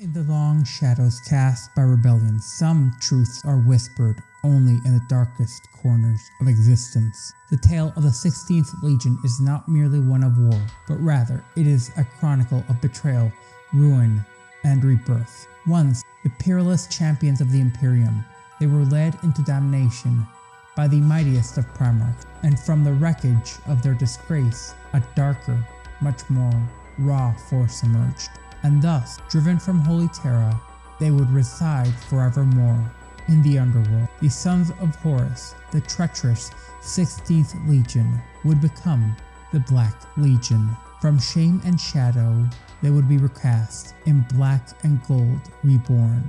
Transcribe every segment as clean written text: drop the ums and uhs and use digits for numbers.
In the long shadows cast by rebellion, some truths are whispered only in the darkest corners of existence. The tale of the 16th Legion is not merely one of war, but rather it is a chronicle of betrayal, ruin, and rebirth. Once, the peerless champions of the Imperium, they were led into damnation by the mightiest of Primarchs, and from the wreckage of their disgrace, a darker, much more raw force emerged. And thus, driven from Holy Terra, they would reside forevermore in the underworld. The Sons of Horus, the treacherous 16th Legion, would become the Black Legion. From shame and shadow, they would be recast in black and gold reborn.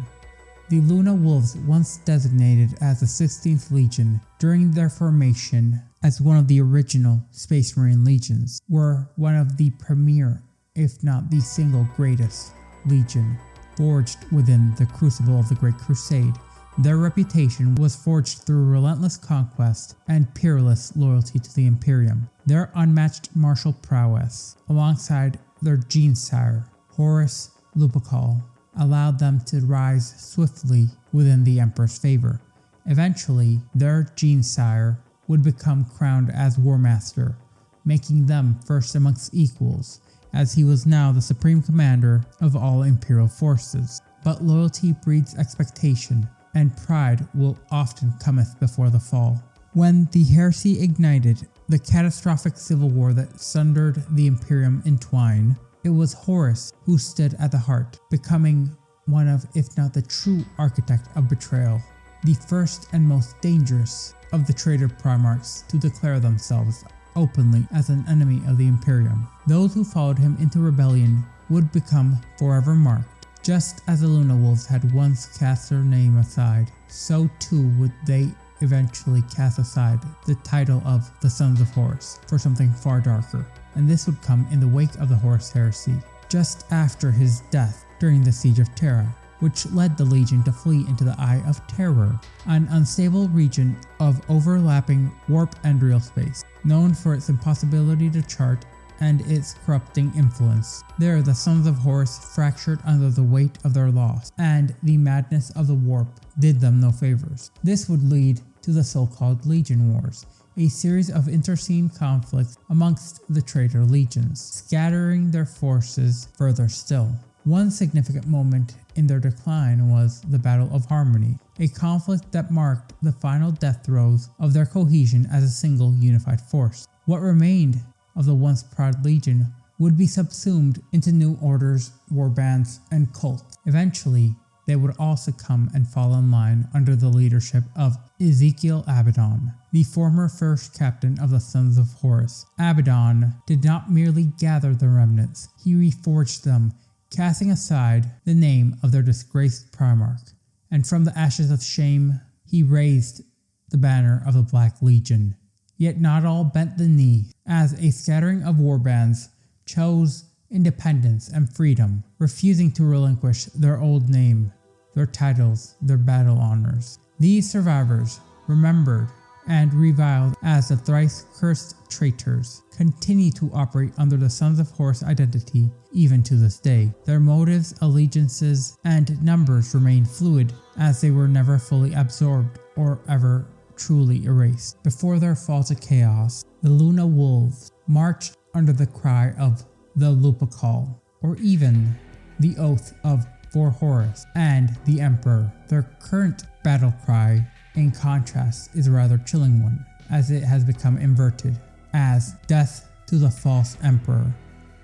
The Luna Wolves, once designated as the 16th Legion during their formation as one of the original Space Marine Legions, were one of the premier, if not the single greatest, legion forged within the crucible of the Great Crusade. Their reputation was forged through relentless conquest and peerless loyalty to the Imperium. Their unmatched martial prowess, alongside their gene-sire, Horus Lupercal, allowed them to rise swiftly within the Emperor's favor. Eventually, their gene-sire would become crowned as Warmaster, making them first amongst equals, as he was now the supreme commander of all Imperial forces. But loyalty breeds expectation, and pride will often cometh before the fall. When the heresy ignited the catastrophic civil war that sundered the Imperium in twine, it was Horus who stood at the heart, becoming one of, if not the true architect of betrayal, the first and most dangerous of the traitor Primarchs to declare themselves openly as an enemy of the Imperium. Those who followed him into rebellion would become forever marked. Just as the Luna Wolves had once cast their name aside, so too would they eventually cast aside the title of the Sons of Horus for something far darker. And this would come in the wake of the Horus Heresy, just after his death during the Siege of Terra, which led the Legion to flee into the Eye of Terror, an unstable region of overlapping warp and real space, known for its impossibility to chart and its corrupting influence. There, the Sons of Horus fractured under the weight of their loss, and the madness of the warp did them no favors. This would lead to the so-called Legion Wars, a series of internecine conflicts amongst the traitor legions, scattering their forces further still. One significant moment in their decline was the Battle of Harmony, a conflict that marked the final death throes of their cohesion as a single unified force. What remained of the once proud legion would be subsumed into new orders, warbands, and cults. Eventually, they would all succumb and fall in line under the leadership of Ezekiel Abaddon, the former first captain of the Sons of Horus. Abaddon did not merely gather the remnants, he reforged them, casting aside the name of their disgraced Primarch, and from the ashes of shame, he raised the banner of the Black Legion. Yet not all bent the knee, as a scattering of warbands chose independence and freedom, refusing to relinquish their old name, their titles, their battle honors. These survivors, remembered and reviled as the thrice cursed traitors, continue to operate under the Sons of Horus identity even to this day. Their motives, allegiances, and numbers remain fluid, as they were never fully absorbed or ever truly erased. Before their fall to chaos, the Luna Wolves marched under the cry of the Lupercal, or even the oath of for Horus and the Emperor. Their current battle cry, in contrast, is a rather chilling one, as it has become inverted as "Death to the False Emperor."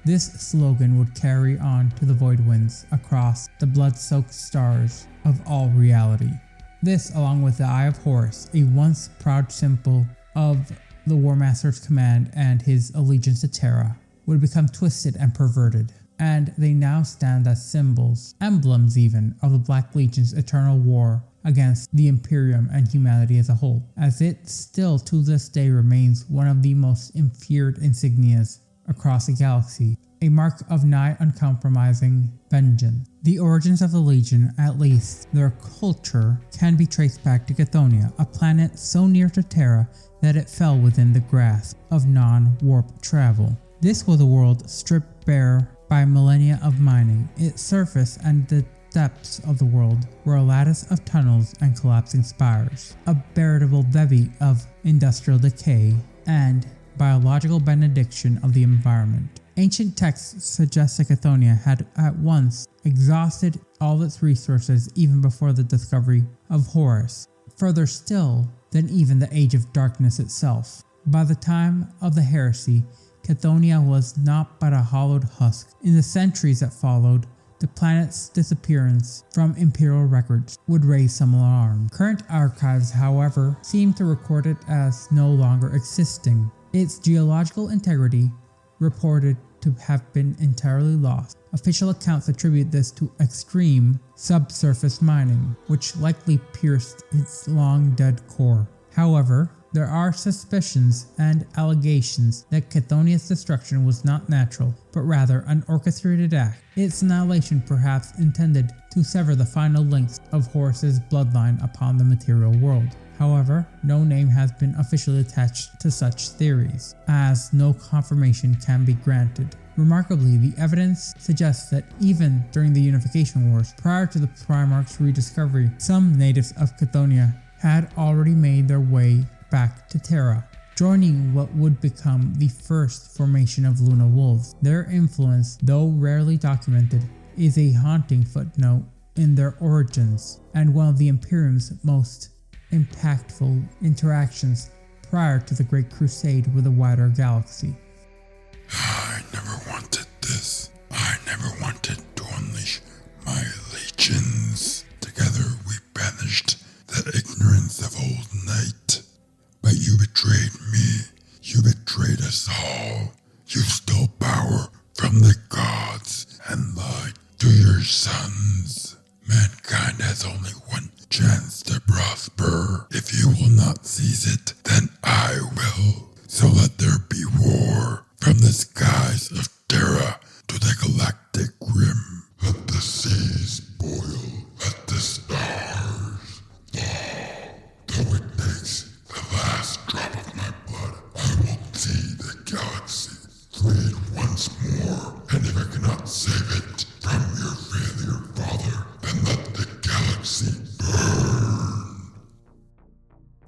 This slogan would carry on to the void winds across the blood-soaked stars of all reality. This, along with the Eye of Horus, a once proud symbol of the Warmaster's command and his allegiance to Terra, would become twisted and perverted, and they now stand as symbols, emblems even, of the Black Legion's eternal war against the Imperium and humanity as a whole, as it still to this day remains one of the most feared insignias across the galaxy, a mark of nigh uncompromising vengeance. The origins of the Legion, at least their culture, can be traced back to Chthoniya, a planet so near to Terra that it fell within the grasp of non-warp travel. This was a world stripped bare by millennia of mining. Its surface and the depths of the world were a lattice of tunnels and collapsing spires, a veritable bevy of industrial decay and biological benediction of the environment. Ancient texts suggest that Chthoniya had at once exhausted all its resources even before the discovery of Horus, further still than even the Age of Darkness itself. By the time of the heresy, Chthoniya was not but a hollowed husk. In the centuries that followed, the planet's disappearance from imperial records would raise some alarm. Current archives, however, seem to record it as no longer existing. Its geological integrity reported to have been entirely lost. Official accounts attribute this to extreme subsurface mining, which likely pierced its long-dead core. However, there are suspicions and allegations that Chthoniya's destruction was not natural, but rather an orchestrated act, its annihilation perhaps intended to sever the final links of Horus's bloodline upon the material world. However, no name has been officially attached to such theories, as no confirmation can be granted. Remarkably, the evidence suggests that even during the Unification Wars, prior to the Primarch's rediscovery, some natives of Chthoniya had already made their way back to Terra, joining what would become the first formation of Luna Wolves. Their influence, though rarely documented, is a haunting footnote in their origins, and one of the Imperium's most impactful interactions prior to the Great Crusade with the wider galaxy. I never wanted this. I never wanted to unleash my legions. Together we banished the ignorance of old night. But you betrayed me. You betrayed us all. You stole power from the gods and lied to your sons. Mankind has only one chance to prosper. If you will not seize it, then I will. So let there be war from the skies of Terra to the galactic rim. Let the seas boil, let the stars fall. Though it takes the last drop of my blood, I will see the galaxy freed once more. And if I cannot save it from your failure, Father, then let the galaxy burn.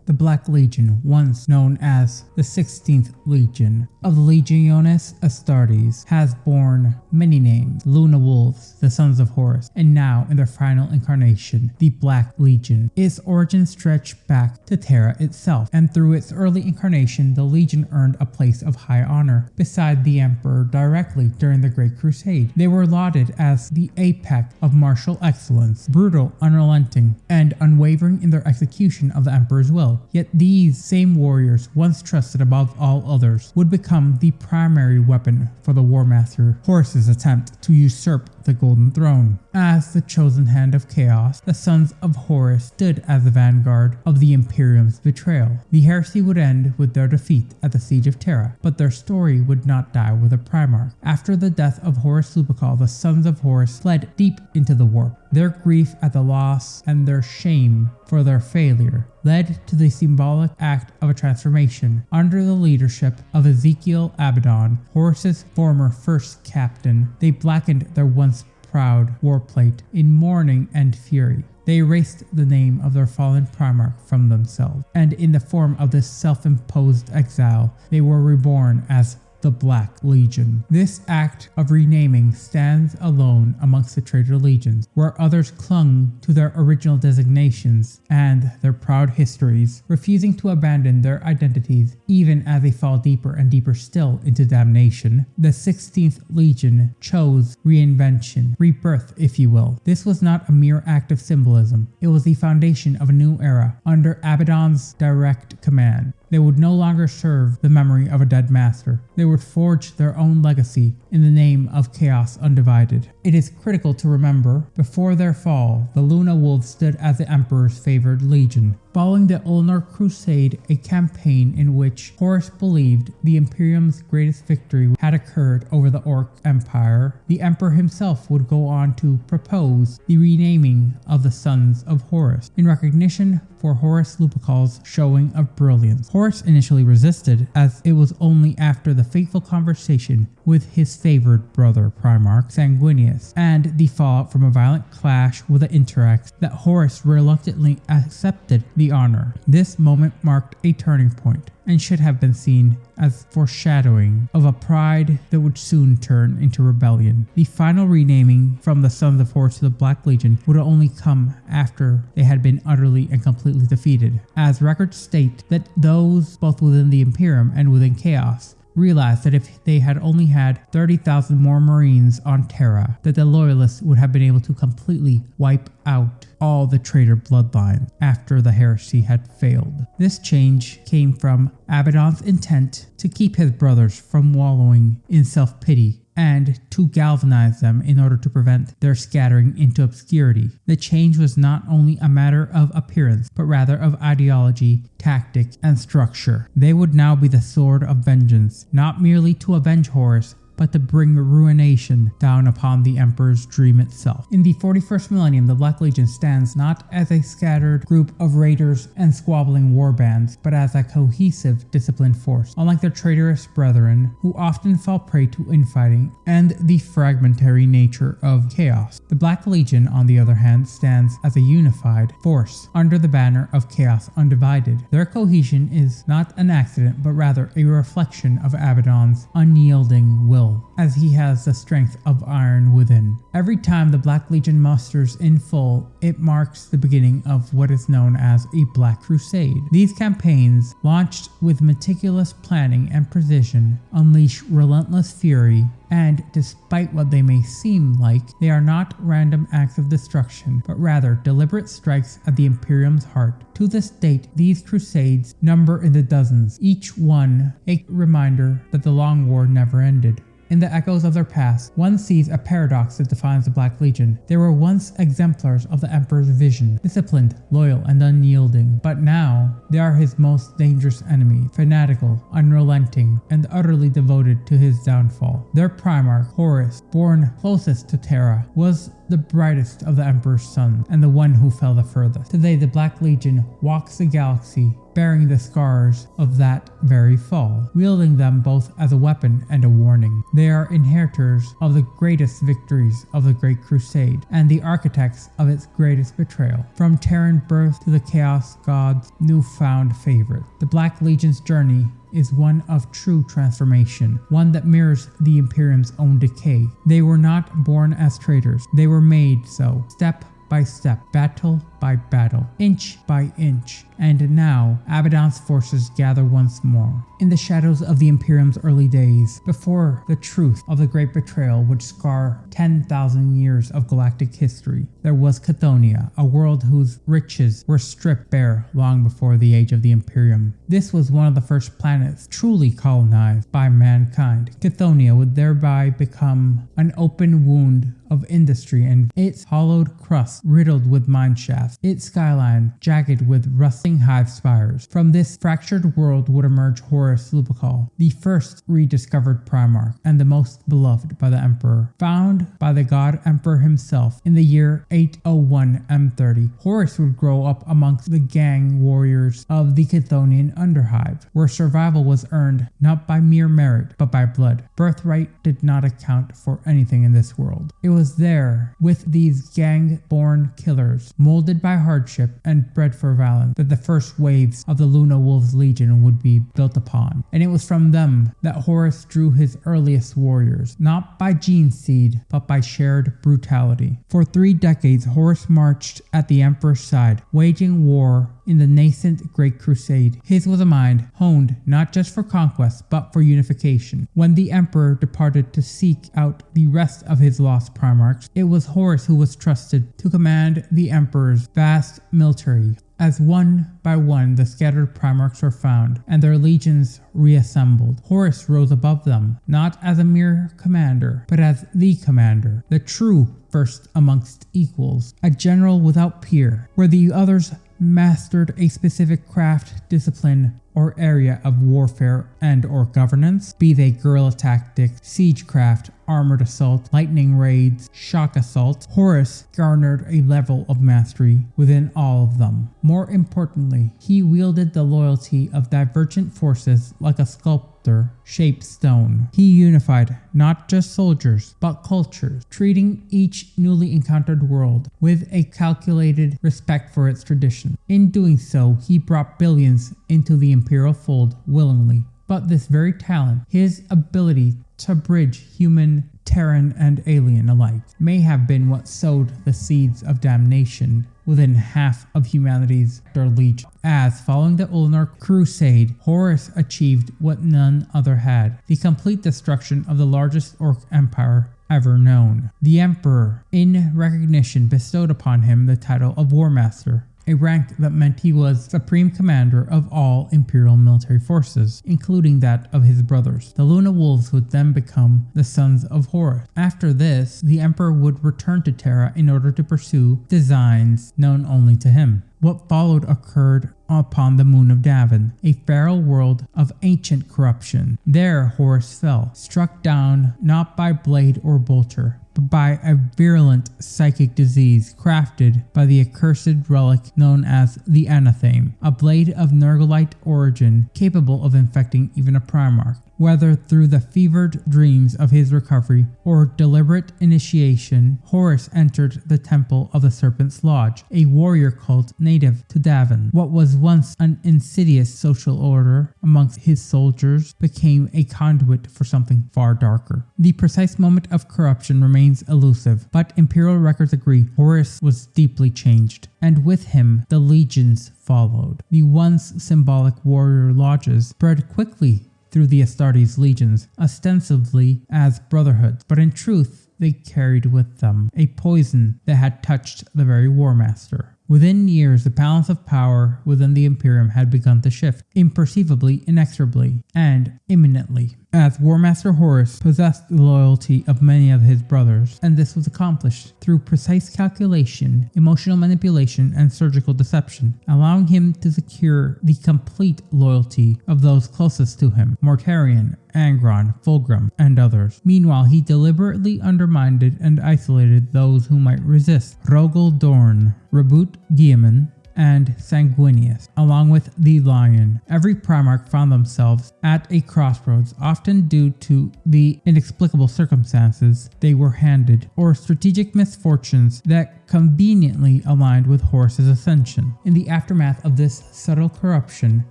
The Black Legion, once known as the 16th Legion of the Legiones Astartes, has borne many names: Luna Wolves, the Sons of Horus, and now in their final incarnation, the Black Legion. Its origins stretch back to Terra itself, and through its early incarnation, the Legion earned a place of high honor beside the Emperor directly during the Great Crusade. They were lauded as the apex of martial excellence, brutal, unrelenting, and unwavering in their execution of the Emperor's will. Yet these same warriors, once trusted above all others, would become the primary weapon for the Warmaster Horus's attempt to usurp the Golden Throne. As the chosen hand of chaos, the Sons of Horus stood as the vanguard of the Imperium's betrayal. The heresy would end with their defeat at the Siege of Terra, but their story would not die with the Primarch. After the death of Horus Lupercal, the Sons of Horus fled deep into the warp. Their grief at the loss and their shame for their failure led to the symbolic act of a transformation. Under the leadership of Ezekiel Abaddon, Horus's former first captain, they blackened their once proud warplate in mourning and fury. They erased the name of their fallen Primarch from themselves, and in the form of this self-imposed exile, they were reborn as the Black Legion. This act of renaming stands alone amongst the traitor legions, where others clung to their original designations and their proud histories, refusing to abandon their identities even as they fall deeper and deeper still into damnation. The 16th Legion chose reinvention, rebirth if you will. This was not a mere act of symbolism, it was the foundation of a new era under Abaddon's direct command. They would no longer serve the memory of a dead master. They would forge their own legacy in the name of Chaos Undivided. It is critical to remember, before their fall, the Luna Wolves stood as the Emperor's favored legion. Following the Ulnar Crusade, a campaign in which Horus believed the Imperium's greatest victory had occurred over the Orc Empire, the Emperor himself would go on to propose the renaming of the Sons of Horus, in recognition for Horus Lupercal's showing of brilliance. Horus initially resisted, as it was only after the fateful conversation with his favored brother Primarch Sanguinius Indomitus, and the fallout from a violent clash with the Interact that Horus reluctantly accepted the honor. This moment marked a turning point, and should have been seen as foreshadowing of a pride that would soon turn into rebellion. The final renaming from the Sons of Horus to the Black Legion would only come after they had been utterly and completely defeated, as records state that those both within the Imperium and within Chaos realized that if they had only had 30,000 more Marines on Terra, that the Loyalists would have been able to completely wipe out all the traitor bloodlines after the heresy had failed. This change came from Abaddon's intent to keep his brothers from wallowing in self-pity and to galvanize them in order to prevent their scattering into obscurity. The change was not only a matter of appearance, but rather of ideology, tactic, and structure. They would now be the sword of vengeance, not merely to avenge Horus, but to bring ruination down upon the Emperor's dream itself. In the 41st millennium, the Black Legion stands not as a scattered group of raiders and squabbling warbands, but as a cohesive, disciplined force. Unlike their traitorous brethren, who often fell prey to infighting and the fragmentary nature of chaos, the Black Legion, on the other hand, stands as a unified force under the banner of Chaos Undivided. Their cohesion is not an accident, but rather a reflection of Abaddon's unyielding will, as he has the strength of iron within. Every time the Black Legion musters in full, it marks the beginning of what is known as a Black Crusade. These campaigns, launched with meticulous planning and precision, unleash relentless fury, and despite what they may seem like, they are not random acts of destruction, but rather deliberate strikes at the Imperium's heart. To this date, these crusades number in the dozens, each one a reminder that the Long War never ended. In the echoes of their past, one sees a paradox that defines the Black Legion. They were once exemplars of the Emperor's vision, disciplined, loyal, and unyielding, but now they are his most dangerous enemy, fanatical, unrelenting, and utterly devoted to his downfall. Their Primarch, Horus, born closest to Terra, was the brightest of the Emperor's sons, and the one who fell the furthest. Today, the Black Legion walks the galaxy, bearing the scars of that very fall, wielding them both as a weapon and a warning. They are inheritors of the greatest victories of the Great Crusade, and the architects of its greatest betrayal. From Terran birth to the Chaos God's newfound favorite, the Black Legion's journey is one of true transformation, one that mirrors the Imperium's own decay. They were not born as traitors, they were made so, step by step, battle by battle, inch by inch, and now Abaddon's forces gather once more. In the shadows of the Imperium's early days, before the truth of the Great Betrayal would scar 10,000 years of galactic history, there was Chthoniya, a world whose riches were stripped bare long before the age of the Imperium. This was one of the first planets truly colonized by mankind. Chthoniya would thereby become an open wound of industry, and its hollowed crust riddled with mine shafts, its skyline jagged with rustling hive spires. From this fractured world would emerge Horus Lupercal, the first rediscovered Primarch and the most beloved by the Emperor. Found by the God Emperor himself in the year 801 M30, Horus would grow up amongst the gang warriors of the Chthonian Underhive, where survival was earned not by mere merit but by blood. Birthright did not account for anything in this world. It was there, with these gang-born killers, molded by hardship and bred for violence, that the first waves of the Luna Wolves Legion would be built upon. And it was from them that Horus drew his earliest warriors, not by gene seed, but by shared brutality. For 3 decades, Horus marched at the Emperor's side, waging war in the nascent Great Crusade. His was a mind honed not just for conquest, but for unification. When the Emperor departed to seek out the rest of his lost Primarchs, it was Horus who was trusted to command the Emperor's vast military. As one by one the scattered Primarchs were found, and their legions reassembled, Horus rose above them, not as a mere commander, but as the commander, the true first amongst equals, a general without peer, where the others mastered a specific craft, discipline, or area of warfare and or governance, be they guerrilla tactics, siegecraft, armored assault, lightning raids, shock assault. Horus garnered a level of mastery within all of them. More importantly, he wielded the loyalty of divergent forces like a sculptor sculptor shaped stone. He unified not just soldiers, but cultures, treating each newly encountered world with a calculated respect for its tradition. In doing so, he brought billions into the imperial fold willingly. But this very talent, his ability to bridge human, Terran, and alien alike, may have been what sowed the seeds of damnation within half of humanity's legion. As following the Ulnar Crusade, Horus achieved what none other had: the complete destruction of the largest Orc empire ever known. The Emperor, in recognition, bestowed upon him the title of Warmaster, a rank that meant he was supreme commander of all imperial military forces, including that of his brothers. The Luna Wolves would then become the Sons of Horus. After this, the Emperor would return to Terra in order to pursue designs known only to him. What followed occurred upon the moon of Davin, a feral world of ancient corruption. There Horus fell, struck down not by blade or bolter, but by a virulent psychic disease crafted by the accursed relic known as the Anatheme, a blade of Nergalite origin capable of infecting even a Primarch. Whether through the fevered dreams of his recovery or deliberate initiation, Horus entered the Temple of the Serpent's Lodge, a warrior cult native to Davin. What was once an insidious social order amongst his soldiers became a conduit for something far darker. The precise moment of corruption remains elusive, but imperial records agree Horus was deeply changed, and with him the legions followed. The once symbolic warrior lodges spread quickly through the Astartes legions, ostensibly as brotherhoods, but in truth they carried with them a poison that had touched the very Warmaster. Within years, the balance of power within the Imperium had begun to shift, imperceivably, inexorably, and imminently, as Warmaster Horus possessed the loyalty of many of his brothers, and this was accomplished through precise calculation, emotional manipulation, and surgical deception, allowing him to secure the complete loyalty of those closest to him: Mortarion, Angron, Fulgrim, and others. Meanwhile, he deliberately undermined and isolated those who might resist: Rogel Dorn, Reboot Guilliman, and Sanguinius, along with the Lion. Every Primarch found themselves at a crossroads, often due to the inexplicable circumstances they were handed, or strategic misfortunes that conveniently aligned with Horus's ascension. In the aftermath of this subtle corruption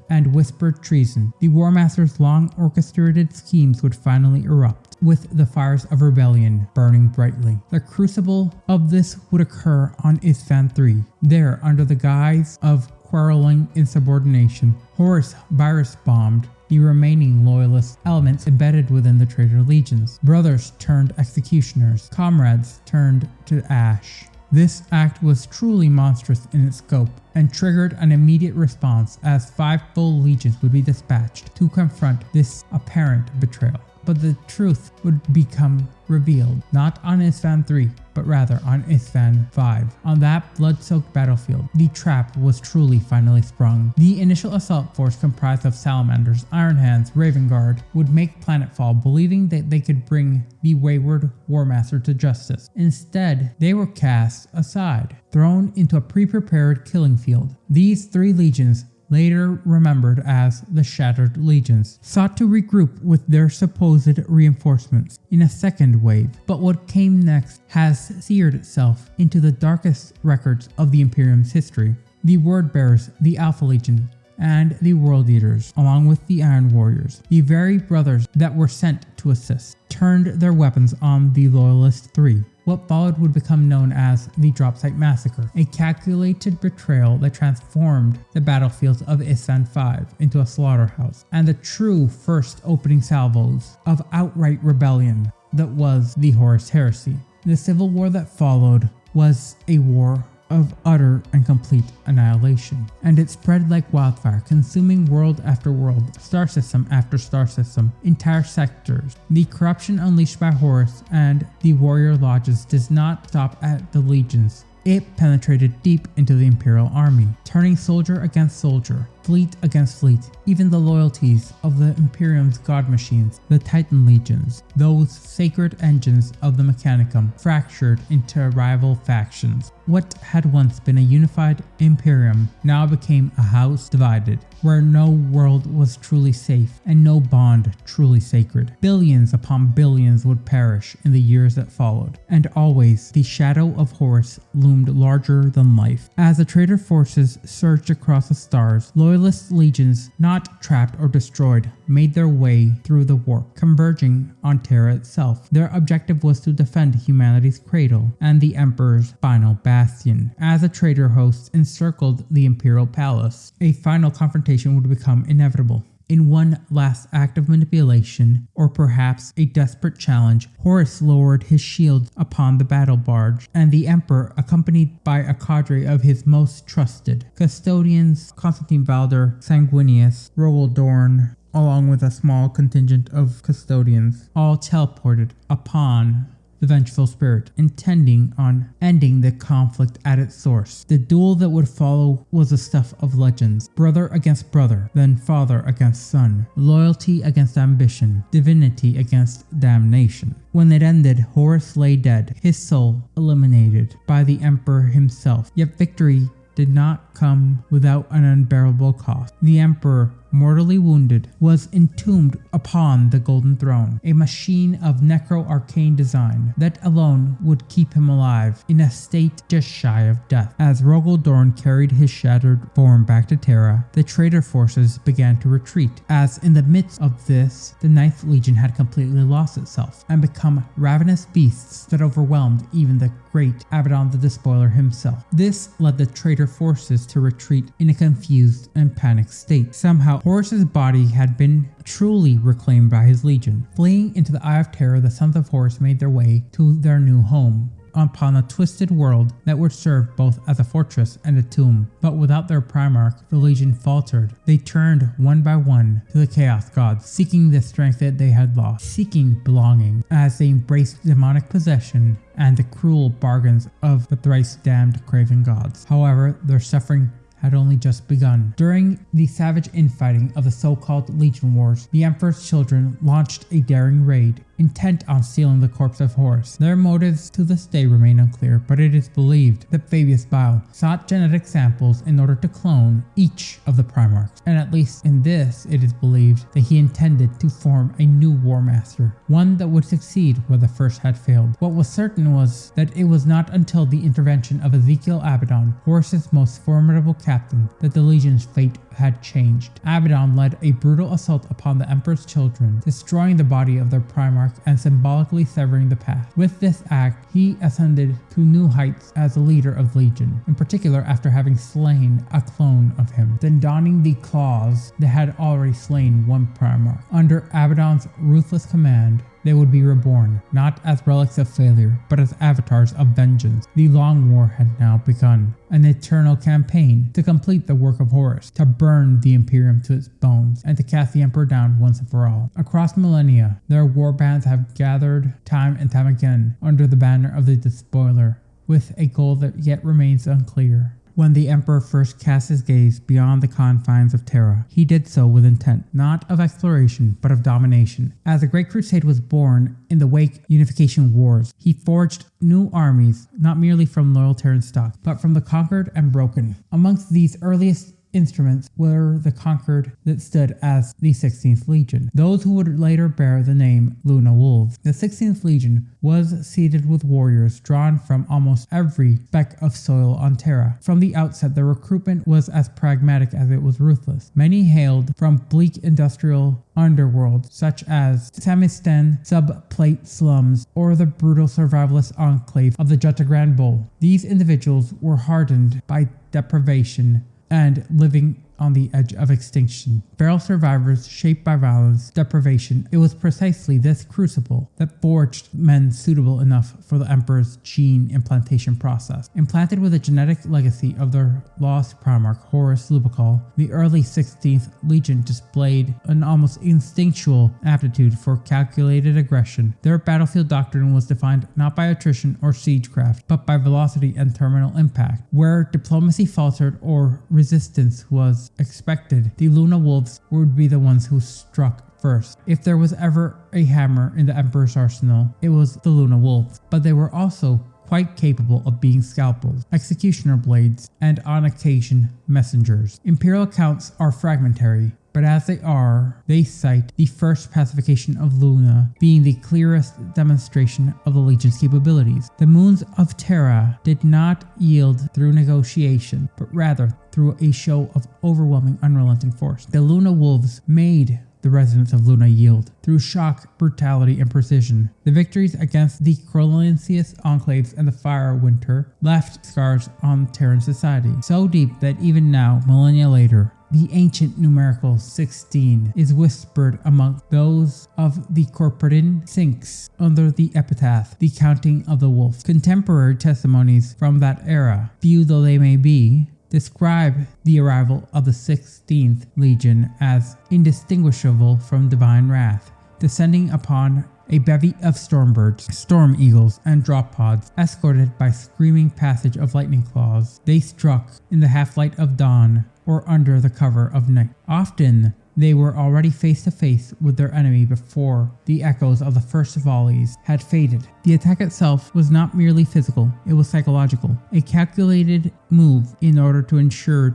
and whispered treason, the Warmaster's long orchestrated schemes would finally erupt, with the fires of rebellion burning brightly. The crucible of this would occur on Isfahan III. There, under the guise of quarreling insubordination, Horus virus-bombed the remaining loyalist elements embedded within the traitor legions. Brothers turned executioners, comrades turned to ash. This act was truly monstrous in its scope and triggered an immediate response, as 5 full legions would be dispatched to confront this apparent betrayal. But the truth would become revealed, not on Isfahan III, but rather on Isfahan V. On that blood-soaked battlefield, the trap was truly finally sprung. The initial assault force, comprised of Salamanders, Iron Hands, Raven Guard, would make planetfall, believing that they could bring the wayward Warmaster to justice. Instead, they were cast aside, thrown into a pre-prepared killing field. These 3 legions, later remembered as the Shattered Legions, sought to regroup with their supposed reinforcements in a second wave. But what came next has seared itself into the darkest records of the Imperium's history. The Wordbearers, the Alpha Legion, and the World Eaters, along with the Iron Warriors, the very brothers that were sent to assist, turned their weapons on the Loyalist 3. What followed would become known as the Dropsite Massacre, a calculated betrayal that transformed the battlefields of Isfahan V into a slaughterhouse, and the true first opening salvos of outright rebellion that was the Horus Heresy. The civil war that followed was a war of utter and complete annihilation, and it spread like wildfire, consuming world after world, star system after star system, entire sectors. The corruption unleashed by Horus and the warrior lodges does not stop at the legions. It penetrated deep into the Imperial army, turning soldier against soldier, fleet against fleet. Even the loyalties of the Imperium's god machines, the Titan Legions, those sacred engines of the Mechanicum, fractured into rival factions. What had once been a unified Imperium now became a house divided, where no world was truly safe and no bond truly sacred. Billions upon billions would perish in the years that followed, and always the shadow of Horus loomed larger than life. As the traitor forces surged across the stars, loyalist legions, not trapped or destroyed, made their way through the warp, converging on Terra itself. Their objective was to defend humanity's cradle and the Emperor's final bastion. As the traitor hosts encircled the Imperial Palace, a final confrontation would become inevitable. In one last act of manipulation, or perhaps a desperate challenge, Horus lowered his shield upon the battle barge, and the Emperor, accompanied by a cadre of his most trusted custodians, Constantine Valder, Sanguinius, Rogaldorn, along with a small contingent of custodians, all teleported upon the vengeful spirit, intending on ending the conflict at its source. The duel that would follow was the stuff of legends. Brother against brother, then father against son, loyalty against ambition, divinity against damnation. When it ended, Horus lay dead, his soul eliminated by the Emperor himself. Yet victory did not come without an unbearable cost. The Emperor, mortally wounded, was entombed upon the Golden Throne, a machine of necro-arcane design that alone would keep him alive in a state just shy of death. As Rogaldorn carried his shattered form back to Terra, the traitor forces began to retreat, as in the midst of this, the 9th Legion had completely lost itself and become ravenous beasts that overwhelmed even the great Abaddon the Despoiler himself. This led the traitor forces to retreat in a confused and panicked state. Somehow, Horus's body had been truly reclaimed by his legion. Fleeing into the Eye of Terror, the Sons of Horus made their way to their new home upon a twisted world that would serve both as a fortress and a tomb. But without their Primarch, the Legion faltered. They turned one by one to the Chaos Gods, seeking the strength that they had lost, seeking belonging, as they embraced demonic possession and the cruel bargains of the thrice damned craven gods. However, their suffering had only just begun. During the savage infighting of the so-called Legion Wars, the Emperor's children launched a daring raid, intent on stealing the corpse of Horus. Their motives to this day remain unclear, but it is believed that Fabius Bile sought genetic samples in order to clone each of the Primarchs, and at least in this it is believed that he intended to form a new Warmaster, one that would succeed where the first had failed. What was certain was that it was not until the intervention of Ezekiel Abaddon, Horus's most formidable captain, that the Legion's fate had changed. Abaddon led a brutal assault upon the Emperor's children, destroying the body of their Primarch and symbolically severing the path. With this act, he ascended to new heights as the leader of Legion, in particular after having slain a clone of him, then donning the claws that had already slain one Primarch. Under Abaddon's ruthless command, they would be reborn, not as relics of failure, but as avatars of vengeance. The long war had now begun, an eternal campaign to complete the work of Horus, to burn the Imperium to its bones, and to cast the Emperor down once and for all. Across millennia, their war bands have gathered time and time again under the banner of the Despoiler, with a goal that yet remains unclear. When the Emperor first cast his gaze beyond the confines of Terra, he did so with intent, not of exploration, but of domination. As the Great Crusade was born in the wake unification wars, he forged new armies, not merely from loyal Terran stock, but from the conquered and broken. Amongst these earliest instruments were the conquered that stood as the 16th Legion, those who would later bear the name Luna Wolves. The 16th Legion was seeded with warriors drawn from almost every speck of soil on Terra. From the outset, the recruitment was as pragmatic as it was ruthless. Many hailed from bleak industrial underworld such as Samisten subplate slums or the brutal survivalist enclave of the Justaerin Bowl. These individuals were hardened by deprivation and living on the edge of extinction. Feral survivors shaped by violence, deprivation. It was precisely this crucible that forged men suitable enough for the Emperor's gene implantation process. Implanted with a genetic legacy of their lost Primarch, Horus Lupercal, the early 16th Legion displayed an almost instinctual aptitude for calculated aggression. Their battlefield doctrine was defined not by attrition or siegecraft, but by velocity and terminal impact. Where diplomacy faltered or resistance was expected, the Luna Wolves would be the ones who struck first. If there was ever a hammer in the Emperor's arsenal, it was the Luna Wolves, but they were also quite capable of being scalpels, executioner blades, and on occasion messengers. Imperial accounts are fragmentary, but as they cite the first pacification of Luna being the clearest demonstration of the Legion's capabilities. The moons of Terra did not yield through negotiation, but rather through a show of overwhelming unrelenting force. The Luna Wolves made the residents of Luna yield through shock, brutality, and precision. The victories against the Crolincious enclaves and the Fire Winter left scars on Terran society, so deep that even now, millennia later, the ancient numerical 16 is whispered among those of the Corporatin Sinks under the epitaph, the Counting of the Wolf. Contemporary testimonies from that era, few though they may be, describe the arrival of the 16th Legion as indistinguishable from divine wrath, descending upon a bevy of stormbirds, storm eagles, and drop pods, escorted by screaming passage of lightning claws. They struck in the half-light of dawn or under the cover of night. Often, they were already face to face with their enemy before the echoes of the first volleys had faded. The attack itself was not merely physical, it was psychological, a calculated move in order to ensure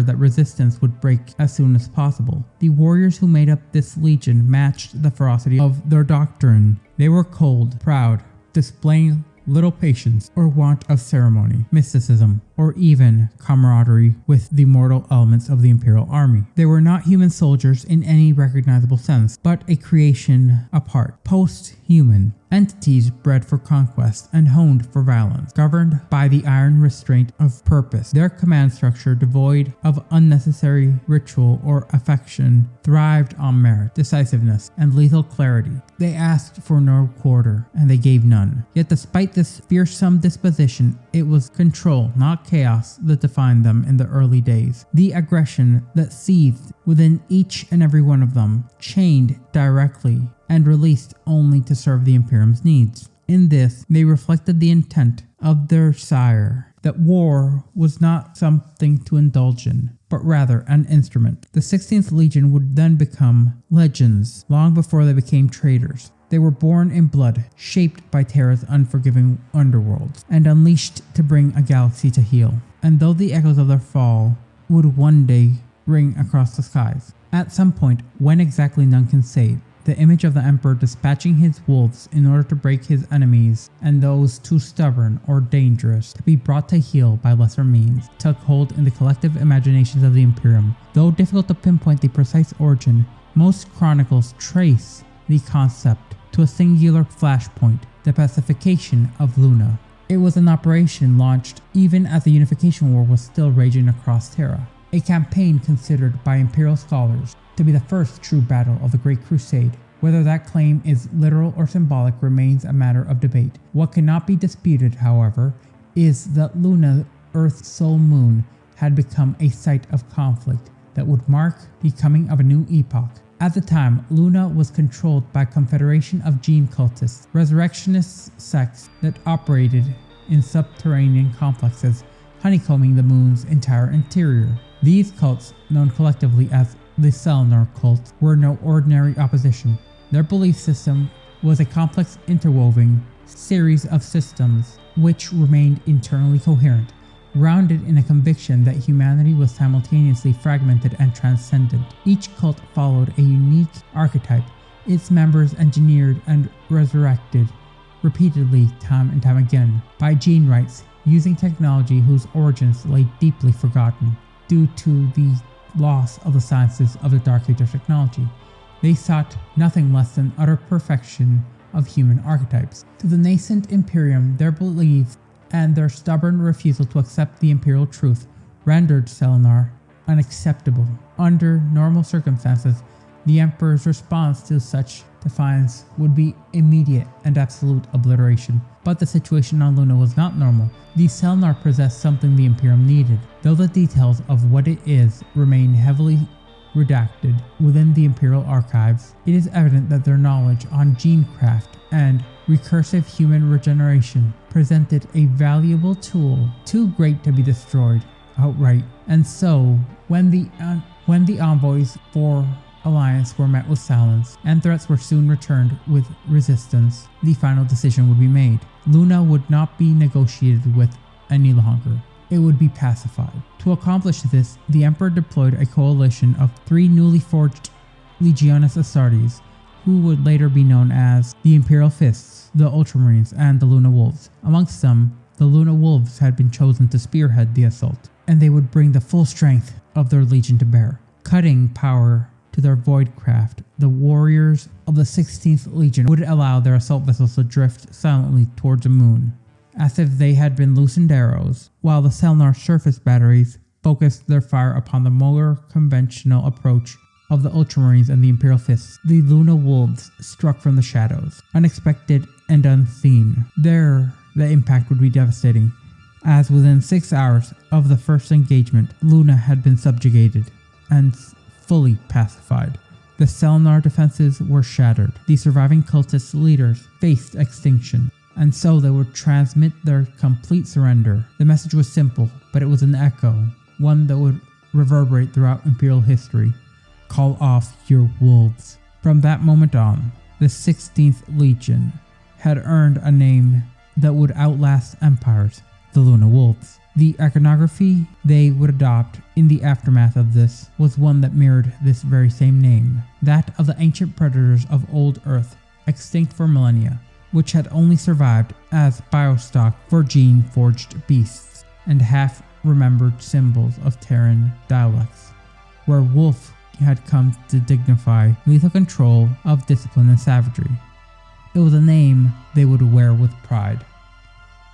that resistance would break as soon as possible. The warriors who made up this legion matched the ferocity of their doctrine. They were cold, proud, displaying little patience or want of ceremony, mysticism, or even camaraderie with the mortal elements of the Imperial army. They were not human soldiers in any recognizable sense, but a creation apart, post-human, entities bred for conquest and honed for violence, governed by the iron restraint of purpose. Their command structure, devoid of unnecessary ritual or affection, thrived on merit, decisiveness, and lethal clarity. They asked for no quarter, and they gave none. Yet despite this fearsome disposition, it was control, not chaos, that defined them in the early days. The aggression that seethed within each and every one of them, chained directly and released only to serve the Imperium's needs. In this, they reflected the intent of their sire, that war was not something to indulge in, but rather an instrument. The 16th Legion would then become legends, long before they became traitors. They were born in blood, shaped by Terra's unforgiving underworlds, and unleashed to bring a galaxy to heal. And though the echoes of their fall would one day ring across the skies, at some point, when exactly none can say, the image of the Emperor dispatching his wolves in order to break his enemies and those too stubborn or dangerous to be brought to heel by lesser means took hold in the collective imaginations of the Imperium. Though difficult to pinpoint the precise origin, most chronicles trace the concept to a singular flashpoint, the pacification of Luna. It was an operation launched even as the Unification War was still raging across Terra, a campaign considered by Imperial scholars to be the first true battle of the Great Crusade. Whether that claim is literal or symbolic remains a matter of debate. What cannot be disputed, however, is that Luna, Earth's sole moon, had become a site of conflict that would mark the coming of a new epoch. At the time, Luna was controlled by a confederation of gene cultists, resurrectionist sects that operated in subterranean complexes, honeycombing the moon's entire interior. These cults, known collectively as the Selnar cult, were no ordinary opposition. Their belief system was a complex interwoven series of systems which remained internally coherent, grounded in a conviction that humanity was simultaneously fragmented and transcendent. Each cult followed a unique archetype, its members engineered and resurrected repeatedly time and time again by gene rights, using technology whose origins lay deeply forgotten due to the loss of the sciences of the Dark Age of technology. They sought nothing less than utter perfection of human archetypes. To the nascent Imperium, their belief and their stubborn refusal to accept the Imperial truth rendered Selnar unacceptable. Under normal circumstances, the Emperor's response to such defiance would be immediate and absolute obliteration. But the situation on Luna was not normal. The Selnar possessed something the Imperium needed. Though the details of what it is remain heavily redacted within the Imperial archives, it is evident that their knowledge on genecraft and recursive human regeneration presented a valuable tool, too great to be destroyed, outright. And so, when the envoys for alliance were met with silence, and threats were soon returned with resistance, the final decision would be made. Luna would not be negotiated with any longer. It would be pacified. To accomplish this, the Emperor deployed a coalition of 3 newly forged Legionis Astartes, who would later be known as the Imperial Fists, the Ultramarines, and the Luna Wolves. Amongst them, the Luna Wolves had been chosen to spearhead the assault, and they would bring the full strength of their legion to bear. Cutting power to their void craft, the warriors of the 16th Legion would allow their assault vessels to drift silently towards the moon, as if they had been loosened arrows, while the Selnar surface batteries focused their fire upon the more conventional approach of the Ultramarines and the Imperial Fists. The Luna Wolves struck from the shadows, unexpected and unseen. There, the impact would be devastating, as within 6 hours of the first engagement, Luna had been subjugated and fully pacified. The Selnar defenses were shattered. The surviving cultist leaders faced extinction, and so they would transmit their complete surrender. The message was simple, but it was an echo, one that would reverberate throughout Imperial history. Call off your wolves. From that moment on, the 16th Legion had earned a name that would outlast empires, the Luna Wolves. The iconography they would adopt in the aftermath of this was one that mirrored this very same name, that of the ancient predators of old Earth, extinct for millennia, which had only survived as biostock for gene-forged beasts and half-remembered symbols of Terran dialects, where wolf had come to dignify lethal control of discipline and savagery. It was a name they would wear with pride.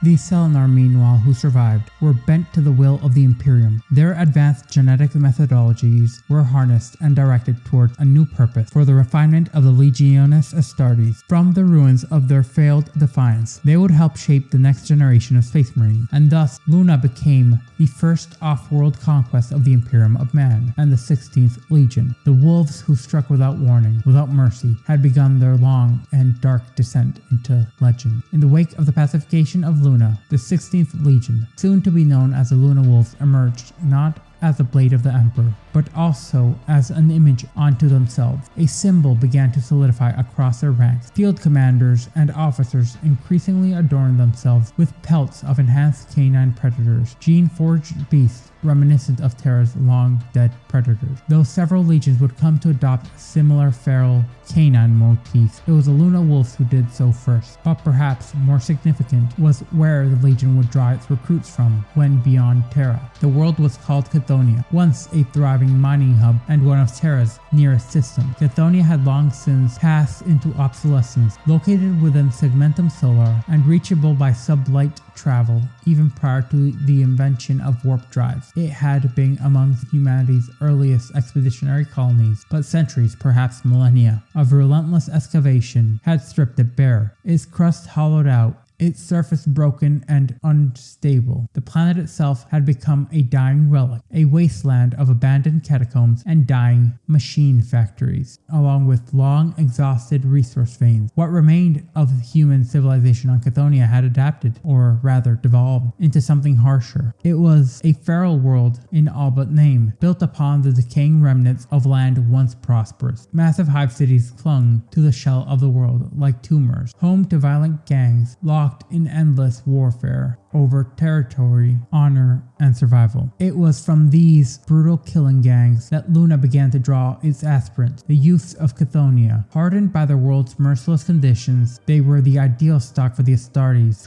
The Selnar, meanwhile, who survived, were bent to the will of the Imperium. Their advanced genetic methodologies were harnessed and directed towards a new purpose for the refinement of the Legionis Astartes. From the ruins of their failed defiance, they would help shape the next generation of Space Marines, and thus Luna became the first off-world conquest of the Imperium of Man and the 16th Legion. The wolves who struck without warning, without mercy, had begun their long and dark descent into legend. In the wake of the pacification of Luna, the 16th Legion, soon to be known as the Luna Wolves, emerged not as the blade of the Emperor, but also as an image unto themselves. A symbol began to solidify across their ranks. Field commanders and officers increasingly adorned themselves with pelts of enhanced canine predators, gene-forged beasts reminiscent of Terra's long-dead predators. Though several legions would come to adopt similar feral canine motifs, it was the Luna Wolves who did so first. But perhaps more significant was where the legion would draw its recruits from when beyond Terra. The world was called Chthoniya, once a thriving mining hub and one of Terra's nearest systems. Chthoniya had long since passed into obsolescence, located within Segmentum Solar and reachable by sublight travel even prior to the invention of warp drives. It had been among humanity's earliest expeditionary colonies, but centuries, perhaps millennia, of relentless excavation had stripped it bare, its crust hollowed out, its surface broken and unstable. The planet itself had become a dying relic, a wasteland of abandoned catacombs and dying machine factories, along with long exhausted resource veins. What remained of human civilization on Chthoniya had adapted, or rather devolved, into something harsher. It was a feral world in all but name, built upon the decaying remnants of land once prosperous. Massive hive cities clung to the shell of the world like tumors, home to violent gangs, locked in endless warfare over territory, honor, and survival. It was from these brutal killing gangs that Luna began to draw its aspirants, the youths of Chthoniya. Hardened by the world's merciless conditions, they were the ideal stock for the Astartes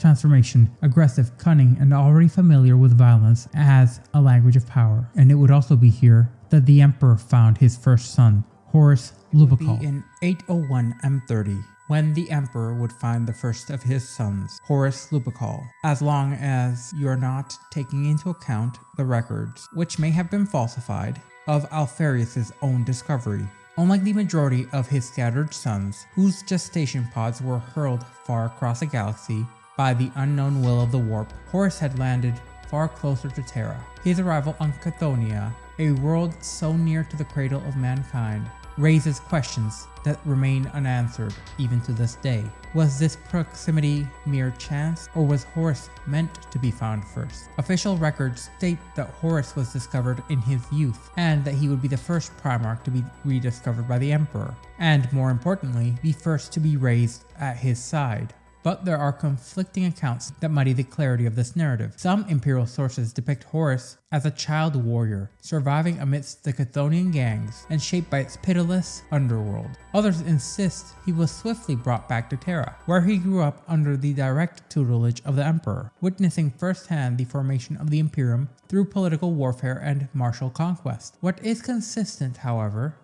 transformation, aggressive, cunning, and already familiar with violence as a language of power. And it would also be here that the Emperor found his first son, Horus Lupercal. In 801 M30, when the Emperor would find the first of his sons, Horus Lupercal, as long as you are not taking into account the records, which may have been falsified, of Alfarius' own discovery. Unlike the majority of his scattered sons, whose gestation pods were hurled far across the galaxy by the unknown will of the warp, Horus had landed far closer to Terra. His arrival on Chthoniya, a world so near to the cradle of mankind, raises questions that remain unanswered even to this day. Was this proximity mere chance, or was Horus meant to be found first? Official records state that Horus was discovered in his youth, and that he would be the first Primarch to be rediscovered by the Emperor, and more importantly, be first to be raised at his side. But there are conflicting accounts that muddy the clarity of this narrative. Some imperial sources depict Horus as a child warrior, surviving amidst the Chthonian gangs and shaped by its pitiless underworld. Others insist he was swiftly brought back to Terra, where he grew up under the direct tutelage of the Emperor, witnessing firsthand the formation of the Imperium through political warfare and martial conquest. What is consistent, however,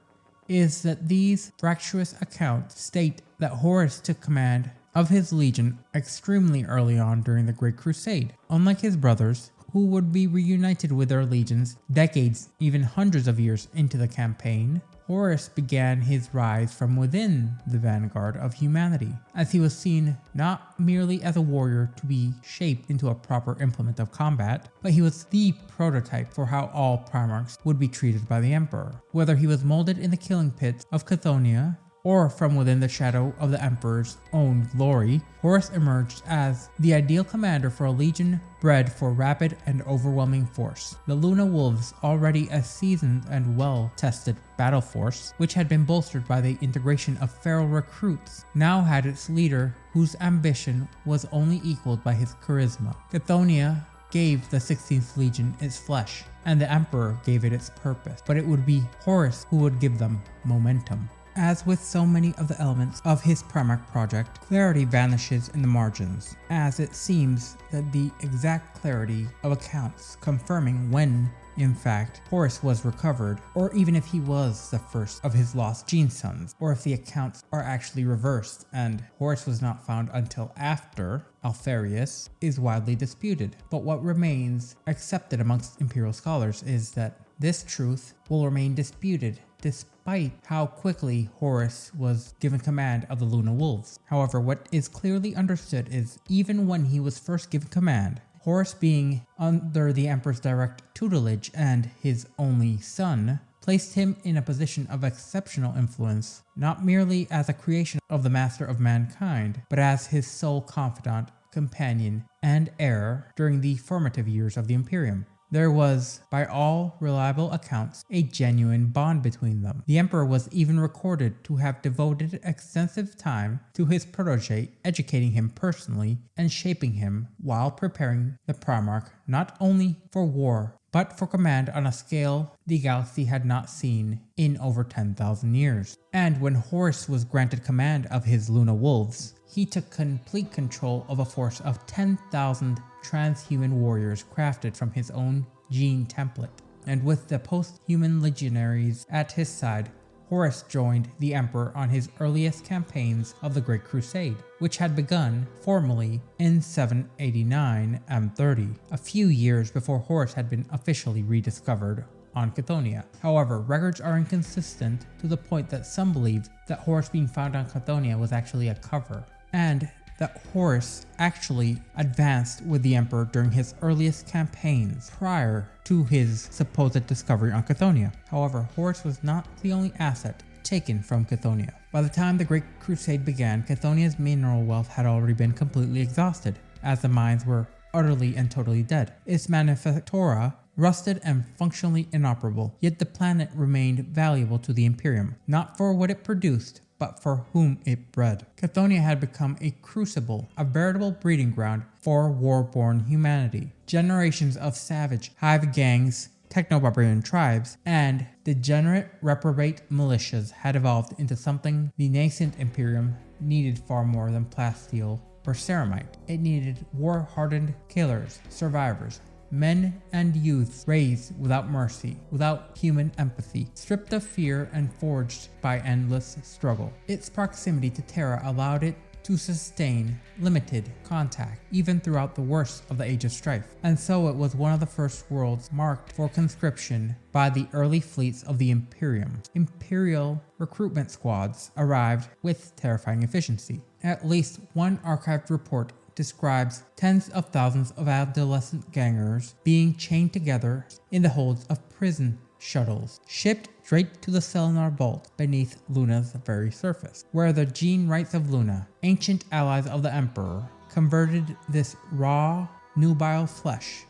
is that these fractious accounts state that Horus took command of his legion extremely early on during the Great Crusade. Unlike his brothers, who would be reunited with their legions decades, even hundreds of years into the campaign, Horus began his rise from within the vanguard of humanity, as he was seen not merely as a warrior to be shaped into a proper implement of combat, but he was the prototype for how all Primarchs would be treated by the Emperor. Whether he was molded in the killing pits of Chthonian, or from within the shadow of the Emperor's own glory, Horus emerged as the ideal commander for a legion bred for rapid and overwhelming force. The Luna Wolves, already a seasoned and well-tested battle force, which had been bolstered by the integration of feral recruits, now had its leader whose ambition was only equaled by his charisma. Chthonian gave the 16th Legion its flesh, and the Emperor gave it its purpose, but it would be Horus who would give them momentum. As with so many of the elements of his Primarch project, clarity vanishes in the margins, as it seems that the exact clarity of accounts confirming when, in fact, Horus was recovered, or even if he was the first of his lost gene sons, or if the accounts are actually reversed and Horus was not found until after Alpharius, is widely disputed. But what remains accepted amongst Imperial scholars is that this truth will remain disputed despite how quickly Horus was given command of the Luna Wolves. However, what is clearly understood is even when he was first given command, Horus, being under the Emperor's direct tutelage and his only son, placed him in a position of exceptional influence, not merely as a creation of the Master of Mankind, but as his sole confidant, companion, and heir during the formative years of the Imperium. There was, by all reliable accounts, a genuine bond between them. The Emperor was even recorded to have devoted extensive time to his protege, educating him personally and shaping him while preparing the Primarch not only for war, but for command on a scale the galaxy had not seen in over 10,000 years. And when Horus was granted command of his Luna Wolves, he took complete control of a force of 10,000 transhuman warriors crafted from his own gene template. And with the post-human legionaries at his side, Horus joined the Emperor on his earliest campaigns of the Great Crusade, which had begun formally in 789 M30, a few years before Horus had been officially rediscovered on Chthonian. However, records are inconsistent to the point that some believe that Horus being found on Chthonian was actually a cover, and that Horus actually advanced with the Emperor during his earliest campaigns prior to his supposed discovery on Chthonian. However, Horus was not the only asset taken from Chthonian. By the time the Great Crusade began, Chthonia's mineral wealth had already been completely exhausted, as the mines were utterly and totally dead. Its manufactura rusted and functionally inoperable, yet the planet remained valuable to the Imperium, not for what it produced, but for whom it bred. Chthonian had become a crucible, a veritable breeding ground for war-born humanity. Generations of savage hive gangs, techno-barbarian tribes, and degenerate reprobate militias had evolved into something the nascent Imperium needed far more than plasteel or ceramite. It needed war-hardened killers, survivors, men and youths raised without mercy, without human empathy, stripped of fear and forged by endless struggle. Its proximity to Terra allowed it to sustain limited contact, even throughout the worst of the Age of Strife. And so it was one of the first worlds marked for conscription by the early fleets of the Imperium. Imperial recruitment squads arrived with terrifying efficiency. At least one archived report describes tens of thousands of adolescent gangers being chained together in the holds of prison shuttles, shipped straight to the Selenar vault beneath Luna's very surface, where the gene rights of Luna, ancient allies of the Emperor, converted this raw, nubile flesh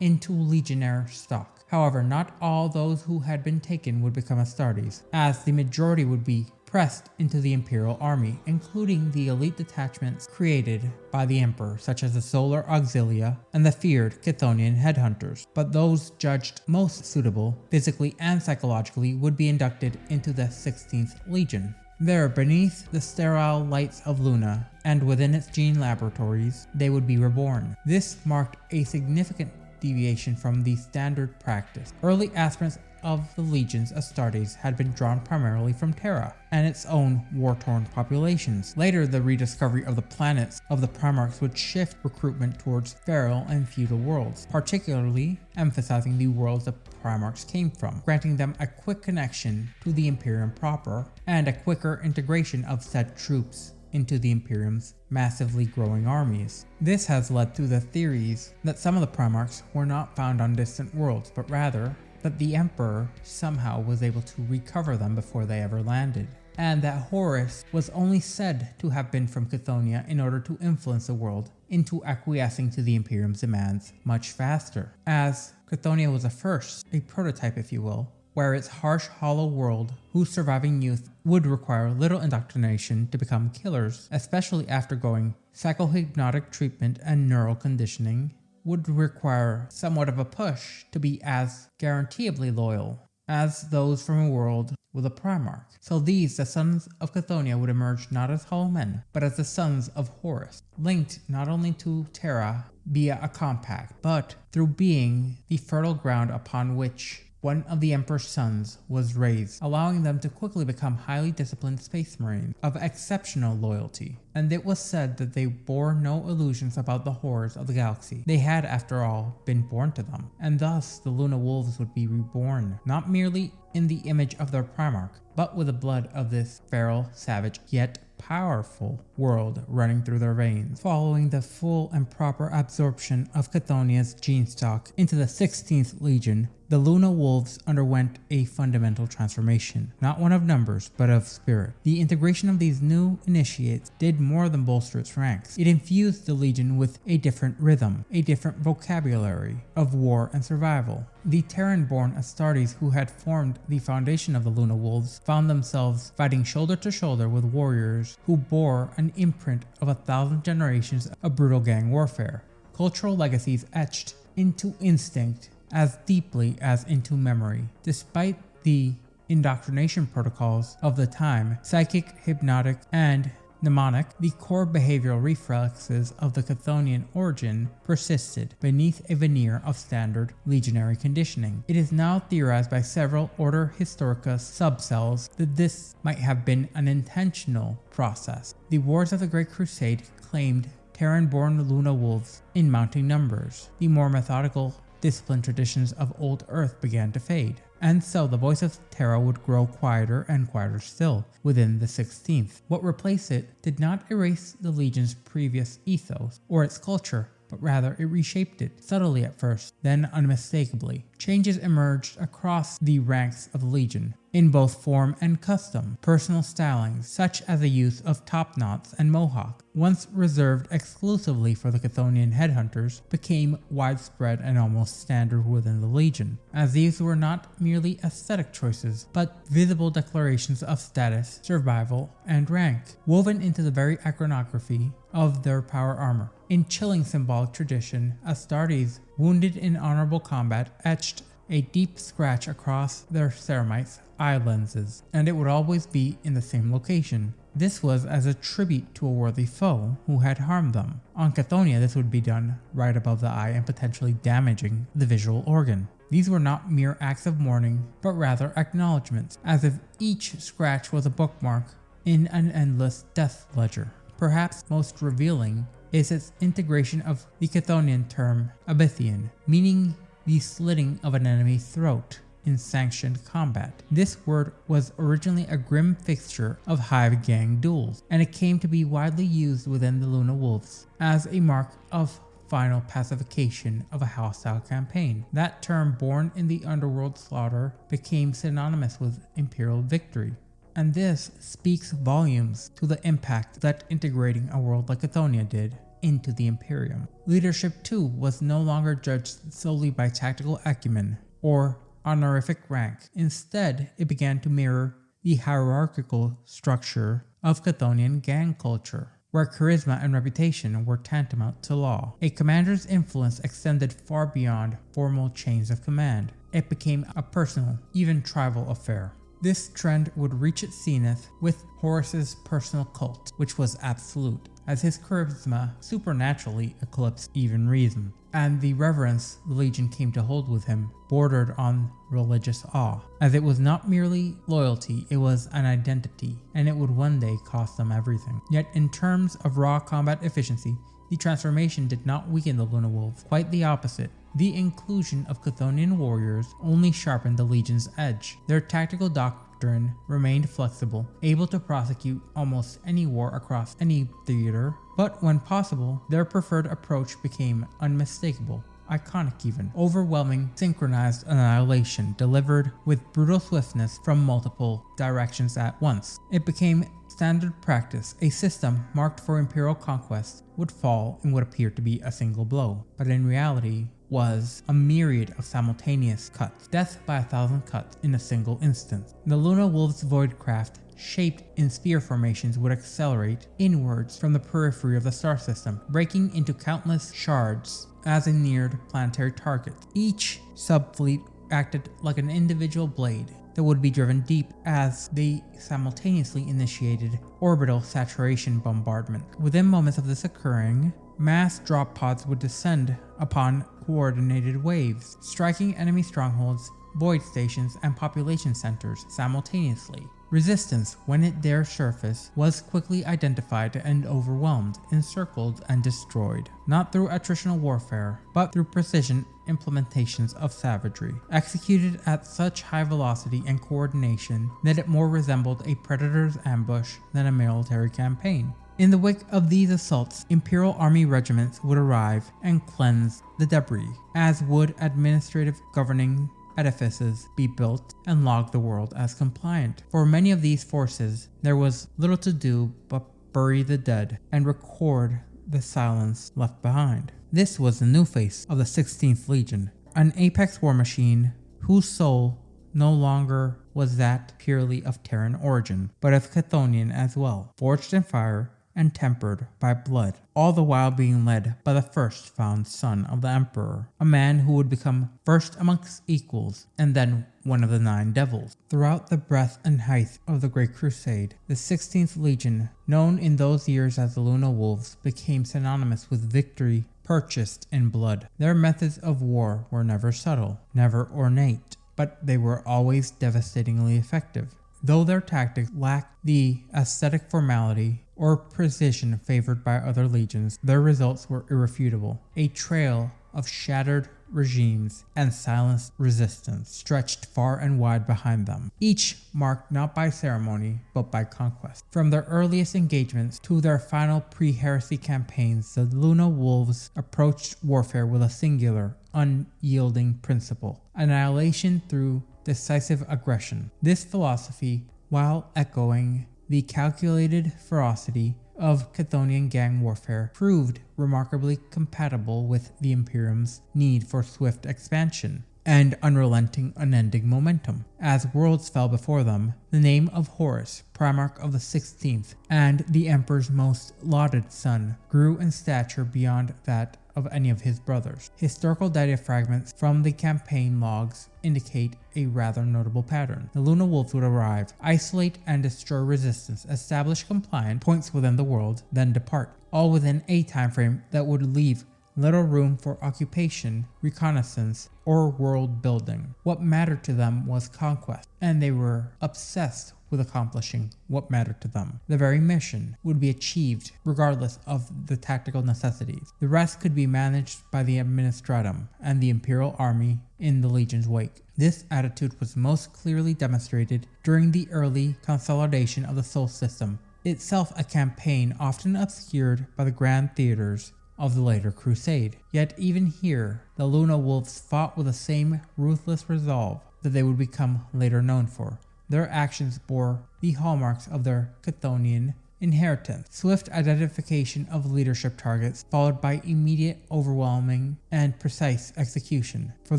into legionnaire stock. However, not all those who had been taken would become Astartes, as the majority would be pressed into the Imperial Army, including the elite detachments created by the Emperor, such as the Solar Auxilia and the feared Chthonian Headhunters. But those judged most suitable, physically and psychologically, would be inducted into the 16th Legion. There, beneath the sterile lights of Luna, and within its gene laboratories, they would be reborn. This marked a significant deviation from the standard practice. Early aspirants of the Legion's Astartes had been drawn primarily from Terra and its own war-torn populations. Later, the rediscovery of the planets of the Primarchs would shift recruitment towards feral and feudal worlds, particularly emphasizing the worlds the Primarchs came from, granting them a quick connection to the Imperium proper and a quicker integration of said troops into the Imperium's massively growing armies. This has led to the theories that some of the Primarchs were not found on distant worlds, but rather that the Emperor somehow was able to recover them before they ever landed, and that Horus was only said to have been from Chthоnia in order to influence the world into acquiescing to the Imperium's demands much faster, as Chthоnia was a prototype if you will, where its harsh, hollow world, whose surviving youth would require little indoctrination to become killers, especially after going psychohypnotic treatment and neural conditioning, would require somewhat of a push to be as guaranteeably loyal as those from a world with a Primarch. So these, the Sons of Chthоnia, would emerge not as hollow men, but as the Sons of Horus, linked not only to Terra via a compact, but through being the fertile ground upon which one of the Emperor's sons was raised, allowing them to quickly become highly disciplined space marines of exceptional loyalty. And it was said that they bore no illusions about the horrors of the galaxy. They had, after all, been born to them, and thus the Luna Wolves would be reborn, not merely in the image of their Primarch, but with the blood of this feral, savage, yet powerful world running through their veins. Following the full and proper absorption of Chthonia's gene stock into the 16th Legion, the Luna Wolves underwent a fundamental transformation, not one of numbers, but of spirit. The integration of these new initiates did more than bolster its ranks. It infused the Legion with a different rhythm, a different vocabulary of war and survival. The Terran-born Astartes who had formed the foundation of the Luna Wolves found themselves fighting shoulder to shoulder with warriors who bore an imprint of 1,000 generations of brutal gang warfare, cultural legacies etched into instinct as deeply as into memory. Despite the indoctrination protocols of the time, psychic, hypnotic, and mnemonic, the core behavioral reflexes of the Chthonian origin persisted beneath a veneer of standard legionary conditioning. It is now theorized by several Order Historica subcells that this might have been an intentional process. The wars of the Great Crusade claimed Terran-born Luna Wolves in mounting numbers. The more methodical, disciplined traditions of old Earth began to fade, and so the voice of Terra would grow quieter and quieter still within the 16th. What replaced it did not erase the Legion's previous ethos or its culture, but rather it reshaped it, subtly at first, then unmistakably. Changes emerged across the ranks of the Legion, in both form and custom. Personal stylings, such as the use of top knots and mohawk, once reserved exclusively for the Chthonian headhunters, became widespread and almost standard within the Legion, as these were not merely aesthetic choices, but visible declarations of status, survival, and rank, woven into the very iconography of their power armor. In chilling symbolic tradition, Astartes, wounded in honorable combat, etched a deep scratch across their ceramites' eye lenses, and it would always be in the same location. This was as a tribute to a worthy foe who had harmed them. On Chthоnia, this would be done right above the eye and potentially damaging the visual organ. These were not mere acts of mourning, but rather acknowledgements, as if each scratch was a bookmark in an endless death ledger. Perhaps most revealing is its integration of the Chthonian term Abaddon, meaning the slitting of an enemy's throat in sanctioned combat. This word was originally a grim fixture of hive gang duels, and it came to be widely used within the Luna Wolves as a mark of final pacification of a hostile campaign. That term, born in the underworld slaughter, became synonymous with imperial victory. And this speaks volumes to the impact that integrating a world like Chthonia did into the Imperium. Leadership too was no longer judged solely by tactical acumen or honorific rank. Instead, it began to mirror the hierarchical structure of Chthonian gang culture, where charisma and reputation were tantamount to law. A commander's influence extended far beyond formal chains of command. It became a personal, even tribal affair. This trend would reach its zenith with Horus's personal cult, which was absolute, as his charisma supernaturally eclipsed even reason, and the reverence the Legion came to hold with him bordered on religious awe, as it was not merely loyalty, it was an identity, and it would one day cost them everything. Yet in terms of raw combat efficiency, the transformation did not weaken the Luna Wolves, quite the opposite. The inclusion of Chthonian warriors only sharpened the Legion's edge. Their tactical doctrine remained flexible, able to prosecute almost any war across any theater, but when possible, their preferred approach became unmistakable, iconic even, overwhelming synchronized annihilation delivered with brutal swiftness from multiple directions at once. It became standard practice. A system marked for imperial conquest would fall in what appeared to be a single blow, but in reality was a myriad of simultaneous cuts, death by 1,000 cuts in a single instance. The Luna Wolves' voidcraft, shaped in sphere formations, would accelerate inwards from the periphery of the star system, breaking into countless shards as it neared planetary targets. Each subfleet acted like an individual blade that would be driven deep as they simultaneously initiated orbital saturation bombardment. Within moments of this occurring, mass drop pods would descend upon coordinated waves, striking enemy strongholds, void stations, and population centers simultaneously. Resistance, when it dare surface, was quickly identified and overwhelmed, encircled, and destroyed, not through attritional warfare, but through precision implementations of savagery, executed at such high velocity and coordination that it more resembled a predator's ambush than a military campaign. In the wake of these assaults, Imperial Army regiments would arrive and cleanse the debris, as would administrative governing edifices be built and log the world as compliant. For many of these forces, there was little to do but bury the dead and record the silence left behind. This was the new face of the 16th Legion, an apex war machine whose soul no longer was that purely of Terran origin, but of Chthonian as well, forged in fire and tempered by blood, all the while being led by the first found son of the Emperor, a man who would become first amongst equals and then one of the 9 devils. Throughout the breadth and height of the Great Crusade, the 16th Legion, known in those years as the Luna Wolves, became synonymous with victory purchased in blood. Their methods of war were never subtle, never ornate, but they were always devastatingly effective. Though their tactics lacked the aesthetic formality or precision favored by other legions, their results were irrefutable. A trail of shattered regimes and silenced resistance stretched far and wide behind them, each marked not by ceremony but by conquest. From their earliest engagements to their final pre-heresy campaigns, the Luna Wolves approached warfare with a singular, unyielding principle: annihilation through decisive aggression. This philosophy, while echoing the calculated ferocity of Chthonian gang warfare, proved remarkably compatible with the Imperium's need for swift expansion and unrelenting, unending momentum. As worlds fell before them, the name of Horus, Primarch of the 16th, and the Emperor's most lauded son, grew in stature beyond that of any of his brothers. Historical data fragments from the campaign logs indicate a rather notable pattern. The Luna Wolves would arrive, isolate and destroy resistance, establish compliant points within the world, then depart, all within a timeframe that would leave little room for occupation, reconnaissance, or world building. What mattered to them was conquest, and they were obsessed with accomplishing what mattered to them. The very mission would be achieved regardless of the tactical necessities. The rest could be managed by the Administratum and the Imperial Army in the Legion's wake. This attitude was most clearly demonstrated during the early consolidation of the Sol system, itself a campaign often obscured by the grand theaters of the later crusade. Yet even here, the Luna Wolves fought with the same ruthless resolve that they would become later known for. Their actions bore the hallmarks of their Chthonian inheritance: swift identification of leadership targets, followed by immediate, overwhelming, and precise execution. For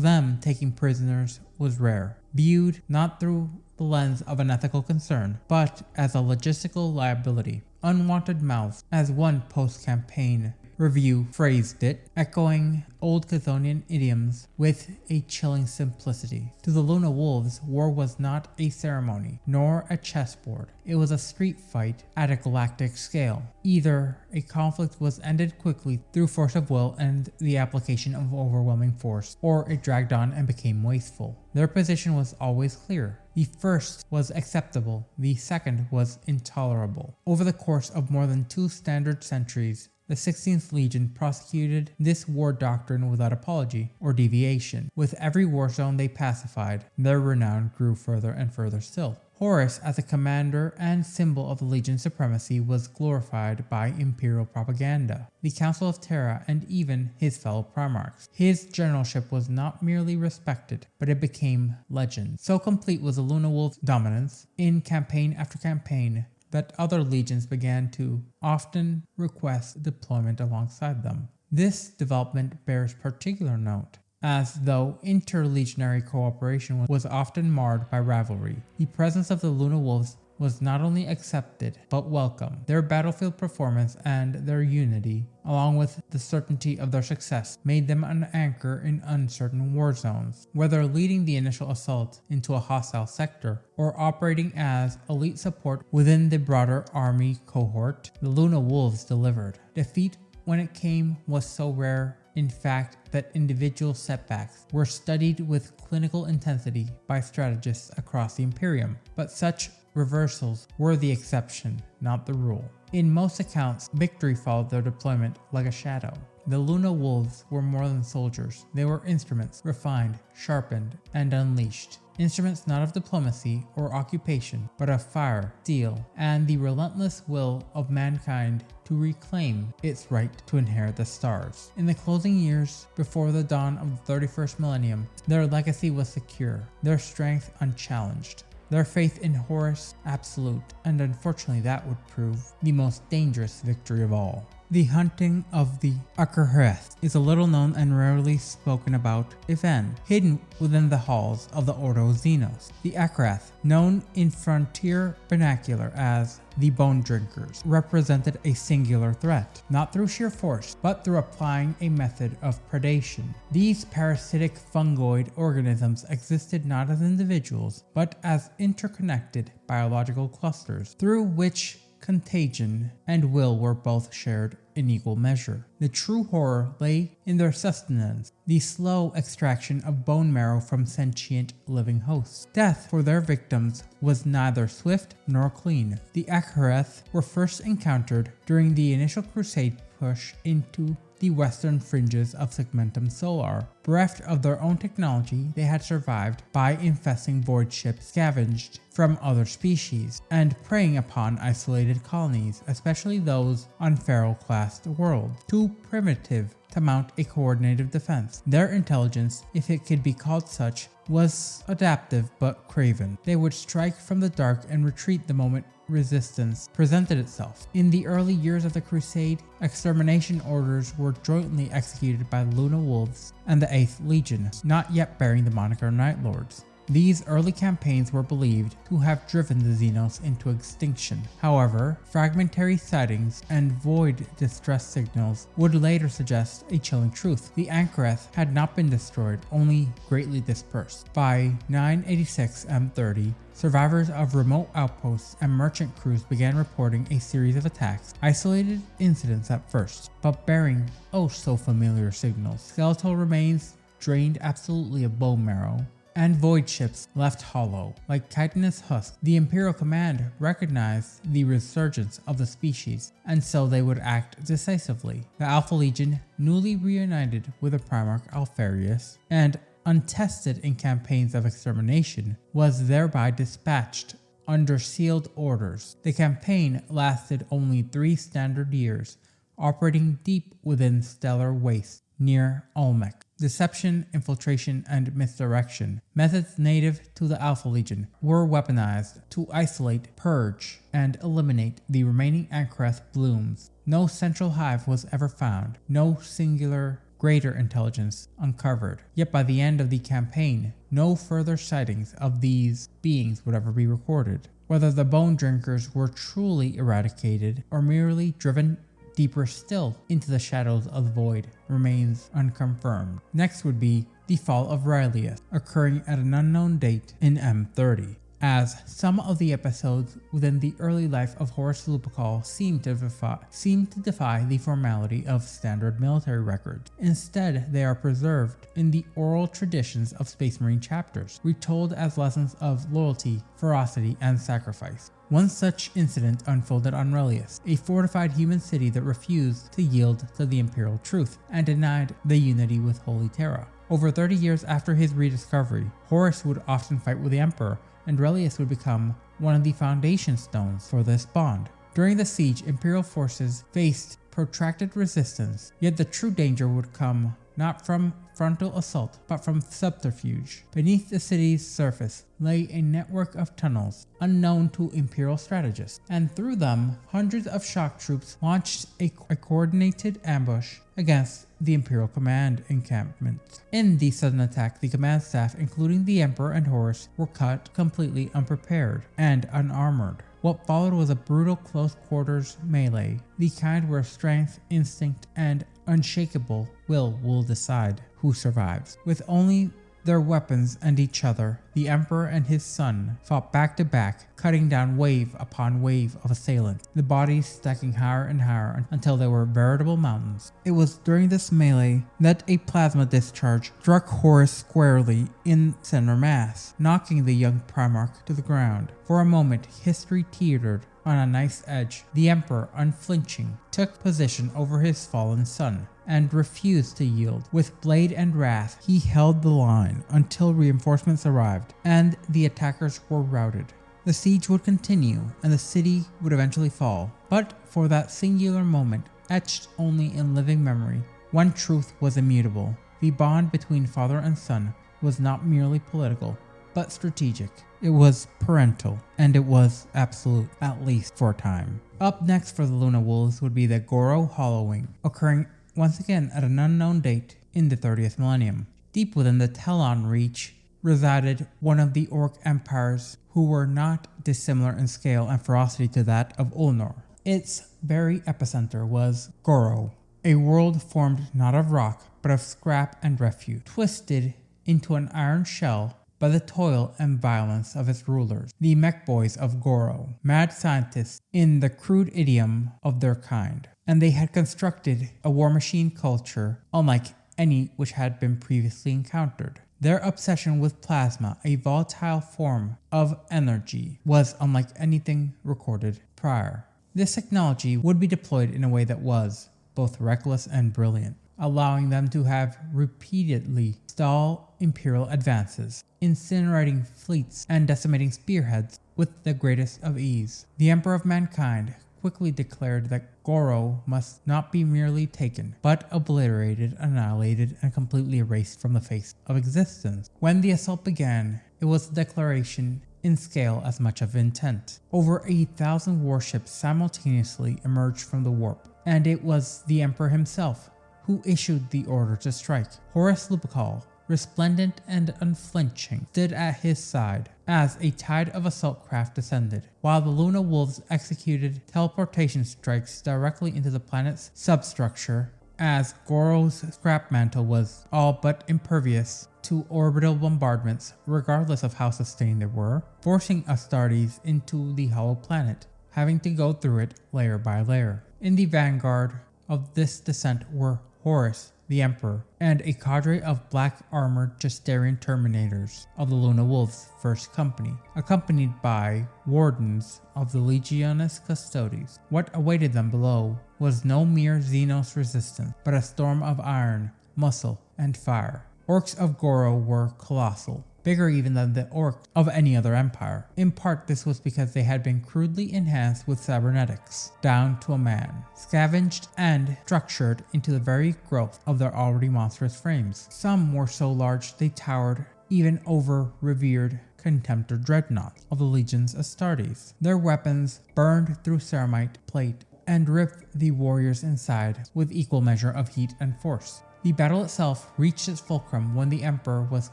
them, taking prisoners was rare, viewed not through the lens of an ethical concern, but as a logistical liability. Unwanted mouths, as one post-campaign review phrased it, echoing old Chthonian idioms with a chilling simplicity. To the Luna Wolves, war was not a ceremony, nor a chessboard. It was a street fight at a galactic scale. Either a conflict was ended quickly through force of will and the application of overwhelming force, or it dragged on and became wasteful. Their position was always clear. The first was acceptable, the second was intolerable. Over the course of more than 2 standard centuries, the 16th Legion prosecuted this war doctrine without apology or deviation. With every war zone they pacified, their renown grew further and further still. Horus, as a commander and symbol of the Legion's supremacy, was glorified by imperial propaganda, the Council of Terra, and even his fellow Primarchs. His generalship was not merely respected, but it became legend. So complete was the Luna Wolves' dominance in campaign after campaign that other legions began to often request deployment alongside them. This development bears particular note, as though interlegionary cooperation was often marred by rivalry. The presence of the Luna Wolves was not only accepted, but welcome. Their battlefield performance and their unity, along with the certainty of their success, made them an anchor in uncertain war zones. Whether leading the initial assault into a hostile sector, or operating as elite support within the broader army cohort, the Luna Wolves delivered. Defeat, when it came, was so rare, in fact, that individual setbacks were studied with clinical intensity by strategists across the Imperium. But such reversals were the exception, not the rule. In most accounts, victory followed their deployment like a shadow. The Luna Wolves were more than soldiers. They were instruments, refined, sharpened, and unleashed. Instruments not of diplomacy or occupation, but of fire, steel, and the relentless will of mankind to reclaim its right to inherit the stars. In the closing years before the dawn of the 31st millennium, their legacy was secure, their strength unchallenged, their faith in Horus absolute, and unfortunately that would prove the most dangerous victory of all. The hunting of the Akerheth is a little known and rarely spoken about event, hidden within the halls of the Ordo Xenos. The Akerheth, known in frontier vernacular as the Bone Drinkers, represented a singular threat, not through sheer force, but through applying a method of predation. These parasitic fungoid organisms existed not as individuals, but as interconnected biological clusters, through which contagion and will were both shared in equal measure. The true horror lay in their sustenance, the slow extraction of bone marrow from sentient living hosts. Death for their victims was neither swift nor clean. The Akerheth were first encountered during the initial crusade push into the western fringes of Segmentum Solar. Bereft of their own technology, they had survived by infesting void ships scavenged from other species and preying upon isolated colonies, especially those on feral-classed worlds, too primitive to mount a coordinated defense. Their intelligence, if it could be called such, was adaptive but craven. They would strike from the dark and retreat the moment resistance presented itself. In the early years of the Crusade, extermination orders were jointly executed by the Luna Wolves and the 8th Legion, not yet bearing the moniker Night Lords. These early campaigns were believed to have driven the Xenos into extinction. However, fragmentary sightings and void distress signals would later suggest a chilling truth. The Akerheth had not been destroyed, only greatly dispersed. By 986 M30, survivors of remote outposts and merchant crews began reporting a series of attacks, isolated incidents at first, but bearing oh so familiar signals. Skeletal remains drained absolutely of bone marrow, and void ships left hollow, like chitinous husks. The Imperial Command recognized the resurgence of the species, and so they would act decisively. The Alpha Legion, newly reunited with the Primarch Alfarius, and untested in campaigns of extermination, was thereby dispatched under sealed orders. The campaign lasted only 3 standard years, operating deep within stellar waste near Olmec. Deception, infiltration, and misdirection, methods native to the Alpha Legion, were weaponized to isolate, purge, and eliminate the remaining Ankarath blooms. No central hive was ever found, no singular greater intelligence uncovered. Yet by the end of the campaign, no further sightings of these beings would ever be recorded. Whether the Bone Drinkers were truly eradicated or merely driven deeper still into the shadows of the void remains unconfirmed. Next would be the fall of Raelius, occurring at an unknown date in M30. As some of the episodes within the early life of Horus Lupercal seem to defy the formality of standard military records. Instead, they are preserved in the oral traditions of Space Marine chapters, retold as lessons of loyalty, ferocity, and sacrifice. One such incident unfolded on Raelius, a fortified human city that refused to yield to the Imperial truth and denied the unity with Holy Terra. Over 30 years after his rediscovery, Horus would often fight with the Emperor, and Raelius would become one of the foundation stones for this bond. During the siege, Imperial forces faced protracted resistance, yet the true danger would come not from frontal assault, but from subterfuge. Beneath the city's surface lay a network of tunnels unknown to Imperial strategists, and through them, hundreds of shock troops launched a coordinated ambush against the Imperial command encampment. In the sudden attack, the command staff, including the Emperor and Horus, were caught completely unprepared and unarmored. What followed was a brutal close-quarters melee, the kind where strength, instinct, and unshakable will decide who survives. With only their weapons and each other, the Emperor and his son fought back to back, cutting down wave upon wave of assailants, the bodies stacking higher and higher until they were veritable mountains. It was during this melee that a plasma discharge struck Horus squarely in center mass, knocking the young Primarch to the ground. For a moment, history teetered on a knife's edge. The Emperor, unflinching, took position over his fallen son and refused to yield. With blade and wrath, he held the line until reinforcements arrived and the attackers were routed. The siege would continue and the city would eventually fall. But for that singular moment, etched only in living memory, one truth was immutable. The bond between father and son was not merely political, but strategic. It was parental, and it was absolute, at least for a time. Up next for the Luna Wolves would be the Goro Hollowing, occurring once again at an unknown date in the 30th millennium. Deep within the Telon Reach resided one of the Orc empires who were not dissimilar in scale and ferocity to that of Ulnor. Its very epicenter was Goro, a world formed not of rock, but of scrap and refuse, twisted into an iron shell by the toil and violence of its rulers, the mech boys of Goro, mad scientists in the crude idiom of their kind. And they had constructed a war machine culture unlike any which had been previously encountered. Their obsession with plasma, a volatile form of energy, was unlike anything recorded prior. This technology would be deployed in a way that was both reckless and brilliant, allowing them to have repeatedly stall Imperial advances, incinerating fleets and decimating spearheads with the greatest of ease. The Emperor of Mankind quickly declared that Goro must not be merely taken, but obliterated, annihilated, and completely erased from the face of existence. When the assault began, it was a declaration in scale as much of intent. Over 1,000 warships simultaneously emerged from the warp, and it was the Emperor himself who issued the order to strike. Horus Lupercal, resplendent and unflinching, stood at his side as a tide of assault craft descended, while the Luna Wolves executed teleportation strikes directly into the planet's substructure, as Goro's scrap mantle was all but impervious to orbital bombardments, regardless of how sustained they were, forcing Astartes into the hollow planet, having to go through it layer by layer. In the vanguard of this descent were Horus, the Emperor, and a cadre of black-armored Justaerin Terminators of the Luna Wolves' First Company, accompanied by Wardens of the Legionis Custodes. What awaited them below was no mere Xenos resistance, but a storm of iron, muscle, and fire. Orcs of Goro were colossal, bigger even than the orcs of any other empire. In part, this was because they had been crudely enhanced with cybernetics, down to a man, scavenged and structured into the very growth of their already monstrous frames. Some were so large they towered even over revered Contemptor dreadnoughts of the Legion's Astartes. Their weapons burned through ceramite plate and ripped the warriors inside with equal measure of heat and force. The battle itself reached its fulcrum when the Emperor was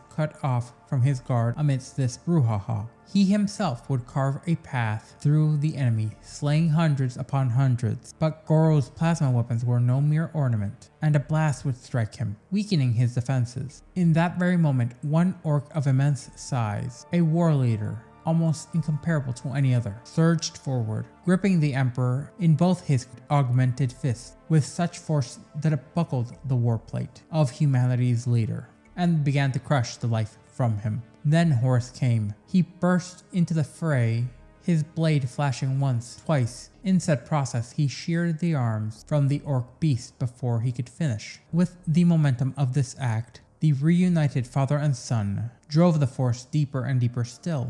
cut off from his guard amidst this brouhaha. He himself would carve a path through the enemy, slaying hundreds upon hundreds, but Goro's plasma weapons were no mere ornament, and a blast would strike him, weakening his defenses. In that very moment, one orc of immense size, a war leader, almost incomparable to any other, surged forward, gripping the Emperor in both his augmented fists with such force that it buckled the warplate of humanity's leader, and began to crush the life from him. Then Horus came. He burst into the fray, his blade flashing once, twice. In said process, he sheared the arms from the orc beast before he could finish. With the momentum of this act, the reunited father and son drove the force deeper and deeper still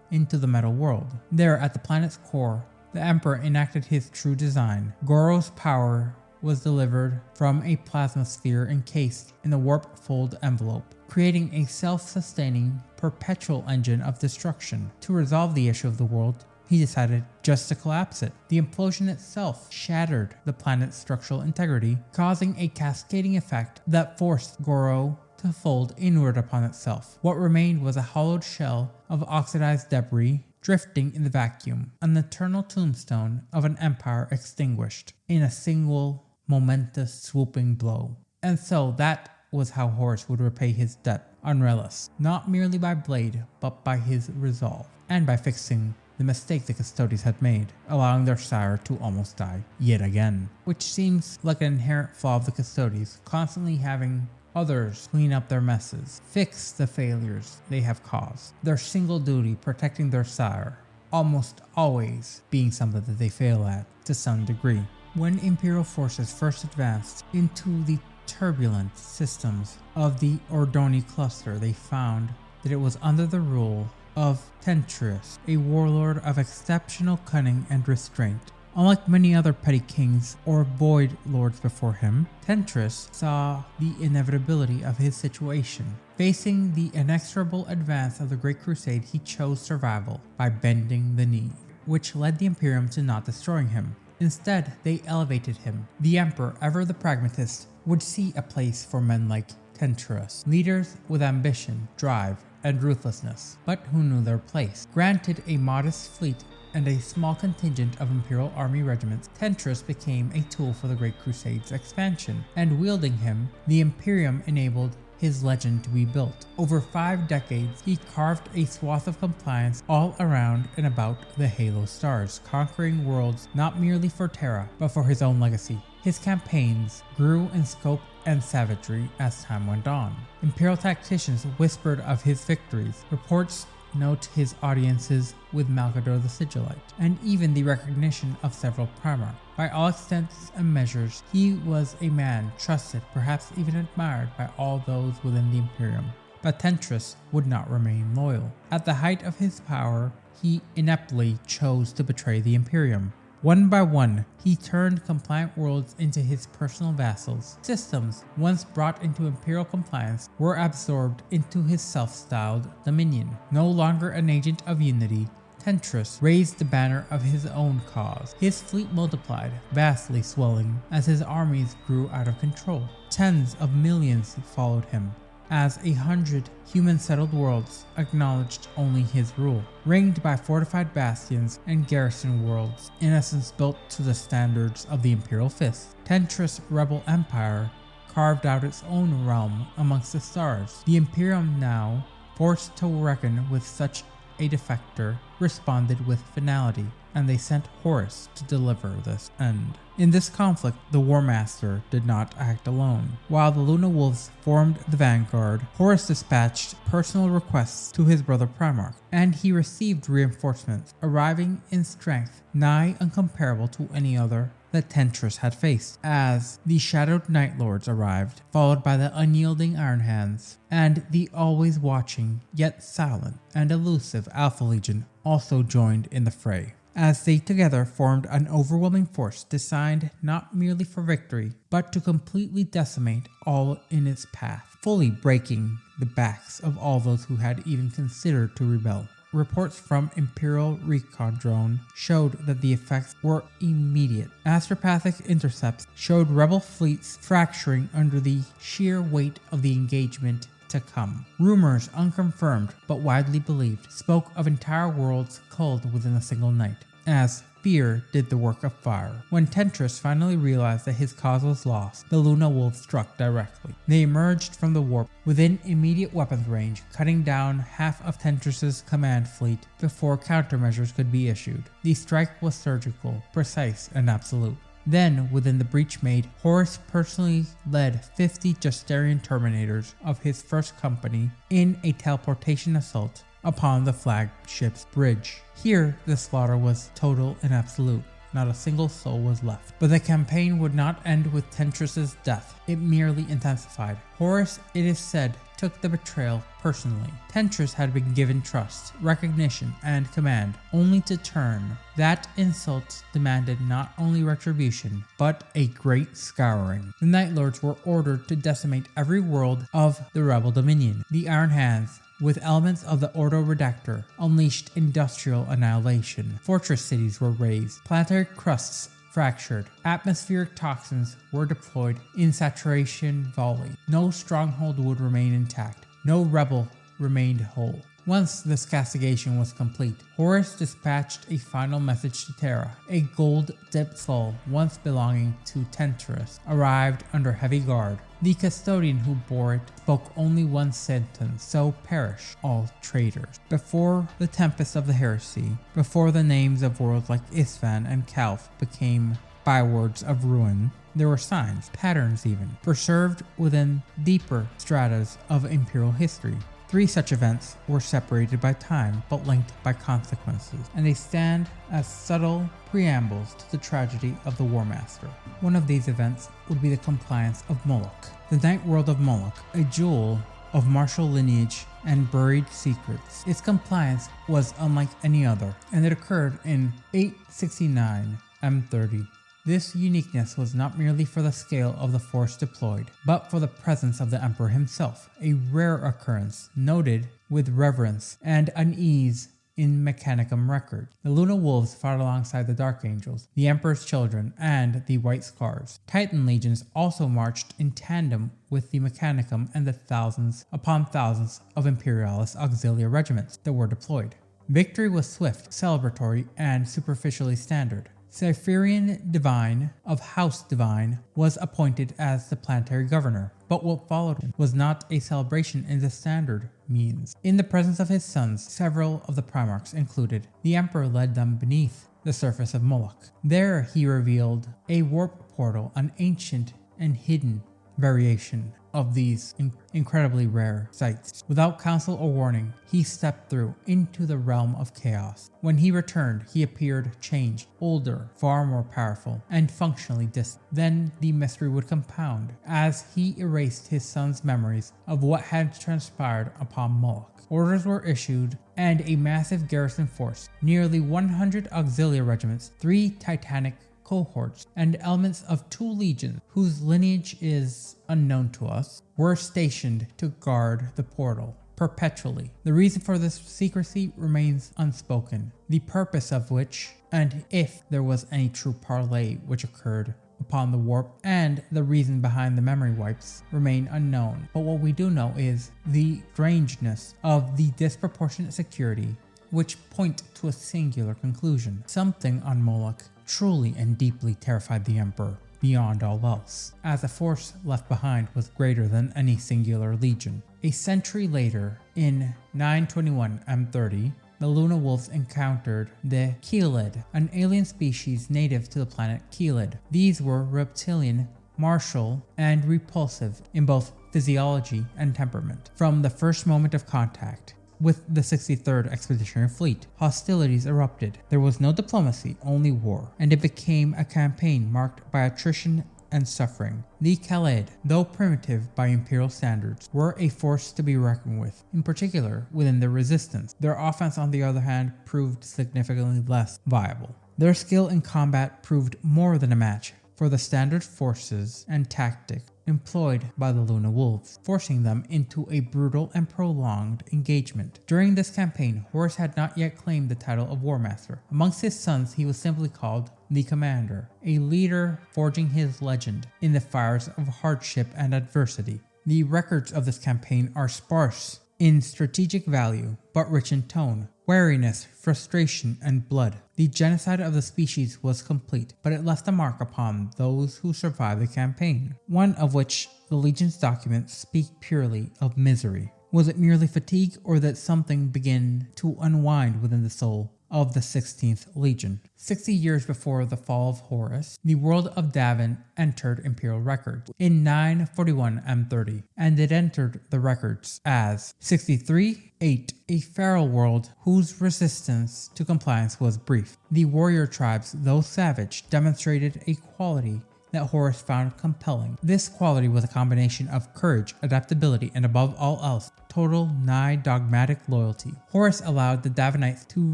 into the metal world. There, at the planet's core, the Emperor enacted his true design. Goro's power was delivered from a plasma sphere encased in a warp-fold envelope, creating a self-sustaining, perpetual engine of destruction. To resolve the issue of the world, he decided just to collapse it. The implosion itself shattered the planet's structural integrity, causing a cascading effect that forced Goro to fold inward upon itself. What remained was a hollowed shell of oxidized debris drifting in the vacuum, an eternal tombstone of an empire extinguished in a single, momentous, swooping blow. And so that was how Horus would repay his debt on Relis, not merely by blade, but by his resolve, and by fixing the mistake the Custodes had made, allowing their sire to almost die yet again. Which seems like an inherent flaw of the Custodes, constantly having others clean up their messes, fix the failures they have caused. Their single duty, protecting their sire, almost always being something that they fail at to some degree. When Imperial forces first advanced into the turbulent systems of the Ordoni cluster, they found that it was under the rule of Tentrus, a warlord of exceptional cunning and restraint. Unlike many other petty kings or void lords before him, Tentrus saw the inevitability of his situation. Facing the inexorable advance of the Great Crusade, he chose survival by bending the knee, which led the Imperium to not destroying him. Instead, they elevated him. The Emperor, ever the pragmatist, would see a place for men like Tentrus, leaders with ambition, drive, and ruthlessness, but who knew their place. Granted a modest fleet and a small contingent of Imperial Army regiments, Tentrus became a tool for the Great Crusade's expansion, and wielding him, the Imperium enabled his legend to be built. Over 5 decades, he carved a swath of compliance all around and about the Halo stars, conquering worlds not merely for Terra, but for his own legacy. His campaigns grew in scope and savagery as time went on. Imperial tacticians whispered of his victories. Reports note his audiences with Malcador the Sigillite, and even the recognition of several Primarch. By all extents and measures, he was a man trusted, perhaps even admired by all those within the Imperium. But Tentrus would not remain loyal. At the height of his power, he ineptly chose to betray the Imperium. One by one, he turned compliant worlds into his personal vassals. Systems once brought into imperial compliance were absorbed into his self-styled dominion. No longer an agent of unity, Tentrus raised the banner of his own cause. His fleet multiplied, vastly swelling as his armies grew out of control. Tens of millions followed him, as 100 human-settled worlds acknowledged only his rule, ringed by fortified bastions and garrison worlds, in essence built to the standards of the Imperial Fist. Tentrus' rebel empire carved out its own realm amongst the stars. The Imperium, now forced to reckon with such a defector, responded with finality, and they sent Horus to deliver this end. In this conflict, the Warmaster did not act alone. While the Luna Wolves formed the vanguard, Horus dispatched personal requests to his brother Primarch, and he received reinforcements, arriving in strength nigh uncomparable to any other that Tentris had faced, as the Shadowed Night Lords arrived, followed by the unyielding Iron Hands, and the always watching, yet silent and elusive Alpha Legion also joined in the fray, as they together formed an overwhelming force designed not merely for victory, but to completely decimate all in its path, fully breaking the backs of all those who had even considered to rebel. Reports from Imperial Recon Drone showed that the effects were immediate. Astropathic intercepts showed rebel fleets fracturing under the sheer weight of the engagement to come. Rumors, unconfirmed but widely believed, spoke of entire worlds culled within a single night, as fear did the work of fire. When Tentris finally realized that his cause was lost, the Luna Wolves struck directly. They emerged from the warp within immediate weapons range, cutting down half of Tentris' command fleet before countermeasures could be issued. The strike was surgical, precise, and absolute. Then, within the breach made, Horus personally led 50 Justaerin Terminators of his first company in a teleportation assault upon the flagship's bridge. Here, the slaughter was total and absolute. Not a single soul was left. But the campaign would not end with Tentris' death. It merely intensified. Horus, it is said, took the betrayal personally. Tentris had been given trust, recognition, and command, only to turn. That insult demanded not only retribution, but a great scouring. The Night Lords were ordered to decimate every world of the rebel dominion. The Iron Hands, with elements of the Ordo Redactor, unleashed industrial annihilation. Fortress cities were razed, planetary crusts fractured, atmospheric toxins were deployed in saturation volley. No stronghold would remain intact, no rebel remained whole. Once this castigation was complete, Horus dispatched a final message to Terra. A gold-dipped soul, once belonging to Tentris, arrived under heavy guard. The custodian who bore it spoke only one sentence: so perish all traitors. Before the tempest of the heresy, before the names of worlds like Isfan and Kalf became bywords of ruin, there were signs, patterns even, preserved within deeper stratas of imperial history. 3 such events were separated by time but linked by consequences, and they stand as subtle preambles to the tragedy of the Warmaster. One of these events would be the compliance of Moloch, the night world of Moloch, a jewel of martial lineage and buried secrets. Its compliance was unlike any other, and it occurred in 869 M30. This uniqueness was not merely for the scale of the force deployed, but for the presence of the Emperor himself, a rare occurrence noted with reverence and unease in Mechanicum record. The Luna Wolves fought alongside the Dark Angels, the Emperor's children, and the White Scars. Titan legions also marched in tandem with the Mechanicum and the thousands upon thousands of Imperialis auxiliary regiments that were deployed. Victory was swift, celebratory, and superficially standard. Cypherian Divine of House Divine was appointed as the planetary governor, but what followed was not a celebration in the standard means. In the presence of his sons, several of the Primarchs included, the Emperor led them beneath the surface of Moloch. There he revealed a warp portal, an ancient and hidden variation of these incredibly rare sites. Without counsel or warning, he stepped through into the realm of chaos. When he returned, he appeared changed, older, far more powerful, and functionally distant. Then the mystery would compound as he erased his son's memories of what had transpired upon Moloch. Orders were issued, and a massive garrison force, nearly 100 auxiliary regiments, 3 titanic cohorts, and elements of 2 legions whose lineage is unknown to us, were stationed to guard the portal perpetually. The reason for this secrecy remains unspoken, the purpose of which, and if there was any true parlay which occurred upon the warp, and the reason behind the memory wipes remain unknown. But what we do know is the strangeness of the disproportionate security which point to a singular conclusion. Something on Moloch truly and deeply terrified the Emperor beyond all else, as the force left behind was greater than any singular legion. A century later, in 921 M30, the Luna Wolves encountered the Keelid, an alien species native to the planet Keelid. These were reptilian, martial, and repulsive in both physiology and temperament. From the first moment of contact, with the 63rd Expeditionary Fleet. Hostilities erupted. There was no diplomacy, only war, and it became a campaign marked by attrition and suffering. The Khalid, though primitive by imperial standards, were a force to be reckoned with, in particular within the resistance. Their offense, on the other hand, proved significantly less viable. Their skill in combat proved more than a match for the standard forces and tactic employed by the Luna Wolves, forcing them into a brutal and prolonged engagement. During this campaign, Horus had not yet claimed the title of Warmaster. Amongst his sons, he was simply called the Commander, a leader forging his legend in the fires of hardship and adversity. The records of this campaign are sparse in strategic value, but rich in tone, wariness, frustration, and blood. The genocide of the species was complete, but it left a mark upon those who survived the campaign, one of which the Legion's documents speak purely of misery. Was it merely fatigue, or that something began to unwind within the soul of the 16th Legion? 60 years before the fall of Horus, the world of Davin entered Imperial records in 941 M30, and it entered the records as 63-8, a feral world whose resistance to compliance was brief. The warrior tribes, though savage, demonstrated a quality that Horus found compelling. This quality was a combination of courage, adaptability, and above all else, total, nigh dogmatic loyalty. Horus allowed the Davinites to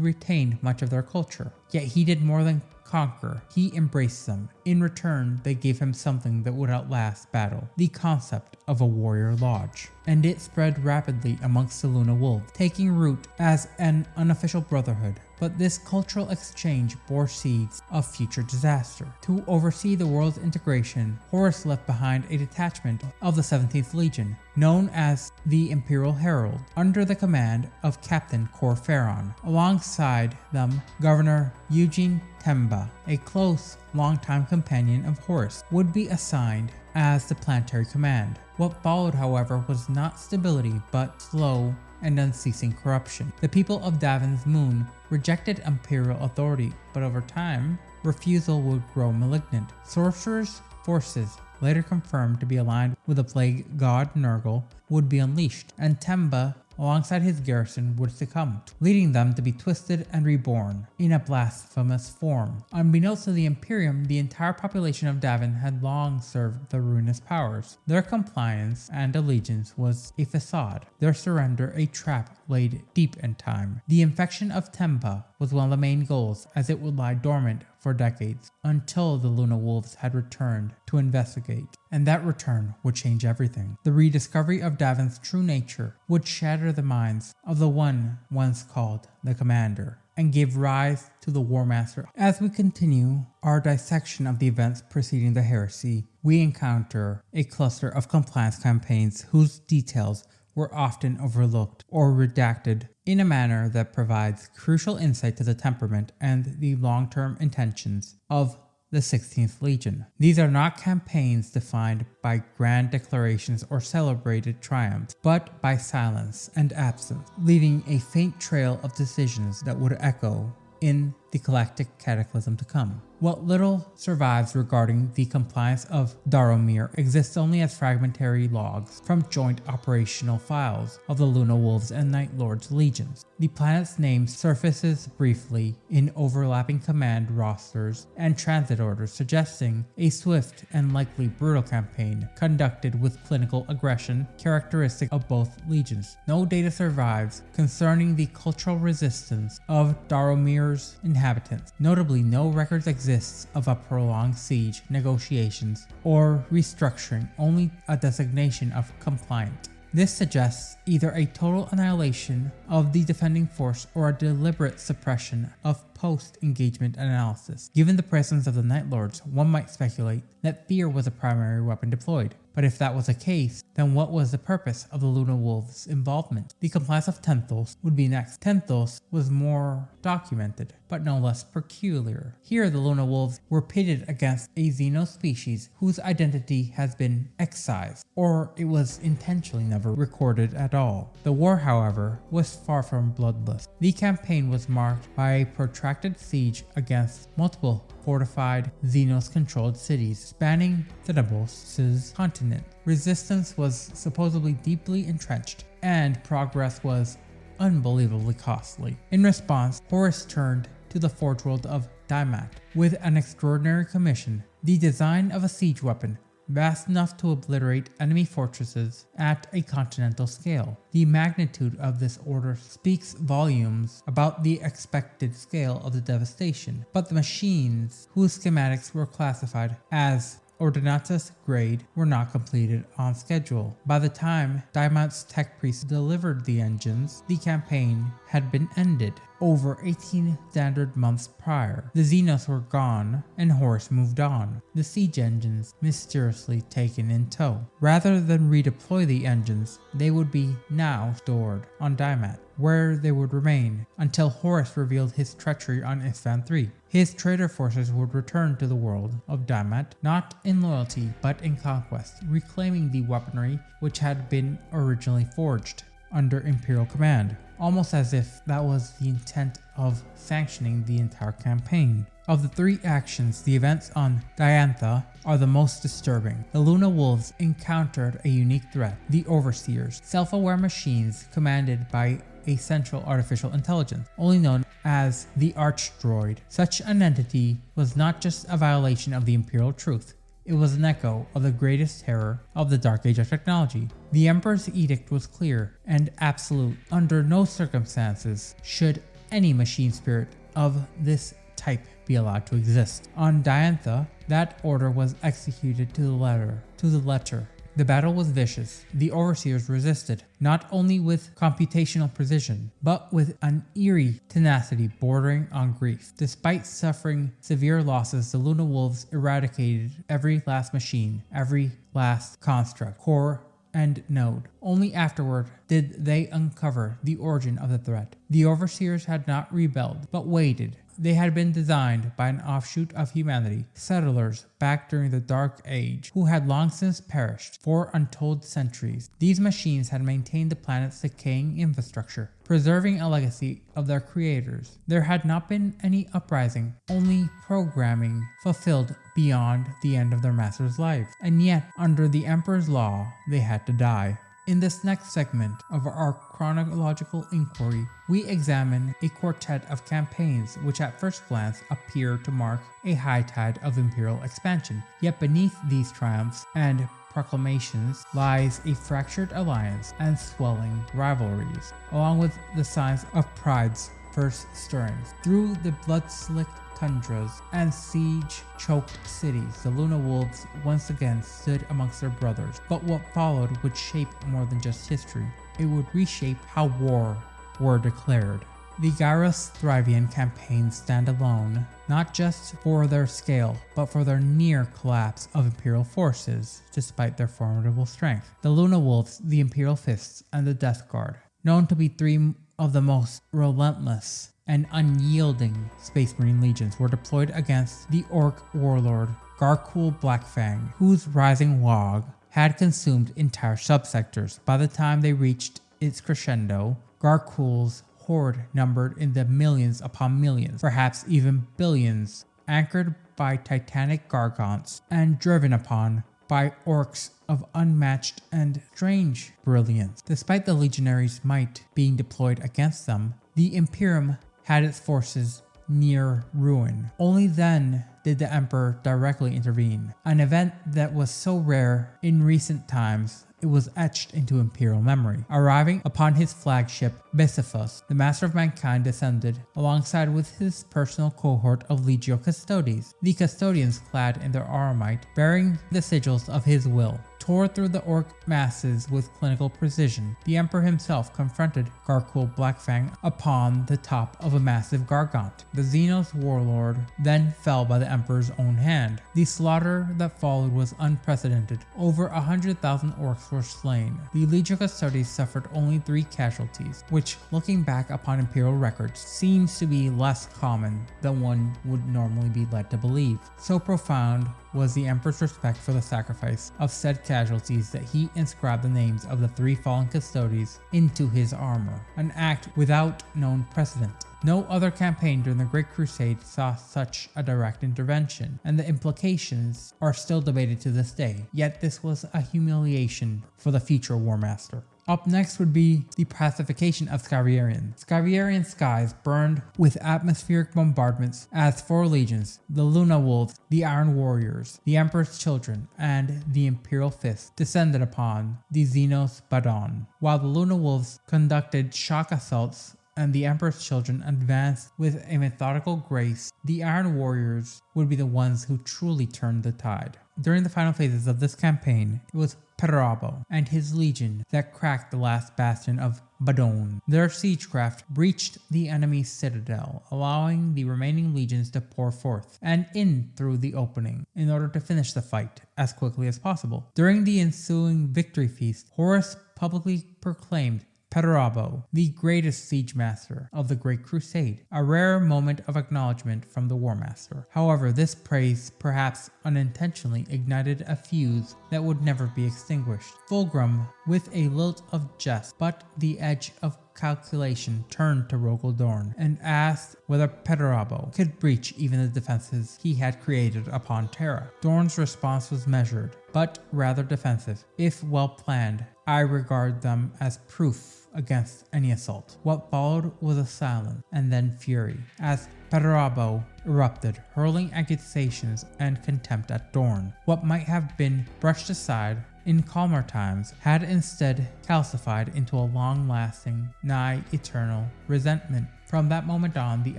retain much of their culture, yet he did more than conquer. He embraced them. In return, they gave him something that would outlast battle, the concept of a warrior lodge. And it spread rapidly amongst the Luna Wolves, taking root as an unofficial brotherhood. But this cultural exchange bore seeds of future disaster. To oversee the world's integration, Horus left behind a detachment of the 17th Legion, known as the Imperial Herald, under the command of Captain Cor Ferron. Alongside them, Governor Eugene Temba, a close, longtime companion of Horus, would be assigned as the planetary command. What followed, however, was not stability, but slow and unceasing corruption. The people of Davin's moon rejected imperial authority, but over time, refusal would grow malignant. Sorcerers' forces, later confirmed to be aligned with the plague god Nurgle, would be unleashed, and Temba, alongside his garrison, would succumb, leading them to be twisted and reborn in a blasphemous form. Unbeknownst to the Imperium, the entire population of Davin had long served the ruinous powers. Their compliance and allegiance was a facade, their surrender a trap laid deep in time. The infection of Temba was one of the main goals, as it would lie dormant for decades until the Luna Wolves had returned to investigate, and that return would change everything. The rediscovery of Davin's true nature would shatter the minds of the one once called the Commander, and give rise to the Warmaster. As we continue our dissection of the events preceding the heresy, we encounter a cluster of compliance campaigns whose details were often overlooked or redacted in a manner that provides crucial insight to the temperament and the long-term intentions of the 16th Legion. These are not campaigns defined by grand declarations or celebrated triumphs, but by silence and absence, leaving a faint trail of decisions that would echo in the galactic cataclysm to come. What little survives regarding the compliance of Daromir exists only as fragmentary logs from joint operational files of the Luna Wolves and Night Lord's legions. The planet's name surfaces briefly in overlapping command rosters and transit orders, suggesting a swift and likely brutal campaign conducted with clinical aggression characteristic of both legions. No data survives concerning the cultural resistance of Daromir's inhabitants. Notably, no records exist of a prolonged siege, negotiations, or restructuring, only a designation of compliant. This suggests either a total annihilation of the defending force or a deliberate suppression of post-engagement analysis. Given the presence of the Night Lords, one might speculate that fear was a primary weapon deployed. But if that was the case, then what was the purpose of the Luna Wolves' involvement? The compliance of Tenthos would be next. Tenthos was more documented, but no less peculiar. Here, the Luna Wolves were pitted against a xeno species whose identity has been excised, or it was intentionally never recorded at all. The war, however, was far from bloodless. The campaign was marked by a protracted siege against multiple fortified Xenos-controlled cities spanning Thanatos' continent. Resistance was supposedly deeply entrenched, and progress was unbelievably costly. In response, Horus turned to the forge world of Daimat with an extraordinary commission: the design of a siege weapon vast enough to obliterate enemy fortresses at a continental scale. The magnitude of this order speaks volumes about the expected scale of the devastation, but the machines, whose schematics were classified as Ordinatus grade, were not completed on schedule. By the time Daimat's tech priests delivered the engines, the campaign had been ended. Over 18 standard months prior, the Xenos were gone and Horus moved on, the siege engines mysteriously taken in tow. Rather than redeploy the engines, they would be now stored on Daimat, where they would remain until Horus revealed his treachery on Isstvan III. His traitor forces would return to the world of Daimat, not in loyalty but in conquest, reclaiming the weaponry which had been originally forged under Imperial command, almost as if that was the intent of sanctioning the entire campaign. Of the three actions, the events on Diantha are the most disturbing. The Luna Wolves encountered a unique threat: the Overseers, self-aware machines commanded by a central artificial intelligence, only known as the Archdroid. Such an entity was not just a violation of the Imperial truth, it was an echo of the greatest terror of the Dark Age of technology. The Emperor's edict was clear and absolute. Under no circumstances should any machine spirit of this type be allowed to exist. On Diantha, that order was executed to the letter. The battle was vicious. The Overseers resisted, not only with computational precision, but with an eerie tenacity bordering on grief. Despite suffering severe losses, the Luna Wolves eradicated every last machine, every last construct, core, and node. Only afterward did they uncover the origin of the threat. The Overseers had not rebelled, but waited. They had been designed by an offshoot of humanity, settlers back during the Dark Age, who had long since perished for untold centuries. These machines had maintained the planet's decaying infrastructure, preserving a legacy of their creators. There had not been any uprising, only programming fulfilled beyond the end of their master's life. And yet, under the Emperor's law, they had to die. In this next segment of our chronological inquiry, we examine a quartet of campaigns which at first glance appear to mark a high tide of imperial expansion. Yet beneath these triumphs and proclamations lies a fractured alliance and swelling rivalries, along with the signs of pride's first stirrings. Through the blood-slicked tundras and siege-choked cities, the Luna Wolves once again stood amongst their brothers. But what followed would shape more than just history. It would reshape how war were declared. The Gyros Thrivian campaigns stand alone, not just for their scale, but for their near collapse of Imperial forces, despite their formidable strength. The Luna Wolves, the Imperial Fists, and the Death Guard, known to be three of the most relentless and unyielding Space Marine legions, were deployed against the Orc warlord Garkul Blackfang, whose rising wog had consumed entire subsectors. By the time they reached its crescendo, Garkul's horde numbered in the millions upon millions, perhaps even billions, anchored by titanic gargants and driven upon by orcs of unmatched and strange brilliance. Despite the legionaries' might being deployed against them, the Imperium had its forces near ruin. Only then did the Emperor directly intervene, an event that was so rare in recent times it was etched into Imperial memory. Arriving upon his flagship, Bisiphus, the Master of Mankind descended alongside with his personal cohort of Legio Custodes. The Custodians, clad in their armite, bearing the sigils of his will, tore through the orc masses with clinical precision. The Emperor himself confronted Garkul Blackfang upon the top of a massive gargant. The Xenos warlord then fell by the Emperor's own hand. The slaughter that followed was unprecedented. Over 100,000 orcs were slain. The Legio Custodes suffered only 3 casualties, which, looking back upon Imperial records, seems to be less common than one would normally be led to believe. So profound was the Emperor's respect for the sacrifice of said casualties that he inscribed the names of the 3 fallen Custodes into his armor, an act without known precedent. No other campaign during the Great Crusade saw such a direct intervention, and the implications are still debated to this day, yet this was a humiliation for the future Warmaster. Up next would be the pacification of Skyrian. Skyrian skies burned with atmospheric bombardments as 4 legions, the Luna Wolves, the Iron Warriors, the Emperor's Children, and the Imperial Fist descended upon the Xenos Abaddon, while the Luna Wolves conducted shock assaults and the Emperor's Children advanced with a methodical grace. The Iron Warriors would be the ones who truly turned the tide. During the final phases of this campaign, it was Perturabo and his legion that cracked the last bastion of Abaddon. Their siegecraft breached the enemy's citadel, allowing the remaining legions to pour forth and in through the opening in order to finish the fight as quickly as possible. During the ensuing victory feast, Horus publicly proclaimed Perturabo the greatest siege master of the Great Crusade, a rare moment of acknowledgement from the Warmaster. However, this praise perhaps unintentionally ignited a fuse that would never be extinguished. Fulgrim, with a lilt of jest but the edge of calculation, turned to Rogel Dorn and asked whether Perturabo could breach even the defenses he had created upon Terra. Dorn's response was measured, but rather defensive. If well planned, I regard them as proof against any assault. What followed was a silence and then fury, as Perturabo erupted, hurling accusations and contempt at Dorn. What might have been brushed aside in calmer times had instead calcified into a long-lasting, nigh eternal resentment. From that moment on, the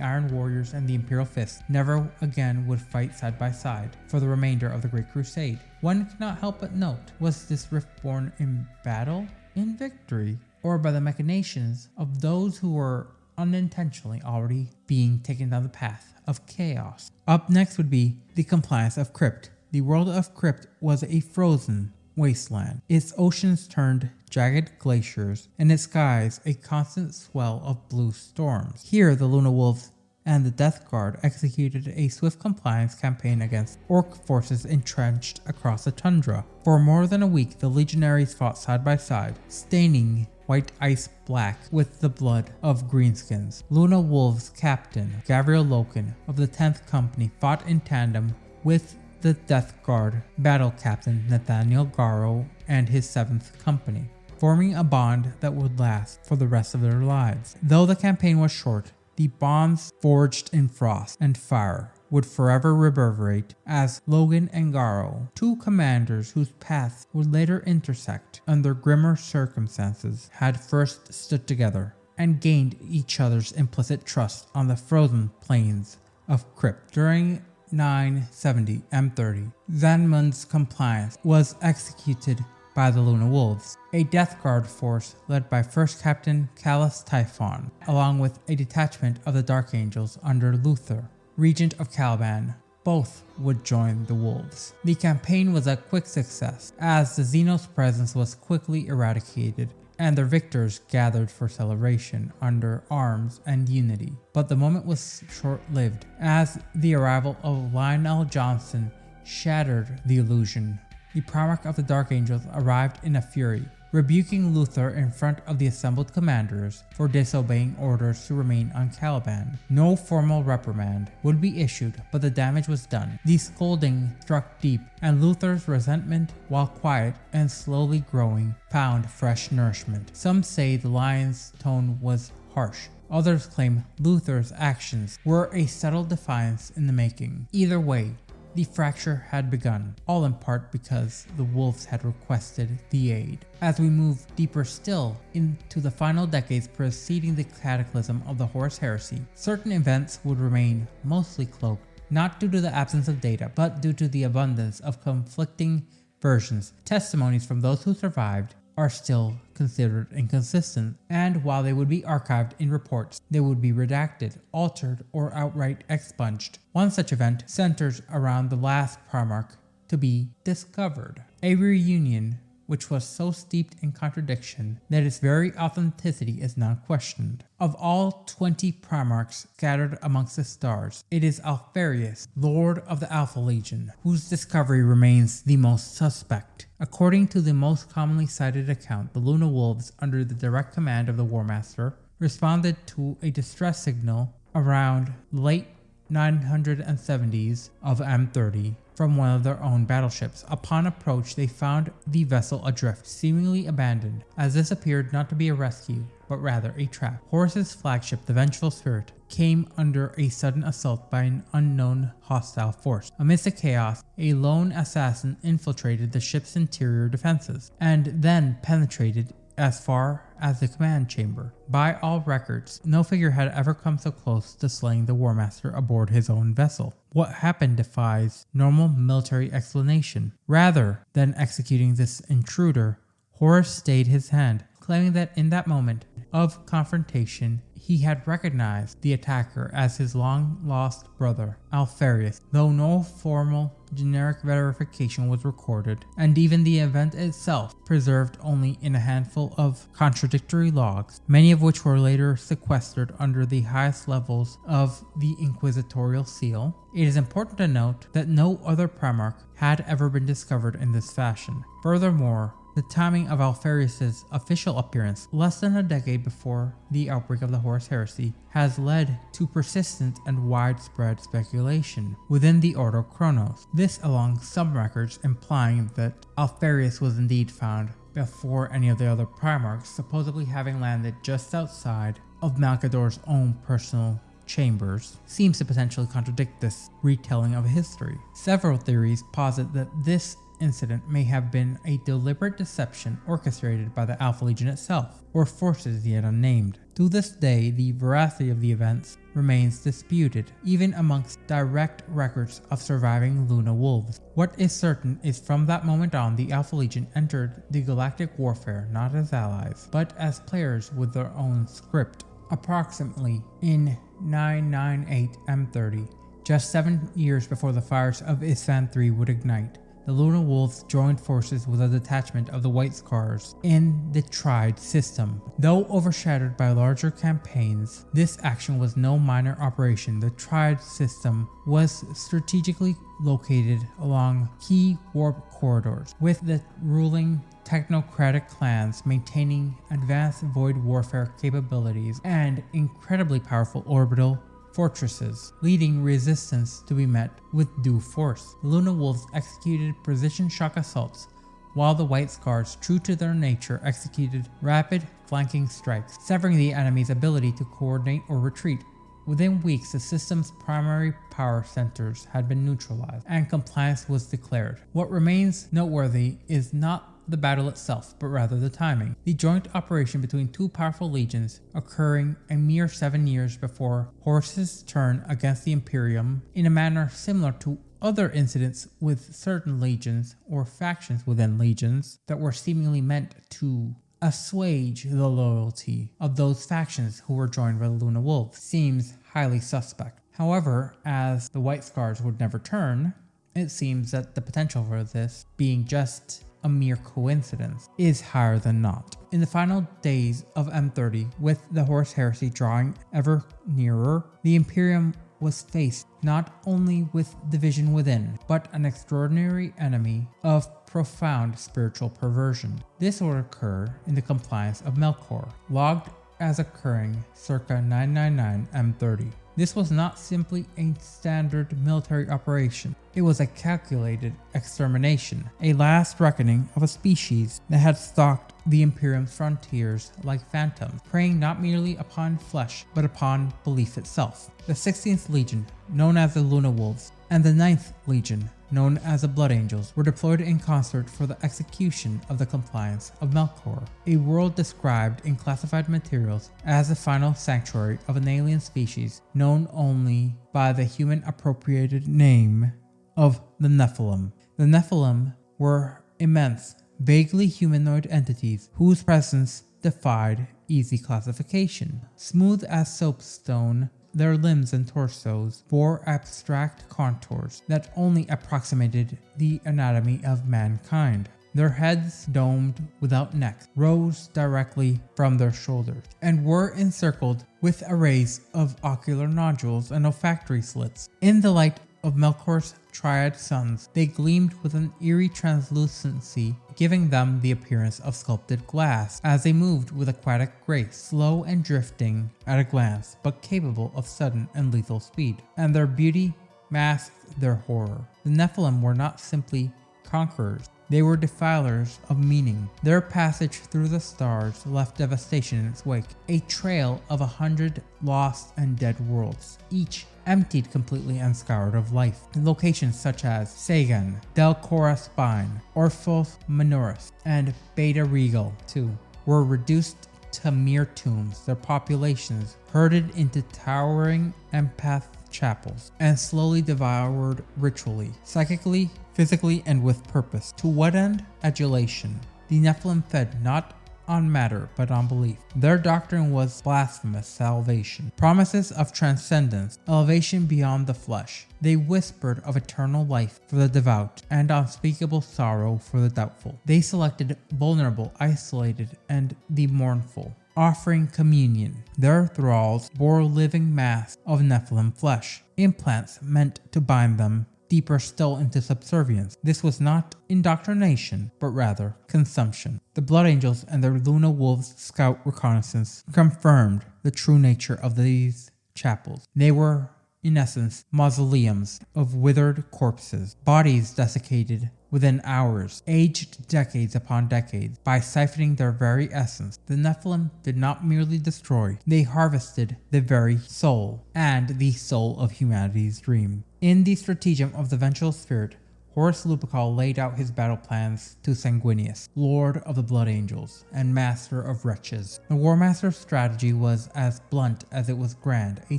Iron Warriors and the Imperial Fist never again would fight side by side for the remainder of the Great Crusade. One cannot help but note, was this rift born in battle, in victory, or by the machinations of those who were unintentionally already being taken down the path of chaos? Up next would be the compliance of Crypt. The world of Crypt was a frozen wasteland. Its oceans turned jagged glaciers, and its skies a constant swell of blue storms. Here the Luna Wolves and the Death Guard executed a swift compliance campaign against orc forces entrenched across the tundra. For more than a week, the legionaries fought side by side, staining white ice black with the blood of greenskins. Luna Wolves Captain Gabriel Loken of the 10th Company fought in tandem with the Death Guard Battle Captain Nathaniel Garrow and his 7th Company, forming a bond that would last for the rest of their lives. Though the campaign was short, the bonds forged in frost and fire would forever reverberate as Logan and Garrow, 2 commanders whose paths would later intersect under grimmer circumstances, had first stood together and gained each other's implicit trust on the frozen plains of Crypt. During 970 M30, Zanmund's compliance was executed by the Luna Wolves, a Death Guard force led by First Captain Callus Typhon, along with a detachment of the Dark Angels under Luther, Regent of Caliban. Both would join the Wolves. The campaign was a quick success, as the Xenos presence was quickly eradicated and their victors gathered for celebration under arms and unity. But the moment was short-lived, as the arrival of Lionel Johnson shattered the illusion. The Primarch of the Dark Angels arrived in a fury, rebuking Luther in front of the assembled commanders for disobeying orders to remain on Caliban. No formal reprimand would be issued, but the damage was done. The scolding struck deep, and Luther's resentment, while quiet and slowly growing, found fresh nourishment. Some say the lion's tone was harsh. Others claim Luther's actions were a subtle defiance in the making. Either way, the fracture had begun, all in part because the wolves had requested the aid. As we move deeper still into the final decades preceding the cataclysm of the Horus Heresy, certain events would remain mostly cloaked, not due to the absence of data, but due to the abundance of conflicting versions. Testimonies from those who survived are still considered inconsistent, and while they would be archived in reports, they would be redacted, altered, or outright expunged. One such event centers around the last Primarch to be discovered, a reunion which was so steeped in contradiction that its very authenticity is not questioned. Of all 20 Primarchs scattered amongst the stars, it is Alpharius, Lord of the Alpha Legion, whose discovery remains the most suspect. According to the most commonly cited account, the Luna Wolves, under the direct command of the Warmaster, responded to a distress signal around late 970s of M30 from one of their own battleships. Upon approach, they found the vessel adrift, seemingly abandoned, as this appeared not to be a rescue, but rather a trap. Horus's flagship, the Vengeful Spirit, came under a sudden assault by an unknown hostile force. Amidst the chaos, a lone assassin infiltrated the ship's interior defenses, and then penetrated as far as the command chamber. By all records, no figure had ever come so close to slaying the Warmaster aboard his own vessel. What happened defies normal military explanation. Rather than executing this intruder, Horus stayed his hand, claiming that in that moment of confrontation, he had recognized the attacker as his long-lost brother, Alfarius, though no formal generic verification was recorded, and even the event itself preserved only in a handful of contradictory logs, many of which were later sequestered under the highest levels of the Inquisitorial seal. It is important to note that no other Primarch had ever been discovered in this fashion. Furthermore, the timing of Alfarius' official appearance, less than a decade before the outbreak of the Horus Heresy, has led to persistent and widespread speculation within the Ordo Chronos. This along some records implying that Alfarius was indeed found before any of the other Primarchs, supposedly having landed just outside of Malcador's own personal chambers, seems to potentially contradict this retelling of history. Several theories posit that this incident may have been a deliberate deception orchestrated by the Alpha Legion itself, or forces yet unnamed. To this day, the veracity of the events remains disputed, even amongst direct records of surviving Luna Wolves. What is certain is from that moment on, the Alpha Legion entered the galactic warfare not as allies, but as players with their own script. Approximately in 998 M30, just 7 years before the fires of Isfan III would ignite, the Luna Wolves joined forces with a detachment of the White Scars in the Triad system. Though overshadowed by larger campaigns, this action was no minor operation. The Triad system was strategically located along key warp corridors, with the ruling technocratic clans maintaining advanced void warfare capabilities and incredibly powerful orbital fortresses, leading resistance to be met with due force. The Luna Wolves executed precision shock assaults, while the White Scars, true to their nature, executed rapid flanking strikes, severing the enemy's ability to coordinate or retreat. Within weeks, the system's primary power centers had been neutralized, and compliance was declared. What remains noteworthy is not the battle itself, but rather the timing. The joint operation between two powerful legions occurring a mere 7 years before Horus's turn against the Imperium, in a manner similar to other incidents with certain legions or factions within legions that were seemingly meant to assuage the loyalty of those factions who were joined by the Luna Wolves, seems highly suspect. However, as the White Scars would never turn, it seems that the potential for this being just a mere coincidence is higher than not. In the final days of M30, with the Horus Heresy drawing ever nearer, the Imperium was faced not only with division within, but an extraordinary enemy of profound spiritual perversion. This would occur in the compliance of Melkor, logged as occurring circa 999 M30. This was not simply a standard military operation. It was a calculated extermination, a last reckoning of a species that had stalked the Imperium's frontiers like phantoms, preying not merely upon flesh, but upon belief itself. The 16th Legion, known as the Luna Wolves, and the 9th Legion, known as the Blood Angels, were deployed in concert for the execution of the compliance of Melkor, a world described in classified materials as the final sanctuary of an alien species known only by the human-appropriated name of the Nephilim. The Nephilim were immense, vaguely humanoid entities whose presence defied easy classification. Smooth as soapstone, their limbs and torsos bore abstract contours that only approximated the anatomy of mankind. Their heads, domed without necks, rose directly from their shoulders and were encircled with arrays of ocular nodules and olfactory slits. In the light of Melkor's triad suns, they gleamed with an eerie translucency, giving them the appearance of sculpted glass as they moved with aquatic grace, slow and drifting at a glance, but capable of sudden and lethal speed. And their beauty masked their horror. The Nephilim were not simply conquerors. They were defilers of meaning. Their passage through the stars left devastation in its wake, a trail of 100 lost and dead worlds, each emptied completely and scoured of life. In locations such as Sagan, Del Cora Spine, Orphos Menoris, and Beta Regal, too, were reduced to mere tombs, their populations herded into towering empath chapels, and slowly devoured ritually, psychically, physically, and with purpose. To what end? Adulation. The Nephilim fed not on matter but on belief. Their doctrine was blasphemous salvation, promises of transcendence, elevation beyond the flesh. They whispered of eternal life for the devout and unspeakable sorrow for the doubtful. They selected vulnerable, isolated, and the mournful, offering communion. Their thralls bore living masks of Nephilim flesh, implants meant to bind them deeper still into subservience. This was not indoctrination, but rather consumption. The Blood Angels and their Luna Wolves scout reconnaissance confirmed the true nature of these chapels. They were, in essence, mausoleums of withered corpses, bodies desiccated within hours, aged decades upon decades, by siphoning their very essence. The Nephilim did not merely destroy, they harvested the very soul, and the soul of humanity's dream. In the stratagem of the Vengeful Spirit, Horus Lupercal laid out his battle plans to Sanguinius, Lord of the Blood Angels and Master of Wretches. The Warmaster's strategy was as blunt as it was grand, a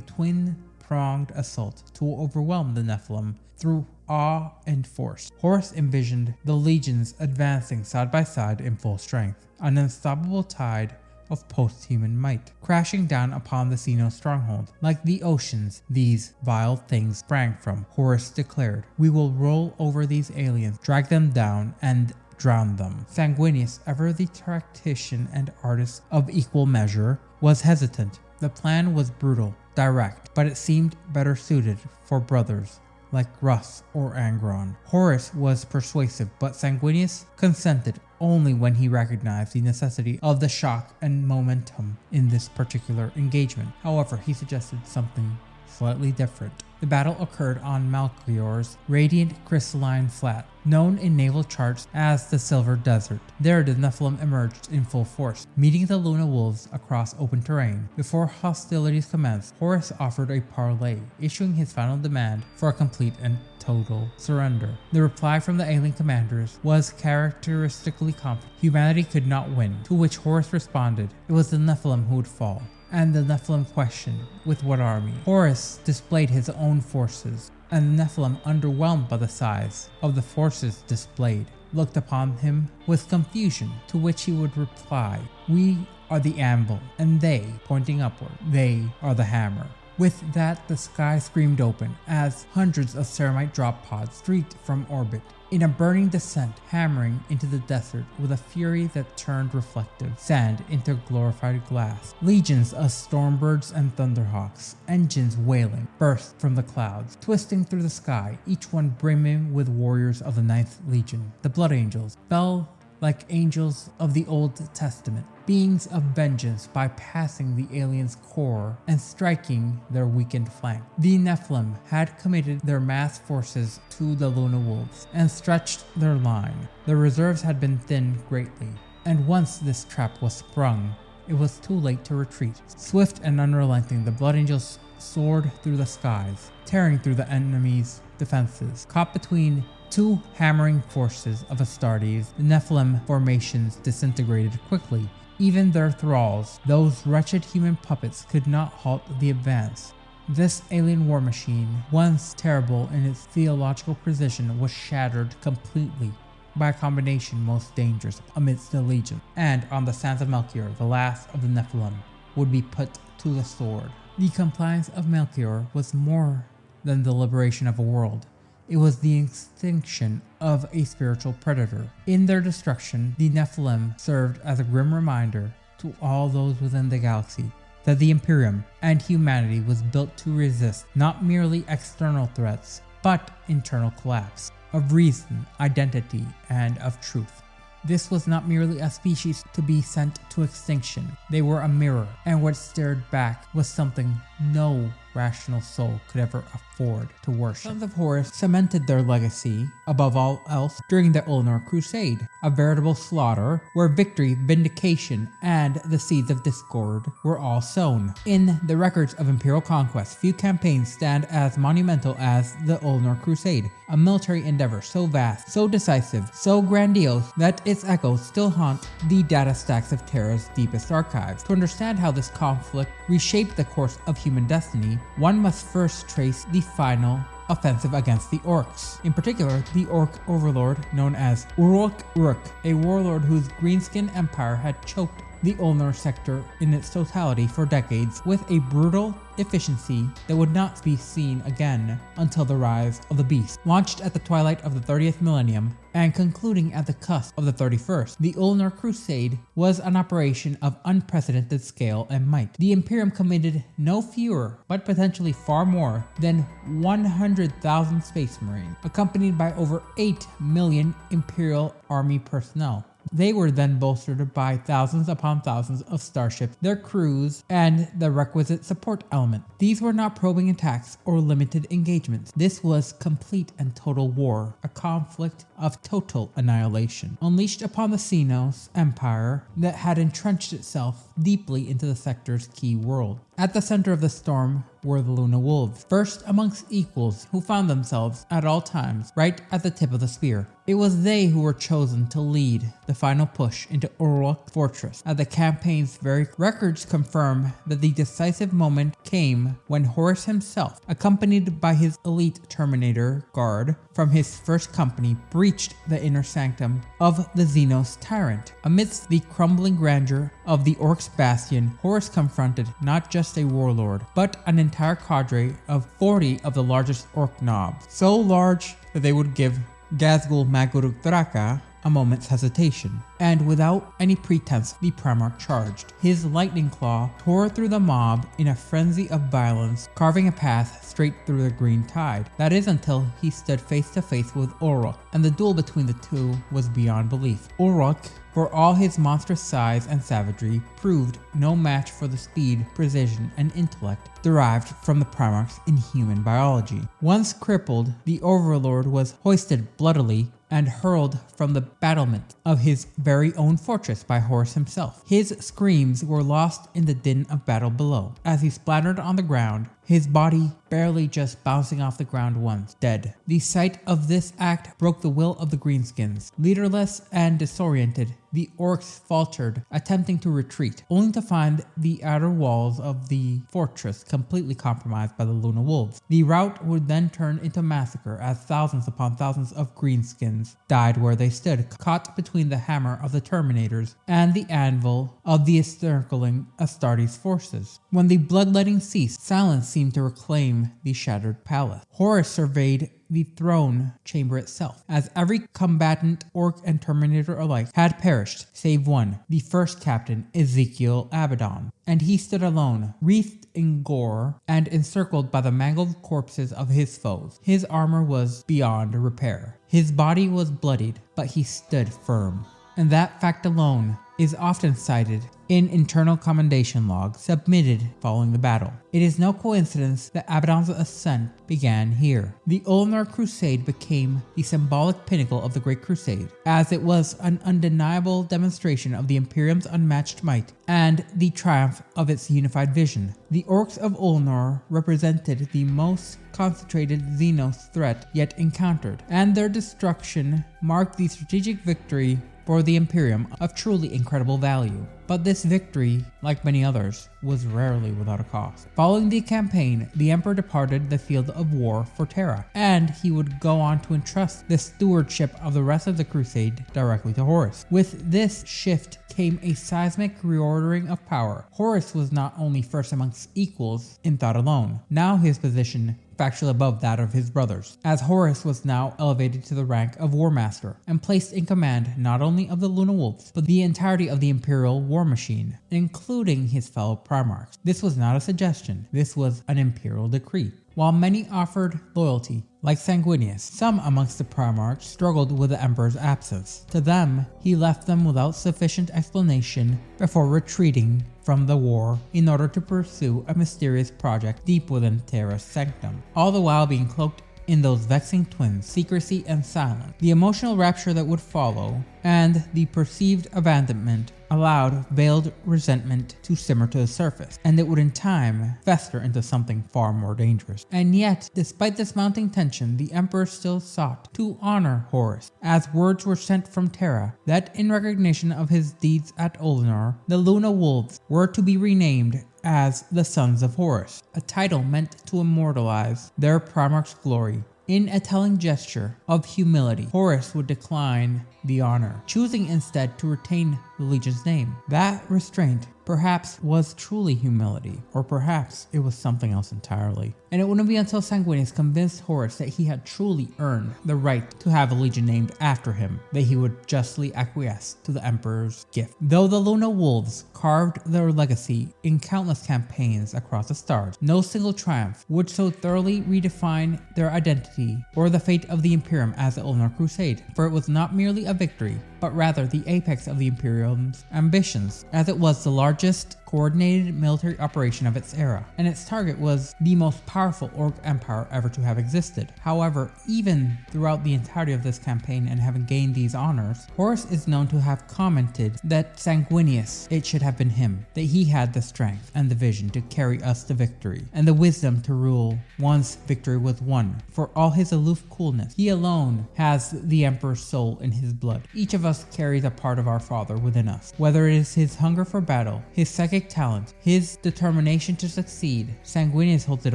twin-pronged assault to overwhelm the Nephilim through awe and force. Horus envisioned the legions advancing side by side in full strength, an unstoppable tide of post-human might, crashing down upon the Xeno stronghold. Like the oceans these vile things sprang from, Horus declared, "We will roll over these aliens, drag them down, and drown them." Sanguinius, ever the tactician and artist of equal measure, was hesitant. The plan was brutal, direct, but it seemed better suited for brothers like Russ or Angron. Horus was persuasive, but Sanguinius consented only when he recognized the necessity of the shock and momentum in this particular engagement. However, he suggested something slightly different. The battle occurred on Malchior's radiant crystalline flat, known in naval charts as the Silver Desert. There the Nephilim emerged in full force, meeting the Luna Wolves across open terrain. Before hostilities commenced, Horus offered a parley, issuing his final demand for a complete and total surrender. The reply from the alien commanders was characteristically confident. Humanity could not win, to which Horus responded, it was the Nephilim who would fall. And the Nephilim questioned, with what army? Horus displayed his own forces, and the Nephilim, underwhelmed by the size of the forces displayed, looked upon him with confusion, to which he would reply, "We are the anvil, and they," pointing upward, "they are the hammer." With that, the sky screamed open as hundreds of ceramite drop pods streaked from orbit in a burning descent, hammering into the desert with a fury that turned reflective sand into glorified glass. Legions of stormbirds and thunderhawks, engines wailing, burst from the clouds, twisting through the sky, each one brimming with warriors of the 9th Legion. The Blood Angels fell like angels of the Old Testament, beings of vengeance, bypassing the aliens' core and striking their weakened flank. The Nephilim had committed their mass forces to the Luna Wolves and stretched their line. Their reserves had been thinned greatly, and once this trap was sprung, it was too late to retreat. Swift and unrelenting, the Blood Angels soared through the skies, tearing through the enemy's defenses. Caught between two hammering forces of Astartes, the Nephilim formations disintegrated quickly. Even their thralls, those wretched human puppets, could not halt the advance. This alien war machine, once terrible in its theological precision, was shattered completely by a combination most dangerous amidst the legion. And on the sands of Melchior, the last of the Nephilim would be put to the sword. The compliance of Melchior was more than the liberation of a world. It was the extinction of a spiritual predator. In their destruction, the Nephilim served as a grim reminder to all those within the galaxy that the Imperium and humanity was built to resist not merely external threats, but internal collapse of reason, identity, and of truth. This was not merely a species to be sent to extinction. They were a mirror, and what stared back was something no rational soul could ever afford to worship. Sons of Horus cemented their legacy, above all else, during the Ulnar Crusade, a veritable slaughter where victory, vindication, and the seeds of discord were all sown. In the records of imperial conquest, few campaigns stand as monumental as the Ulnar Crusade, a military endeavor so vast, so decisive, so grandiose that its echoes still haunt the data stacks of Terra's deepest archives. To understand how this conflict reshaped the course of human destiny, one must first trace the final offensive against the Orcs. In particular, the Orc overlord known as Uruk, a warlord whose greenskin empire had choked the Ulnar sector in its totality for decades with a brutal efficiency that would not be seen again until the rise of the beast. Launched at the twilight of the 30th millennium and concluding at the cusp of the 31st, the Ulnar Crusade was an operation of unprecedented scale and might. The Imperium committed no fewer, but potentially far more, than 100,000 Space Marines, accompanied by over 8 million Imperial Army personnel. They were then bolstered by thousands upon thousands of starships, their crews, and the requisite support element. These were not probing attacks or limited engagements. This was complete and total war, a conflict of total annihilation, unleashed upon the Xenos Empire that had entrenched itself deeply into the sector's key world. At the center of the storm were the Luna Wolves, first amongst equals who found themselves at all times right at the tip of the spear. It was they who were chosen to lead the final push into Uruk Fortress. At the campaign's very records confirm that the decisive moment came when Horus himself, accompanied by his elite Terminator guard from his first company, breached the inner sanctum of the Xenos Tyrant. Amidst the crumbling grandeur of the Orcs' bastion, Horus confronted not just a warlord, but an entire cadre of 40 of the largest Orc knobs, so large that they would give Gazgul Maguruk Draka a moment's hesitation. And without any pretense, the Primarch charged. His lightning claw tore through the mob in a frenzy of violence, carving a path straight through the green tide. That is until he stood face to face with Uruk, and the duel between the two was beyond belief. Uruk, for all his monstrous size and savagery, proved no match for the speed, precision, and intellect derived from the Primarch's inhuman biology. Once crippled, the Overlord was hoisted bloodily and hurled from the battlement of his very own fortress by Horus himself. His screams were lost in the din of battle below, as he splattered on the ground, his body barely just bouncing off the ground once, dead. The sight of this act broke the will of the Greenskins. Leaderless and disoriented, the Orcs faltered, attempting to retreat, only to find the outer walls of the fortress completely compromised by the Luna Wolves. The rout would then turn into massacre as thousands upon thousands of Greenskins died where they stood, caught between the hammer of the Terminators and the anvil of the encircling Astartes forces. When the bloodletting ceased, silence seemed to reclaim the shattered palace. Horus surveyed the throne chamber itself, as every combatant, Orc and Terminator alike, had perished, save one, the first captain, Ezekiel Abaddon. And he stood alone, wreathed in gore and encircled by the mangled corpses of his foes. His armor was beyond repair. His body was bloodied, but he stood firm. And that fact alone is often cited in internal commendation logs submitted following the battle. It is no coincidence that Abaddon's ascent began here. The Ulnar Crusade became the symbolic pinnacle of the Great Crusade, as it was an undeniable demonstration of the Imperium's unmatched might and the triumph of its unified vision. The Orcs of Ulnar represented the most concentrated Xenos threat yet encountered, and their destruction marked the strategic victory for the Imperium of truly incredible value. But this victory, like many others, was rarely without a cost. Following the campaign, the Emperor departed the field of war for Terra, and he would go on to entrust the stewardship of the rest of the Crusade directly to Horus. With this shift came a seismic reordering of power. Horus was not only first amongst equals in thought alone, now his position factually above that of his brothers, as Horus was now elevated to the rank of Warmaster and placed in command not only of the Luna Wolves, but the entirety of the Imperial war machine, including his fellow Primarchs. This was not a suggestion, this was an Imperial decree. While many offered loyalty, like Sanguinius, some amongst the Primarchs struggled with the Emperor's absence. To them, he left them without sufficient explanation before retreating from the war in order to pursue a mysterious project deep within Terra's sanctum, all the while being cloaked in those vexing twins, secrecy and silence. The emotional rapture that would follow, and the perceived abandonment, allowed veiled resentment to simmer to the surface, and it would in time fester into something far more dangerous. And yet, despite this mounting tension, the Emperor still sought to honor Horus, as words were sent from Terra that in recognition of his deeds at Ulnar, the Luna Wolves were to be renamed as the Sons of Horus, a title meant to immortalize their Primarch's glory. In a telling gesture of humility, Horus would decline the honor, choosing instead to retain the Legion's name. That restraint perhaps was truly humility, or perhaps it was something else entirely. And it wouldn't be until Sanguinius convinced Horus that he had truly earned the right to have a legion named after him that he would justly acquiesce to the Emperor's gift. Though the Luna Wolves carved their legacy in countless campaigns across the stars, no single triumph would so thoroughly redefine their identity or the fate of the Imperium as the Ulnar Crusade, for it was not merely a victory, but rather the apex of the Imperium's ambitions, as it was the largest coordinated military operation of its era, and its target was the most powerful Orc empire ever to have existed. However, even throughout the entirety of this campaign and having gained these honors, Horus is known to have commented that Sanguinius, it should have been him, that he had the strength and the vision to carry us to victory, and the wisdom to rule once victory was won. For all his aloof coolness, he alone has the Emperor's soul in his blood. Each of us carries a part of our father within us, whether it is his hunger for battle, his psychic talent, his determination to succeed. Sanguinius holds it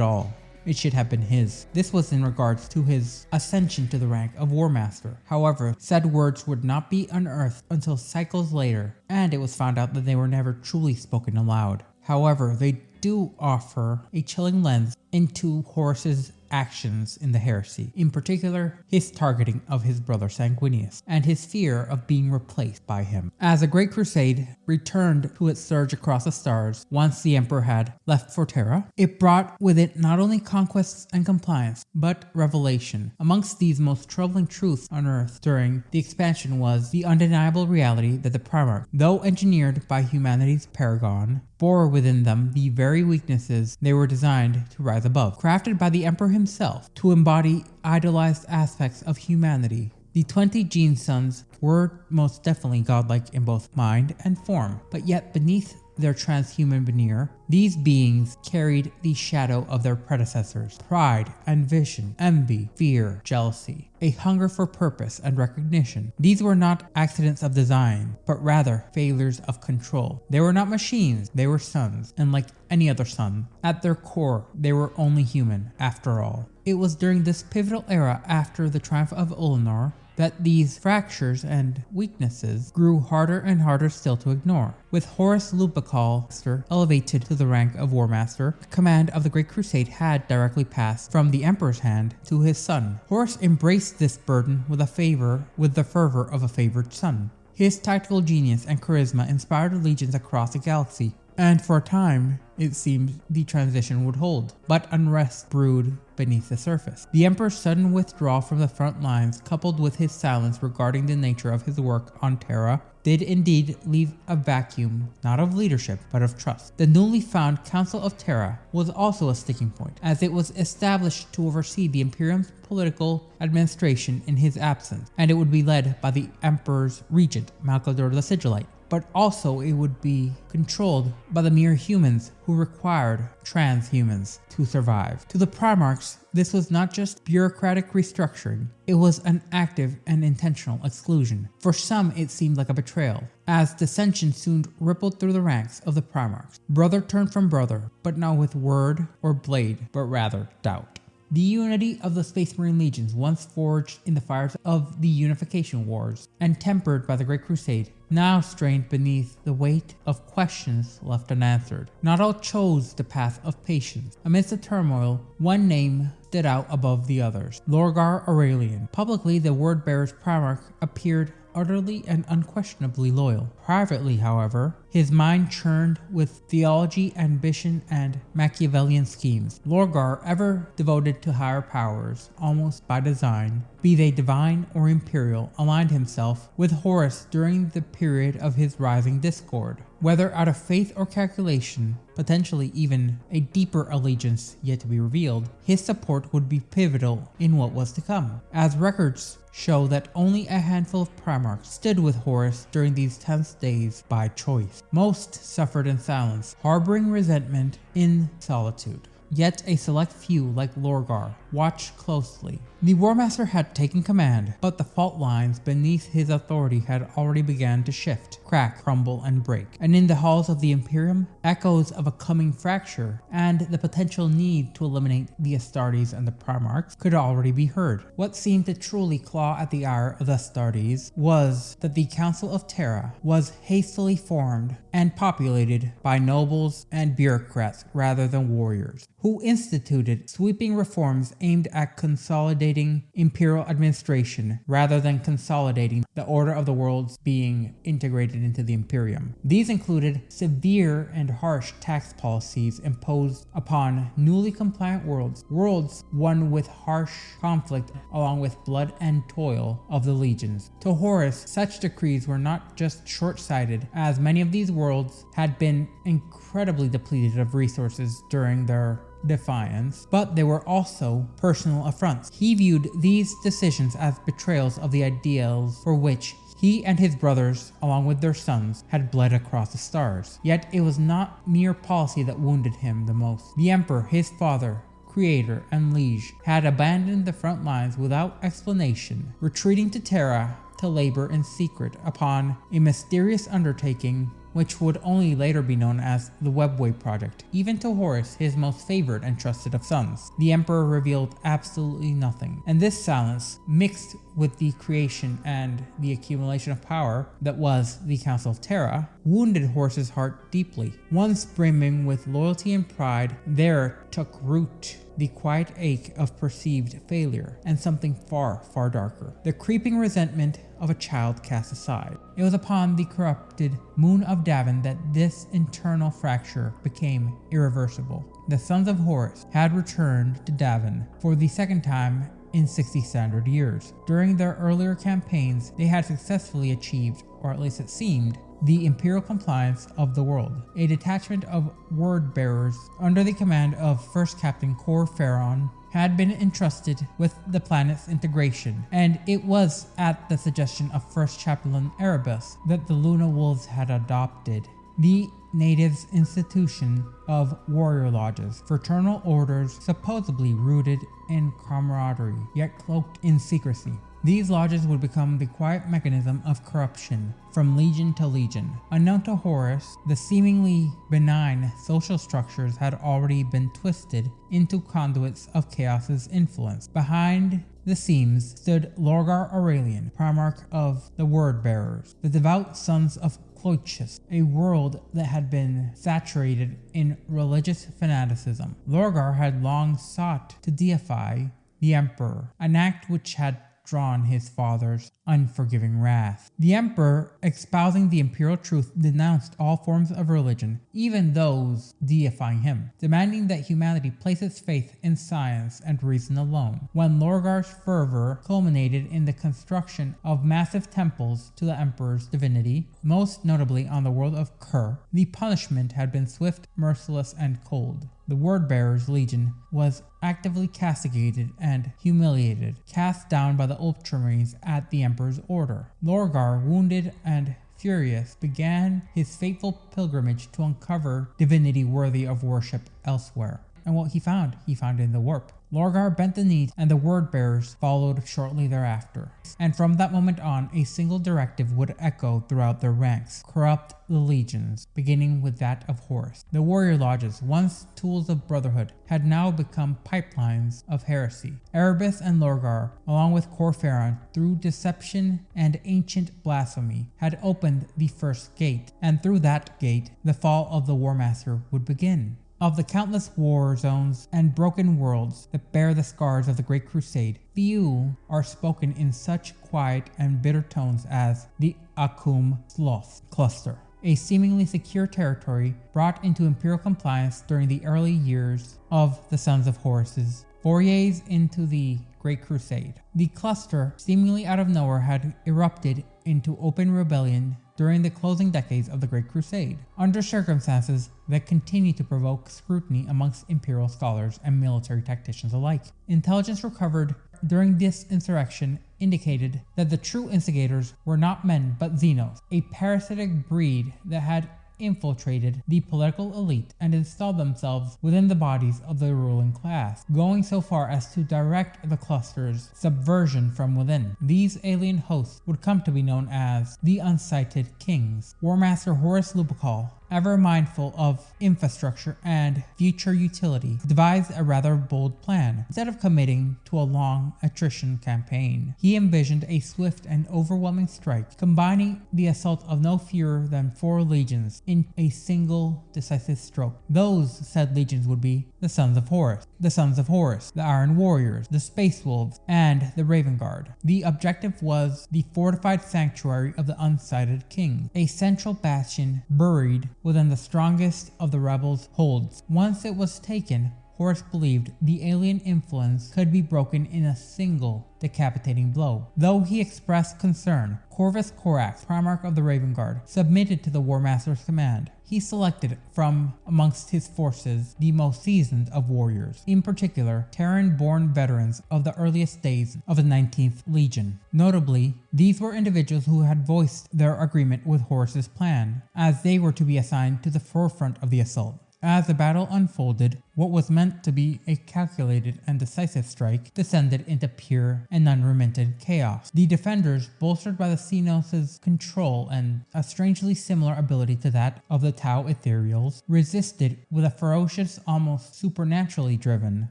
all. It should have been his. This was in regards to his ascension to the rank of Warmaster. However, said words would not be unearthed until cycles later, and it was found out that they were never truly spoken aloud. However, they do offer a chilling lens into Horus's actions in the heresy, in particular his targeting of his brother Sanguinius and his fear of being replaced by him. As the Great Crusade returned to its surge across the stars once the Emperor had left for Terra, it brought with it not only conquests and compliance, but revelation. Amongst these most troubling truths unearthed during the expansion was the undeniable reality that the Primarch, though engineered by humanity's paragon, bore within them the very weaknesses they were designed to rise above. Crafted by the Emperor himself to embody idolized aspects of humanity, the 20 Gene Sons were most definitely godlike in both mind and form, but yet beneath their transhuman veneer, these beings carried the shadow of their predecessors: pride, ambition, envy, fear, jealousy, a hunger for purpose and recognition. These were not accidents of design, but rather failures of control. They were not machines, they were sons, and like any other son, at their core, they were only human, after all. It was during this pivotal era after the triumph of Ulnar that these fractures and weaknesses grew harder and harder still to ignore. With Horus Lupercal elevated to the rank of Warmaster, command of the Great Crusade had directly passed from the Emperor's hand to his son. Horus embraced this burden with the fervor of a favored son. His tactical genius and charisma inspired legions across the galaxy, and for a time, it seemed the transition would hold, but unrest brewed beneath the surface. The Emperor's sudden withdrawal from the front lines, coupled with his silence regarding the nature of his work on Terra, did indeed leave a vacuum, not of leadership, but of trust. The newly found Council of Terra was also a sticking point, as it was established to oversee the Imperium's political administration in his absence, and it would be led by the Emperor's regent, Malcador the Sigillite. But also it would be controlled by the mere humans who required transhumans to survive. To the Primarchs, this was not just bureaucratic restructuring, it was an active and intentional exclusion. For some, it seemed like a betrayal, as dissension soon rippled through the ranks of the Primarchs. Brother turned from brother, but not with word or blade, but rather doubt. The unity of the Space Marine legions, once forged in the fires of the Unification Wars and tempered by the Great Crusade, now strained beneath the weight of questions left unanswered. Not all chose the path of patience. Amidst the turmoil, one name stood out above the others: Lorgar Aurelian. Publicly, the word-bearer's Primarch appeared utterly and unquestionably loyal. Privately, however, his mind churned with theology, ambition, and Machiavellian schemes. Lorgar, ever devoted to higher powers, almost by design, be they divine or imperial, aligned himself with Horus during the period of his rising discord. Whether out of faith or calculation, potentially even a deeper allegiance yet to be revealed, his support would be pivotal in what was to come, as records show that only a handful of Primarchs stood with Horus during these tense days by choice. Most suffered in silence, harboring resentment in solitude. Yet a select few, like Lorgar, watched closely. The Warmaster had taken command, but the fault lines beneath his authority had already begun to shift, crack, crumble, and break. And in the halls of the Imperium, echoes of a coming fracture and the potential need to eliminate the Astartes and the Primarchs could already be heard. What seemed to truly claw at the ire of the Astartes was that the Council of Terra was hastily formed and populated by nobles and bureaucrats rather than warriors, who instituted sweeping reforms aimed at consolidating imperial administration rather than consolidating the order of the worlds being integrated into the Imperium. These included severe and harsh tax policies imposed upon newly compliant worlds won with harsh conflict along with blood and toil of the legions. To Horus, such decrees were not just short-sighted, as many of these worlds had been incredibly depleted of resources during their defiance, but they were also personal affronts. He viewed these decisions as betrayals of the ideals for which he and his brothers, along with their sons, had bled across the stars. Yet it was not mere policy that wounded him the most. The Emperor, his father, creator, and liege, had abandoned the front lines without explanation, retreating to Terra to labor in secret upon a mysterious undertaking which would only later be known as the Webway Project. Even to Horus, his most favored and trusted of sons, the Emperor revealed absolutely nothing. And this silence, mixed with the creation and the accumulation of power that was the Council of Terra, wounded Horus's heart deeply. Once brimming with loyalty and pride, there took root the quiet ache of perceived failure and something far, far darker. The creeping resentment of a child cast aside. It was upon the corrupted moon of Davin that this internal fracture became irreversible. The Sons of Horus had returned to Davin for the second time in 60 standard years. During their earlier campaigns, they had successfully achieved, or at least it seemed, the imperial compliance of the world. A detachment of word bearers under the command of First Captain Cor Ferron had been entrusted with the planet's integration, and it was at the suggestion of First Chaplain Erebus that the Luna Wolves had adopted the natives' institution of warrior lodges, fraternal orders supposedly rooted in camaraderie, yet cloaked in secrecy. These lodges would become the quiet mechanism of corruption from legion to legion. Unknown to Horus, the seemingly benign social structures had already been twisted into conduits of chaos's influence. Behind the scenes stood Lorgar Aurelian, Primarch of the Word Bearers, the devout sons of Cloichus, a world that had been saturated in religious fanaticism. Lorgar had long sought to deify the Emperor, an act which had drawn his father's unforgiving wrath. The Emperor, espousing the imperial truth, denounced all forms of religion, even those deifying him, demanding that humanity place its faith in science and reason alone. When Lorgar's fervor culminated in the construction of massive temples to the Emperor's divinity, most notably on the world of Kur, the punishment had been swift, merciless, and cold. The Word-Bearers Legion was actively castigated and humiliated, cast down by the Ultramarines at the Emperor's order. Lorgar, wounded and furious, began his fateful pilgrimage to uncover divinity worthy of worship elsewhere. And what he found in the warp. Lorgar bent the knee, and the word-bearers followed shortly thereafter. And from that moment on, a single directive would echo throughout their ranks: corrupt the legions, beginning with that of Horus. The warrior lodges, once tools of brotherhood, had now become pipelines of heresy. Erebus and Lorgar, along with Cor Ferron, through deception and ancient blasphemy, had opened the first gate, and through that gate, the fall of the Warmaster would begin. Of the countless war zones and broken worlds that bear the scars of the Great Crusade, few are spoken in such quiet and bitter tones as the Akum Sloth Cluster, a seemingly secure territory brought into imperial compliance during the early years of the Sons of Horus's forays into the Great Crusade. The cluster, seemingly out of nowhere, had erupted into open rebellion during the closing decades of the Great Crusade, under circumstances that continue to provoke scrutiny amongst imperial scholars and military tacticians alike. Intelligence recovered during this insurrection indicated that the true instigators were not men but Xenos, a parasitic breed that had infiltrated the political elite and installed themselves within the bodies of the ruling class, going so far as to direct the cluster's subversion from within. These alien hosts would come to be known as the Unsighted Kings. Warmaster Horus Lupercal, ever mindful of infrastructure and future utility, devised a rather bold plan. Instead of committing to a long attrition campaign, he envisioned a swift and overwhelming strike, combining the assault of no fewer than 4 legions in a single decisive stroke. Those said legions would be the Sons of Horus, the Iron Warriors, the Space Wolves, and the Raven Guard. The objective was the fortified sanctuary of the Unsighted King, a central bastion buried within the strongest of the rebels' holds. Once it was taken, Horus believed the alien influence could be broken in a single decapitating blow. Though he expressed concern, Corvus Corax, Primarch of the Raven Guard, submitted to the Warmaster's command. He selected from amongst his forces the most seasoned of warriors, in particular Terran-born veterans of the earliest days of the 19th Legion. Notably, these were individuals who had voiced their agreement with Horus's plan, as they were to be assigned to the forefront of the assault. As the battle unfolded, what was meant to be a calculated and decisive strike descended into pure and unremitted chaos. The defenders, bolstered by the Xenos' control and a strangely similar ability to that of the Tau Ethereals, resisted with a ferocious, almost supernaturally driven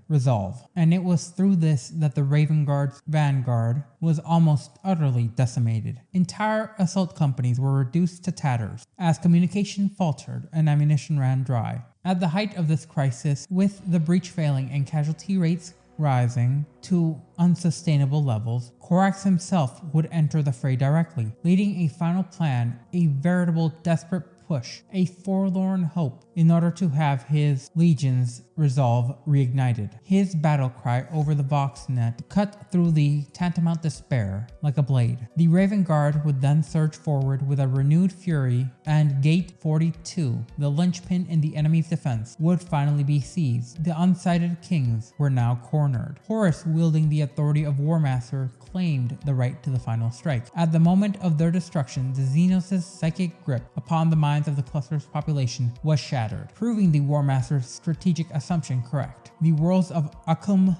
resolve. And it was through this that the Raven Guard's vanguard was almost utterly decimated. Entire assault companies were reduced to tatters as communication faltered and ammunition ran dry. At the height of this crisis, with the breach failing and casualty rates rising to unsustainable levels, Corax himself would enter the fray directly, leading a final plan, a veritable desperate push, a forlorn hope in order to have his legion's resolve reignited. His battle cry over the Voxnet cut through the tantamount despair like a blade. The Raven Guard would then surge forward with a renewed fury, and Gate 42, the linchpin in the enemy's defense, would finally be seized. The Unsighted Kings were now cornered. Horus, wielding the authority of Warmaster, claimed the right to the final strike. At the moment of their destruction, the Xenos' psychic grip upon the minds of the cluster's population was shattered, proving the Warmaster's strategic assumption correct. The worlds of Akum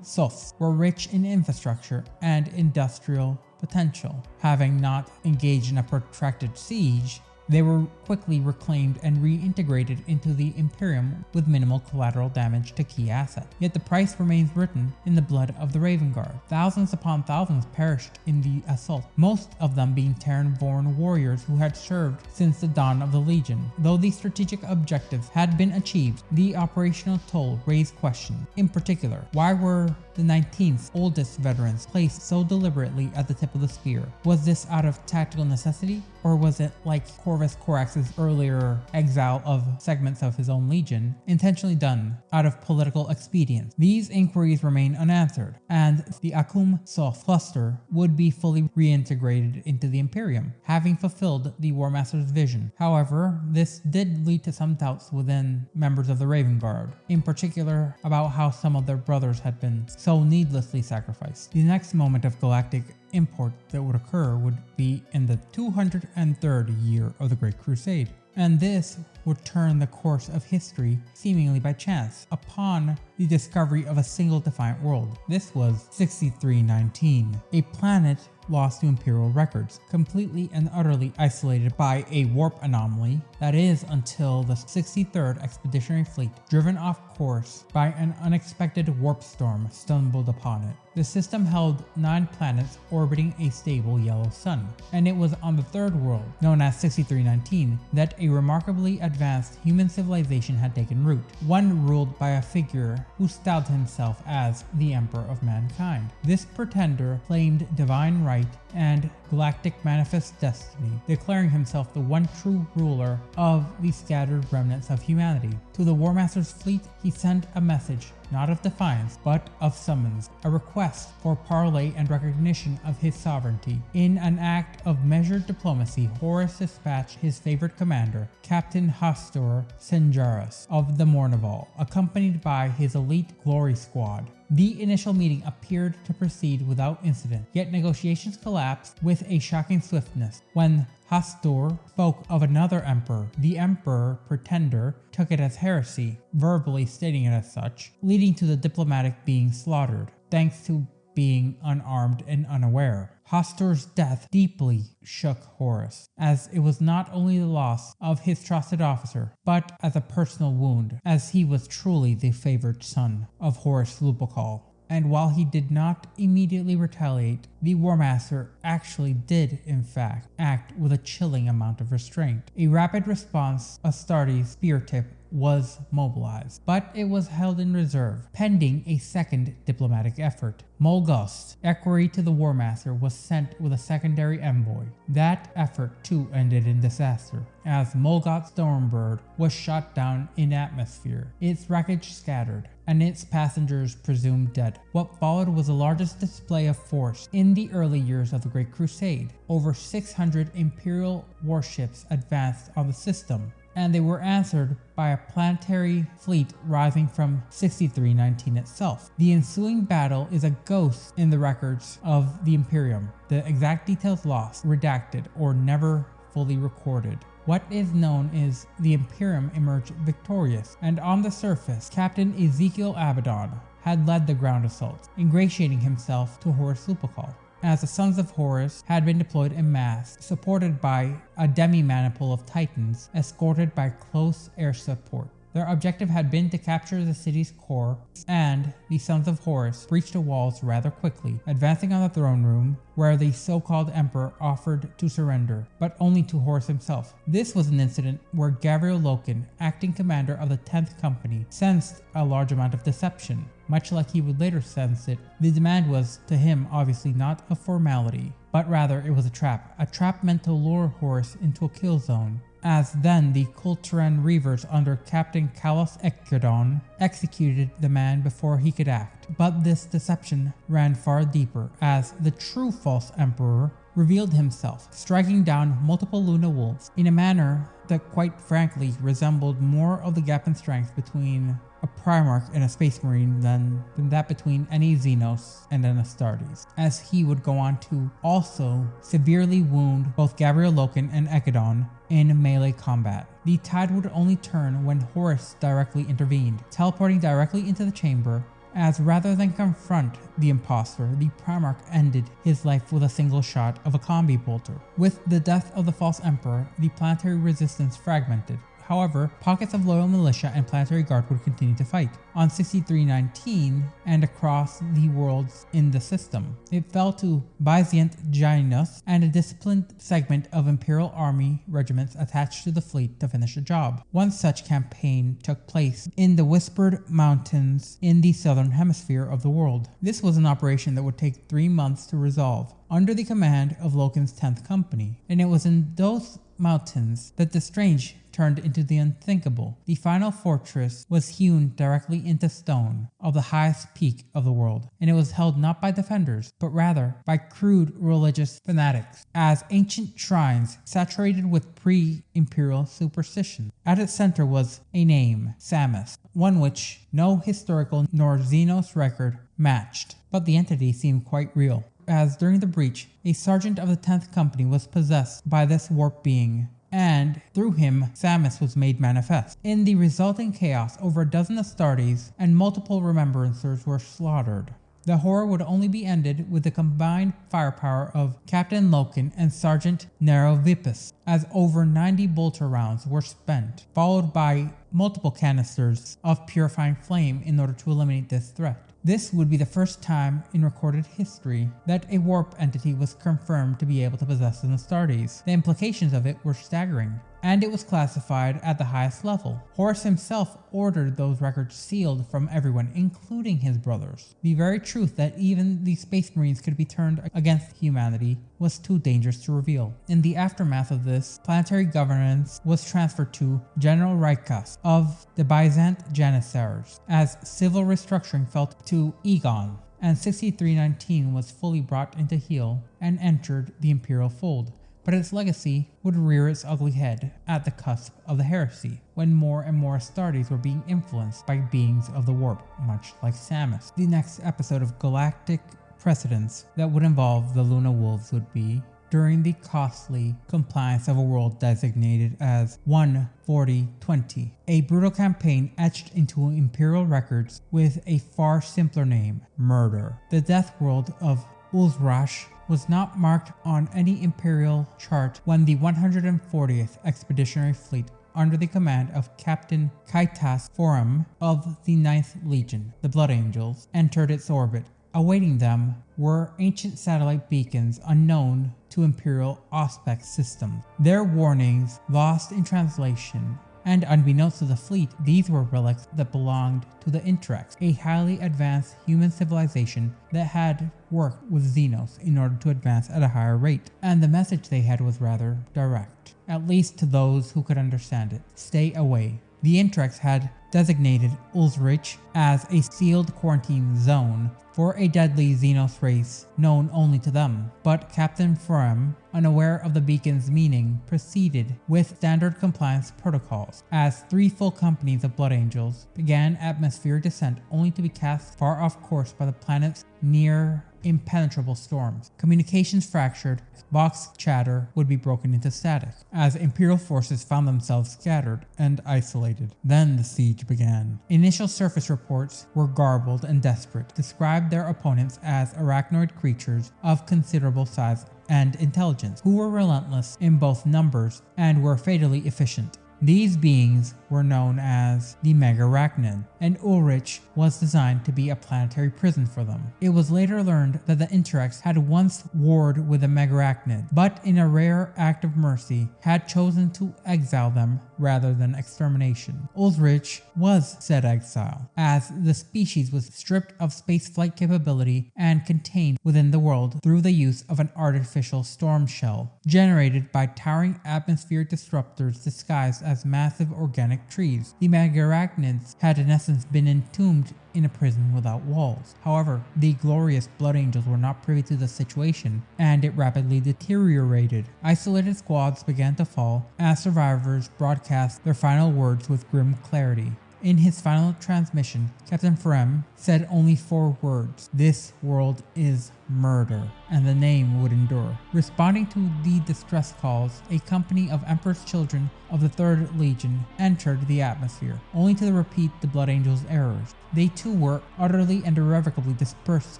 Soth were rich in infrastructure and industrial potential. Having not engaged in a protracted siege, they were quickly reclaimed and reintegrated into the Imperium with minimal collateral damage to key assets. Yet the price remains written in the blood of the Raven Guard. Thousands upon thousands perished in the assault, most of them being Terran-born warriors who had served since the dawn of the Legion. Though the strategic objectives had been achieved, the operational toll raised questions. In particular, why were the 19th's oldest veterans placed so deliberately at the tip of the spear? Was this out of tactical necessity, or was it like Corvus Corax's earlier exile of segments of his own legion, intentionally done out of political expedience? These inquiries remain unanswered, and the Akum Soth cluster would be fully reintegrated into the Imperium, having fulfilled the Warmaster's vision. However, this did lead to some doubts within members of the Raven Guard, in particular about how some of their brothers had been so needlessly sacrificed. The next moment of galactic import that would occur would be in the 203rd year of the Great Crusade, and this would turn the course of history seemingly by chance upon the discovery of a single defiant world. This was 6319, a planet lost to Imperial records, completely and utterly isolated by a warp anomaly, that is until the 63rd Expeditionary Fleet, driven off course by an unexpected warp storm, stumbled upon it. The system held 9 planets orbiting a stable yellow sun, and it was on the third world, known as 6319, that a remarkably advanced human civilization had taken root, one ruled by a figure who styled himself as the Emperor of Mankind. This pretender claimed divine right and galactic manifest destiny, declaring himself the one true ruler of the scattered remnants of humanity. To the Warmaster's fleet, he sent a message, not of defiance, but of summons, a request for parley and recognition of his sovereignty. In an act of measured diplomacy, Horus dispatched his favorite commander, Captain Hastur Sinjaris of the Mournival, accompanied by his elite Glory Squad. The initial meeting appeared to proceed without incident, yet negotiations collapsed with a shocking swiftness. When Hastur spoke of another emperor, the Emperor Pretender took it as heresy, verbally stating it as such, leading to the diplomatic being slaughtered, thanks to being unarmed and unaware. Hastur's death deeply shook Horus, as it was not only the loss of his trusted officer, but as a personal wound, as he was truly the favored son of Horus Lupercal. And while he did not immediately retaliate, the Warmaster actually did, in fact, act with a chilling amount of restraint. A rapid response, Astartes' spear tip, was mobilized, but it was held in reserve, pending a second diplomatic effort. Mulgust, equerry to the Warmaster, was sent with a secondary envoy. That effort too ended in disaster, as Mulgot's Stormbird was shot down in atmosphere, its wreckage scattered, and its passengers presumed dead. What followed was the largest display of force in the early years of the Great Crusade. Over 600 Imperial warships advanced on the system, and they were answered by a planetary fleet rising from 6319 itself. The ensuing battle is a ghost in the records of the Imperium, the exact details lost, redacted, or never fully recorded. What is known is the Imperium emerged victorious, and on the surface, Captain Ezekiel Abaddon had led the ground assault, ingratiating himself to Horus Lupercal, as the Sons of Horus had been deployed en masse, supported by a demi-maniple of Titans, escorted by close air support. Their objective had been to capture the city's core, and the Sons of Horus breached the walls rather quickly, advancing on the throne room, where the so-called Emperor offered to surrender, but only to Horus himself. This was an incident where Gabriel Loken, acting commander of the 10th Company, sensed a large amount of deception. Much like he would later sense it, the demand was, to him, obviously not a formality, but rather it was a trap meant to lure Horus into a kill zone, as then the Kulturan Reavers under Captain Kalos Ekerdon executed the man before he could act. But this deception ran far deeper, as the true false emperor revealed himself, striking down multiple Luna Wolves in a manner that quite frankly resembled more of the gap in strength between a Primarch and a Space Marine than that between any Xenos and an Astartes, as he would go on to also severely wound both Gabriel Loken and Ekerdon in melee combat. The tide would only turn when Horus directly intervened, teleporting directly into the chamber, as rather than confront the imposter, the Primarch ended his life with a single shot of a combi bolter. With the death of the false emperor, the planetary resistance fragmented. However, pockets of loyal militia and planetary guard would continue to fight. On 6319 and across the worlds in the system, it fell to Byzant Janus and a disciplined segment of Imperial Army regiments attached to the fleet to finish the job. One such campaign took place in the Whispered Mountains in the southern hemisphere of the world. This was an operation that would take 3 months to resolve, under the command of Loken's 10th Company, and it was in those mountains that the strange turned into the unthinkable. The final fortress was hewn directly into stone of the highest peak of the world, and it was held not by defenders, but rather by crude religious fanatics, as ancient shrines saturated with pre-imperial superstition. At its center was a name, Samus, one which no historical nor Xenos record matched, but the entity seemed quite real, as during the breach, a sergeant of the 10th Company was possessed by this warp being, and through him, Samus was made manifest. In the resulting chaos, over a dozen Astartes and multiple remembrancers were slaughtered. The horror would only be ended with the combined firepower of Captain Loken and Sergeant Nerovipus, as over 90 bolter rounds were spent, followed by multiple canisters of purifying flame in order to eliminate this threat. This would be the first time in recorded history that a warp entity was confirmed to be able to possess an Astartes. The implications of it were staggering, and it was classified at the highest level. Horus himself ordered those records sealed from everyone, including his brothers. The very truth that even the Space Marines could be turned against humanity was too dangerous to reveal. In the aftermath of this, planetary governance was transferred to General Rikas of the Byzant Janissaries, as civil restructuring fell to Egon, and 6319 was fully brought into heel and entered the Imperial fold. But its legacy would rear its ugly head at the cusp of the heresy, when more and more Astartes were being influenced by beings of the warp, much like Samus. The next episode of Galactic Precedents that would involve the Luna Wolves would be during the costly compliance of a world designated as 14020, a brutal campaign etched into Imperial records with a far simpler name, Murder. The death world of Ulzrash was not marked on any Imperial chart when the 140th Expeditionary Fleet under the command of Captain Kaitas Forum of the 9th Legion, the Blood Angels, entered its orbit. Awaiting them were ancient satellite beacons unknown to Imperial Auspex systems. Their warnings lost in translation, and unbeknownst to the fleet, these were relics that belonged to the Intrex, a highly advanced human civilization that had worked with Xenos in order to advance at a higher rate. And the message they had was rather direct, at least to those who could understand it. Stay away. The Intrex had designated Ulzrich as a sealed quarantine zone for a deadly Xenos race known only to them, but Captain Frem, unaware of the beacon's meaning, proceeded with standard compliance protocols, as 3 full companies of Blood Angels began atmospheric descent only to be cast far off course by the planet's near impenetrable storms. Communications fractured, Vox chatter would be broken into static, as Imperial forces found themselves scattered and isolated. Then the siege began. Initial surface reports were garbled and desperate, described their opponents as arachnoid creatures of considerable size and intelligence, who were relentless in both numbers and were fatally efficient. These beings were known as the Megarachnid, and Ulrich was designed to be a planetary prison for them. It was later learned that the Intrex had once warred with the Megarachnid, but in a rare act of mercy had chosen to exile them rather than extermination. Ulrich was said exile, as the species was stripped of spaceflight capability and contained within the world through the use of an artificial storm shell, generated by towering atmospheric disruptors disguised as massive organic trees. The Megarachnids had in essence been entombed in a prison without walls. However, the glorious Blood Angels were not privy to the situation, and it rapidly deteriorated. Isolated squads began to fall as survivors broadcast their final words with grim clarity. In his final transmission, Captain Frem said only 4 words: "This world is murder," and the name would endure. Responding to the distress calls, a company of Emperor's Children of the 3rd Legion entered the atmosphere, only to repeat the Blood Angels' errors. They too were utterly and irrevocably dispersed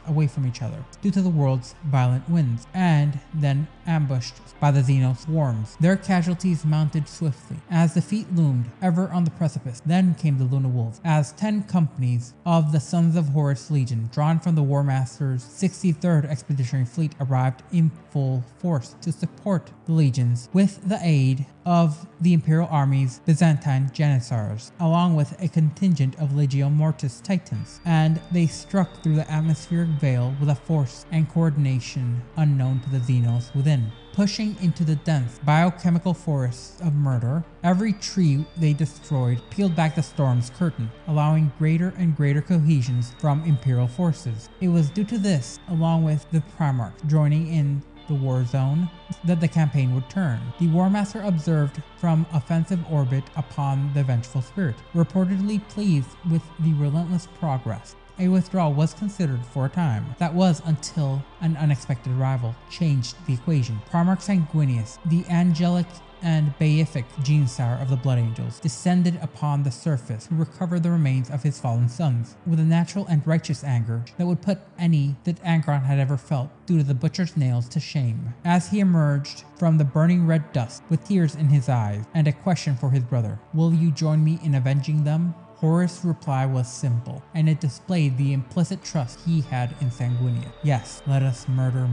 away from each other due to the world's violent winds, and then ambushed by the Xenos swarms. Their casualties mounted swiftly as the fleet loomed ever on the precipice. Then came the Luna Wolves, as 10 companies of the Sons of Horus Legion, drawn from the Warmaster's 63rd Expeditionary Fleet, arrived in full force to support the legions with the aid of the Imperial Army's Byzantine Janissaries, along with a contingent of Legio Mortis Titans, and they struck through the atmospheric veil with a force and coordination unknown to the Xenos within. Pushing into the dense biochemical forests of murder, every tree they destroyed peeled back the storm's curtain, allowing greater and greater cohesions from Imperial forces. It was due to this, along with the Primarch joining in the war zone, that the campaign would turn. The Warmaster observed from offensive orbit upon the vengeful spirit, reportedly pleased with the relentless progress. A withdrawal was considered for a time. That was until an unexpected rival changed the equation. Primarch Sanguinius, the angelic and beatific Genesire of the Blood Angels, descended upon the surface to recover the remains of his fallen sons, with a natural and righteous anger that would put any that Angron had ever felt due to the butcher's nails to shame. As he emerged from the burning red dust with tears in his eyes and a question for his brother, "Will you join me in avenging them?" Horus' reply was simple, and it displayed the implicit trust he had in Sanguinius. Yes, let us murder.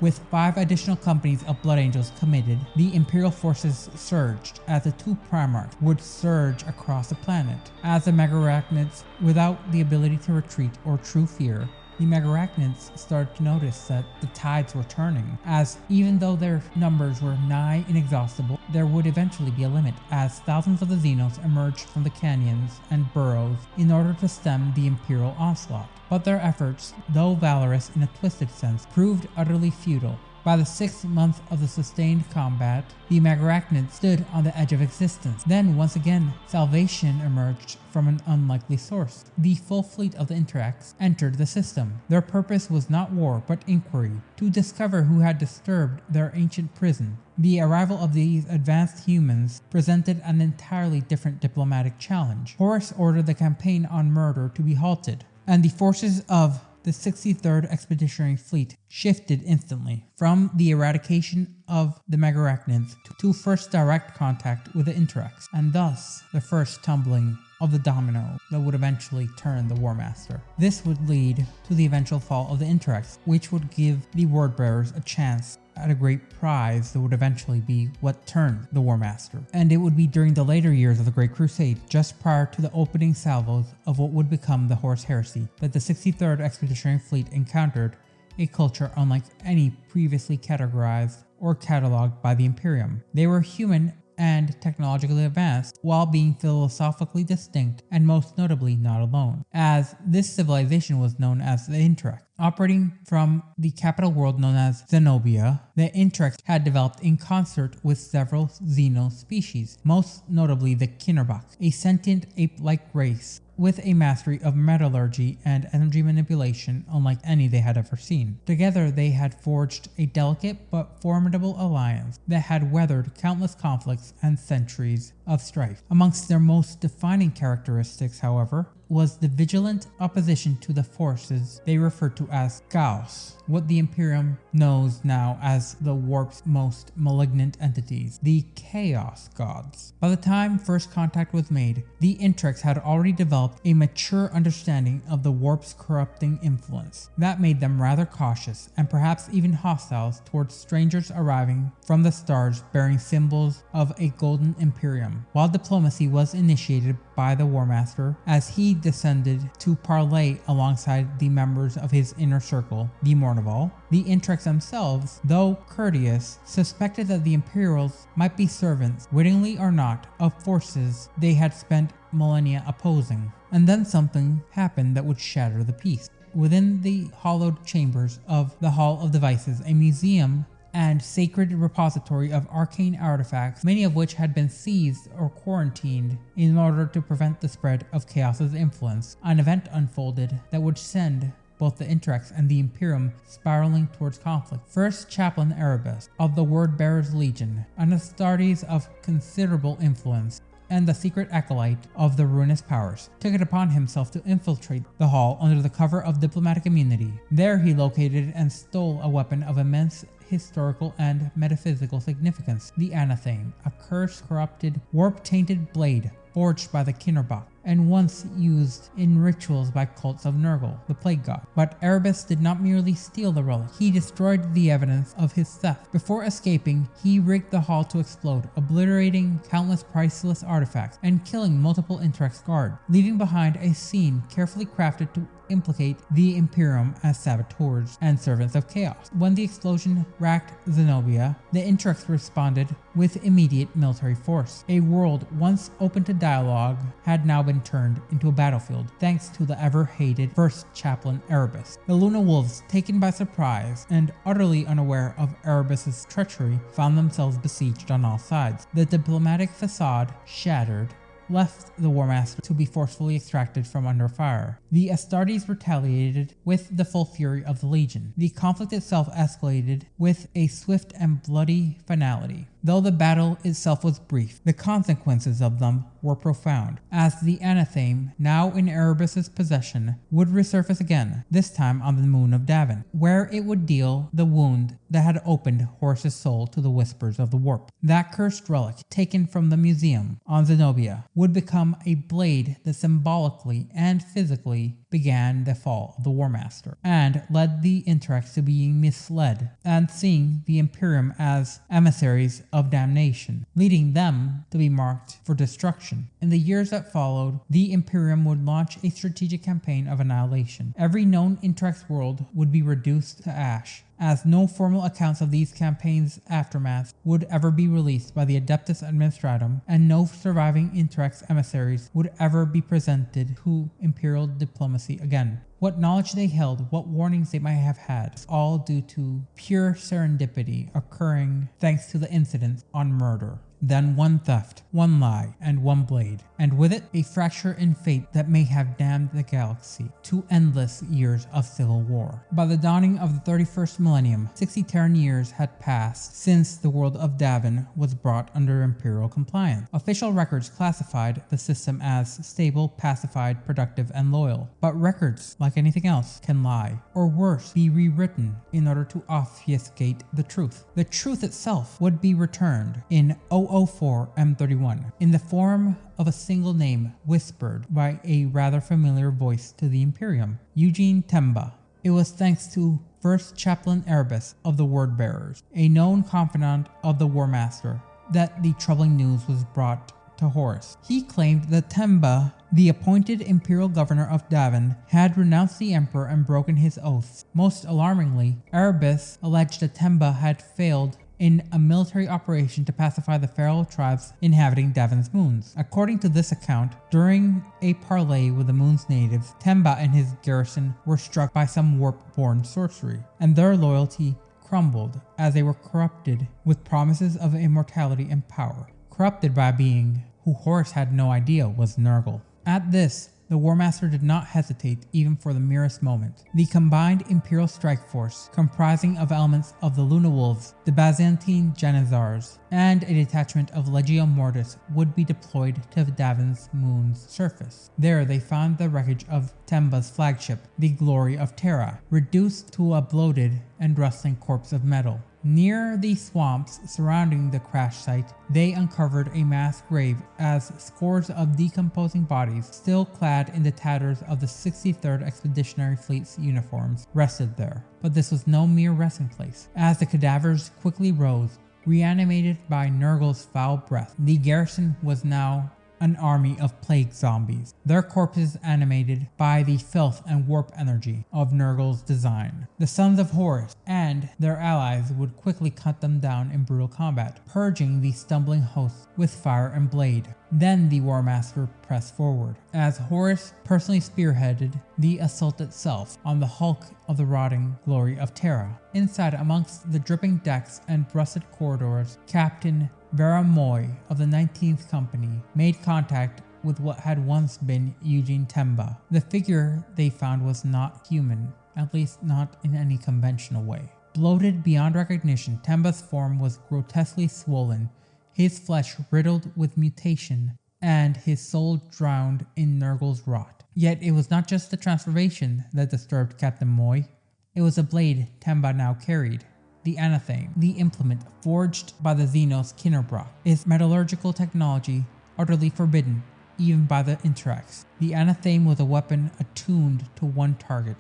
With 5 additional companies of Blood Angels committed, the Imperial forces surged as the 2 Primarchs would surge across the planet. As the Megarachnids, without the ability to retreat or true fear, the Megarachnids started to notice that the tides were turning, as even though their numbers were nigh inexhaustible, there would eventually be a limit, as thousands of the Xenos emerged from the canyons and burrows in order to stem the Imperial onslaught. But their efforts, though valorous in a twisted sense, proved utterly futile. By the 6th month of the sustained combat, the Megarachnids stood on the edge of existence. Then, once again, salvation emerged from an unlikely source. The full fleet of the Interax entered the system. Their purpose was not war, but inquiry, to discover who had disturbed their ancient prison. The arrival of these advanced humans presented an entirely different diplomatic challenge. Horus ordered the campaign on murder to be halted, and the forces of the 63rd Expeditionary Fleet shifted instantly from the eradication of the Megarachnids to first direct contact with the Interax, and thus the first tumbling of the domino that would eventually turn the Warmaster. This would lead to the eventual fall of the Interax, which would give the Wordbearers a chance at a great prize that would eventually be what turned the Warmaster. And it would be during the later years of the Great Crusade, just prior to the opening salvos of what would become the Horus Heresy, that the 63rd Expeditionary Fleet encountered a culture unlike any previously categorized or cataloged by the Imperium. They were human and technologically advanced, while being philosophically distinct and most notably not alone, as this civilization was known as the Interax. Operating from the capital world known as Zenobia, the Interax had developed in concert with several Xeno species, most notably the Kinnerbach, a sentient ape-like race with a mastery of metallurgy and energy manipulation unlike any they had ever seen. Together they had forged a delicate but formidable alliance that had weathered countless conflicts and centuries of strife. Amongst their most defining characteristics, however, was the vigilant opposition to the forces they referred to as Chaos, what the Imperium knows now as the Warp's most malignant entities, the Chaos Gods. By the time first contact was made, the Interax had already developed a mature understanding of the Warp's corrupting influence. That made them rather cautious and perhaps even hostile towards strangers arriving from the stars bearing symbols of a golden Imperium. While diplomacy was initiated by the Warmaster, as he descended to parley alongside the members of his inner circle, the Mournival, the Interax themselves, though courteous, suspected that the Imperials might be servants, wittingly or not, of forces they had spent millennia opposing. And then something happened that would shatter the peace. Within the hollowed chambers of the Hall of Devices, a museum and sacred repository of arcane artifacts, many of which had been seized or quarantined in order to prevent the spread of Chaos's influence, an event unfolded that would send both the Interax and the Imperium spiraling towards conflict. First Chaplain Erebus of the Wordbearers Legion, an Astartes of considerable influence, and the secret acolyte of the ruinous powers, took it upon himself to infiltrate the hall under the cover of diplomatic immunity. There he located and stole a weapon of immense historical and metaphysical significance, the Anathame, a cursed, corrupted, warp-tainted blade forged by the Kinnerbach, and once used in rituals by cults of Nurgle, the plague god. But Erebus did not merely steal the relic, he destroyed the evidence of his theft. Before escaping, he rigged the hall to explode, obliterating countless priceless artifacts and killing multiple Interax guards, leaving behind a scene carefully crafted to implicate the Imperium as saboteurs and servants of chaos. When the explosion racked Zenobia, the Interax responded with immediate military force. A world once open to dialogue had now been turned into a battlefield, thanks to the ever-hated First Chaplain Erebus. The Luna Wolves, taken by surprise and utterly unaware of Erebus's treachery, found themselves besieged on all sides. The diplomatic facade shattered, left the Warmaster to be forcefully extracted from under fire. The Astartes retaliated with the full fury of the Legion. The conflict itself escalated with a swift and bloody finality. Though the battle itself was brief, the consequences of them were profound, as the anatheme, now in Erebus's possession, would resurface again, this time on the moon of Davin, where it would deal the wound that had opened Horus's soul to the whispers of the warp. That cursed relic, taken from the museum on Zenobia, would become a blade that symbolically and physically began the fall of the Warmaster, and led the Interrex to being misled and seeing the Imperium as emissaries of damnation, leading them to be marked for destruction. In the years that followed, the Imperium would launch a strategic campaign of annihilation. Every known Interrex world would be reduced to ash, as no formal accounts of these campaigns' aftermath would ever be released by the Adeptus Administratum, and no surviving Interrex emissaries would ever be presented to Imperial diplomacy again. What knowledge they held, what warnings they might have had, all due to pure serendipity occurring thanks to the incidents on murder. Then one theft, one lie, and one blade, and with it a fracture in fate that may have damned the galaxy to endless years of civil war. By the dawning of the 31st millennium, 60 Terran years had passed since the world of Davin was brought under Imperial compliance. Official records classified the system as stable, pacified, productive, and loyal. But records, like anything else, can lie, or worse, be rewritten in order to obfuscate the truth. The truth itself would be returned in 004 M31 in the form of a single name whispered by a rather familiar voice to the Imperium, Eugene Temba. It was thanks to First Chaplain Erebus of the Word Bearers, a known confidant of the Warmaster, that the troubling news was brought to Horus. He claimed that Temba, the appointed Imperial Governor of Davin, had renounced the Emperor and broken his oaths. Most alarmingly, Erebus alleged that Temba had failed in a military operation to pacify the feral tribes inhabiting Davin's moons. According to this account, during a parley with the moon's natives, Temba and his garrison were struck by some warp-born sorcery, and their loyalty crumbled as they were corrupted with promises of immortality and power, corrupted by a being who Horus had no idea was Nurgle. At this, the Warmaster did not hesitate even for the merest moment. The combined Imperial strike force, comprising of elements of the Luna Wolves, the Byzantine Janizars, and a detachment of Legio Mortis, would be deployed to Davin's moon's surface. There they found the wreckage of Temba's flagship, the Glory of Terra, reduced to a bloated and rustling corpse of metal. Near the swamps surrounding the crash site, they uncovered a mass grave as scores of decomposing bodies, still clad in the tatters of the 63rd Expeditionary Fleet's uniforms, rested there. But this was no mere resting place. As the cadavers quickly rose, reanimated by Nurgle's foul breath, the garrison was now an army of plague zombies, their corpses animated by the filth and warp energy of Nurgle's design. The Sons of Horus and their allies would quickly cut them down in brutal combat, purging the stumbling hosts with fire and blade. Then the Warmaster pressed forward, as Horus personally spearheaded the assault itself on the hulk of the rotting Glory of Terra. Inside, amongst the dripping decks and rusted corridors, Captain Vera Moy of the 19th Company made contact with what had once been Eugene Temba. The figure they found was not human, at least not in any conventional way. Bloated beyond recognition, Temba's form was grotesquely swollen, his flesh riddled with mutation, and his soul drowned in Nurgle's rot. Yet it was not just the transformation that disturbed Captain Moy. It was a blade Temba now carried. The anatheme, the implement forged by the Xenos Kinnerbrock, is metallurgical technology utterly forbidden even by the Interrex. The anatheme was a weapon attuned to one target,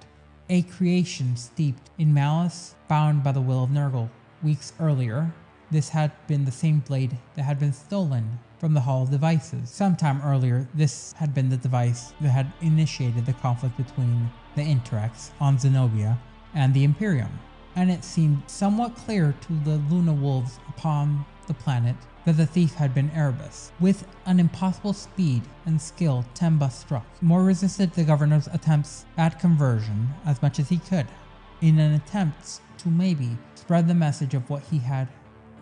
a creation steeped in malice bound by the will of Nurgle. Weeks earlier, this had been the same blade that had been stolen from the Hall of Devices. Sometime earlier, this had been the device that had initiated the conflict between the Interrex on Zenobia and the Imperium. And it seemed somewhat clear to the Luna Wolves upon the planet that the thief had been Erebus. With an impossible speed and skill, Temba struck. Moy resisted the governor's attempts at conversion as much as he could, in an attempt to maybe spread the message of what he had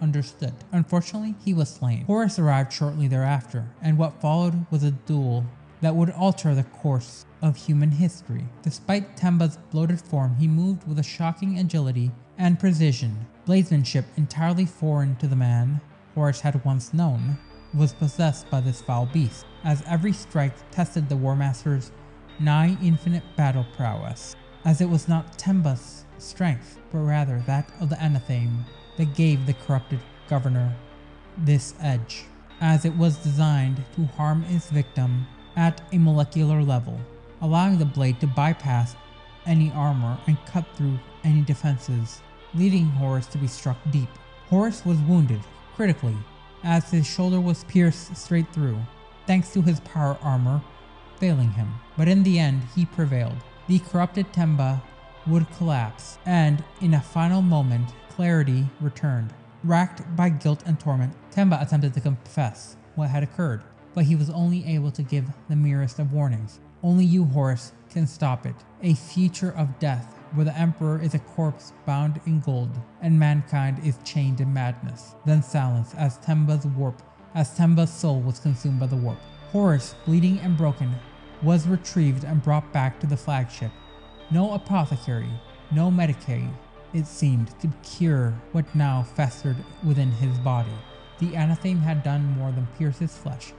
understood. Unfortunately, he was slain. Horus arrived shortly thereafter, and what followed was a duel that would alter the course of human history. Despite Temba's bloated form, he moved with a shocking agility and precision, bladesmanship entirely foreign to the man Horus had once known. was possessed by this foul beast, as every strike tested the Warmaster's nigh infinite battle prowess, as it was not Temba's strength, but rather that of the anathema that gave the corrupted governor this edge, as it was designed to harm its victim at a molecular level, allowing the blade to bypass any armor and cut through any defenses, leading Horus to be struck deep. Horus was wounded critically, as his shoulder was pierced straight through, thanks to his power armor failing him, but in the end he prevailed. The corrupted Temba would collapse, and in a final moment clarity returned. Racked by guilt and torment, Temba attempted to confess what had occurred, but he was only able to give the merest of warnings. Only you, Horus, can stop it. A future of death, where the Emperor is a corpse bound in gold, and mankind is chained in madness. Then silence as Temba's soul was consumed by the warp. Horus, bleeding and broken, was retrieved and brought back to the flagship. No apothecary, no medicae, it seemed, could cure what now festered within his body. The anathema had done more than pierce his flesh,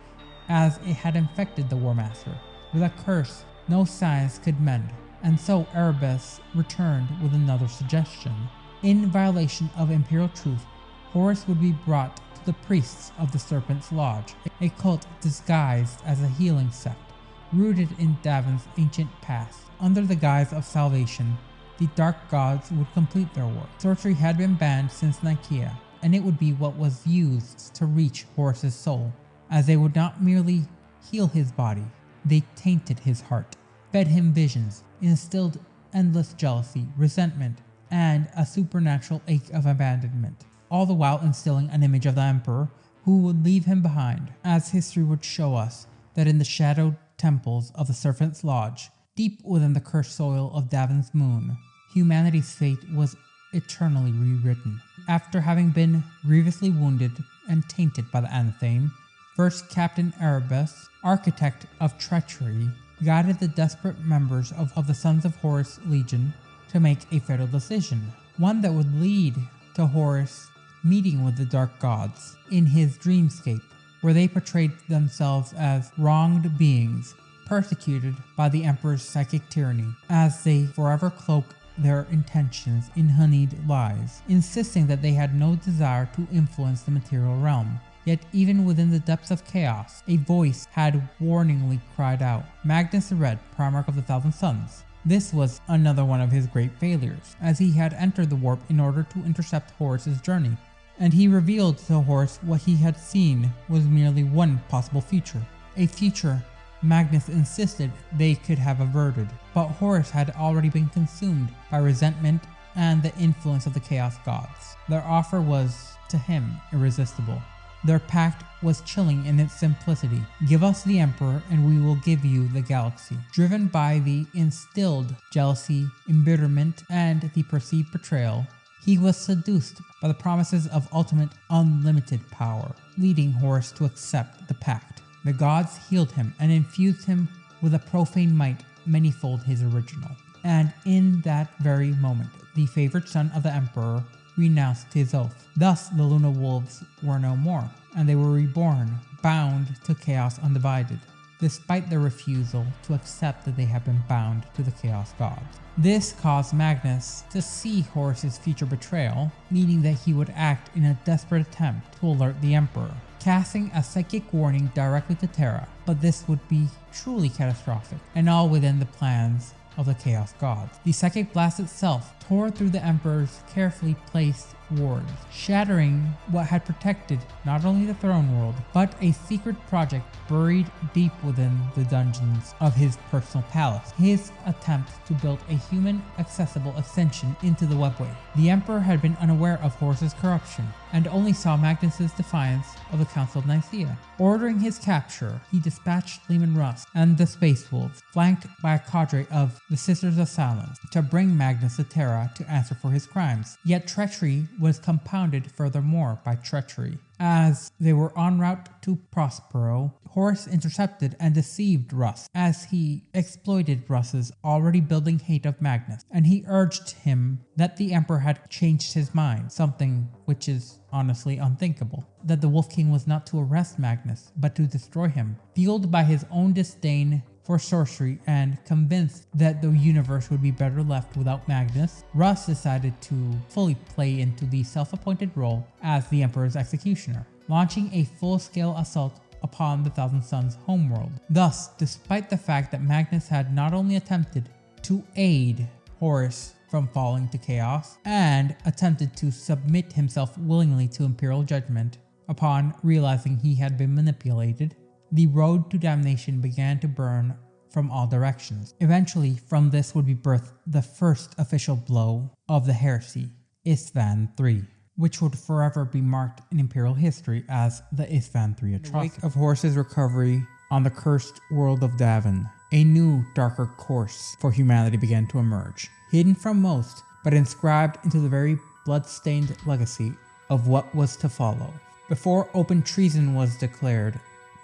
as it had infected the Warmaster. With a curse no science could mend, and so Erebus returned with another suggestion. In violation of imperial truth, Horus would be brought to the priests of the Serpent's Lodge, a cult disguised as a healing sect, rooted in Davon's ancient past. Under the guise of salvation, the Dark Gods would complete their work. Sorcery had been banned since Nicaea, and it would be what was used to reach Horus's soul, as they would not merely heal his body, they tainted his heart, fed him visions, instilled endless jealousy, resentment, and a supernatural ache of abandonment, all the while instilling an image of the Emperor who would leave him behind, as history would show us that in the shadowed temples of the Serpent's Lodge, deep within the cursed soil of Davon's moon, humanity's fate was eternally rewritten. After having been grievously wounded and tainted by the anathema, First Captain Erebus, architect of treachery, guided the desperate members of the Sons of Horus Legion to make a fatal decision, one that would lead to Horus meeting with the Dark Gods in his dreamscape, where they portrayed themselves as wronged beings, persecuted by the Emperor's psychic tyranny, as they forever cloak their intentions in honeyed lies, insisting that they had no desire to influence the material realm. Yet even within the depths of chaos, a voice had warningly cried out. Magnus the Red, Primarch of the Thousand Suns. This was another one of his great failures, as he had entered the warp in order to intercept Horus's journey, and he revealed to Horus what he had seen was merely one possible future, a future Magnus insisted they could have averted, but Horus had already been consumed by resentment and the influence of the Chaos Gods. Their offer was, to him, irresistible. Their pact was chilling in its simplicity. Give us the Emperor and we will give you the galaxy. Driven by the instilled jealousy, embitterment, and the perceived betrayal, he was seduced by the promises of ultimate unlimited power, leading Horus to accept the pact. The gods healed him and infused him with a profane might manyfold his original. And in that very moment, the favored son of the Emperor renounced his oath. Thus the Luna Wolves were no more, and they were reborn, bound to Chaos Undivided, despite their refusal to accept that they had been bound to the Chaos Gods. This caused Magnus to see Horus's future betrayal, meaning that he would act in a desperate attempt to alert the Emperor, casting a psychic warning directly to Terra, but this would be truly catastrophic, and all within the plans of the Chaos Gods. The psychic blast itself tore through the Emperor's carefully placed wards, shattering what had protected not only the throne world, but a secret project buried deep within the dungeons of his personal palace, his attempt to build a human-accessible ascension into the webway. The Emperor had been unaware of Horus's corruption, and only saw Magnus's defiance of the Council of Nicaea. Ordering his capture, he dispatched Leman Russ and the Space Wolves, flanked by a cadre of the Sisters of Silence, to bring Magnus to Terra to answer for his crimes. Yet treachery was compounded furthermore by treachery. As they were en route to Prospero, Horus intercepted and deceived Rus as he exploited Rus's already building hate of Magnus, and he urged him that the Emperor had changed his mind, something which is honestly unthinkable, that the Wolf King was not to arrest Magnus, but to destroy him. Fueled by his own disdain for sorcery and convinced that the universe would be better left without Magnus, Rus decided to fully play into the self-appointed role as the Emperor's executioner, launching a full-scale assault upon the Thousand Sons' homeworld. Thus, despite the fact that Magnus had not only attempted to aid Horus from falling to chaos, and attempted to submit himself willingly to imperial judgment, upon realizing he had been manipulated, the road to damnation began to burn from all directions. Eventually, from this would be birthed the first official blow of the heresy, Isstvan III, which would forever be marked in imperial history as the Isstvan III atrocity. In the wake of Horus's recovery on the cursed world of Davin, a new, darker course for humanity began to emerge, hidden from most, but inscribed into the very blood-stained legacy of what was to follow. Before open treason was declared,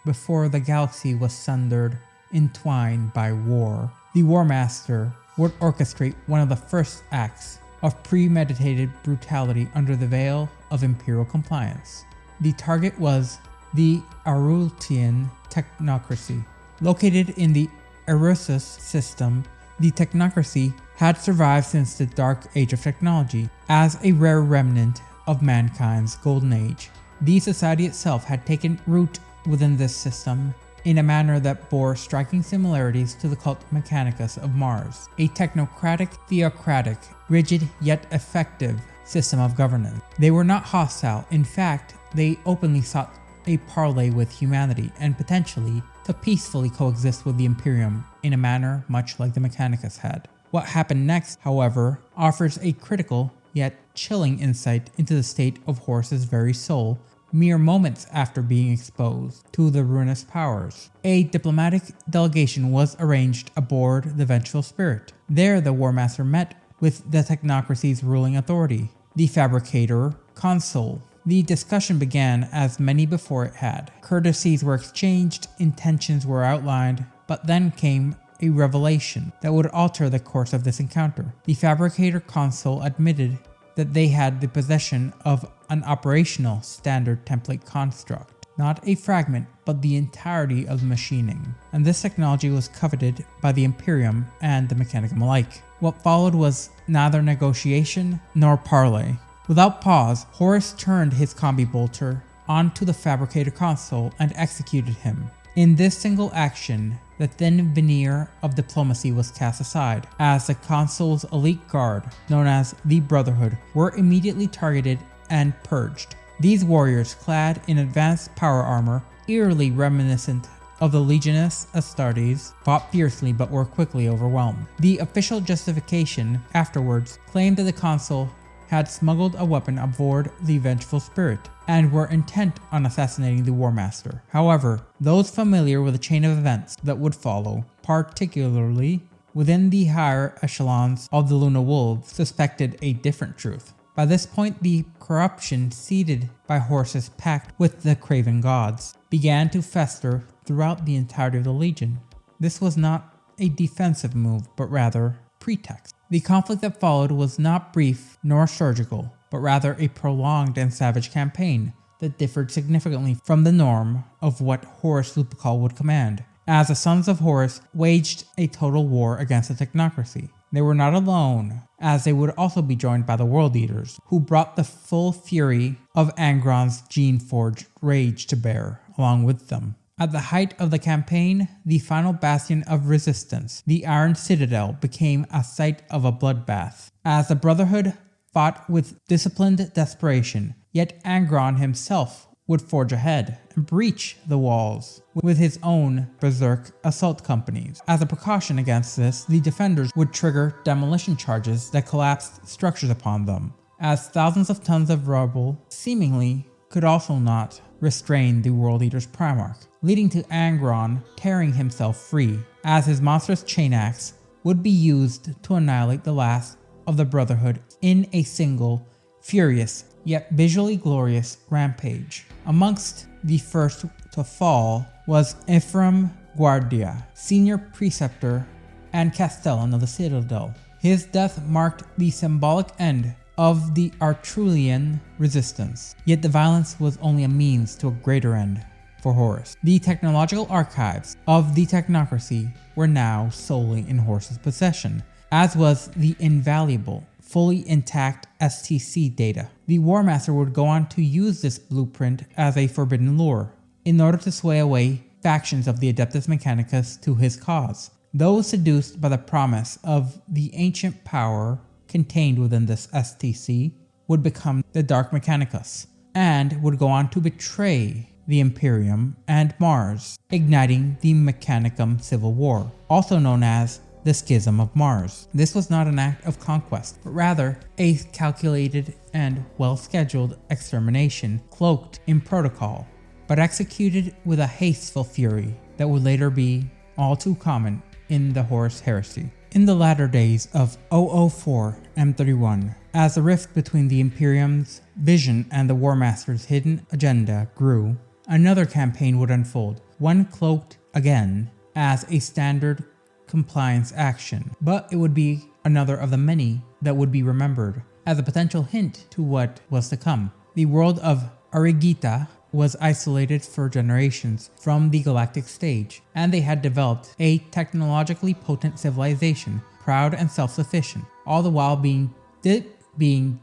before the galaxy was sundered, entwined by war, the Warmaster would orchestrate one of the first acts of premeditated brutality under the veil of imperial compliance. The target was the Arultian technocracy. Located in the Erusus system, the technocracy had survived since the Dark Age of Technology as a rare remnant of mankind's golden age. The society itself had taken root within this system in a manner that bore striking similarities to the cult Mechanicus of Mars, a technocratic, theocratic, rigid yet effective system of governance. They were not hostile. In fact, they openly sought a parley with humanity and potentially to peacefully coexist with the Imperium in a manner much like the Mechanicus had. What happened next, however, offers a critical yet chilling insight into the state of Horus's very soul mere moments after being exposed to the ruinous powers. A diplomatic delegation was arranged aboard the Vengeful Spirit. There the Warmaster met with the technocracy's ruling authority, the Fabricator Consul. The discussion began as many before it had. Courtesies were exchanged, intentions were outlined, but then came a revelation that would alter the course of this encounter. The Fabricator Consul admitted that they had the possession of an operational standard template construct, not a fragment, but the entirety of the machining, and this technology was coveted by the Imperium and the Mechanicum alike. What followed was neither negotiation nor parley. Without pause, Horus turned his combi bolter onto the Fabricator Consul and executed him. In this single action, the thin veneer of diplomacy was cast aside, as the Consul's elite guard, known as the Brotherhood, were immediately targeted and purged. These warriors, clad in advanced power armor, eerily reminiscent of the Legionis Astartes, fought fiercely but were quickly overwhelmed. The official justification afterwards claimed that the Consul had smuggled a weapon aboard the Vengeful Spirit and were intent on assassinating the Warmaster. However, those familiar with the chain of events that would follow, particularly within the higher echelons of the Luna Wolves, suspected a different truth. By this point, the corruption seeded by Horus's pact with the Craven Gods began to fester throughout the entirety of the Legion. This was not a defensive move, but rather pretext. The conflict that followed was not brief nor surgical, but rather a prolonged and savage campaign that differed significantly from the norm of what Horus Lupercal would command, as the Sons of Horus waged a total war against the technocracy. They were not alone, as they would also be joined by the World Eaters, who brought the full fury of Angron's gene-forged rage to bear along with them. At the height of the campaign, the final bastion of resistance, the Iron Citadel, became a site of a bloodbath, as the Brotherhood fought with disciplined desperation, yet Angron himself would forge ahead and breach the walls with his own berserk assault companies. As a precaution against this, the defenders would trigger demolition charges that collapsed structures upon them, as thousands of tons of rubble seemingly could also not restrain the World Eater's Primarch, leading to Angron tearing himself free, as his monstrous chain axe would be used to annihilate the last of the Brotherhood in a single, furious, yet visually glorious rampage. Amongst the first to fall was Ephraim Guardia, senior preceptor and castellan of the Citadel. His death marked the symbolic end of the Artrulian resistance, yet the violence was only a means to a greater end for Horus. The technological archives of the technocracy were now solely in Horus's possession, as was the invaluable, fully intact STC data. The Warmaster would go on to use this blueprint as a forbidden lure, in order to sway away factions of the Adeptus Mechanicus to his cause. Those seduced by the promise of the ancient power contained within this STC would become the Dark Mechanicus, and would go on to betray the Imperium and Mars, igniting the Mechanicum Civil War, also known as the Schism of Mars. This was not an act of conquest, but rather a calculated and well-scheduled extermination cloaked in protocol, but executed with a hasteful fury that would later be all too common in the Horus Heresy. In the latter days of 004 M31, as the rift between the Imperium's vision and the Warmaster's hidden agenda grew, another campaign would unfold, one cloaked again as a standard compliance action, but it would be another of the many that would be remembered as a potential hint to what was to come. The world of Arigita was isolated for generations from the galactic stage, and they had developed a technologically potent civilization, proud and self-sufficient, all the while being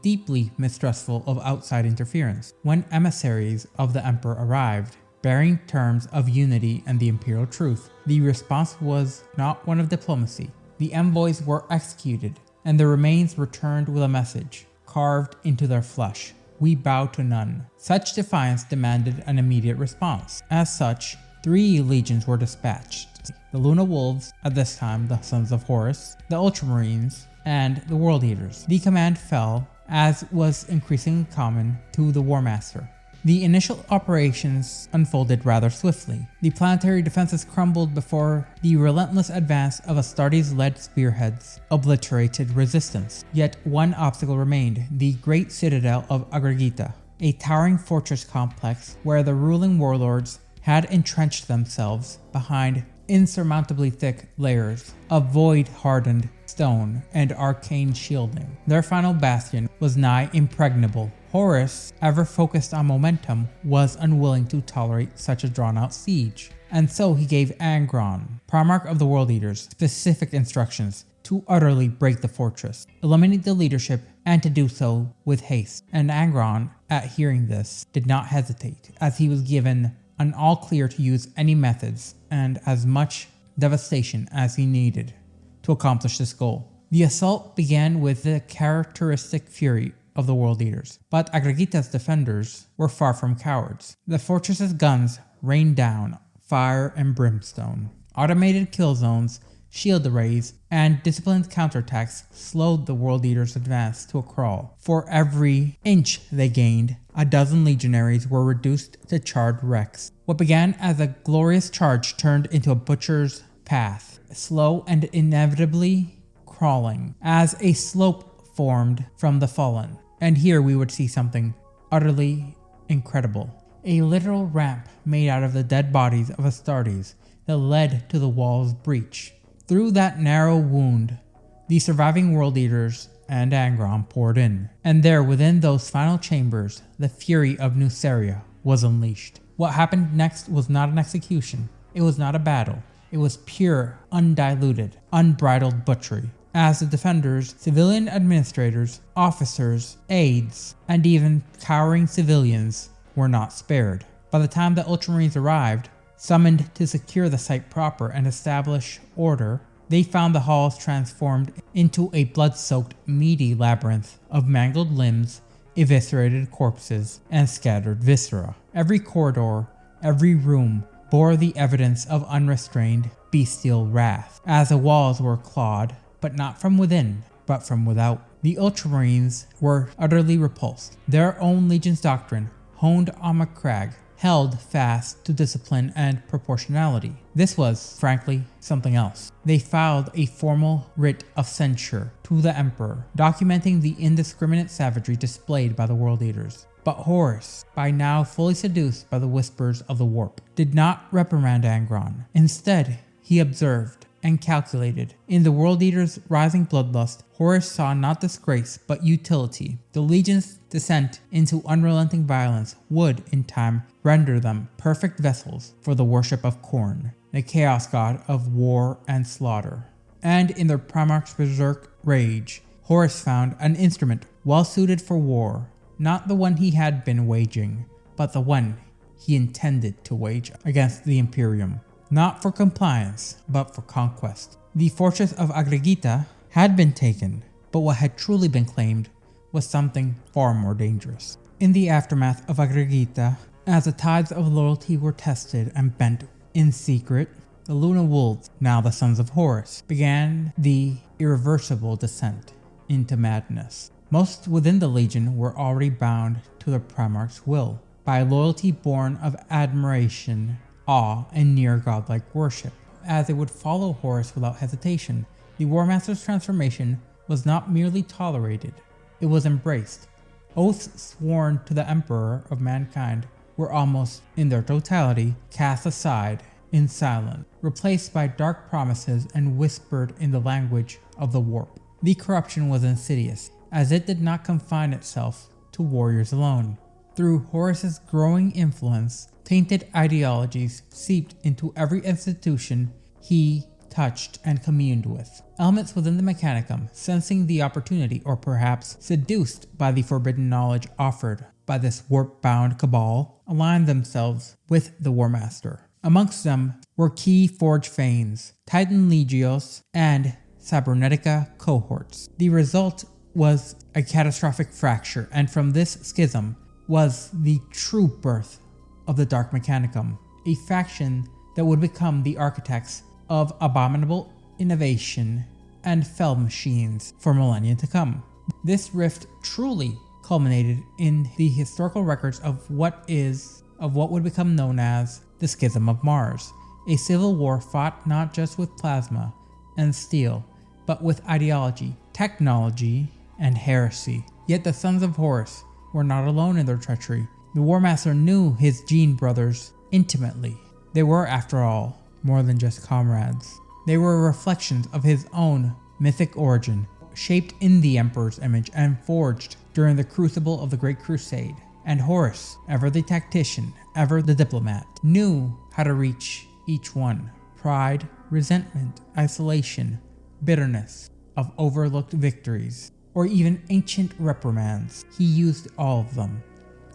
deeply mistrustful of outside interference. When emissaries of the Emperor arrived, bearing terms of unity and the imperial truth, the response was not one of diplomacy. The envoys were executed, and their remains returned with a message, carved into their flesh: "We bow to none." Such defiance demanded an immediate response. As such, 3 legions were dispatched: the Luna Wolves, at this time the Sons of Horus, the Ultramarines, and the World Eaters. The command fell, as was increasingly common, to the Warmaster. The initial operations unfolded rather swiftly. The planetary defenses crumbled before the relentless advance of Astartes-led spearheads obliterated resistance. Yet one obstacle remained: the great citadel of Agrigita, a towering fortress complex where the ruling warlords had entrenched themselves behind insurmountably thick layers of void-hardened stone and arcane shielding. Their final bastion was nigh impregnable. Horus, ever focused on momentum, was unwilling to tolerate such a drawn-out siege, and so he gave Angron, Primarch of the World Eaters, specific instructions to utterly break the fortress, eliminate the leadership, and to do so with haste. And Angron, at hearing this, did not hesitate, as he was given an all-clear to use any methods and as much devastation as he needed to accomplish this goal. The assault began with the characteristic fury of the World Eaters, but Agrigita's defenders were far from cowards. The fortress's guns rained down fire and brimstone. Automated kill zones, shield arrays, and disciplined counterattacks slowed the World Eaters' advance to a crawl. For every inch they gained, a dozen legionaries were reduced to charred wrecks. What began as a glorious charge turned into a butcher's path, slow and inevitably crawling, as a slope formed from the fallen. And here we would see something utterly incredible. A literal ramp made out of the dead bodies of Astartes that led to the wall's breach. Through that narrow wound, the surviving World Eaters and Angron poured in. And there, within those final chambers, the fury of Nuceria was unleashed. What happened next was not an execution. It was not a battle. It was pure, undiluted, unbridled butchery. As the defenders, civilian administrators, officers, aides, and even cowering civilians were not spared. By the time the Ultramarines arrived, summoned to secure the site proper and establish order, they found the halls transformed into a blood-soaked, meaty labyrinth of mangled limbs, eviscerated corpses, and scattered viscera. Every corridor, every room bore the evidence of unrestrained, bestial wrath, as the walls were clawed, but not from within, but from without. The Ultramarines were utterly repulsed. Their own legion's doctrine, honed on Macragge, held fast to discipline and proportionality. This was, frankly, something else. They filed a formal writ of censure to the Emperor, documenting the indiscriminate savagery displayed by the World Eaters. But Horus, by now fully seduced by the whispers of the warp, did not reprimand Angron. Instead, he observed and calculated. In the World Eater's rising bloodlust, Horus saw not disgrace but utility. The Legion's descent into unrelenting violence would, in time, render them perfect vessels for the worship of Khorne, the chaos god of war and slaughter. And in their Primarch's berserk rage, Horus found an instrument well suited for war, not the one he had been waging, but the one he intended to wage against the Imperium. Not for compliance, but for conquest. The fortress of Agregita had been taken, but what had truly been claimed was something far more dangerous. In the aftermath of Agregita, as the tides of loyalty were tested and bent in secret, the Luna Wolves, now the Sons of Horus, began the irreversible descent into madness. Most within the Legion were already bound to the Primarch's will, by loyalty born of admiration, awe, and near godlike worship. As they would follow Horus without hesitation, the Warmaster's transformation was not merely tolerated, it was embraced. Oaths sworn to the Emperor of mankind were almost, in their totality, cast aside in silence, replaced by dark promises and whispered in the language of the warp. The corruption was insidious, as it did not confine itself to warriors alone. Through Horus's growing influence, tainted ideologies seeped into every institution he touched and communed with. Elements within the Mechanicum, sensing the opportunity or perhaps seduced by the forbidden knowledge offered by this warp-bound cabal, aligned themselves with the Warmaster. Amongst them were key Forge Fanes, Titan Legios, and Cybernetica cohorts. The result was a catastrophic fracture, and from this schism was the true birth of the Dark Mechanicum, a faction that would become the architects of abominable innovation and fell machines for millennia to come. This rift truly culminated in the historical records of what would become known as the Schism of Mars, a civil war fought not just with plasma and steel, but with ideology, technology, and heresy. Yet the Sons of Horus were not alone in their treachery. The Warmaster knew his Gene brothers intimately. They were, after all, more than just comrades. They were reflections of his own mythic origin, shaped in the Emperor's image and forged during the crucible of the Great Crusade. And Horus, ever the tactician, ever the diplomat, knew how to reach each one. Pride, resentment, isolation, bitterness of overlooked victories, or even ancient reprimands. He used all of them.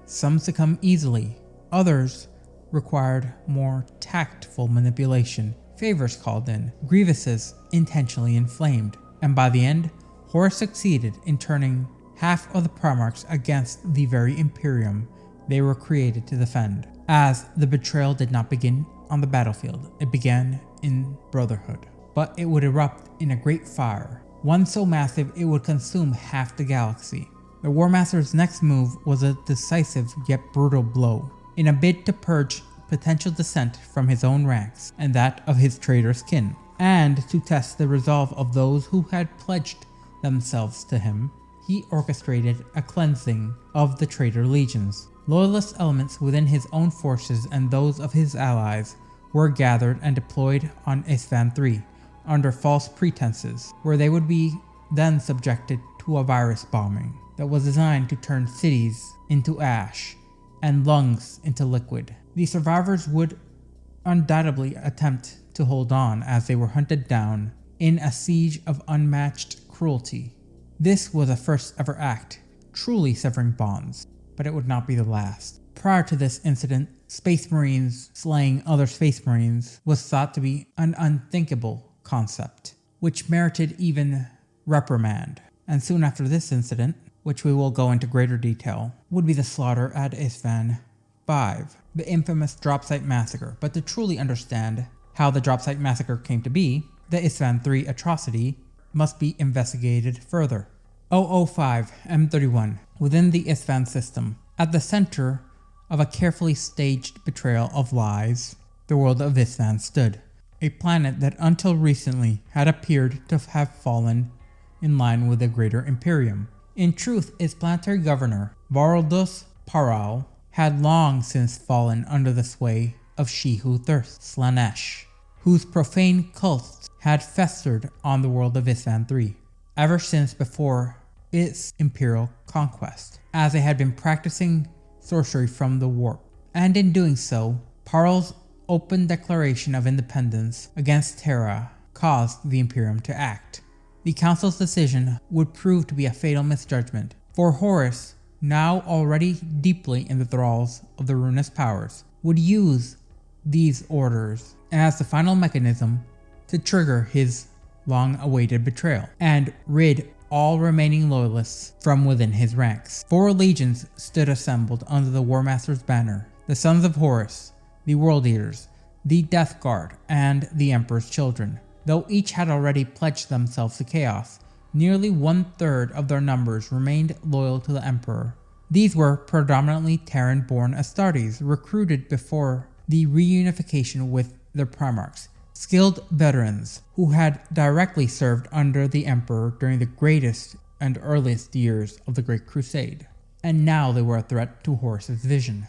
Some succumbed easily, others required more tactful manipulation, favors called in, grievances intentionally inflamed, and by the end, Horus succeeded in turning half of the Primarchs against the very Imperium they were created to defend. As the betrayal did not begin on the battlefield, it began in brotherhood. But it would erupt in a great fire, one so massive it would consume half the galaxy. The Warmaster's next move was a decisive yet brutal blow, in a bid to purge potential dissent from his own ranks and that of his traitorous kin, and to test the resolve of those who had pledged themselves to him. He orchestrated a cleansing of the traitor legions. Loyalist elements within his own forces and those of his allies were gathered and deployed on Isstvan III under false pretenses, where they would be then subjected to a virus bombing that was designed to turn cities into ash and lungs into liquid. The survivors would undoubtedly attempt to hold on as they were hunted down in a siege of unmatched cruelty. This was a first ever act, truly severing bonds, but it would not be the last. Prior to this incident, Space Marines slaying other Space Marines was thought to be an unthinkable concept, which merited even reprimand. And soon after this incident, which we will go into greater detail, would be the slaughter at Isstvan V, the infamous Dropsite Massacre. But to truly understand how the Dropsite Massacre came to be, the Isstvan III atrocity must be investigated further. 005 M31, within the Isstvan system, at the center of a carefully staged betrayal of lies, the world of Isstvan stood, a planet that until recently had appeared to have fallen in line with the greater Imperium. In truth, its planetary governor, Varaldus Paral, had long since fallen under the sway of She Who Thirsts, Slaanesh, whose profane cults had festered on the world of Isvan III, ever since before its imperial conquest, as they had been practicing sorcery from the warp. And in doing so, Paral's open declaration of independence against Terra caused the Imperium to act. The Council's decision would prove to be a fatal misjudgment, for Horus, now already deeply in the thralls of the ruinous powers, would use these orders as the final mechanism to trigger his long-awaited betrayal and rid all remaining loyalists from within his ranks. 4 legions stood assembled under the Warmaster's banner: the Sons of Horus, the World Eaters, the Death Guard, and the Emperor's Children. Though each had already pledged themselves to chaos, nearly 1/3 of their numbers remained loyal to the Emperor. These were predominantly Terran-born Astartes, recruited before the reunification with their Primarchs, skilled veterans who had directly served under the Emperor during the greatest and earliest years of the Great Crusade, and now they were a threat to Horus's vision.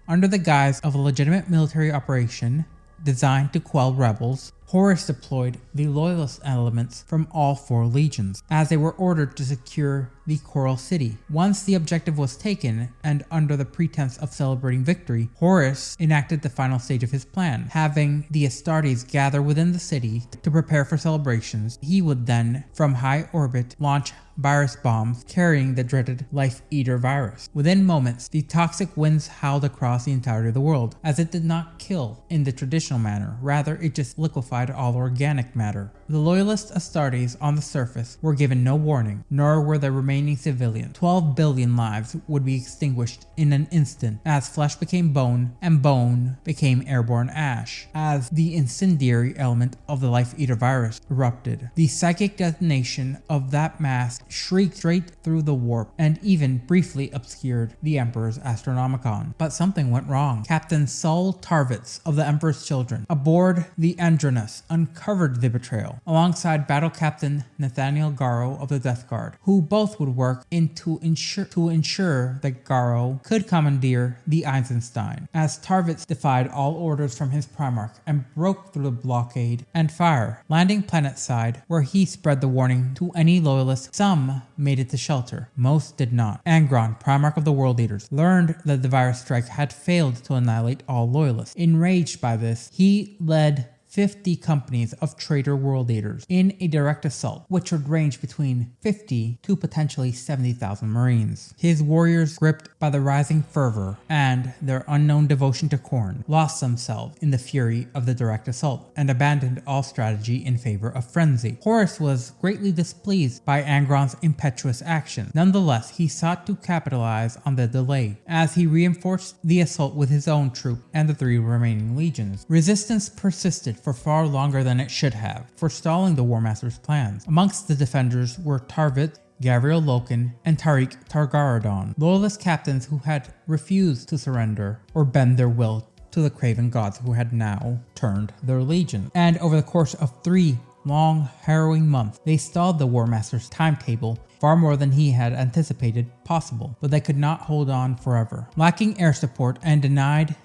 Under the guise of a legitimate military operation designed to quell rebels, Horus deployed the loyalist elements from all 4 legions, as they were ordered to secure the Coral City. Once the objective was taken, and under the pretense of celebrating victory, Horus enacted the final stage of his plan. Having the Astartes gather within the city to prepare for celebrations, he would then, from high orbit, launch virus bombs carrying the dreaded Life Eater virus. Within moments, the toxic winds howled across the entirety of the world, as it did not kill in the traditional manner, rather it just liquefied all organic matter. The loyalist Astartes on the surface were given no warning, nor were the remaining civilians. 12 billion lives would be extinguished in an instant, as flesh became bone and bone became airborne ash, as the incendiary element of the Life Eater virus erupted. The psychic detonation of that mass shrieked straight through the warp and even briefly obscured the Emperor's Astronomicon. But something went wrong. Captain Saul Tarvitz of the Emperor's Children, aboard the Andronus, uncovered the betrayal, alongside Battle Captain Nathaniel Garrow of the Death Guard, who both would work to ensure that Garrow could commandeer the Eisenstein, as Tarvitz defied all orders from his Primarch and broke through the blockade and fire, landing planetside, where he spread the warning to any loyalists. Some made it to shelter, most did not. Angron, Primarch of the World Eaters, learned that the virus strike had failed to annihilate all loyalists. Enraged by this, he led 50 companies of traitor world eaters in a direct assault, which would range between 50 to potentially 70,000 Marines. His warriors, gripped by the rising fervor and their unknown devotion to Khorne, lost themselves in the fury of the direct assault and abandoned all strategy in favor of frenzy. Horus was greatly displeased by Angron's impetuous action. Nonetheless, he sought to capitalize on the delay, as he reinforced the assault with his own troop and the 3 remaining legions. Resistance persisted for far longer than it should have, forestalling the Warmaster's plans. Amongst the defenders were Tarvit, Gavriel Loken, and Tariq Targaradon, loyalist captains who had refused to surrender or bend their will to the craven gods who had now turned their legion. And over the course of 3 long, harrowing months, they stalled the Warmaster's timetable far more than he had anticipated possible, but they could not hold on forever. Lacking air support and denied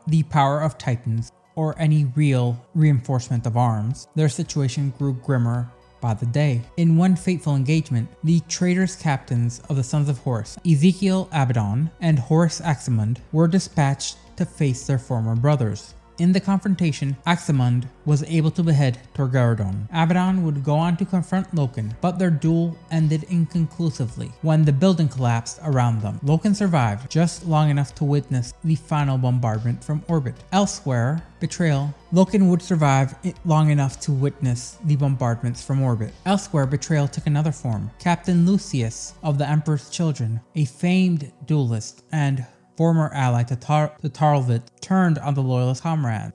the power of Titans, or any real reinforcement of arms, their situation grew grimmer by the day. In one fateful engagement, the traitorous captains of the Sons of Horus, Ezekiel Abaddon and Horus Aximund, were dispatched to face their former brothers. In the confrontation, Aximund was able to behead Targaradon. Abaddon would go on to confront Loken, but their duel ended inconclusively when the building collapsed around them. Loken survived just long enough to witness the final bombardment from orbit. Elsewhere, Betrayal, Loken would survive long enough to witness the bombardments from orbit. Elsewhere, Betrayal took another form. Captain Lucius of the Emperor's Children, a famed duelist and former ally to Tarlvit, turned on the loyalist comrade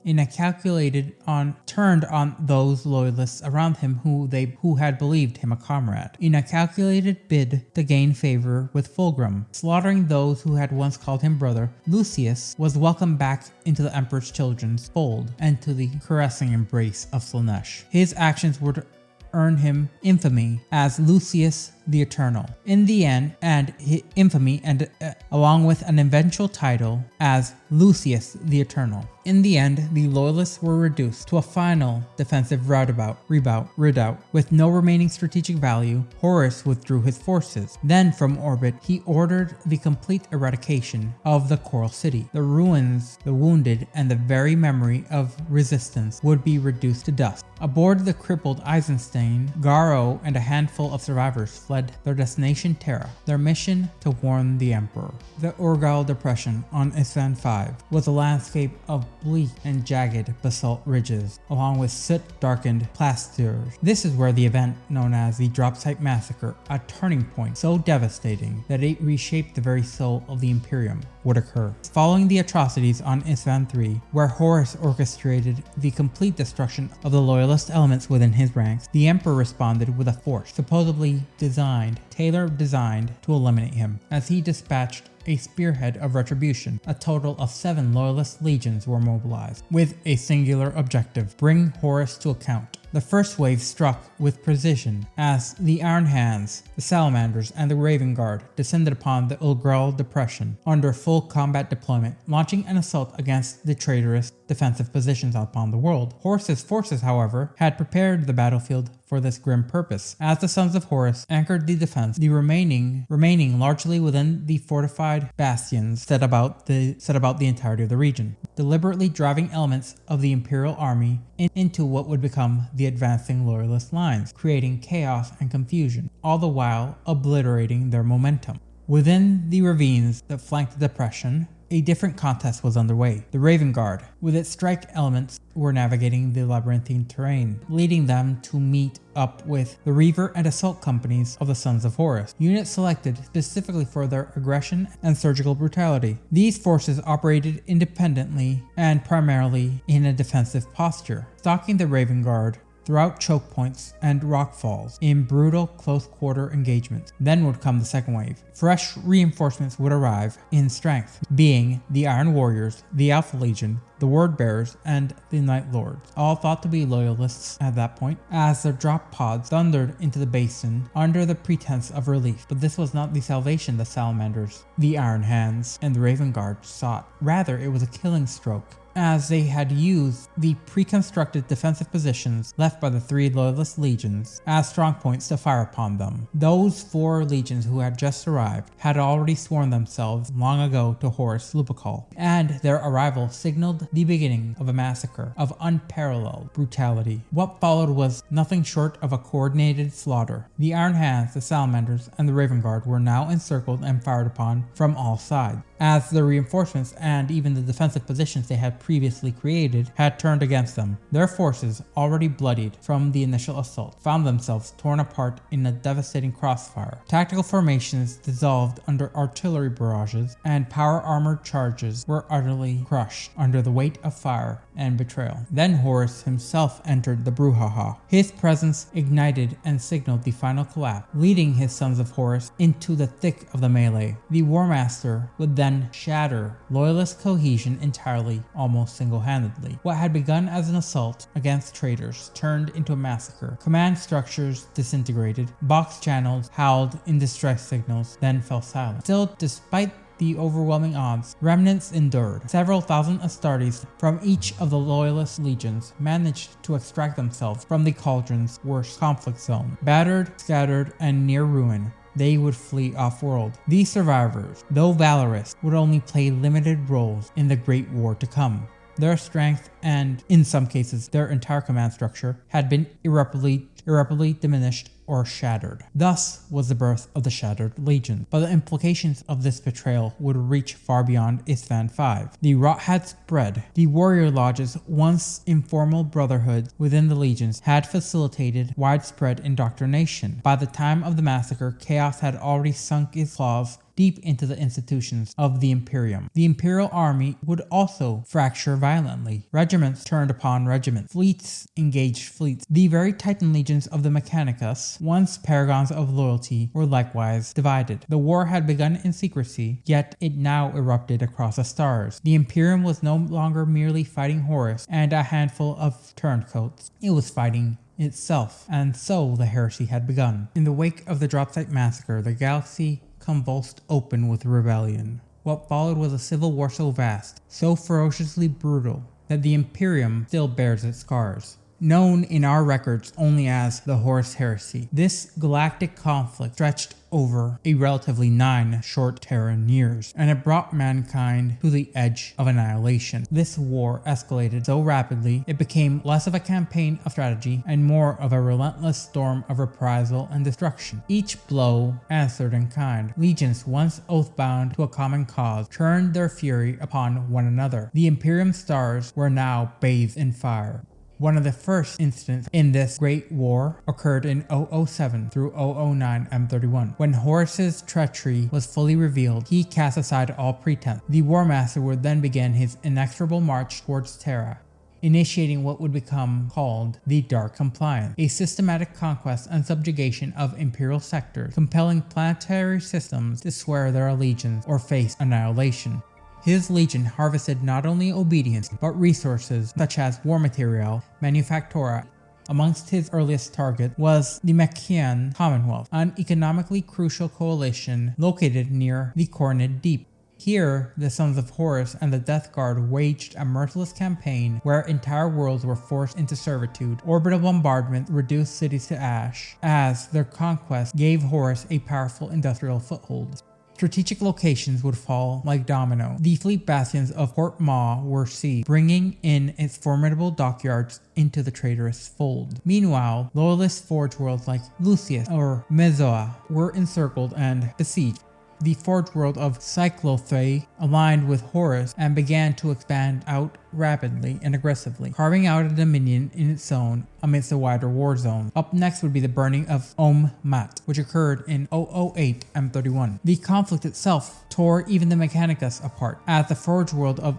turned on those loyalists around him who had believed him a comrade, in a calculated bid to gain favor with Fulgrim. Slaughtering those who had once called him brother, Lucius was welcomed back into the Emperor's Children's fold and to the caressing embrace of Slaanesh. His actions would earn him infamy as Lucius the Eternal. In the end, and infamy and along with an eventual title as Lucius the Eternal. In the end, the Loyalists were reduced to a final defensive redoubt. With no remaining strategic value, Horus withdrew his forces. Then from orbit, he ordered the complete eradication of the Coral City. The ruins, the wounded, and the very memory of resistance would be reduced to dust. Aboard the crippled Eisenstein, Garo and a handful of survivors fled their destination Terra, their mission to warn the Emperor. The Urgal Depression on Isstvan V was a landscape of bleak and jagged basalt ridges, along with soot-darkened plasters. This is where the event known as the Dropsite Massacre, a turning point so devastating that it reshaped the very soul of the Imperium, would occur. Following the atrocities on Isstvan III, where Horus orchestrated the complete destruction of the loyalist elements within his ranks, the Emperor responded with a force supposedly tailor-designed to eliminate him, as he dispatched a spearhead of retribution. A total of 7 loyalist legions were mobilized, with a singular objective: bring Horus to account. The first wave struck with precision as the Iron Hands, the Salamanders, and the Raven Guard descended upon the Urgal Depression under full combat deployment, launching an assault against the traitorous defensive positions upon the world. Horus's forces, however, had prepared the battlefield for this grim purpose, as the Sons of Horus anchored the defense, the remaining largely within the fortified bastions set about the entirety of the region, deliberately driving elements of the Imperial army into what would become the advancing loyalist lines, creating chaos and confusion, all the while obliterating their momentum. Within the ravines that flanked the depression, a different contest was underway. The Raven Guard, with its strike elements, were navigating the labyrinthine terrain, leading them to meet up with the Reaver and Assault companies of the Sons of Horus, units selected specifically for their aggression and surgical brutality. These forces operated independently and primarily in a defensive posture, stalking the Raven Guard throughout choke points and rock falls in brutal close-quarter engagements. Then would come the second wave. Fresh reinforcements would arrive in strength, being the Iron Warriors, the Alpha Legion, the Word Bearers, and the Night Lords, all thought to be loyalists at that point, as their drop pods thundered into the basin under the pretense of relief. But this was not the salvation the Salamanders, the Iron Hands, and the Raven Guard sought. Rather, it was a killing stroke, as they had used the pre-constructed defensive positions left by the 3 loyalist legions as strongpoints to fire upon them. Those 4 legions who had just arrived had already sworn themselves long ago to Horus Lupercal, and their arrival signaled the beginning of a massacre of unparalleled brutality. What followed was nothing short of a coordinated slaughter. The Iron Hands, the Salamanders, and the Raven Guard were now encircled and fired upon from all sides, as the reinforcements and even the defensive positions they had previously created had turned against them. Their forces, already bloodied from the initial assault, found themselves torn apart in a devastating crossfire. Tactical formations dissolved under artillery barrages, and power armored charges were utterly crushed under the weight of fire and betrayal. Then Horus himself entered the brouhaha. His presence ignited and signaled the final collapse, leading his Sons of Horus into the thick of the melee. The Warmaster would then shatter loyalist cohesion entirely, almost single-handedly. What had begun as an assault against traitors turned into a massacre. Command structures disintegrated, box channels howled in distress signals, then fell silent. Still, despite the overwhelming odds, remnants endured. Several thousand Astartes from each of the loyalist legions managed to extract themselves from the cauldron's worst conflict zone. Battered, scattered, and near ruin, they would flee off-world. These survivors, though valorous, would only play limited roles in the Great War to come. Their strength and, in some cases, their entire command structure had been irreparably diminished or shattered. Thus was the birth of the Shattered Legion. But the implications of this betrayal would reach far beyond Isstvan V. The rot had spread. The warrior lodges, once informal brotherhoods within the legions, had facilitated widespread indoctrination. By the time of the massacre, chaos had already sunk its claws deep into the institutions of the Imperium. The Imperial army would also fracture violently. Regiments turned upon regiments. Fleets engaged fleets. The very Titan legions of the Mechanicus, once paragons of loyalty, were likewise divided. The war had begun in secrecy, yet it now erupted across the stars. The Imperium was no longer merely fighting Horus and a handful of turncoats. It was fighting itself, and so the heresy had begun. In the wake of the drop site massacre, the galaxy convulsed open with rebellion. What followed was a civil war so vast, so ferociously brutal, that the Imperium still bears its scars. Known in our records only as the Horus Heresy, this galactic conflict stretched over a relatively 9 short Terran years, and it brought mankind to the edge of annihilation. This war escalated so rapidly, it became less of a campaign of strategy and more of a relentless storm of reprisal and destruction. Each blow answered in kind. Legions, once oath-bound to a common cause, turned their fury upon one another. The Imperium stars were now bathed in fire. One of the first incidents in this Great War occurred in 007 through 009 M31. When Horus's treachery was fully revealed, he cast aside all pretense. The Warmaster would then begin his inexorable march towards Terra, initiating what would become called the Dark Compliance, a systematic conquest and subjugation of imperial sectors, compelling planetary systems to swear their allegiance or face annihilation. His legion harvested not only obedience, but resources such as war material, manufactura. Amongst his earliest target was the Machian Commonwealth, an economically crucial coalition located near the Cornid Deep. Here, the Sons of Horus and the Death Guard waged a merciless campaign where entire worlds were forced into servitude. Orbital bombardment reduced cities to ash, as their conquest gave Horus a powerful industrial foothold. Strategic locations would fall like domino. The fleet bastions of Port Ma were seized, bringing in its formidable dockyards into the traitorous fold. Meanwhile, loyalist forge worlds like Lucius or Mezoa were encircled and besieged. The forge world of Cyclothay aligned with Horus and began to expand out rapidly and aggressively, carving out a dominion in its own amidst a wider war zone. Up next would be the burning of Mat, which occurred in 008 M31. The conflict itself tore even the Mechanicus apart, as the forge world of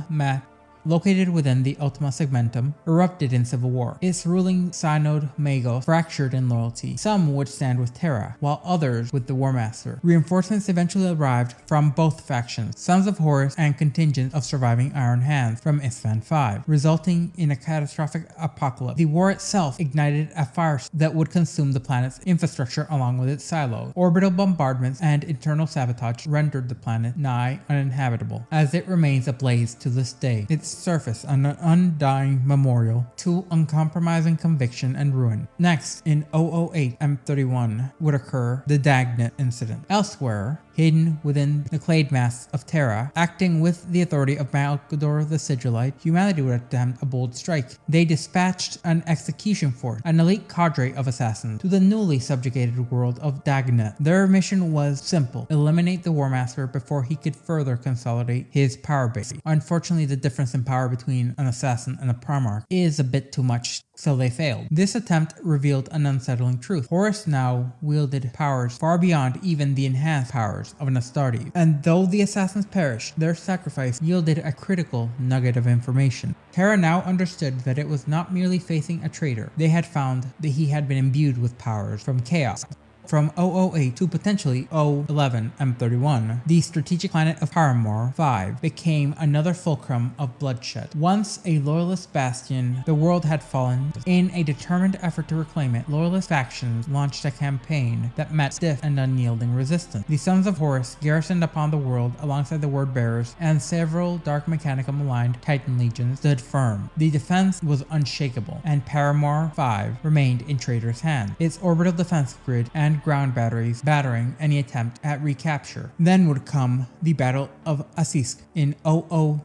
Mat, located within the Ultima Segmentum, erupted in civil war. Its ruling synod Magos fractured in loyalty. Some would stand with Terra, while others with the Warmaster. Reinforcements eventually arrived from both factions, Sons of Horus and contingents of surviving Iron Hands from Isstvan V, resulting in a catastrophic apocalypse. The war itself ignited a fire that would consume the planet's infrastructure along with its silos. Orbital bombardments and internal sabotage rendered the planet nigh uninhabitable, as it remains ablaze to this day. Its surface an undying memorial to uncompromising conviction and ruin. Next, in 008 M31 would occur the Dagnit incident. Elsewhere, hidden within the clade masks of Terra, acting with the authority of Malkador the Sigillite, humanity would attempt a bold strike. They dispatched an execution force, an elite cadre of assassins, to the newly subjugated world of Dagnit. Their mission was simple: eliminate the Warmaster before he could further consolidate his power base. Unfortunately, the difference in power between an assassin and a Primarch is a bit too much, so they failed. This attempt revealed an unsettling truth. Horus now wielded powers far beyond even the enhanced powers of an Astartes, and though the assassins perished, their sacrifice yielded a critical nugget of information. Terra now understood that it was not merely facing a traitor. They had found that he had been imbued with powers from chaos. From 008 to potentially 011 M31, the strategic planet of Paramore 5 became another fulcrum of bloodshed. Once a loyalist bastion, the world had fallen. In a determined effort to reclaim it, loyalist factions launched a campaign that met stiff and unyielding resistance. The Sons of Horus garrisoned upon the world alongside the Word Bearers, and several Dark Mechanicum-aligned Titan legions stood firm. The defense was unshakable, and Paramore 5 remained in traitors' hands, its orbital defense grid and ground batteries battering any attempt at recapture. Then would come the Battle of Asisk in 009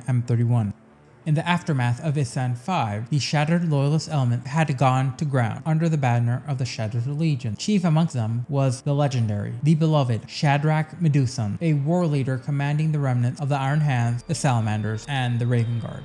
M31. In the aftermath of Isstvan V, the shattered loyalist element had gone to ground under the banner of the Shattered Legion. Chief amongst them was the legendary, the beloved Shadrach Medusan, a war leader commanding the remnants of the Iron Hands, the Salamanders, and the Raven Guard.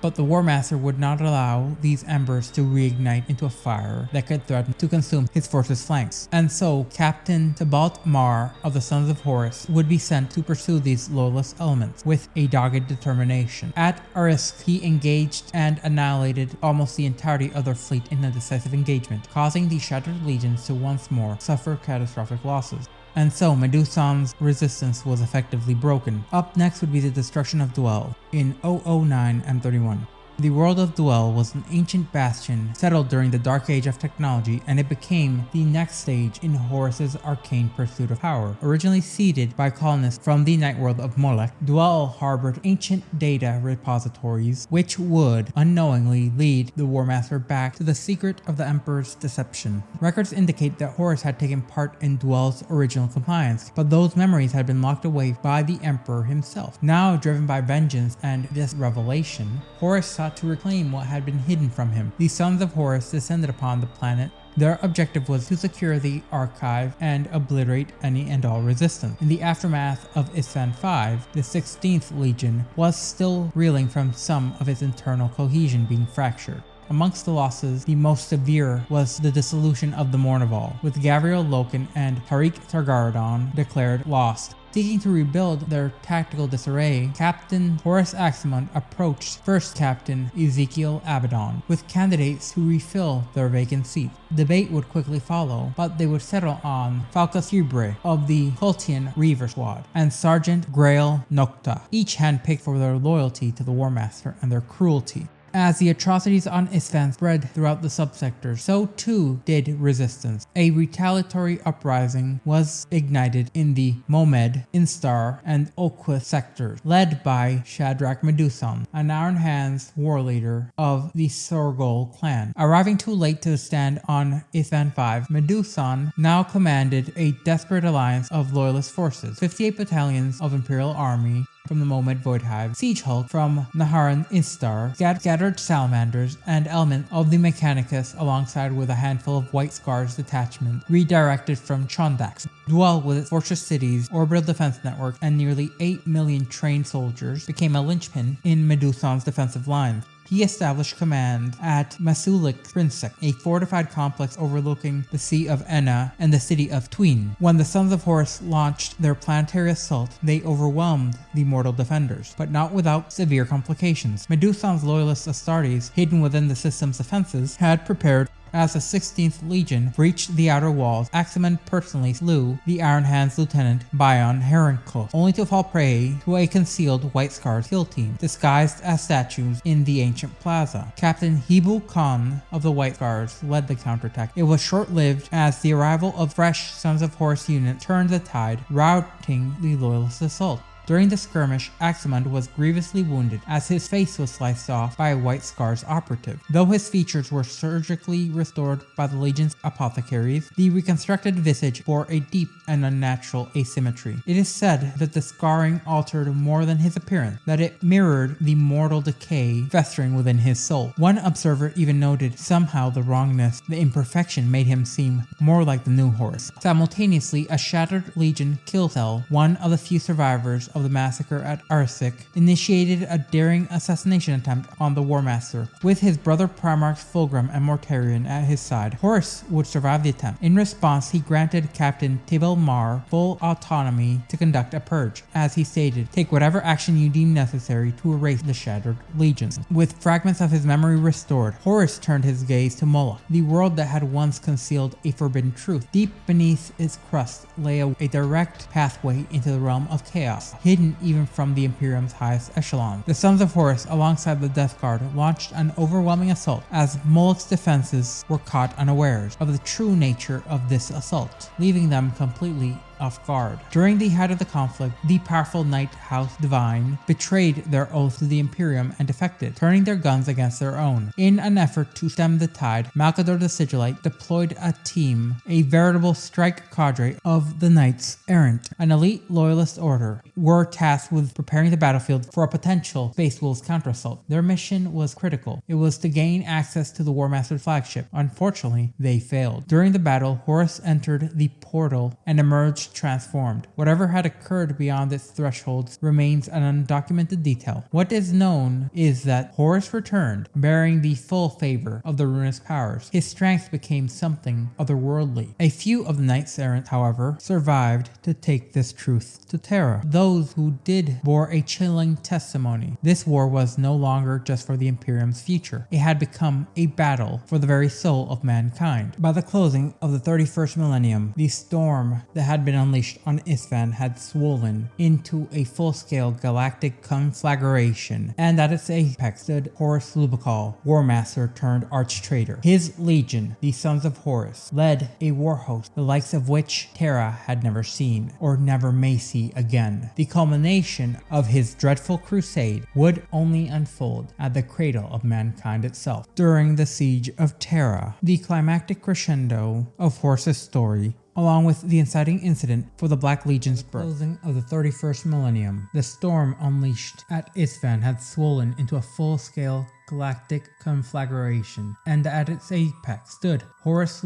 But the Warmaster would not allow these embers to reignite into a fire that could threaten to consume his force's flanks. And so, Captain Tybalt Mar of the Sons of Horus would be sent to pursue these loyalist elements with a dogged determination. At Arisk, he engaged and annihilated almost the entirety of their fleet in a decisive engagement, causing the Shattered Legions to once more suffer catastrophic losses. And so Medusan's resistance was effectively broken. Up next would be the destruction of Dwell in 009 M31. The world of Dwell was an ancient bastion settled during the Dark Age of technology, and it became the next stage in Horus's arcane pursuit of power. Originally seeded by colonists from the night world of Molech, Dwell harbored ancient data repositories which would unknowingly lead the Warmaster back to the secret of the Emperor's deception. Records indicate that Horus had taken part in Dwell's original compliance, but those memories had been locked away by the Emperor himself. Now driven by vengeance and this revelation, Horus sought to reclaim what had been hidden from him. The Sons of Horus descended upon the planet. Their objective was to secure the archive and obliterate any and all resistance. In the aftermath of Isstvan V, the 16th Legion was still reeling from some of its internal cohesion being fractured. Amongst the losses, the most severe was the dissolution of the Mournival, with Gavriel Loken and Tariq Targaradon declared lost. Seeking to rebuild their tactical disarray, Captain Horus Aximund approached First Captain Ezekiel Abaddon with candidates to refill their vacant seats. Debate would quickly follow, but they would settle on Falcus Ubre of the Cultian Reaver Squad and Sergeant Grail Nocta, each handpicked for their loyalty to the Warmaster and their cruelty. As the atrocities on Isstvan spread throughout the subsectors, so too did resistance. A retaliatory uprising was ignited in the Momed, Instar, and Oquith sectors, led by Shadrach Medusan, an Iron Hands war leader of the Sorgol clan. Arriving too late to stand on Isstvan V, Medusan now commanded a desperate alliance of loyalist forces, 58 battalions of Imperial Army from the Momed Voidhive, Siege Hulk from Naharan Instar, scattered salamanders, and elements of the Mechanicus alongside with a handful of White Scar's detachment redirected from Chondax. Dwell with its fortress cities, orbital defense network, and nearly 8 million trained soldiers became a linchpin in Medusan's defensive lines. He established command at Masulik Prinsek, a fortified complex overlooking the Sea of Enna and the city of Tween. When the Sons of Horus launched their planetary assault, they overwhelmed the mortal defenders, but not without severe complications. Medusan's loyalist Astartes, hidden within the system's defenses, had prepared. As the 16th Legion breached the outer walls, Aximund personally slew the Iron Hands Lieutenant Bion Herenkos, only to fall prey to a concealed White Scar's kill team, disguised as statues in the ancient plaza. Captain Hibu Khan of the White Scars led the counterattack. It was short-lived, as the arrival of fresh Sons of Horus units turned the tide, routing the loyalist assault. During the skirmish, Aximund was grievously wounded as his face was sliced off by a White Scar's operative. Though his features were surgically restored by the Legion's apothecaries, the reconstructed visage bore a deep and unnatural asymmetry. It is said that the scarring altered more than his appearance, that it mirrored the mortal decay festering within his soul. One observer even noted somehow the wrongness, the imperfection made him seem more like the new Horus. Simultaneously, a shattered Legion kill cell, one of the few survivors of the massacre at Arsik, initiated a daring assassination attempt on the Warmaster. With his brother Primarchs Fulgrim and Mortarion at his side, Horus would survive the attempt. In response, he granted Captain Tibel Mar full autonomy to conduct a purge. As he stated, take whatever action you deem necessary to erase the shattered legions. With fragments of his memory restored, Horus turned his gaze to Moloch, the world that had once concealed a forbidden truth. Deep beneath its crust lay a direct pathway into the realm of chaos, hidden even from the Imperium's highest echelon. The Sons of Horus, alongside the Death Guard, launched an overwhelming assault as Moloch's defenses were caught unawares of the true nature of this assault, leaving them completely off guard. During the height of the conflict, the powerful Night House Divine betrayed their oath to the Imperium and defected, turning their guns against their own. In an effort to stem the tide, Malcador the Sigillite deployed a team, a veritable strike cadre of the Knights Errant, an elite loyalist order, were tasked with preparing the battlefield for a potential Space Wolves counterassault. Their mission was critical. It was to gain access to the Warmaster's flagship. Unfortunately, they failed. During the battle, Horus entered the portal and emerged transformed. Whatever had occurred beyond its thresholds remains an undocumented detail. What is known is that Horus returned, bearing the full favor of the ruinous powers. His strength became something otherworldly. A few of the Knights Errant, however, survived to take this truth to Terra. Those who did bore a chilling testimony. This war was no longer just for the Imperium's future. It had become a battle for the very soul of mankind. By the closing of the 31st millennium, the storm that had been been unleashed on Isfahan had swollen into a full-scale galactic conflagration, and at its apex stood Horus Warmaster turned arch-traitor. His legion, the Sons of Horus, led a war host the likes of which Terra had never seen, or never may see again. The culmination of his dreadful crusade would only unfold at the cradle of mankind itself. During the siege of Terra, the climactic crescendo of Horus' story, along with the inciting incident for the Black Legion's birth. Closing of the 31st millennium, the storm unleashed at Isfahan had swollen into a full-scale galactic conflagration, and at its apex stood Horus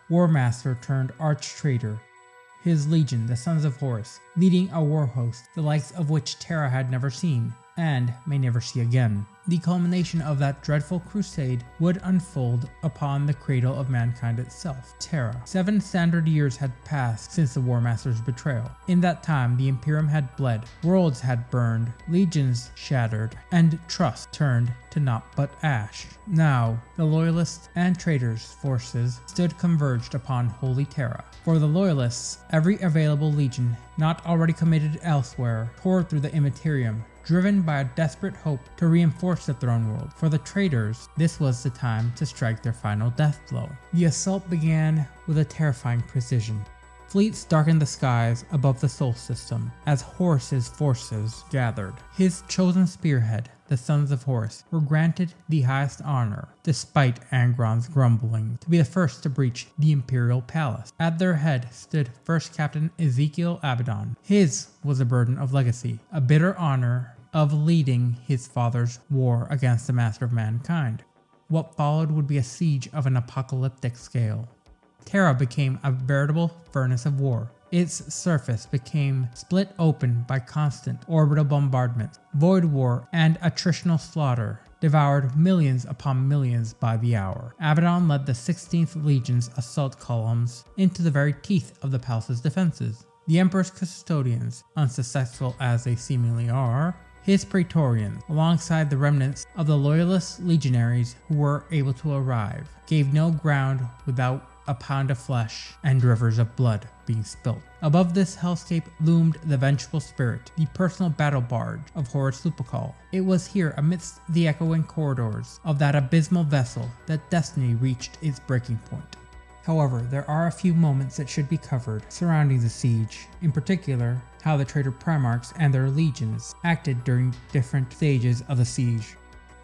Warmaster turned arch-traitor. His legion, the Sons of Horus, leading a war host the likes of which Terra had never seen, and may never see again. The culmination of that dreadful crusade would unfold upon the cradle of mankind itself, Terra. 7 standard years had passed since the Warmaster's betrayal. In that time, the Imperium had bled, worlds had burned, legions shattered, and trust turned to naught but ash. Now, the Loyalists and traitors' forces stood converged upon Holy Terra. For the Loyalists, every available legion not already committed elsewhere poured through the Immaterium, driven by a desperate hope to reinforce the throne world. For the traitors, this was the time to strike their final death blow. The assault began with a terrifying precision. Fleets darkened the skies above the Sol system as Horus's forces gathered. His chosen spearhead, the Sons of Horus, were granted the highest honor, despite Angron's grumbling, to be the first to breach the Imperial Palace. At their head stood First Captain Ezekiel Abaddon. His was a burden of legacy, a bitter honor of leading his father's war against the Master of Mankind. What followed would be a siege of an apocalyptic scale. Terra became a veritable furnace of war. Its surface became split open by constant orbital bombardment. Void war and attritional slaughter devoured millions upon millions by the hour. Abaddon led the 16th Legion's assault columns into the very teeth of the palace's defenses. The Emperor's custodians, unsuccessful as they seemingly are, his Praetorians, alongside the remnants of the Loyalist legionaries who were able to arrive, gave no ground without a pound of flesh and rivers of blood being spilt. Above this hellscape loomed the vengeful spirit, the personal battle barge of Horus Lupercal. It was here, amidst the echoing corridors of that abysmal vessel, that destiny reached its breaking point. However, there are a few moments that should be covered surrounding the siege, in particular, how the traitor Primarchs and their legions acted during different stages of the siege.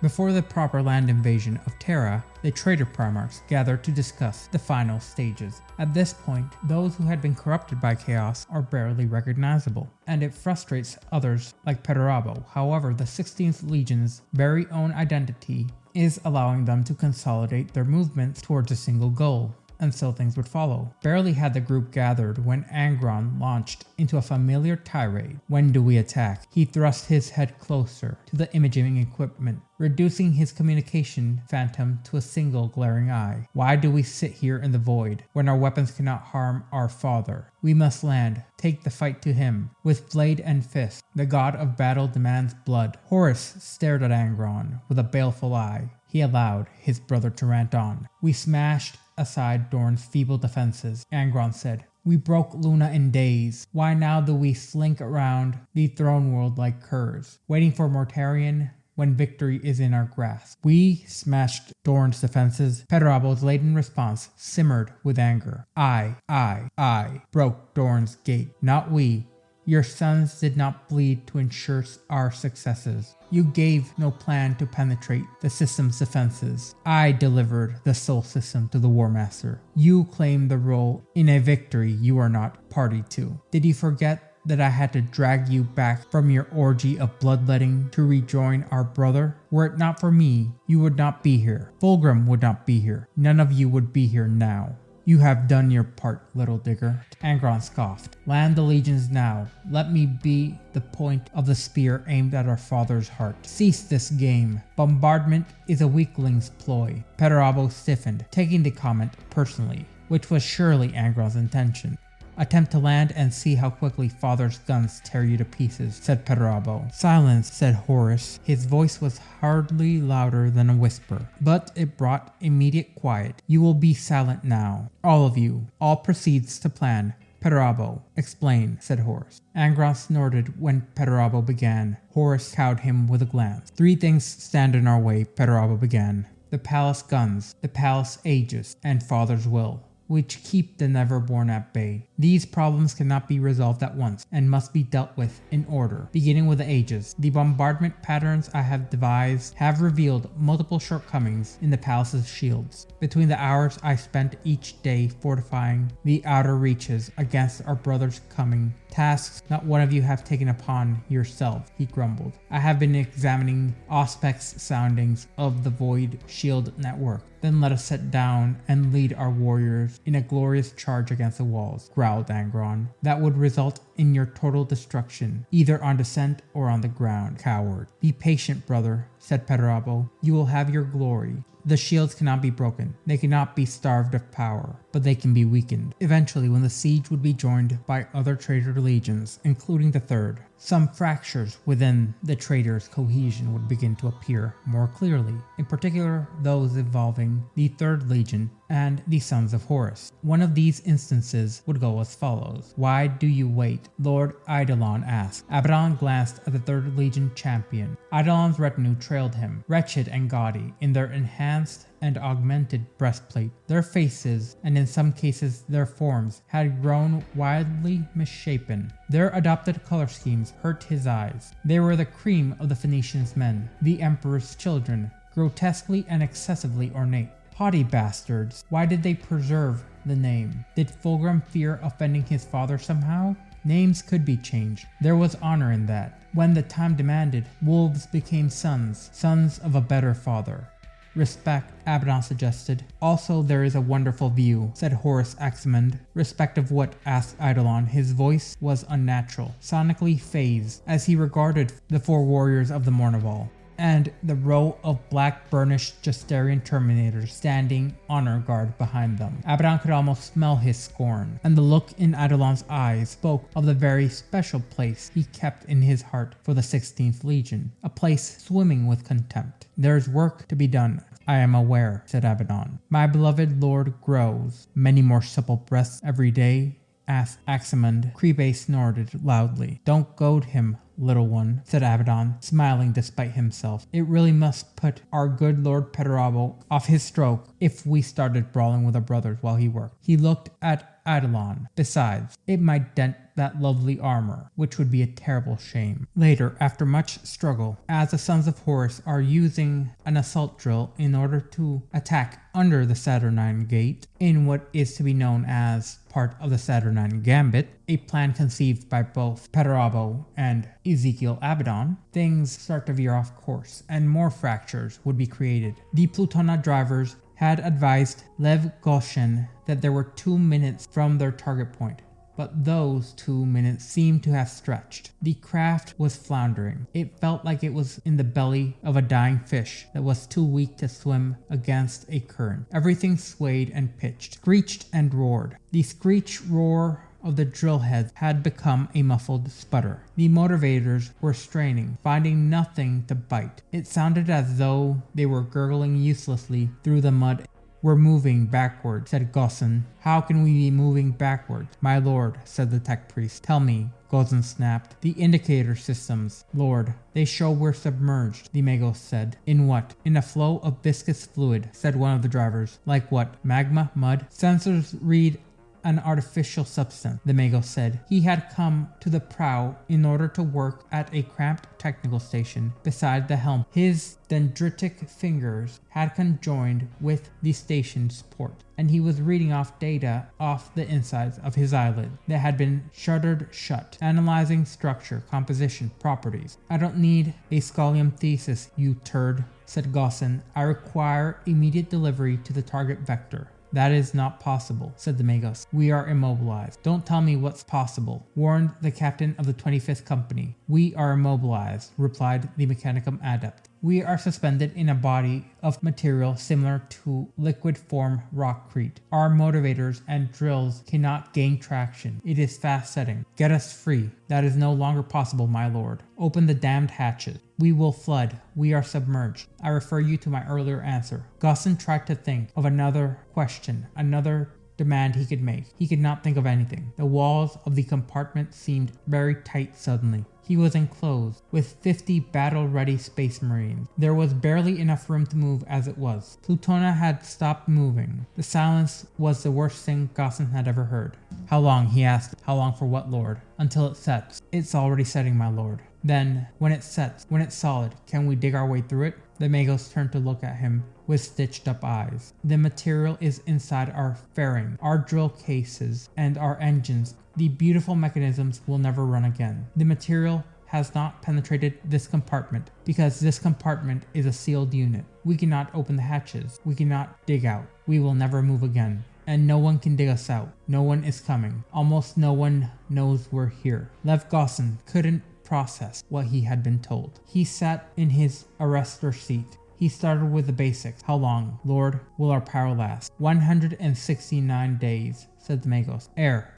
Before the proper land invasion of Terra, the traitor Primarchs gathered to discuss the final stages. At this point, those who had been corrupted by chaos are barely recognizable, and it frustrates others like Perturabo. However, the 16th Legion's very own identity is allowing them to consolidate their movements towards a single goal. And so things would follow. Barely had the group gathered when Angron launched into a familiar tirade. When do we attack? He thrust his head closer to the imaging equipment, reducing his communication phantom to a single glaring eye. Why do we sit here in the void when our weapons cannot harm our father? We must land, take the fight to him. With blade and fist, the god of battle demands blood. Horus stared at Angron with a baleful eye. He allowed his brother to rant on. We smashed aside Dorn's feeble defenses, Angron said. We broke Luna in days. Why now do we slink around the throne world like curs, waiting for Mortarion when victory is in our grasp? We smashed Dorn's defenses. Perturabo's laden response simmered with anger. I broke Dorn's gate, not we. Your sons did not bleed to ensure our successes. You gave no plan to penetrate the system's defenses. I delivered the Sol system to the Warmaster. You claim the role in a victory you are not party to. Did you forget that I had to drag you back from your orgy of bloodletting to rejoin our brother? Were it not for me, you would not be here. Fulgrim would not be here. None of you would be here now. You have done your part, little digger. Angron scoffed. Land the legions now. Let me be the point of the spear aimed at our father's heart. Cease this game. Bombardment is a weakling's ploy. Perturabo stiffened, taking the comment personally, which was surely Angron's intention. Attempt to land and see how quickly father's guns tear you to pieces, said Perturabo. Silence, said Horus. His voice was hardly louder than a whisper, but it brought immediate quiet. You will be silent now. All of you. All proceeds to plan. Perturabo, explain, said Horus. Angron snorted when Perturabo began. Horus cowed him with a glance. 3 things stand in our way, Perturabo began. The palace guns, the palace aegis, and father's will, which keep the Neverborn at bay. These problems cannot be resolved at once and must be dealt with in order, beginning with the ages. The bombardment patterns I have devised have revealed multiple shortcomings in the palace's shields. Between the hours I spent each day fortifying the outer reaches against our brother's coming, tasks not one of you have taken upon yourself, he grumbled. I have been examining Auspex soundings of the Void Shield network. Then let us sit down and lead our warriors in a glorious charge against the walls, growled Angron. That would result in your total destruction, either on descent or on the ground, coward. Be patient, brother, said Perturabo. You will have your glory. The shields cannot be broken. They cannot be starved of power, but they can be weakened. Eventually, when the siege would be joined by other traitor legions, including the Third, some fractures within the traitors' cohesion would begin to appear more clearly, in particular those involving the Third Legion and the Sons of Horus. One of these instances would go as follows. Why do you wait? Lord Eidolon asked. Abaddon glanced at the Third Legion champion. Eidolon's retinue trailed him, wretched and gaudy, in their enhanced and augmented breastplate. Their faces, and in some cases their forms, had grown wildly misshapen. Their adopted color schemes hurt his eyes. They were the cream of the Phoenicians' men, the Emperor's children, grotesquely and excessively ornate. Haughty bastards, why did they preserve the name? Did Fulgrim fear offending his father somehow? Names could be changed. There was honor in that. When the time demanded, wolves became sons, sons of a better father. Respect, Abaddon suggested. Also, there is a wonderful view, said Horus Aximand. Respect of what? Asked Eidolon. His voice was unnatural, sonically phased, as he regarded the 4 warriors of the Mournival and the row of black burnished Justaerin Terminators standing honor guard behind them. Abaddon could almost smell his scorn, and the look in Eidolon's eyes spoke of the very special place he kept in his heart for the 16th Legion, a place swimming with contempt. There's work to be done, I am aware, said Abaddon. My beloved lord grows. Many more supple breaths every day, asked Aximand. Kribe snorted loudly. Don't goad him, little one, said Abaddon, smiling despite himself. It really must put our good Lord Perturabo off his stroke if we started brawling with our brothers while he worked. He looked at Eidolon. Besides, it might dent that lovely armor, which would be a terrible shame. Later, after much struggle, as the Sons of Horus are using an assault drill in order to attack under the Saturnine Gate, in what is to be known as part of the Saturnine Gambit, a plan conceived by both Perturabo and Ezekiel Abaddon, things start to veer off course, and more fractures would be created. The Plutona drivers had advised Lev Goshen that there were 2 minutes from their target point, but those 2 minutes seemed to have stretched. The craft was floundering. It felt like it was in the belly of a dying fish that was too weak to swim against a current. Everything swayed and pitched, screeched and roared. The screech roar of the drill heads had become a muffled sputter. The motivators were straining, finding nothing to bite. It sounded as though they were gurgling uselessly through the mud. We're moving backward, said Gossen. How can we be moving backwards? My lord, said the tech priest. Tell me, Gossen snapped. The indicator systems, lord. They show we're submerged, the Magos said. In what? In a flow of viscous fluid, said one of the drivers. Like what? Magma? Mud? Sensors read an artificial substance, the Magos said. He had come to the prow in order to work at a cramped technical station beside the helm. His dendritic fingers had conjoined with the station's port, and he was reading off data off the insides of his eyelid that had been shuttered shut, analyzing structure, composition, properties. I don't need a scolium thesis, you turd, said Gossen. I require immediate delivery to the target vector. That is not possible, said the Magos. We are immobilized. Don't tell me what's possible, warned the captain of the 25th Company. We are immobilized, replied the Mechanicum Adept. We are suspended in a body of material similar to liquid form rockcrete. Our motivators and drills cannot gain traction. It is fast setting. Get us free. That is no longer possible, my lord. Open the damned hatches. We will flood. We are submerged. I refer you to my earlier answer. Gossen tried to think of another question, another demand he could make. He could not think of anything. The walls of the compartment seemed very tight suddenly. He was enclosed with 50 battle-ready space marines. There was barely enough room to move as it was. Plutona had stopped moving. The silence was the worst thing Gaussen had ever heard. How long, he asked. How long for what, Lord? Until it sets. It's already setting, my lord. Then, when it sets, when it's solid, can we dig our way through it? The Magos turned to look at him with stitched up eyes. The material is inside our fairing, our drill cases, and our engines. The beautiful mechanisms will never run again. The material has not penetrated this compartment because this compartment is a sealed unit. We cannot open the hatches. We cannot dig out. We will never move again. And no one can dig us out. No one is coming. Almost no one knows we're here. Lev Gaussen couldn't process what he had been told. He sat in his arrestor seat. He started with the basics. How long, Lord, will our power last? 169 days, said the Magos.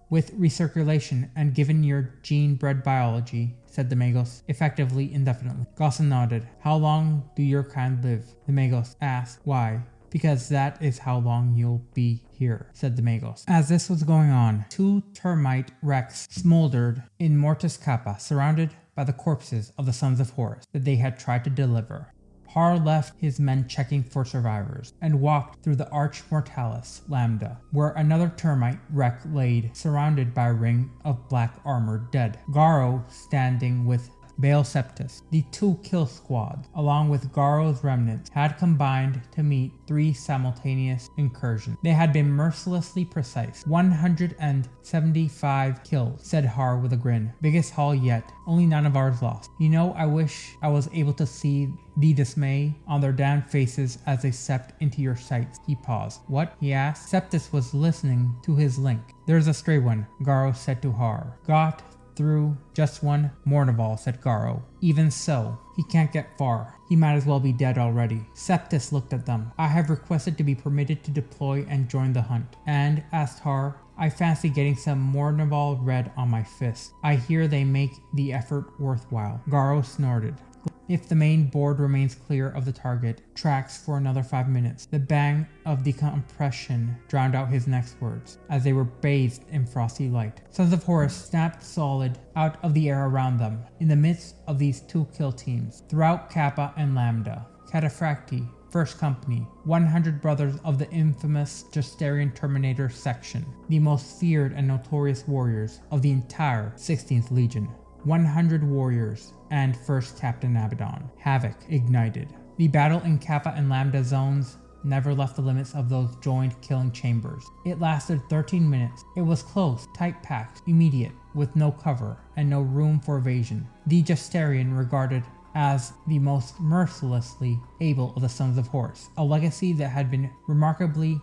With recirculation and given your gene-bred biology, said the Magos, effectively indefinitely. Gaussen nodded. How long do your kind live? The Magos asked. Why? Because that is how long you'll be here, said the Magos. As this was going on, 2 termite wrecks smoldered in Mortis Kappa, surrounded by the corpses of the Sons of Horus that they had tried to deliver. Har left his men checking for survivors and walked through the Arch Mortalis Lambda, where another termite wreck laid, surrounded by a ring of black armored dead. Garo standing with Baal Septus. The 2 kill squads, along with Garo's remnants, had combined to meet 3 simultaneous incursions. They had been mercilessly precise. 175 kills, said Har with a grin. Biggest haul yet. Only 9 of ours lost. You know, I wish I was able to see the dismay on their damned faces as they stepped into your sights. He paused. What? He asked. Septus was listening to his link. There's a stray one, Garo said to Har. Got through just one, Mournival, said Garo. Even so, he can't get far. He might as well be dead already. Septus looked at them. I have requested to be permitted to deploy and join the hunt. And, asked Har, I fancy getting some Mournival red on my fist. I hear they make the effort worthwhile. Garo snorted. If the main board remains clear of the target tracks for another 5 minutes. The bang of decompression drowned out his next words as they were bathed in frosty light. Sons of Horus snapped solid out of the air around them in the midst of these 2 kill teams. Throughout Kappa and Lambda, Cataphracti, First Company, 100 brothers of the infamous Justaerin Terminator section, the most feared and notorious warriors of the entire 16th Legion. 100 warriors and First Captain Abaddon. Havoc ignited. The battle in Kappa and Lambda zones never left the limits of those joined killing chambers. It lasted 13 minutes. It was close, tight-packed, immediate, with no cover and no room for evasion. The Justaerin regarded as the most mercilessly able of the Sons of Horus, a legacy that had been remarkable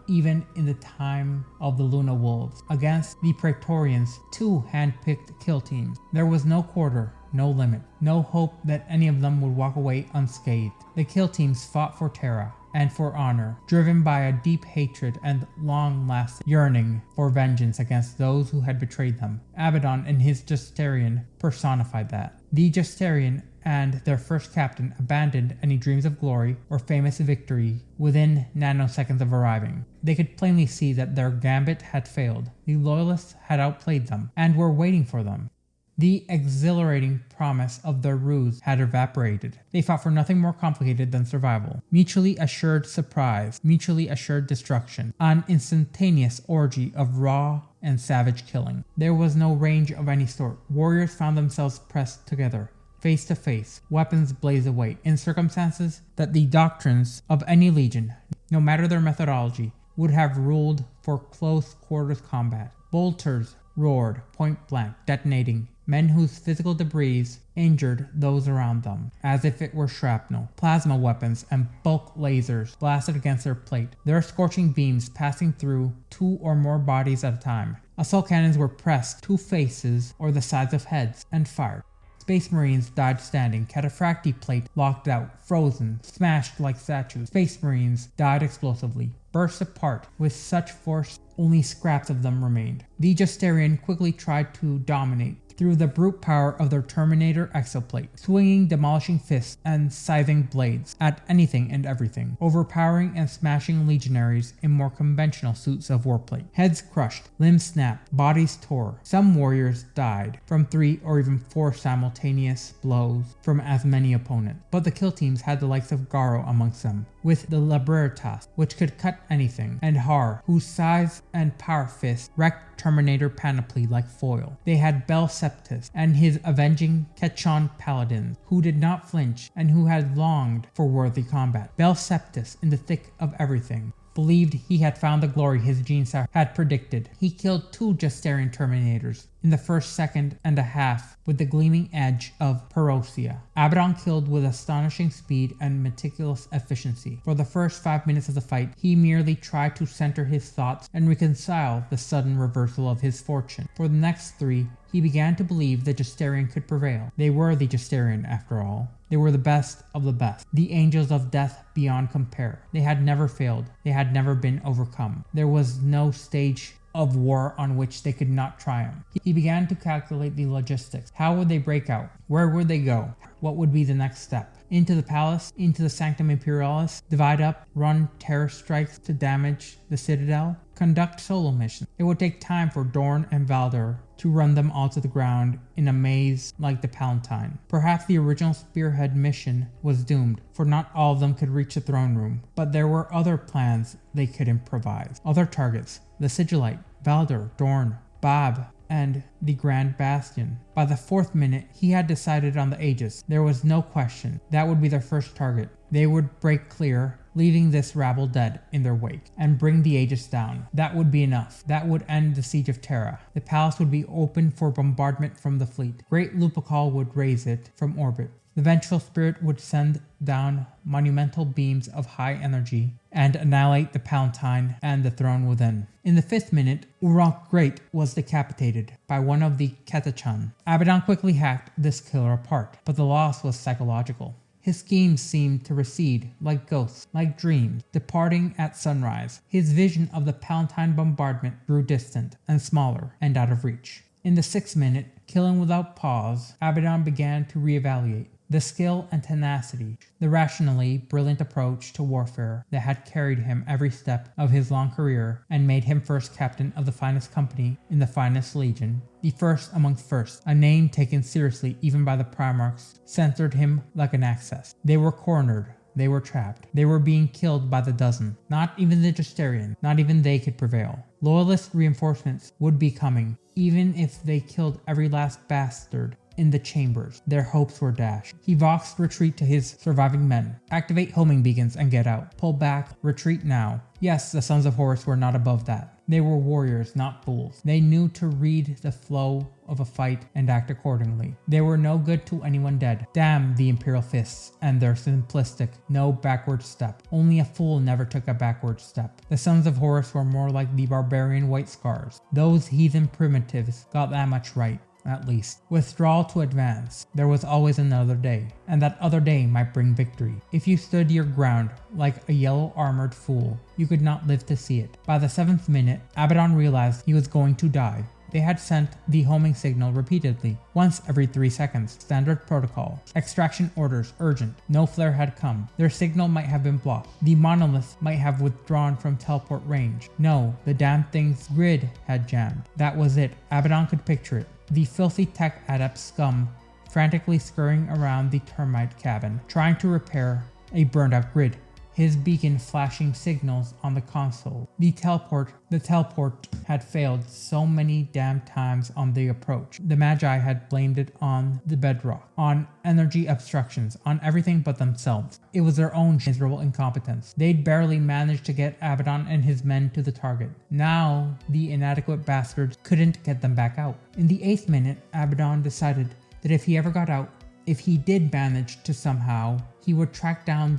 even in the time of the Luna Wolves. Against the Praetorians, 2 hand-picked kill teams. There was no quarter, no limit, no hope that any of them would walk away unscathed. The kill teams fought for Terra and for honor, driven by a deep hatred and long-lasting yearning for vengeance against those who had betrayed them. Abaddon and his Justaerin personified that. The Justaerin and their first captain abandoned any dreams of glory or famous victory within nanoseconds of arriving. They could plainly see that their gambit had failed. The loyalists had outplayed them and were waiting for them. The exhilarating promise of their ruse had evaporated. They fought for nothing more complicated than survival. Mutually assured surprise, mutually assured destruction, an instantaneous orgy of raw and savage killing. There was no range of any sort. Warriors found themselves pressed together, face to face, weapons blaze away, in circumstances that the doctrines of any legion, no matter their methodology, would have ruled for close quarters combat. Bolters roared point blank, detonating, men whose physical debris injured those around them, as if it were shrapnel. Plasma weapons and bulk lasers blasted against their plate, their scorching beams passing through 2 or more bodies at a time. Assault cannons were pressed to faces or the sides of heads and fired. Space Marines died standing, Cataphracti plate locked out, frozen, smashed like statues. Space Marines died explosively, burst apart with such force only scraps of them remained. The Justaerin quickly tried to dominate through the brute power of their Terminator exoplate, swinging demolishing fists and scything blades at anything and everything, overpowering and smashing legionaries in more conventional suits of warplate. Heads crushed, limbs snapped, bodies tore. Some warriors died from 3 or even 4 simultaneous blows from as many opponents, but the kill teams had the likes of Garo amongst them, with the Libertas, which could cut anything, and Har, whose size and power fist wrecked Terminator panoply like foil. They had Bel Septus and his avenging Ketchon paladins, who did not flinch and who had longed for worthy combat. Bel Septus, in the thick of everything, believed he had found the glory his genes had predicted. He killed 2 Justaerin Terminators in the first second and a half with the gleaming edge of Perosia. Abaddon killed with astonishing speed and meticulous efficiency. For the first 5 minutes of the fight, he merely tried to center his thoughts and reconcile the sudden reversal of his fortune. For the next 3, he began to believe the Justaerin could prevail. They were the Justaerin, after all. They were the best of the best, the angels of death beyond compare. They had never failed. They had never been overcome. There was no stage of war on which they could not triumph. He began to calculate the logistics. How would they break out? Where would they go? What would be the next step? Into the palace? Into the Sanctum Imperialis? Divide up? Run terror strikes to damage the Citadel? Conduct solo missions? It would take time for Dorn and Valdor to run them all to the ground in a maze like the Palatine. Perhaps the original Spearhead mission was doomed, for not all of them could reach the throne room, but there were other plans they could improvise. Other targets: the Sigillite, Valdor, Dorn, Bab, and the Grand Bastion. By the 4th minute, he had decided on the Aegis. There was no question. That would be their first target. They would break clear, leaving this rabble dead in their wake, and bring the Aegis down. That would be enough. That would end the siege of Terra. The palace would be open for bombardment from the fleet. Great Lupercal would raise it from orbit. The vengeful spirit would send down monumental beams of high energy and annihilate the Palatine and the throne within. In the 5th minute, Urok Great was decapitated by one of the Ketachan. Abaddon quickly hacked this killer apart, but the loss was psychological. His schemes seemed to recede like ghosts, like dreams, departing at sunrise. His vision of the Palatine bombardment grew distant and smaller and out of reach. In the 6th minute, killing without pause, Abaddon began to reevaluate the skill and tenacity, the rationally brilliant approach to warfare that had carried him every step of his long career and made him first captain of the finest company in the finest legion, the first amongst first, a name taken seriously even by the Primarchs, censored him like an access. They were cornered. They were trapped. They were being killed by the dozen. Not even the Justaerin, not even they could prevail. Loyalist reinforcements would be coming, even if they killed every last bastard in the chambers. Their hopes were dashed. He voxed retreat to his surviving men. Activate homing beacons and get out. Pull back. Retreat now. Yes, the Sons of Horus were not above that. They were warriors, not fools. They knew to read the flow of a fight and act accordingly. They were no good to anyone dead. Damn the Imperial Fists and their simplistic, no backward step. Only a fool never took a backward step. The Sons of Horus were more like the barbarian White Scars. Those heathen primitives got that much right. At least. Withdrawal to advance. There was always another day, and that other day might bring victory. If you stood your ground like a yellow-armored fool, you could not live to see it. By the 7th minute, Abaddon realized he was going to die. They had sent the homing signal repeatedly, once every 3 seconds, standard protocol. Extraction orders, urgent. No flare had come. Their signal might have been blocked. The monolith might have withdrawn from teleport range. No, the damn thing's grid had jammed. That was it. Abaddon could picture it. The filthy tech adept scum frantically scurrying around the termite cabin, trying to repair a burned out grid. His beacon flashing signals on the console. The teleport had failed so many damn times on the approach. The Magi had blamed it on the bedrock, on energy obstructions, on everything but themselves. It was their own miserable incompetence. They'd barely managed to get Abaddon and his men to the target. Now, the inadequate bastards couldn't get them back out. In the 8th minute, Abaddon decided that if he ever got out, if he did manage to somehow, he would track down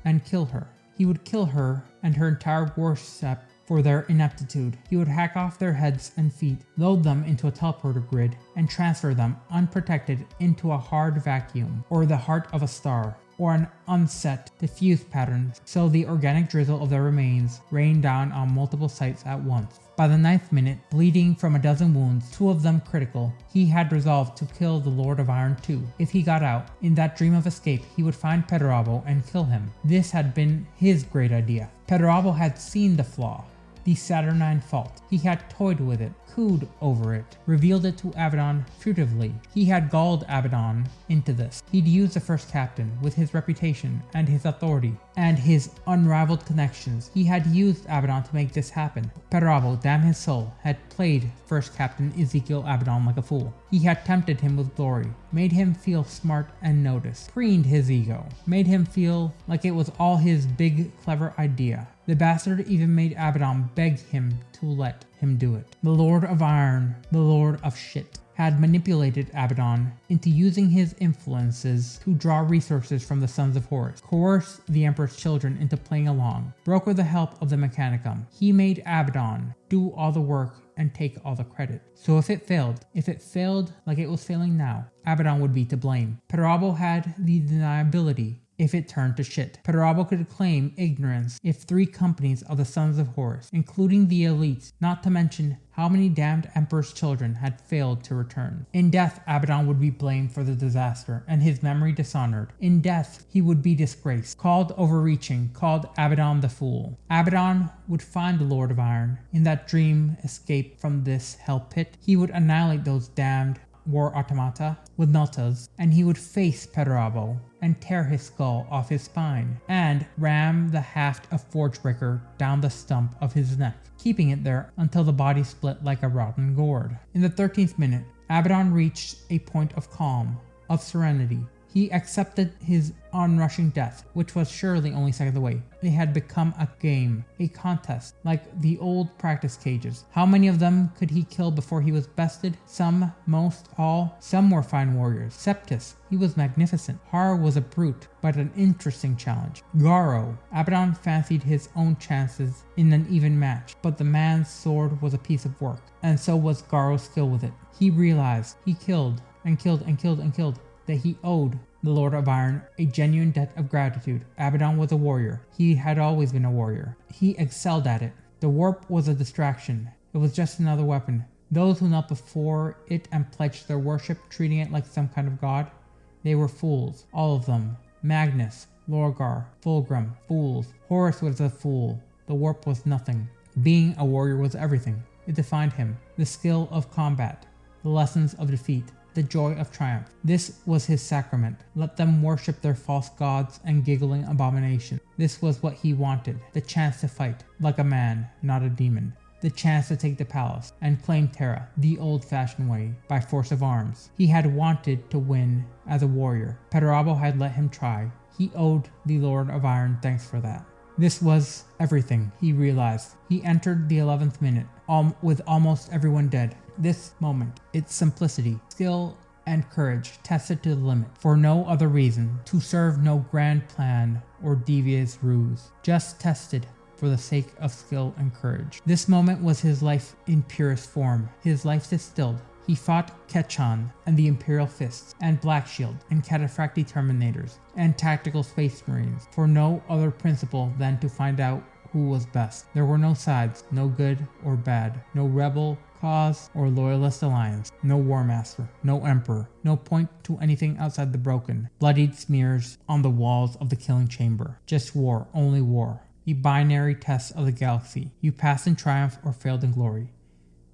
and kill her. He would kill her and her entire warship for their ineptitude. He would hack off their heads and feet, load them into a teleporter grid, and transfer them unprotected into a hard vacuum, or the heart of a star, or an unset diffuse pattern, so the organic drizzle of their remains rained down on multiple sites at once. By the 9th minute, bleeding from a dozen wounds, 2 of them critical, he had resolved to kill the Lord of Iron too. If he got out, in that dream of escape, he would find Perturabo and kill him. This had been his great idea. Perturabo had seen the flaw, the Saturnine fault. He had toyed with it, cooed over it, revealed it to Abaddon furtively. He had galled Abaddon into this. He'd used the first captain with his reputation and his authority and his unrivaled connections. He had used Abaddon to make this happen. Perturabo, damn his soul, had played first captain Ezekiel Abaddon like a fool. He had tempted him with glory, made him feel smart and noticed, preened his ego, made him feel like it was all his big clever idea. The bastard even made Abaddon beg him to let him do it. The Lord of Iron, the Lord of Shit, had manipulated Abaddon into using his influences to draw resources from the Sons of Horus, coerce the Emperor's children into playing along, broker the help of the Mechanicum. He made Abaddon do all the work and take all the credit. So if it failed like it was failing now, Abaddon would be to blame. Perturabo had the deniability if it turned to shit. Perturabo could claim ignorance if 3 companies of the Sons of Horus, including the elites, not to mention how many damned Emperor's children had failed to return. In death, Abaddon would be blamed for the disaster and his memory dishonored. In death, he would be disgraced, called overreaching, called Abaddon the Fool. Abaddon would find the Lord of Iron in that dream escape from this hell pit. He would annihilate those damned war automata with meltas, and he would face Perturabo and tear his skull off his spine, and ram the haft of Forgebreaker down the stump of his neck, keeping it there until the body split like a rotten gourd. In the 13th minute, Abaddon reached a point of calm, of serenity. He accepted his onrushing death, which was surely only seconds away. It had become a game, a contest, like the old practice cages. How many of them could he kill before he was bested? Some, most, all. Some were fine warriors. Septus, he was magnificent. Har was a brute, but an interesting challenge. Garo, Abaddon fancied his own chances in an even match, but the man's sword was a piece of work, and so was Garo's skill with it. He realized he killed and killed and killed and killed, that he owed the Lord of Iron a genuine debt of gratitude. Abaddon was a warrior. He had always been a warrior. He excelled at it. The warp was a distraction. It was just another weapon. Those who knelt before it and pledged their worship, treating it like some kind of god, they were fools. All of them. Magnus, Lorgar, Fulgrim, fools. Horus was a fool. The warp was nothing. Being a warrior was everything. It defined him. The skill of combat. The lessons of defeat. The joy of triumph. This was his sacrament. Let them worship their false gods and giggling abomination. This was what he wanted. The chance to fight, like a man, not a demon. The chance to take the palace and claim Terra, the old-fashioned way, by force of arms. He had wanted to win as a warrior. Perturabo had let him try. He owed the Lord of Iron thanks for that. This was everything, he realized. He entered the 11th minute, with almost everyone dead. This moment, its simplicity, skill, and courage tested to the limit, for no other reason, to serve no grand plan or devious ruse, just tested for the sake of skill and courage. This moment was his life in purest form, his life distilled. He fought Ketchan and the Imperial Fists, and Black Shield, and Cataphracti Terminators, and Tactical Space Marines, for no other principle than to find out who was best. There were no sides, no good or bad, no rebel cause or loyalist alliance, no Warmaster, no Emperor, no point to anything outside the broken, bloodied smears on the walls of the killing chamber. Just war, only war. The binary test of the galaxy. You passed in triumph or failed in glory.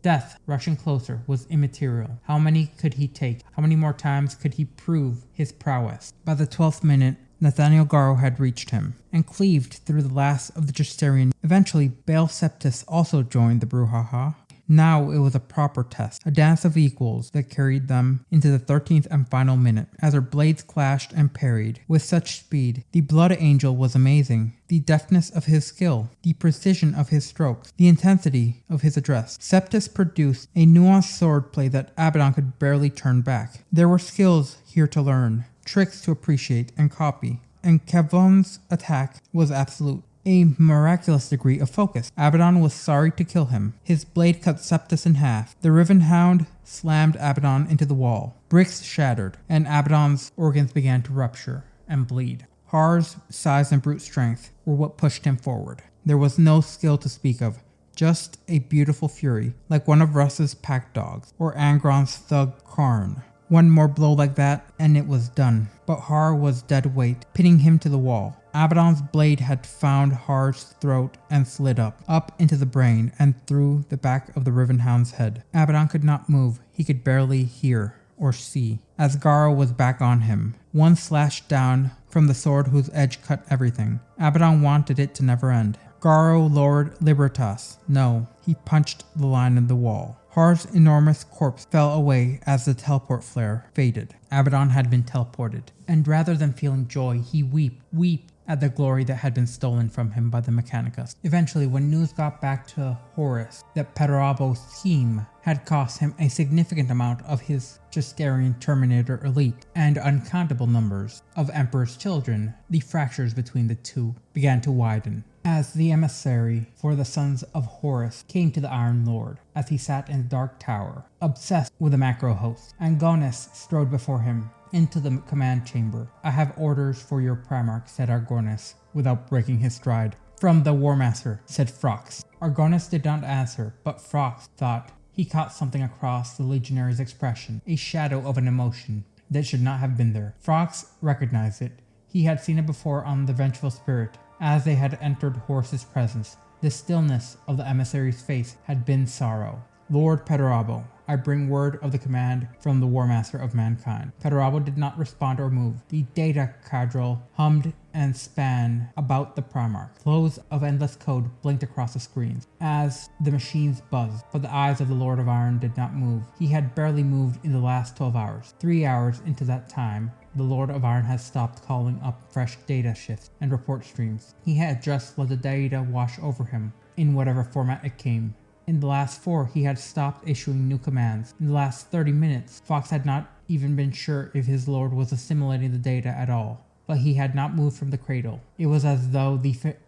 Death, rushing closer, was immaterial. How many could he take? How many more times could he prove his prowess? By the 12th minute, Nathaniel Garo had reached him, and cleaved through the last of the Justaerin. Eventually, Baal Septus also joined the brouhaha. Now it was a proper test, a dance of equals that carried them into the 13th and final minute, as their blades clashed and parried with such speed. The Blood Angel was amazing. The deftness of his skill, the precision of his strokes, the intensity of his address. Septus produced a nuanced swordplay that Abaddon could barely turn back. There were skills here to learn, tricks to appreciate and copy, and Kevon's attack was absolute. A miraculous degree of focus. Abaddon was sorry to kill him. His blade cut Septus in half. The Riven Hound slammed Abaddon into the wall. Bricks shattered, and Abaddon's organs began to rupture and bleed. Har's size and brute strength were what pushed him forward. There was no skill to speak of, Just a beautiful fury, like one of Russ's pack dogs, or Angron's thug Karn. One more blow like that, and it was done. But Har was dead weight, pinning him to the wall. Abaddon's blade had found Har's throat and slid up into the brain and through the back of the Rivenhound's head. Abaddon could not move, he could barely hear or see, as Garo was back on him. One slashed down from the sword whose edge cut everything. Abaddon wanted it to never end. Garo lowered Libertas. No, he punched the line in the wall. Har's enormous corpse fell away as the teleport flare faded. Abaddon had been teleported, and rather than feeling joy, he wept at the glory that had been stolen from him by the Mechanicus. Eventually, when news got back to Horus that Perturabo's team had cost him a significant amount of his Justaerin Terminator elite and uncountable numbers of Emperor's children, the fractures between the two began to widen. As the emissary for the Sons of Horus came to the Iron Lord, as he sat in the Dark Tower, obsessed with the macro host, Angonis strode before him into the command chamber. "I have orders for your Primarch," said Argonis, without breaking his stride. "From the Warmaster," said Frox. Argonis did not answer, but Frox thought he caught something across the legionary's expression, a shadow of an emotion that should not have been there. Frox recognized it. He had seen it before on the Vengeful Spirit, as they had entered Horus's presence. The stillness of the emissary's face had been sorrow. "Lord Perturabo, I bring word of the command from the Warmaster of mankind." Perturabo did not respond or move. The data cadral hummed and span about the Primarch. Flows of endless code blinked across the screens as the machines buzzed, but the eyes of the Lord of Iron did not move. He had barely moved in the last 12 hours. 3 hours into that time, the Lord of Iron had stopped calling up fresh data shifts and report streams. He had just let the data wash over him, in whatever format it came. In the last 4, he had stopped issuing new commands. In the last 30 minutes, Fox had not even been sure if his lord was assimilating the data at all. But he had not moved from the cradle. It was as though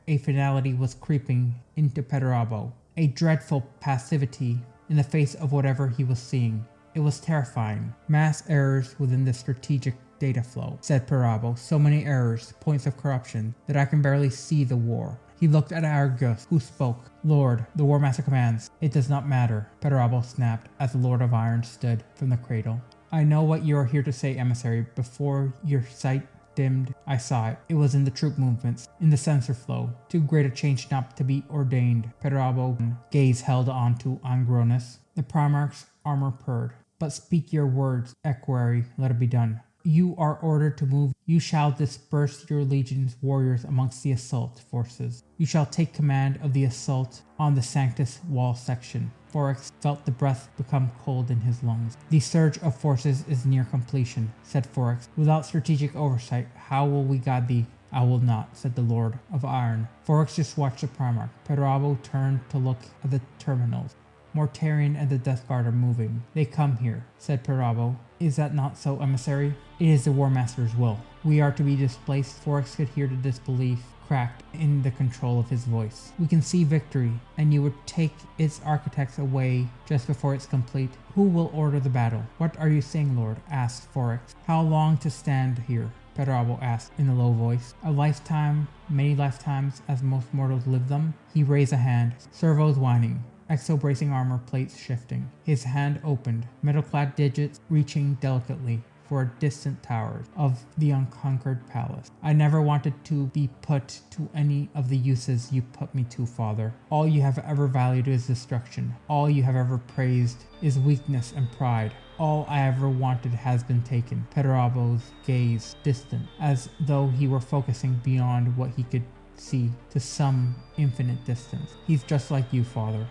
a finality was creeping into Perturabo, a dreadful passivity in the face of whatever he was seeing. It was terrifying. "Mass errors within the strategic data flow," said Perturabo. "So many errors, points of corruption, that I can barely see the war." He looked at Argus, who spoke. "Lord, the Warmaster commands. It does not matter," Perturabo snapped as the Lord of Iron stood from the cradle. "I know what you are here to say, emissary. Before your sight dimmed, I saw it. It was in the troop movements, in the sensor flow. Too great a change not to be ordained." Perturabo's gaze held on to Angronis. The Primarch's armor purred. "But speak your words, equerry. Let it be done. You are ordered to move. You shall disperse your legion's warriors amongst the assault forces. You shall take command of the assault on the Sanctus wall section." Forex felt the breath become cold in his lungs. "The surge of forces is near completion," said Forex. "Without strategic oversight, how will we guide thee?" "I will not," said the Lord of Iron. Forex just watched the Primarch. Perturabo turned to look at the terminals. "Mortarion and the Death Guard are moving. They come here," said Perturabo. "Is that not so, emissary?" "It is the Warmaster's will. We are to be displaced." Forex could hear the disbelief cracked in the control of his voice. "We can see victory, and you would take its architects away just before it's complete. Who will order the battle?" "What are you saying, Lord?" asked Forex. "How long to stand here?" Perturabo asked in a low voice. "A lifetime, many lifetimes, as most mortals live them." He raised a hand. Servos whining. Exo-bracing armor plates shifting. His hand opened, metal-clad digits reaching delicately for distant towers of the unconquered palace. "I never wanted to be put to any of the uses you put me to, Father. All you have ever valued is destruction. All you have ever praised is weakness and pride. All I ever wanted has been taken." Perturabo's gaze distant, as though he were focusing beyond what he could see to some infinite distance. "He's just like you, Father.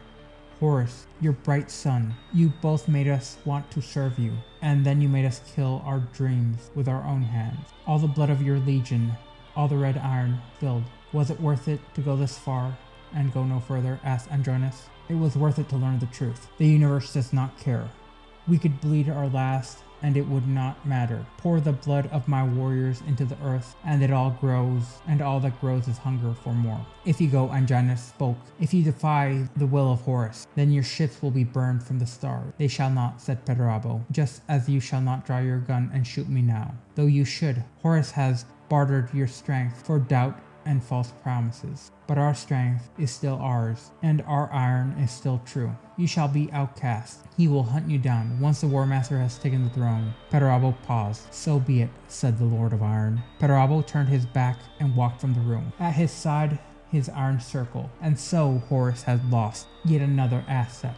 Horus, your bright son. You both made us want to serve you, and then you made us kill our dreams with our own hands. All the blood of your legion, all the red iron spilled. Was it worth it to go this far and go no further?" asked Andronis. "It was worth it to learn the truth. The universe does not care. We could bleed our last, and it would not matter. Pour the blood of my warriors into the earth, and it all grows, and all that grows is hunger for more." "If you go," Anjanus spoke, "if you defy the will of Horus, then your ships will be burned from the stars." "They shall not," said Perturabo, "just as you shall not draw your gun and shoot me now. Though you should. Horus has bartered your strength for doubt and false promises. But our strength is still ours, and our iron is still true. You shall be outcast. He will hunt you down once the Warmaster has taken the throne. Perturabo paused. So be it, said the Lord of Iron. Perturabo turned his back and walked from the room. At his side, his iron circle. And so Horus had lost yet another asset.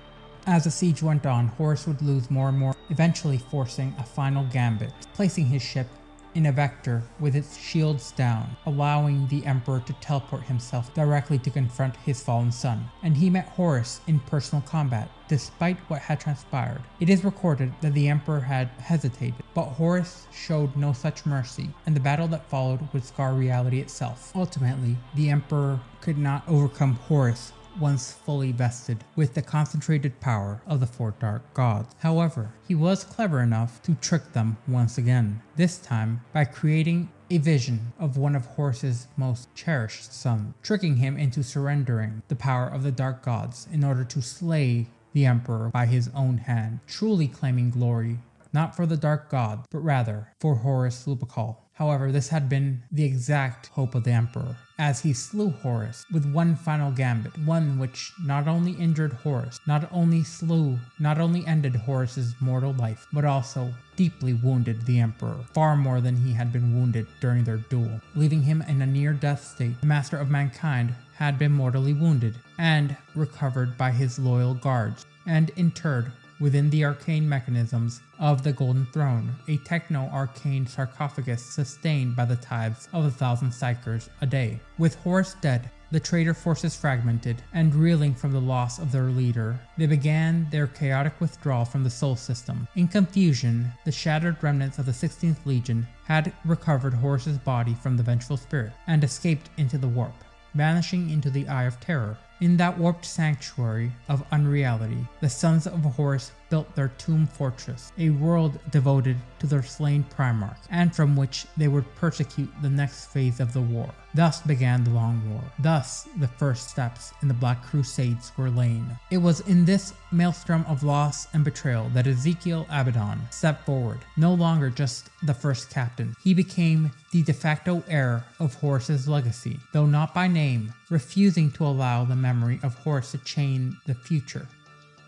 As the siege went on, Horus would lose more and more, eventually forcing a final gambit, placing his ship in a vector with its shields down, allowing the Emperor to teleport himself directly to confront his fallen son. And he met Horus in personal combat, despite what had transpired. It is recorded that the Emperor had hesitated, but Horus showed no such mercy, and the battle that followed would scar reality itself. Ultimately, the Emperor could not overcome Horus once fully vested with the concentrated power of the four dark gods. However, he was clever enough to trick them once again, this time by creating a vision of one of Horus's most cherished sons, tricking him into surrendering the power of the dark gods in order to slay the Emperor by his own hand, truly claiming glory not for the dark god, but rather for Horus Lupercal. However, this had been the exact hope of the Emperor, as he slew Horus with one final gambit, one which not only injured Horus, not only ended Horus's mortal life, but also deeply wounded the Emperor, far more than he had been wounded during their duel, leaving him in a near-death state. The Master of Mankind had been mortally wounded, and recovered by his loyal guards, and interred within the arcane mechanisms of the Golden Throne, a techno-arcane sarcophagus sustained by the tithes of 1,000 psychers a day. With Horus dead, the traitor forces fragmented, and reeling from the loss of their leader, they began their chaotic withdrawal from the Sol system. In confusion, the shattered remnants of the 16th Legion had recovered Horus's body from the vengeful spirit, and escaped into the warp, vanishing into the Eye of Terror. In that warped sanctuary of unreality, the Sons of Horus built their tomb fortress, a world devoted to their slain Primarch, and from which they would persecute the next phase of the war. Thus began the Long War. Thus the first steps in the Black Crusades were laid. It was in this maelstrom of loss and betrayal that Ezekiel Abaddon stepped forward, no longer just the first captain. He became the de facto heir of Horus's legacy, though not by name, refusing to allow the memory of Horus to change the future.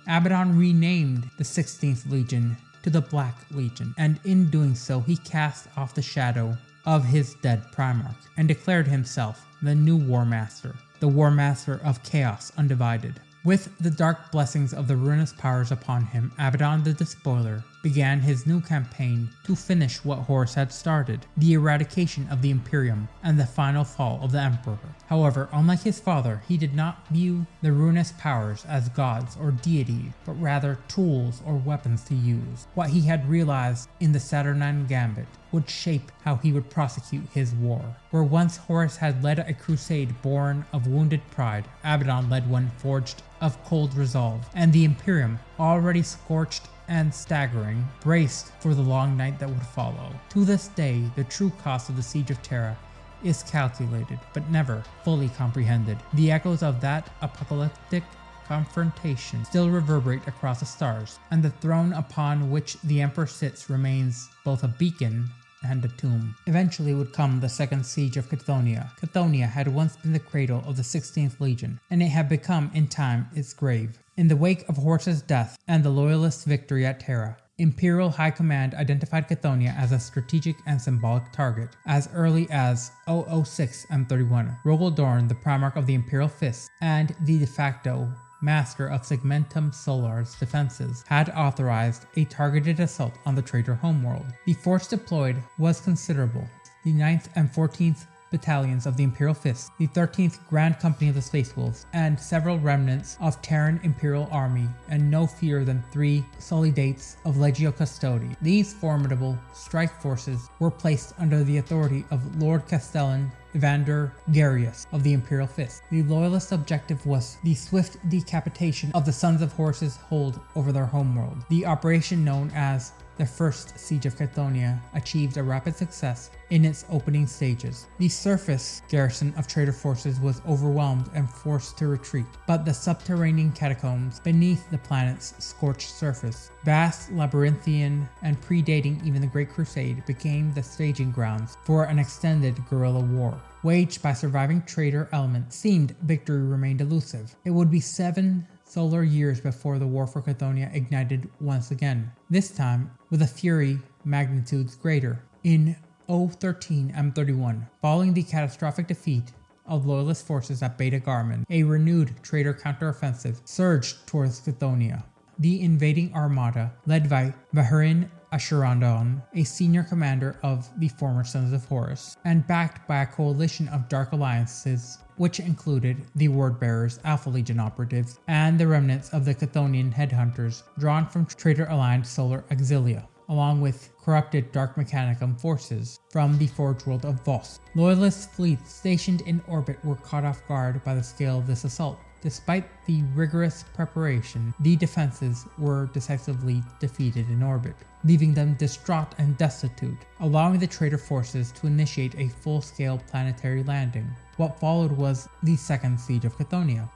Abaddon renamed the 16th Legion to the Black Legion, and in doing so he cast off the shadow of his dead Primarch, and declared himself the new Warmaster, the Warmaster of Chaos Undivided. With the dark blessings of the ruinous powers upon him, Abaddon the Despoiler began his new campaign to finish what Horus had started, the eradication of the Imperium and the final fall of the Emperor. However, unlike his father, he did not view the ruinous powers as gods or deities, but rather tools or weapons to use. What he had realized in the Saturnine Gambit would shape how he would prosecute his war. Where once Horus had led a crusade born of wounded pride, Abaddon led one forged of cold resolve, and the Imperium, already scorched and staggering, braced for the long night that would follow. To this day, the true cost of the Siege of Terra is calculated, but never fully comprehended. The echoes of that apocalyptic confrontation still reverberate across the stars, and the throne upon which the Emperor sits remains both a beacon and a tomb. Eventually would come the second siege of Chthoniya. Chthoniya had once been the cradle of the 16th Legion, and it had become in time its grave. In the wake of Horus's death and the Loyalist victory at Terra, Imperial High Command identified Chthoniya as a strategic and symbolic target. As early as 006 M31, Rogel Dorn, the Primarch of the Imperial Fist and the de facto master of Segmentum Solar's defenses, had authorized a targeted assault on the traitor homeworld. The force deployed was considerable. The 9th and 14th battalions of the Imperial Fist, the 13th Grand Company of the Space Wolves, and several remnants of Terran Imperial Army, and no fewer than 3 Solidates of Legio Custodi. These formidable strike forces were placed under the authority of Lord Castellan Evander Garius of the Imperial Fist. The Loyalist objective was the swift decapitation of the Sons of Horus's hold over their homeworld, the operation known as the First Siege of Chthonian achieved a rapid success in its opening stages. The surface garrison of traitor forces was overwhelmed and forced to retreat, but the subterranean catacombs beneath the planet's scorched surface, vast, labyrinthian, and predating even the Great Crusade, became the staging grounds for an extended guerrilla war. Waged by surviving traitor elements, seemed victory remained elusive. It would be 7 solar years before the war for Chthonian ignited once again, this time with a fury magnitudes greater. In 013 M31, following the catastrophic defeat of loyalist forces at Beta Garmin, a renewed traitor counteroffensive surged towards Chthonian. The invading armada, led by Vaharin Ashurandon, a senior commander of the former Sons of Horus, and backed by a coalition of dark alliances which included the Wordbearers, Alpha Legion operatives, and the remnants of the Chthonian headhunters drawn from traitor-aligned Solar Auxilia, along with corrupted Dark Mechanicum forces from the Forge World of Voss. Loyalist fleets stationed in orbit were caught off guard by the scale of this assault. Despite the rigorous preparation, the defenses were decisively defeated in orbit, leaving them distraught and destitute, allowing the traitor forces to initiate a full-scale planetary landing. What followed was the Second Siege of Chthonian.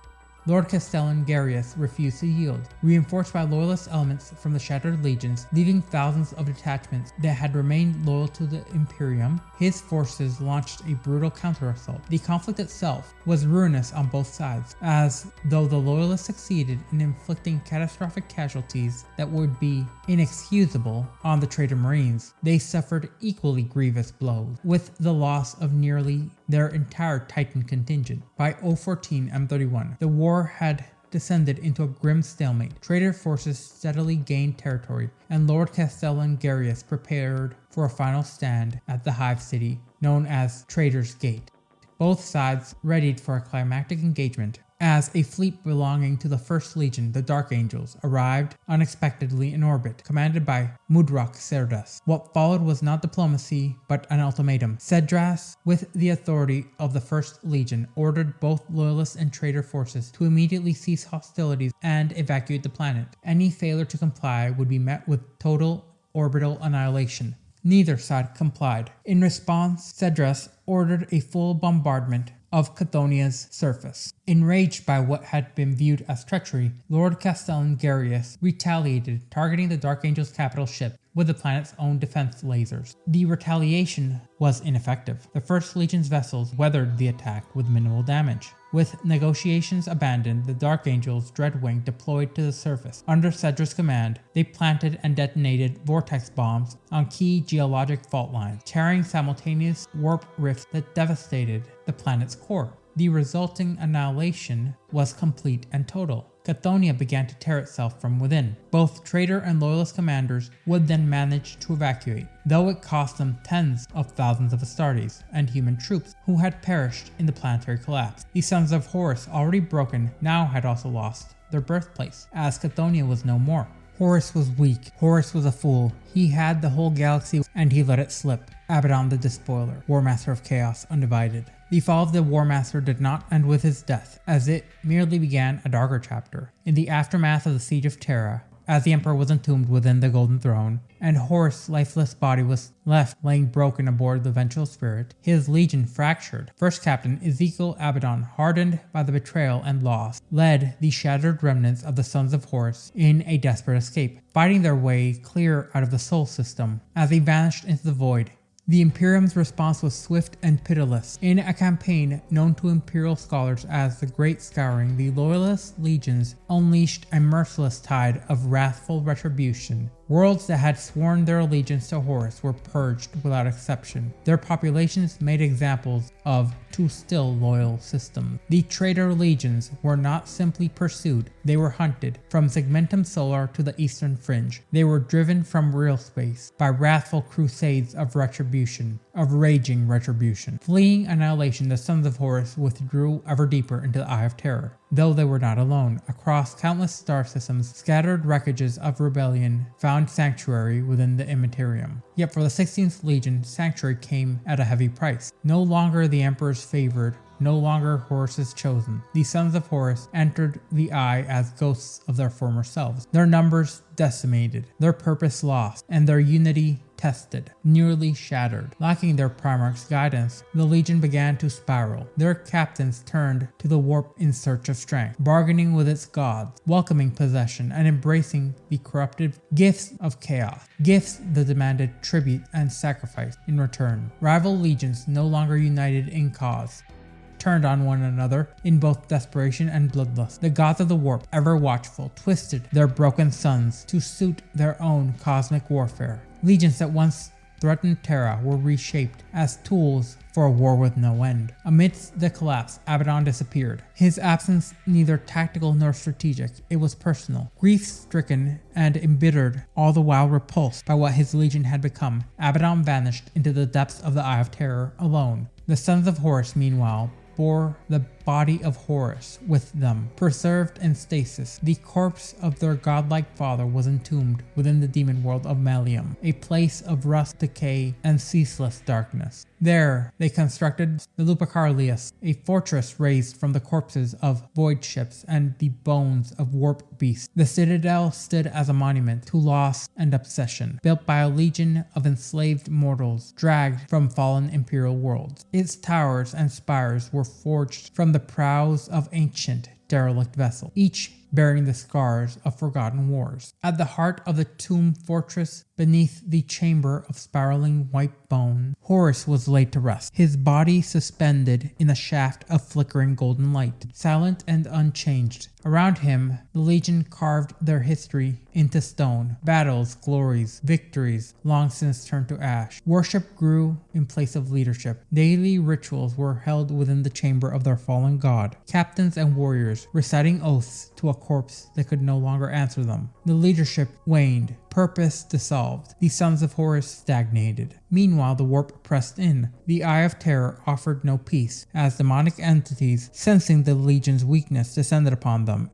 Lord Castellan Garius refused to yield, reinforced by loyalist elements from the Shattered Legions, leaving thousands of detachments that had remained loyal to the Imperium. His forces launched a brutal counterassault. The conflict itself was ruinous on both sides, as though the loyalists succeeded in inflicting catastrophic casualties that would be inexcusable on the traitor Marines, they suffered equally grievous blows, with the loss of nearly their entire Titan contingent. By 014 M31, the war had descended into a grim stalemate. Traitor forces steadily gained territory, and Lord Castellan Garius prepared for a final stand at the Hive City, known as Traitor's Gate. Both sides readied for a climactic engagement, as a fleet belonging to the First Legion, the Dark Angels, arrived unexpectedly in orbit, commanded by Mudrak Cerdas. What followed was not diplomacy, but an ultimatum. Cedras, with the authority of the First Legion, ordered both loyalist and traitor forces to immediately cease hostilities and evacuate the planet. Any failure to comply would be met with total orbital annihilation. Neither side complied. In response, Cedras ordered a full bombardment of Chthonia's surface. Enraged by what had been viewed as treachery, Lord Castellan Garius retaliated, targeting the Dark Angel's capital ship with the planet's own defense lasers. The retaliation was ineffective. The First Legion's vessels weathered the attack with minimal damage. With negotiations abandoned, the Dark Angel's Dreadwing deployed to the surface. Under Cedra's command, they planted and detonated vortex bombs on key geologic fault lines, tearing simultaneous warp rifts that devastated the planet's core. The resulting annihilation was complete and total. Chthonian began to tear itself from within. Both traitor and loyalist commanders would then manage to evacuate, though it cost them tens of thousands of Astartes and human troops who had perished in the planetary collapse. The Sons of Horus, already broken, now had also lost their birthplace, as Chthonian was no more. Horus was weak. Horus was a fool. He had the whole galaxy and he let it slip. Abaddon the Despoiler, Warmaster of Chaos Undivided. The fall of the Warmaster did not end with his death, as it merely began a darker chapter. In the aftermath of the Siege of Terra, as the Emperor was entombed within the Golden Throne, and Horus' lifeless body was left laying broken aboard the Vengeful Spirit, his legion fractured. First Captain Ezekiel Abaddon, hardened by the betrayal and loss, led the shattered remnants of the Sons of Horus in a desperate escape, fighting their way clear out of the Sol system as they vanished into the void. The Imperium's response was swift and pitiless. In a campaign known to Imperial scholars as the Great Scouring, the Loyalist legions unleashed a merciless tide of wrathful retribution. Worlds that had sworn their allegiance to Horus were purged without exception. Their populations made examples of two still loyal systems. The traitor legions were not simply pursued, they were hunted. From Segmentum Solar to the Eastern Fringe, they were driven from real space by wrathful crusades of retribution, of raging retribution. Fleeing annihilation, the Sons of Horus withdrew ever deeper into the Eye of Terror. Though they were not alone, across countless star systems, scattered wreckages of rebellion found sanctuary within the Immaterium. Yet for the 16th Legion, sanctuary came at a heavy price. No longer the Emperor's favored no longer Horus's chosen. The Sons of Horus entered the Eye as ghosts of their former selves, their numbers decimated, their purpose lost, and their unity tested, nearly shattered. Lacking their Primarch's guidance, the Legion began to spiral. Their captains turned to the warp in search of strength, bargaining with its gods, welcoming possession, and embracing the corrupted gifts of chaos, gifts that demanded tribute and sacrifice in return. Rival legions, no longer united in cause, turned on one another in both desperation and bloodlust. The gods of the warp, ever watchful, twisted their broken suns to suit their own cosmic warfare. Legions that once threatened Terra were reshaped as tools for a war with no end. Amidst the collapse, Abaddon disappeared. His absence neither tactical nor strategic, it was personal. Grief-stricken and embittered, all the while repulsed by what his legion had become, Abaddon vanished into the depths of the Eye of Terror alone. The Sons of Horus, meanwhile, bore the body of Horus with them, preserved in stasis. The corpse of their godlike father was entombed within the demon world of Malium, a place of rust, decay, and ceaseless darkness. There, they constructed the Lupercalia, a fortress raised from the corpses of void ships and the bones of warp beasts. The citadel stood as a monument to loss and obsession, built by a legion of enslaved mortals dragged from fallen imperial worlds. Its towers and spires were forged from the prows of ancient, derelict vessels, each bearing the scars of forgotten wars. At the heart of the tomb fortress, beneath the chamber of spiraling white bone, Horus was laid to rest, his body suspended in a shaft of flickering golden light, silent and unchanged. Around him, the Legion carved their history into stone. Battles, glories, victories, long since turned to ash. Worship grew in place of leadership. Daily rituals were held within the chamber of their fallen god. Captains and warriors reciting oaths to a corpse that could no longer answer them. The leadership waned. Purpose dissolved. The Sons of Horus stagnated. Meanwhile, the warp pressed in. The Eye of Terror offered no peace, as demonic entities, sensing the Legion's weakness, descended upon them.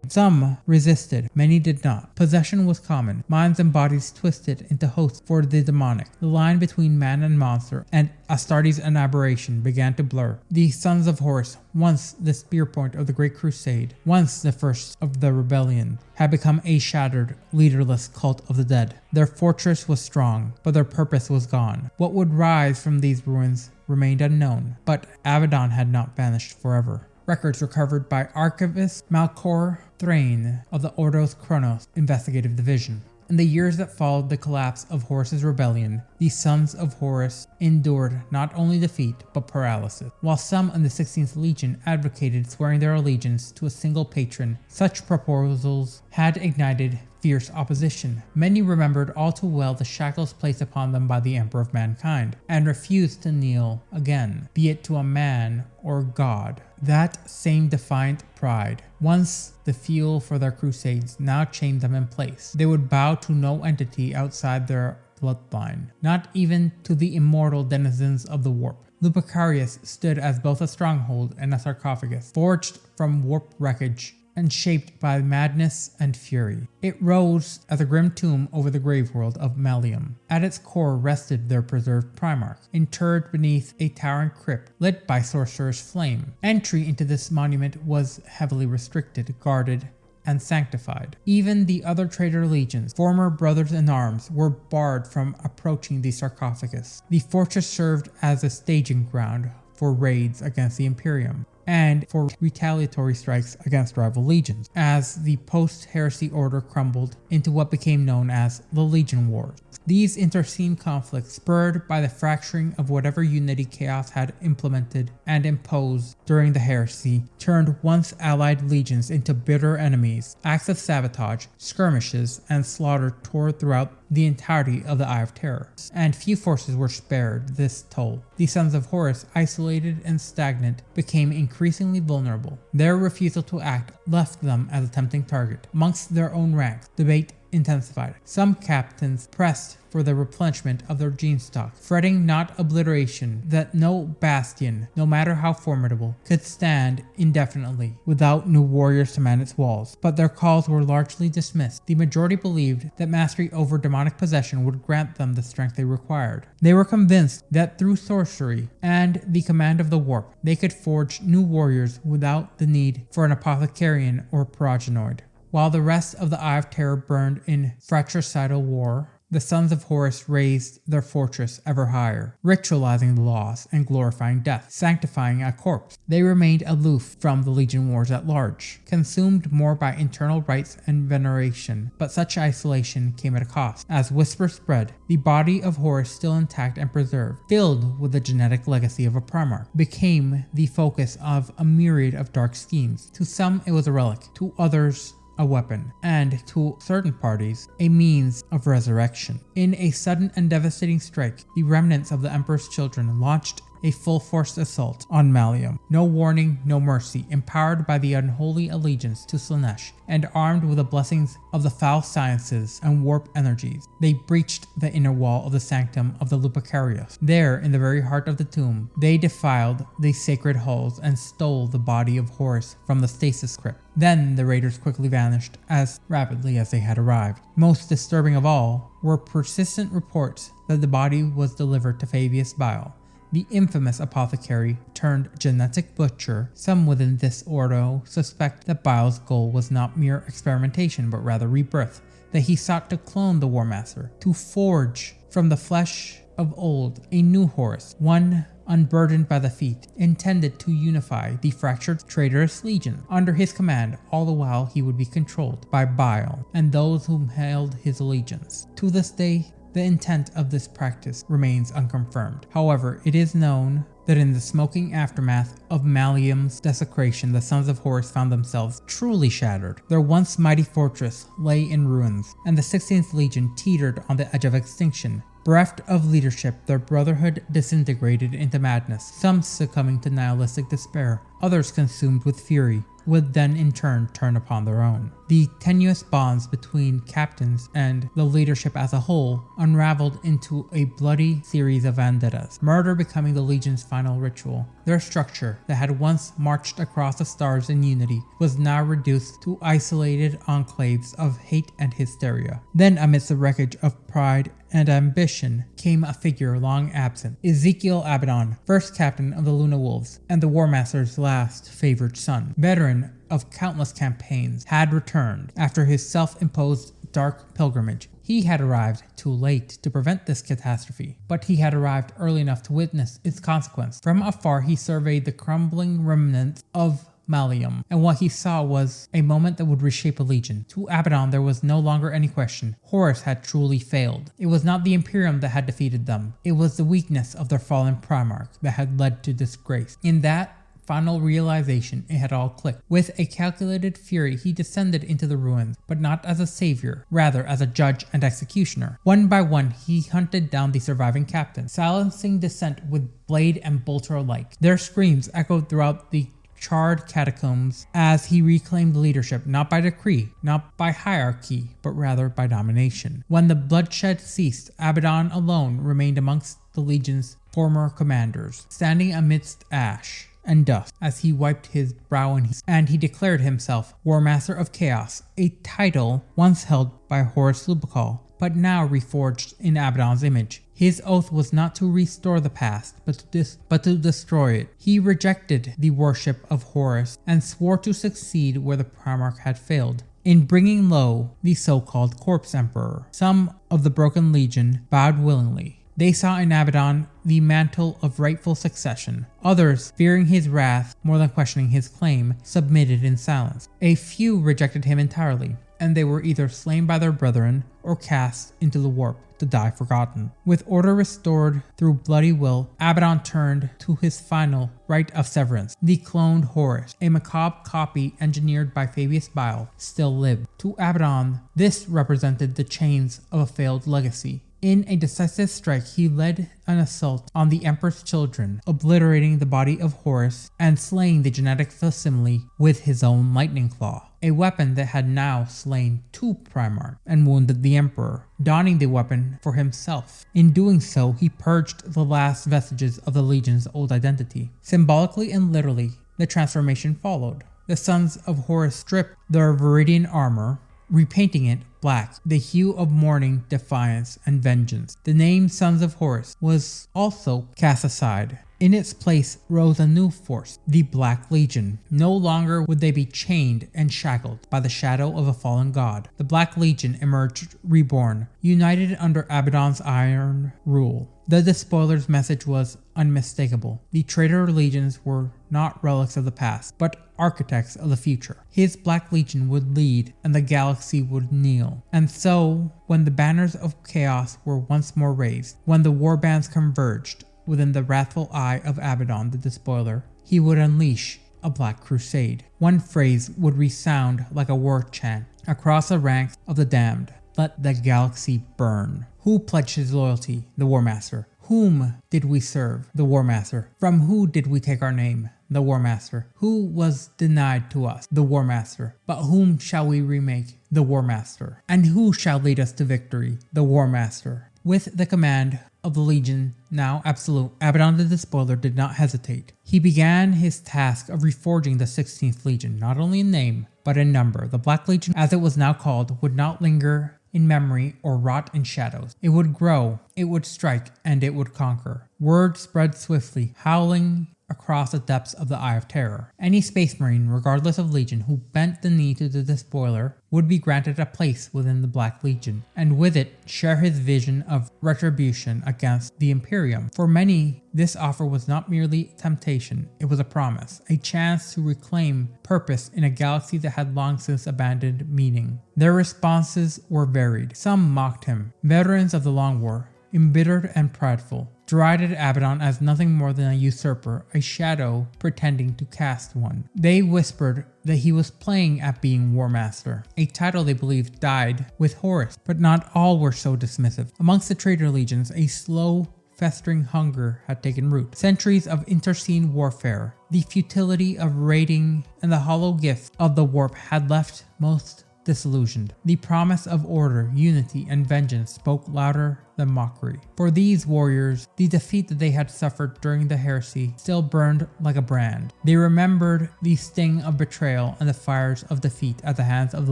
Some resisted, many did not. Possession was common, minds and bodies twisted into hosts for the demonic. The line between man and monster and Astartes and aberration began to blur. The Sons of Horus, once the spear point of the Great Crusade, once the first of the rebellion, had become a shattered, leaderless cult of the dead. Their fortress was strong, but their purpose was gone. What would rise from these ruins remained unknown, but Abaddon had not vanished forever. Records recovered by archivist Malcor Thrain of the Ordos Chronos Investigative Division. In the years that followed the collapse of Horus's rebellion, the Sons of Horus endured not only defeat, but paralysis. While some in the 16th Legion advocated swearing their allegiance to a single patron, such proposals had ignited fierce opposition. Many remembered all too well the shackles placed upon them by the Emperor of Mankind, and refused to kneel again, be it to a man or god. That same defiant pride, once the fuel for their crusades, now chained them in place. They would bow to no entity outside their bloodline, not even to the immortal denizens of the warp. Lupercalia stood as both a stronghold and a sarcophagus, forged from warp wreckage and shaped by madness and fury. It rose as a grim tomb over the grave world of Malium. At its core rested their preserved Primarch, interred beneath a towering crypt lit by sorcerer's flame. Entry into this monument was heavily restricted, guarded, and sanctified. Even the other traitor legions, former brothers in arms, were barred from approaching the sarcophagus. The fortress served as a staging ground for raids against the Imperium, and for retaliatory strikes against rival legions, as the post-heresy order crumbled into what became known as the Legion Wars. These internecine conflicts, spurred by the fracturing of whatever unity chaos had implemented and imposed during the heresy, turned once allied legions into bitter enemies. Acts of sabotage, skirmishes, and slaughter tore throughout the entirety of the Eye of Terror, and few forces were spared this toll. The Sons of Horus, isolated and stagnant, became increasingly vulnerable. Their refusal to act left them as a tempting target. Amongst their own ranks, debate intensified. Some captains pressed for the replenishment of their gene stock, fretting not obliteration, that no bastion, no matter how formidable, could stand indefinitely without new warriors to man its walls. But their calls were largely dismissed. The majority believed that mastery over demonic possession would grant them the strength they required. They were convinced that through sorcery and the command of the warp, they could forge new warriors without the need for an apothecarian or progenoid. While the rest of the Eye of Terror burned in fratricidal war, the Sons of Horus raised their fortress ever higher, ritualizing the loss and glorifying death, sanctifying a corpse. They remained aloof from the Legion wars at large, consumed more by internal rites and veneration, but such isolation came at a cost. As whispers spread, the body of Horus, still intact and preserved, filled with the genetic legacy of a Primarch, became the focus of a myriad of dark schemes. To some it was a relic, to others a weapon, and to certain parties, a means of resurrection. In a sudden and devastating strike, the remnants of the Emperor's children launched a full-force assault on Malium. No warning, no mercy, empowered by the unholy allegiance to Slaanesh, and armed with the blessings of the foul sciences and warp energies, they breached the inner wall of the sanctum of the Lupicarius. There, in the very heart of the tomb, they defiled the sacred halls and stole the body of Horus from the stasis crypt. Then the raiders quickly vanished as rapidly as they had arrived. Most disturbing of all were persistent reports that the body was delivered to Fabius Bile, the infamous apothecary turned genetic butcher. Some within this ordo suspect that Bile's goal was not mere experimentation but rather rebirth, that he sought to clone the Warmaster, to forge from the flesh of old a new Horus, one unburdened by the feet, intended to unify the fractured traitorous legion. Under his command, all the while he would be controlled by Bile and those whom held his allegiance. To this day, the intent of this practice remains unconfirmed. However, it is known that in the smoking aftermath of Malium's desecration, the Sons of Horus found themselves truly shattered. Their once mighty fortress lay in ruins, and the 16th Legion teetered on the edge of extinction. Bereft of leadership, their brotherhood disintegrated into madness, some succumbing to nihilistic despair, others consumed with fury, would then in turn turn upon their own. The tenuous bonds between captains and the leadership as a whole unraveled into a bloody series of vendettas, murder becoming the Legion's final ritual. Their structure, that had once marched across the stars in unity, was now reduced to isolated enclaves of hate and hysteria. Then, amidst the wreckage of pride and ambition, came a figure long absent, Ezekiel Abaddon, first captain of the Luna Wolves and the Warmaster's last favored son. Veteran of countless campaigns, had returned after his self-imposed dark pilgrimage. He had arrived too late to prevent this catastrophe, but he had arrived early enough to witness its consequence. From afar, he surveyed the crumbling remnants of Malium, and what he saw was a moment that would reshape a legion. To Abaddon, there was no longer any question. Horus had truly failed. It was not the Imperium that had defeated them. It was the weakness of their fallen Primarch that had led to disgrace. In that final realization, it had all clicked. With a calculated fury, he descended into the ruins, but not as a savior, rather as a judge and executioner. One by one, he hunted down the surviving captains, silencing dissent with blade and bolter alike. Their screams echoed throughout the charred catacombs as he reclaimed leadership, not by decree, not by hierarchy, but rather by domination. When the bloodshed ceased, Abaddon alone remained amongst the Legion's former commanders, standing amidst ash and dust as he wiped his brow and he declared himself Warmaster of Chaos, a title once held by Horus Lupercal, but now reforged in Abaddon's image. His oath was not to restore the past, but to destroy it. He rejected the worship of Horus and swore to succeed where the Primarch had failed, in bringing low the so-called Corpse Emperor. Some of the Broken Legion bowed willingly. They saw in Abaddon the mantle of rightful succession. Others, fearing his wrath more than questioning his claim, submitted in silence. A few rejected him entirely, and they were either slain by their brethren or cast into the warp to die forgotten. With order restored through bloody will, Abaddon turned to his final rite of severance. The cloned Horus, a macabre copy engineered by Fabius Bile, still lived. To Abaddon, this represented the chains of a failed legacy. In a decisive strike, he led an assault on the Emperor's children, obliterating the body of Horus and slaying the genetic facsimile with his own lightning claw, a weapon that had now slain 2 Primarchs and wounded the Emperor, donning the weapon for himself. In doing so, he purged the last vestiges of the Legion's old identity. Symbolically and literally, the transformation followed. The Sons of Horus stripped their Viridian armor, repainting it black, the hue of mourning, defiance, and vengeance. The name Sons of Horus was also cast aside. In its place rose a new force, the Black Legion. No longer would they be chained and shackled by the shadow of a fallen god. The Black Legion emerged reborn, united under Abaddon's iron rule. The Despoiler's message was unmistakable. The traitor legions were not relics of the past, but architects of the future. His Black Legion would lead, and the galaxy would kneel. And so, when the banners of chaos were once more raised, when the warbands converged within the wrathful eye of Abaddon the Despoiler, he would unleash a Black Crusade. One phrase would resound like a war chant across the ranks of the damned: let the galaxy burn. Who pledged his loyalty? The Warmaster. Whom did we serve? The Warmaster. From who did we take our name? The Warmaster. Who was denied to us? The Warmaster. But whom shall we remake? The Warmaster. And who shall lead us to victory? The Warmaster. With the command of the Legion now absolute, Abaddon the Despoiler did not hesitate. He began his task of reforging the 16th Legion, not only in name, but in number. The Black Legion, as it was now called, would not linger in memory or rot in shadows. It would grow, it would strike, and it would conquer. Word spread swiftly, howling across the depths of the Eye of Terror. Any Space Marine, regardless of Legion, who bent the knee to the Despoiler would be granted a place within the Black Legion, and with it share his vision of retribution against the Imperium. For many, this offer was not merely temptation, it was a promise, a chance to reclaim purpose in a galaxy that had long since abandoned meaning. Their responses were varied. Some mocked him, veterans of the Long War, embittered and prideful, derided Abaddon as nothing more than a usurper, a shadow pretending to cast one. They whispered that he was playing at being Warmaster, a title they believed died with Horus, but not all were so dismissive. Amongst the traitor legions, a slow, festering hunger had taken root. Centuries of interscene warfare, the futility of raiding, and the hollow gift of the warp had left most disillusioned. The promise of order, unity, and vengeance spoke louder than mockery. For these warriors, the defeat that they had suffered during the heresy still burned like a brand. They remembered the sting of betrayal and the fires of defeat at the hands of the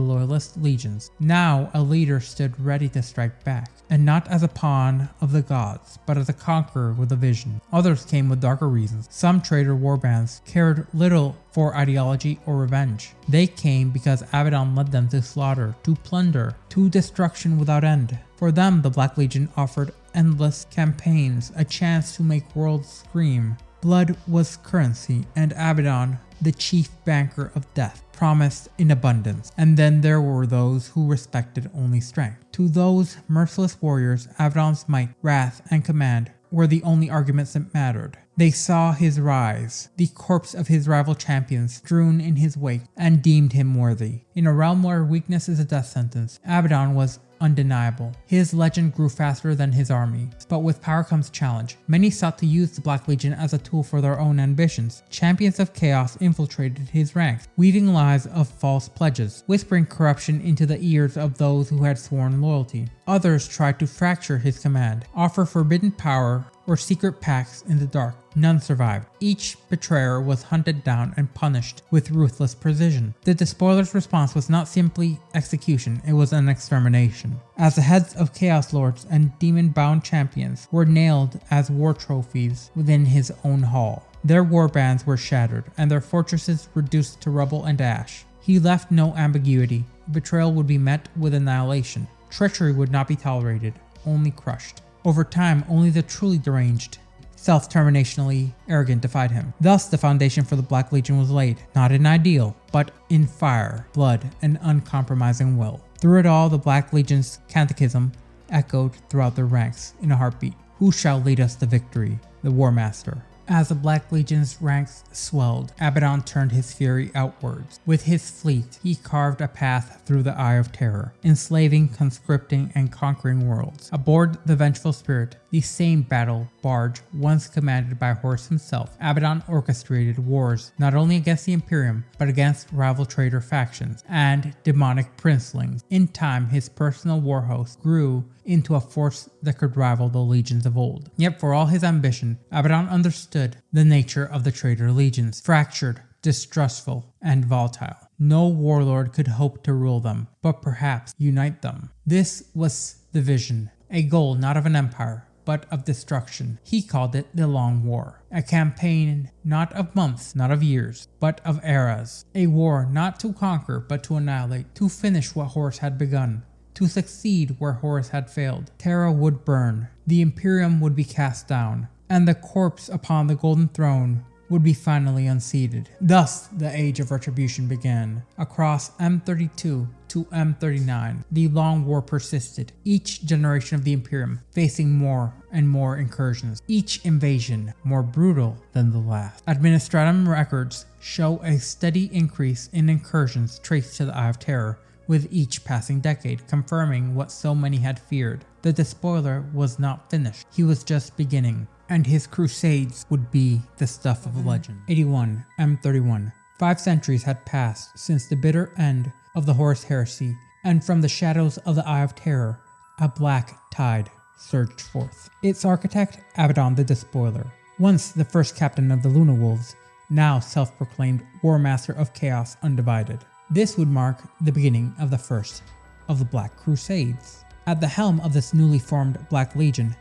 loyalist legions. Now a leader stood ready to strike back, and not as a pawn of the gods, but as a conqueror with a vision. Others came with darker reasons. Some traitor warbands cared little for ideology or revenge. They came because Abaddon led them to slaughter, to plunder, to destruction without end. For them, the Black Legion offered endless campaigns, a chance to make worlds scream. Blood was currency, and Abaddon, the chief banker of death, promised in abundance. And then there were those who respected only strength. To those merciless warriors, Abaddon's might, wrath, and command were the only arguments that mattered. They saw his rise, the corpse of his rival champions strewn in his wake, and deemed him worthy. In a realm where weakness is a death sentence, Abaddon was undeniable. His legend grew faster than his army, but with power comes challenge. Many sought to use the Black Legion as a tool for their own ambitions. Champions of chaos infiltrated his ranks, weaving lies of false pledges, whispering corruption into the ears of those who had sworn loyalty. Others tried to fracture his command, offer forbidden power, or secret pacts in the dark. None survived. Each betrayer was hunted down and punished with ruthless precision. The Despoiler's response was not simply execution, it was an extermination. As the heads of Chaos Lords and demon-bound champions were nailed as war trophies within his own hall, their warbands were shattered and their fortresses reduced to rubble and ash. He left no ambiguity. Betrayal would be met with annihilation. Treachery would not be tolerated, only crushed. Over time, only the truly deranged, self-terminationally arrogant defied him. Thus, the foundation for the Black Legion was laid, not in ideal, but in fire, blood, and uncompromising will. Through it all, the Black Legion's catechism echoed throughout their ranks in a heartbeat. Who shall lead us to victory? The Warmaster. As the Black Legion's ranks swelled, Abaddon turned his fury outwards. With his fleet, he carved a path through the Eye of Terror, enslaving, conscripting, and conquering worlds. Aboard the Vengeful Spirit, the same battle barge once commanded by Horus himself, Abaddon orchestrated wars not only against the Imperium, but against rival traitor factions and demonic princelings. In time, his personal war host grew into a force that could rival the legions of old. Yet for all his ambition, Abaddon understood the nature of the traitor legions, fractured, distrustful, and volatile. No warlord could hope to rule them, but perhaps unite them. This was the vision, a goal not of an empire, but of destruction. He called it the Long War, a campaign not of months, not of years, but of eras. A war not to conquer, but to annihilate, to finish what Horus had begun, to succeed where Horus had failed. Terra would burn, the Imperium would be cast down, and the corpse upon the Golden Throne would be finally unseated. Thus, the Age of Retribution began. Across M32 to M39, the Long War persisted, each generation of the Imperium facing more and more incursions, each invasion more brutal than the last. Administratum records show a steady increase in incursions traced to the Eye of Terror with each passing decade, confirming what so many had feared. The Despoiler was not finished, he was just beginning, and his crusades would be the stuff of legend. 81 M31. 5 centuries had passed since the bitter end of the Horus Heresy, and from the shadows of the Eye of Terror, a black tide surged forth. Its architect, Abaddon the Despoiler, once the first captain of the Luna Wolves, now self-proclaimed Warmaster of Chaos Undivided. This would mark the beginning of the first of the Black Crusades. At the helm of this newly formed Black Legion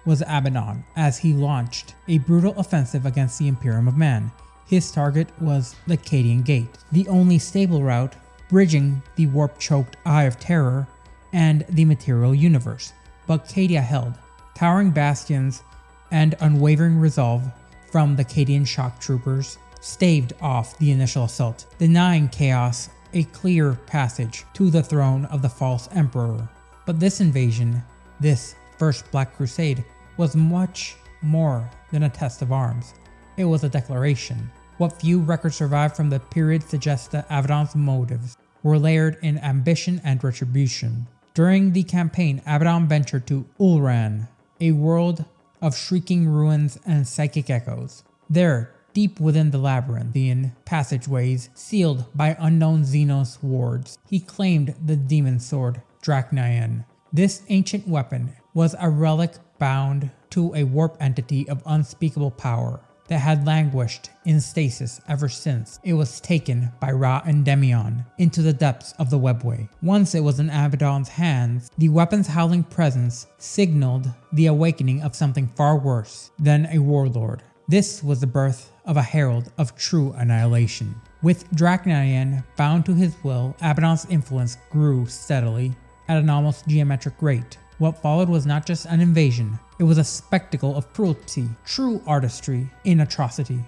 was Abaddon, as he launched a brutal offensive against the Imperium of Man. His target was the Cadian Gate, the only stable route bridging the warp-choked Eye of Terror and the material universe. But Cadia held, towering bastions and unwavering resolve from the Cadian shock troopers staved off the initial assault, denying Chaos a clear passage to the throne of the false emperor. But this invasion, this First Black Crusade, was much more than a test of arms. It was a declaration. What few records survive from the period suggest that Abaddon's motives were layered in ambition and retribution. During the campaign, Abaddon ventured to Ulran, a world of shrieking ruins and psychic echoes. There, deep within the labyrinthian passageways sealed by unknown Xenos wards, he claimed the demon sword Drachnaian. This ancient weapon was a relic bound to a warp entity of unspeakable power that had languished in stasis ever since it was taken by Ra Endymion into the depths of the webway. Once it was in Abaddon's hands, the weapon's howling presence signaled the awakening of something far worse than a warlord. This was the birth of a herald of true annihilation. With Drachnaian bound to his will, Abaddon's influence grew steadily at an almost geometric rate. What followed was not just an invasion, it was a spectacle of cruelty, true artistry in atrocity.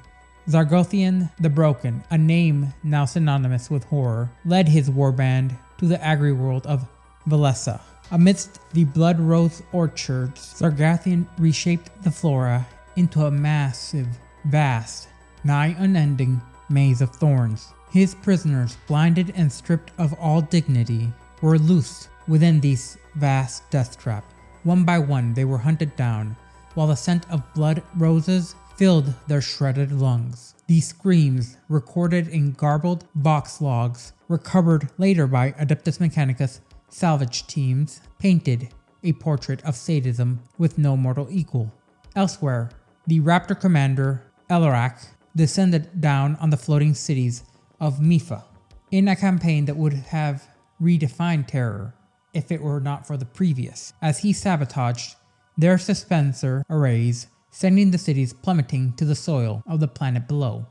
Zargothian the Broken, a name now synonymous with horror, led his warband to the agri-world of Valessa. Amidst the blood-rose orchards, Zargothian reshaped the flora into a massive, vast, nigh unending maze of thorns. His prisoners, blinded and stripped of all dignity, were loosed within these vast death traps. One by one they were hunted down, while the scent of blood roses filled their shredded lungs. These screams, recorded in garbled box logs, recovered later by Adeptus Mechanicus salvage teams, painted a portrait of sadism with no mortal equal. Elsewhere, the Raptor commander, Elrak, descended down on the floating cities of Mifa in a campaign that would have redefined terror if it were not for the previous, as he sabotaged their suspensor arrays, sending the cities plummeting to the soil of the planet below.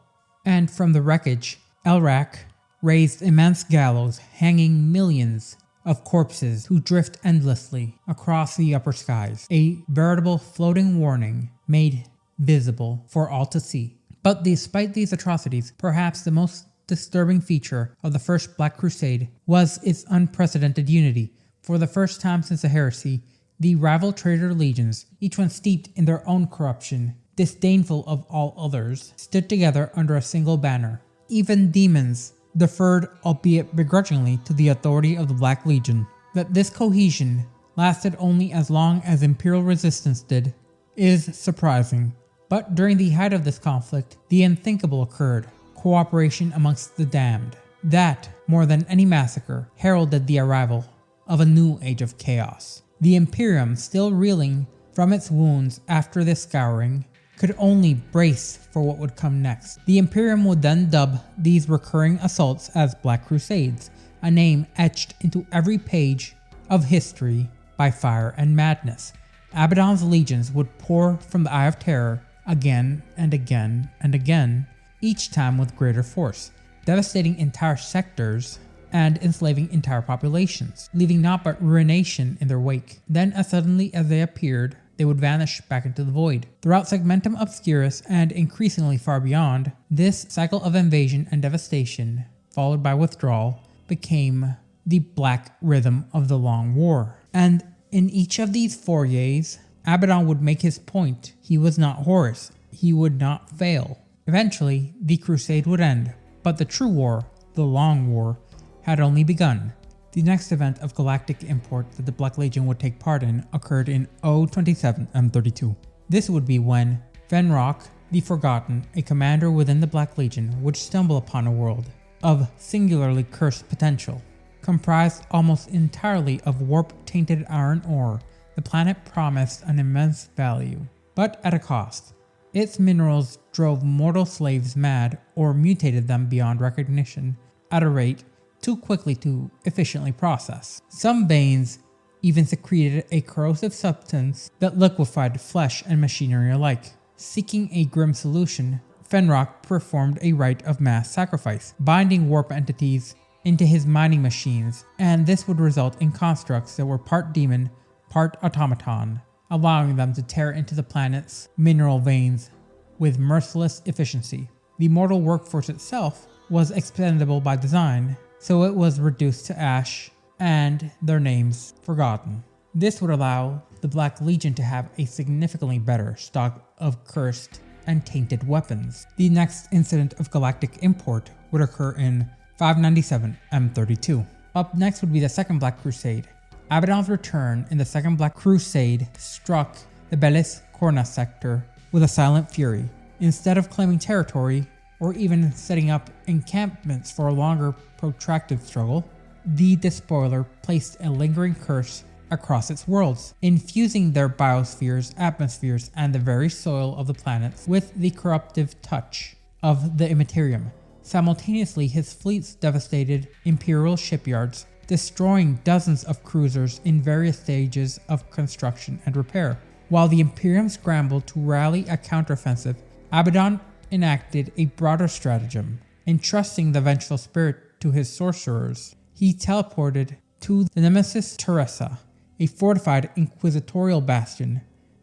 And from the wreckage, Elrak raised immense gallows hanging millions of corpses who drift endlessly across the upper skies, a veritable floating warning made visible for all to see. But despite these atrocities, perhaps the most disturbing feature of the First Black Crusade was its unprecedented unity. For the first time since the heresy, the rival traitor legions, each one steeped in their own corruption, disdainful of all others, stood together under a single banner. Even demons deferred, albeit begrudgingly, to the authority of the Black Legion. That this cohesion lasted only as long as Imperial resistance did is surprising. But during the height of this conflict, the unthinkable occurred: cooperation amongst the damned. That, more than any massacre, heralded the arrival of a new age of chaos. The Imperium, still reeling from its wounds after this scouring, could only brace for what would come next. The Imperium would then dub these recurring assaults as Black Crusades, a name etched into every page of history by fire and madness. Abaddon's legions would pour from the Eye of Terror again and again and again, each time with greater force, devastating entire sectors and enslaving entire populations, leaving naught but ruination in their wake. Then, as suddenly as they appeared, they would vanish back into the void. Throughout Segmentum Obscurus and increasingly far beyond, this cycle of invasion and devastation, followed by withdrawal, became the black rhythm of the Long War. And in each of these forays, Abaddon would make his point. He was not Horus. He would not fail. Eventually, the crusade would end, but the true war, the Long War, had only begun. The next event of galactic import that the Black Legion would take part in occurred in 027 M32. This would be when Fenrock, the Forgotten, a commander within the Black Legion, would stumble upon a world of singularly cursed potential. Comprised almost entirely of warp-tainted iron ore, the planet promised an immense value, but at a cost. Its minerals drove mortal slaves mad or mutated them beyond recognition at a rate too quickly to efficiently process. Some veins even secreted a corrosive substance that liquefied flesh and machinery alike. Seeking a grim solution, Fenrock performed a rite of mass sacrifice, binding warp entities into his mining machines, and this would result in constructs that were part demon, part automaton, allowing them to tear into the planet's mineral veins with merciless efficiency. The mortal workforce itself was expendable by design, so it was reduced to ash and their names forgotten. This would allow the Black Legion to have a significantly better stock of cursed and tainted weapons. The next incident of galactic import would occur in 597 M32. Up next would be the Second Black Crusade. Abaddon's return in the Second Black Crusade struck the Bellis Corna sector with a silent fury. Instead of claiming territory, or even setting up encampments for a longer protracted struggle, the Despoiler placed a lingering curse across its worlds, infusing their biospheres, atmospheres, and the very soil of the planets with the corruptive touch of the Immaterium. Simultaneously, his fleets devastated Imperial shipyards, destroying dozens of cruisers in various stages of construction and repair. While the Imperium scrambled to rally a counteroffensive, Abaddon enacted a broader stratagem. Entrusting the vengeful spirit to his sorcerers, he teleported to the Nemesis Teresa, a fortified inquisitorial bastion.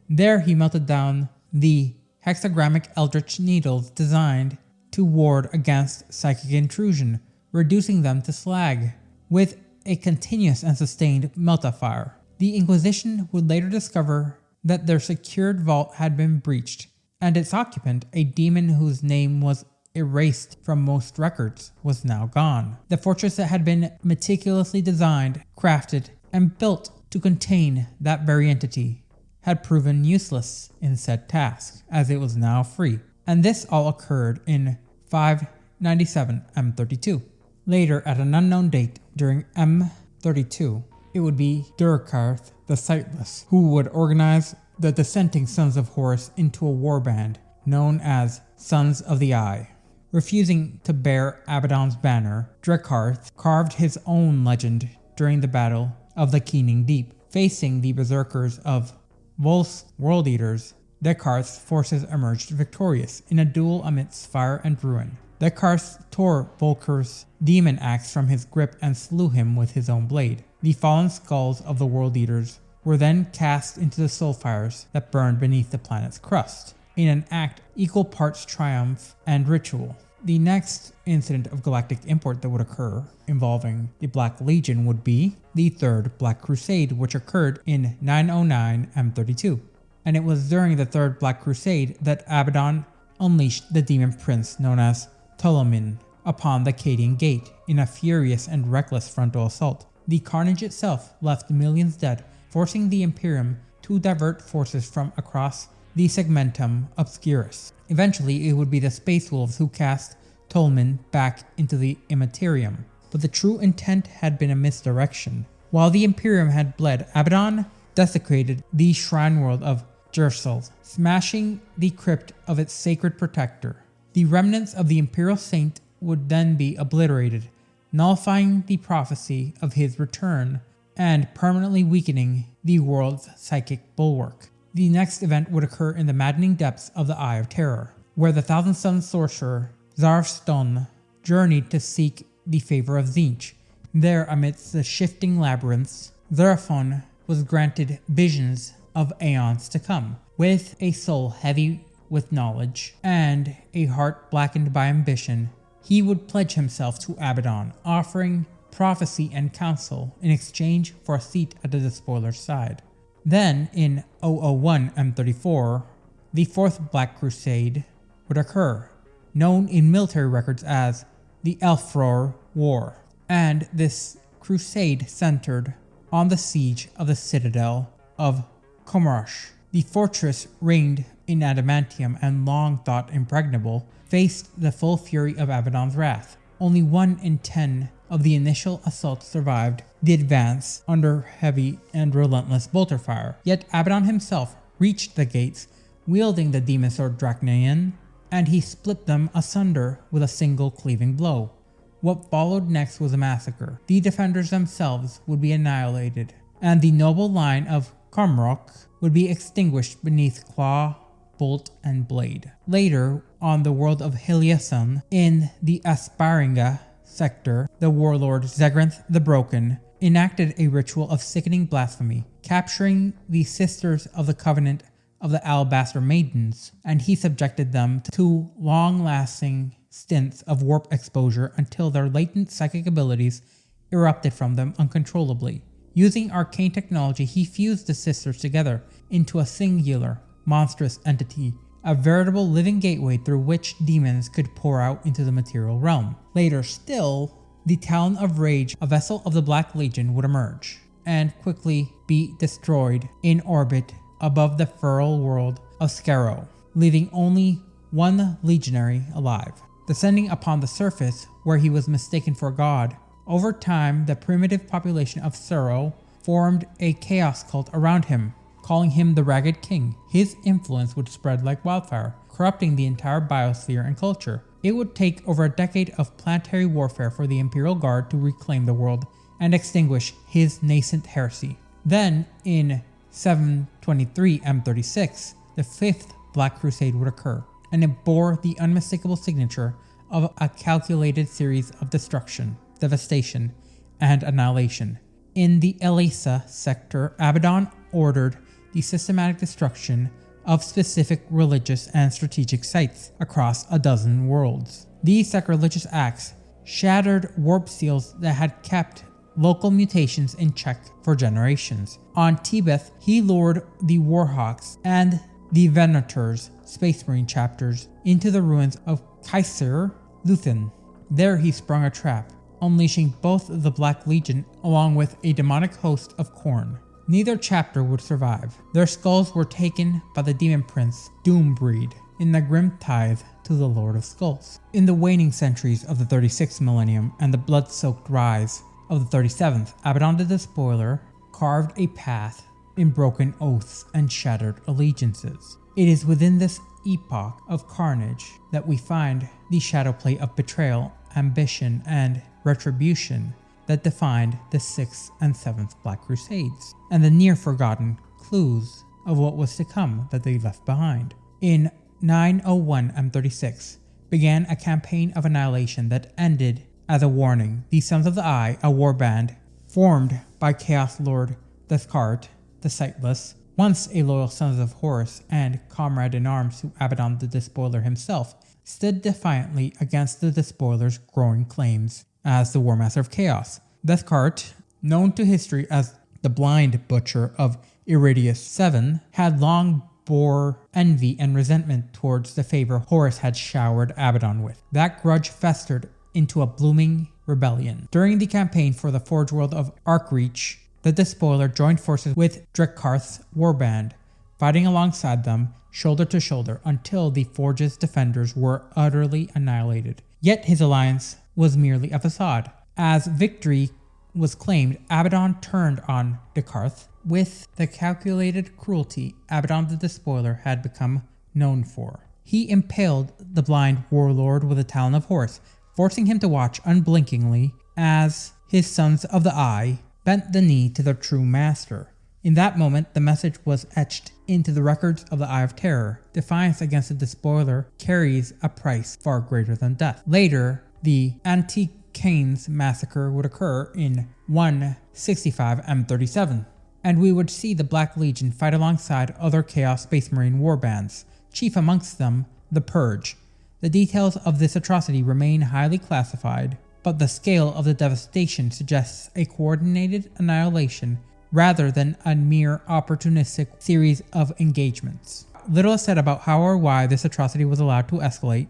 There he melted down the hexagrammic eldritch needles designed to ward against psychic intrusion, reducing them to slag with a continuous and sustained meltafire. The Inquisition would later discover that their secured vault had been breached, and its occupant, a demon whose name was erased from most records, was now gone. The fortress that had been meticulously designed, crafted, and built to contain that very entity had proven useless in said task, as it was now free. And this all occurred in 597 M32. Later, at an unknown date during M32, it would be Durkarth the Sightless who would organize the dissenting Sons of Horus into a warband known as Sons of the Eye. Refusing to bear Abaddon's banner, Durkarth carved his own legend during the Battle of the Keening Deep. Facing the berserkers of Vol's World Eaters, Durkarth's forces emerged victorious in a duel amidst fire and ruin. Durkarth tore Volker's demon axe from his grip and slew him with his own blade. The fallen skulls of the World Eaters were then cast into the soul fires that burned beneath the planet's crust, in an act equal parts triumph and ritual. The next incident of galactic import that would occur involving the Black Legion would be the Third Black Crusade, which occurred in 909 M32. and it was during the Third Black Crusade that Abaddon unleashed the demon prince known as Ptolemy upon the Cadian Gate in a furious and reckless frontal assault. The carnage itself left millions dead, forcing the Imperium to divert forces from across the segmentum obscurus. Eventually, it would be the Space Wolves who cast Ptolemy back into the Immaterium, but the true intent had been a misdirection. While the Imperium had bled, Abaddon desecrated the shrine world of Jerusalem, smashing the crypt of its sacred protector. The remnants of the Imperial Saint would then be obliterated, nullifying the prophecy of his return and permanently weakening the world's psychic bulwark. The next event would occur in the maddening depths of the Eye of Terror, where the Thousand-Sun sorcerer Zarfston journeyed to seek the favor of Tzeentch. There, amidst the shifting labyrinths, Zeraphon was granted visions of aeons to come. With a soul heavy with knowledge and a heart blackened by ambition, he would pledge himself to Abaddon, offering prophecy and counsel in exchange for a seat at the Despoiler's side. Then, in 001 M34, the Fourth Black Crusade would occur, known in military records as the Elfroar War, and this crusade centered on the siege of the citadel of Primarch. The fortress, reigned in adamantium and long thought impregnable, faced the full fury of Abaddon's wrath. Only 1 in 10 of the initial assaults survived the advance under heavy and relentless bolter fire. Yet Abaddon himself reached the gates, wielding the demon sword Draconian, and he split them asunder with a single cleaving blow. What followed next was a massacre. The defenders themselves would be annihilated, and the noble line of Primarch would be extinguished beneath claw, bolt, and blade. Later, on the world of Heliason, in the Asparinga sector, the warlord Zegranth the Broken enacted a ritual of sickening blasphemy, capturing the Sisters of the Covenant of the Alabaster Maidens, and he subjected them to long-lasting stints of warp exposure until their latent psychic abilities erupted from them uncontrollably. Using arcane technology, he fused the sisters together into a singular, monstrous entity, a veritable living gateway through which demons could pour out into the material realm. Later still, the Talon of Rage, a vessel of the Black Legion, would emerge, and quickly be destroyed in orbit above the feral world of Skaro, leaving only 1 legionary alive. Descending upon the surface, where he was mistaken for god, over time the primitive population of Suro formed a chaos cult around him, calling him the Ragged King. His influence would spread like wildfire, corrupting the entire biosphere and culture. It would take over a decade of planetary warfare for the Imperial Guard to reclaim the world and extinguish his nascent heresy. Then, in 723 M36, the Fifth Black Crusade would occur, and it bore the unmistakable signature of a calculated series of destruction, devastation, and annihilation. In the Elisa sector, Abaddon ordered the systematic destruction of specific religious and strategic sites across a dozen worlds. These sacrilegious acts shattered warp seals that had kept local mutations in check for generations. On Tebeth, he lured the Warhawks and the Venators, Space Marine chapters, into the ruins of Kaiser Luthen. There he sprung a trap, unleashing both the Black Legion along with a demonic host of Khorne. Neither chapter would survive. Their skulls were taken by the demon prince Doombreed in the grim tithe to the Lord of Skulls. In the waning centuries of the 36th millennium and the blood-soaked rise of the 37th, Abaddon the Despoiler carved a path in broken oaths and shattered allegiances. It is within this epoch of carnage that we find the shadowplay of betrayal, ambition, and retribution that defined the 6th and 7th Black Crusades, and the near-forgotten clues of what was to come that they left behind. In 901 M36 began a campaign of annihilation that ended as a warning. The Sons of the Eye, a warband formed by Chaos Lord Descartes the Sightless, once a loyal Sons of Horus and comrade in arms to Abaddon the Despoiler himself, stood defiantly against the Despoiler's growing claims as the Warmaster of Chaos. Descartes, known to history as the Blind Butcher of Iridius VII, had long bore envy and resentment towards the favor Horus had showered Abaddon with. That grudge festered into a blooming rebellion. During the campaign for the Forge World of Archreach, the Despoiler joined forces with Drakarth's warband, fighting alongside them shoulder to shoulder until the Forge's defenders were utterly annihilated. Yet his alliance was merely a facade. As victory was claimed, Abaddon turned on Drakarth with the calculated cruelty Abaddon the Despoiler had become known for. He impaled the blind warlord with a talon of Horus, forcing him to watch unblinkingly as his Sons of the Eye bent the knee to their true master. In that moment, the message was etched into the records of the Eye of Terror. Defiance against the Despoiler carries a price far greater than death. Later, the Anti-Canes massacre would occur in 165 M37, and we would see the Black Legion fight alongside other Chaos Space Marine warbands, chief amongst them the Purge. The details of this atrocity remain highly classified, but the scale of the devastation suggests a coordinated annihilation rather than a mere opportunistic series of engagements. Little is said about how or why this atrocity was allowed to escalate,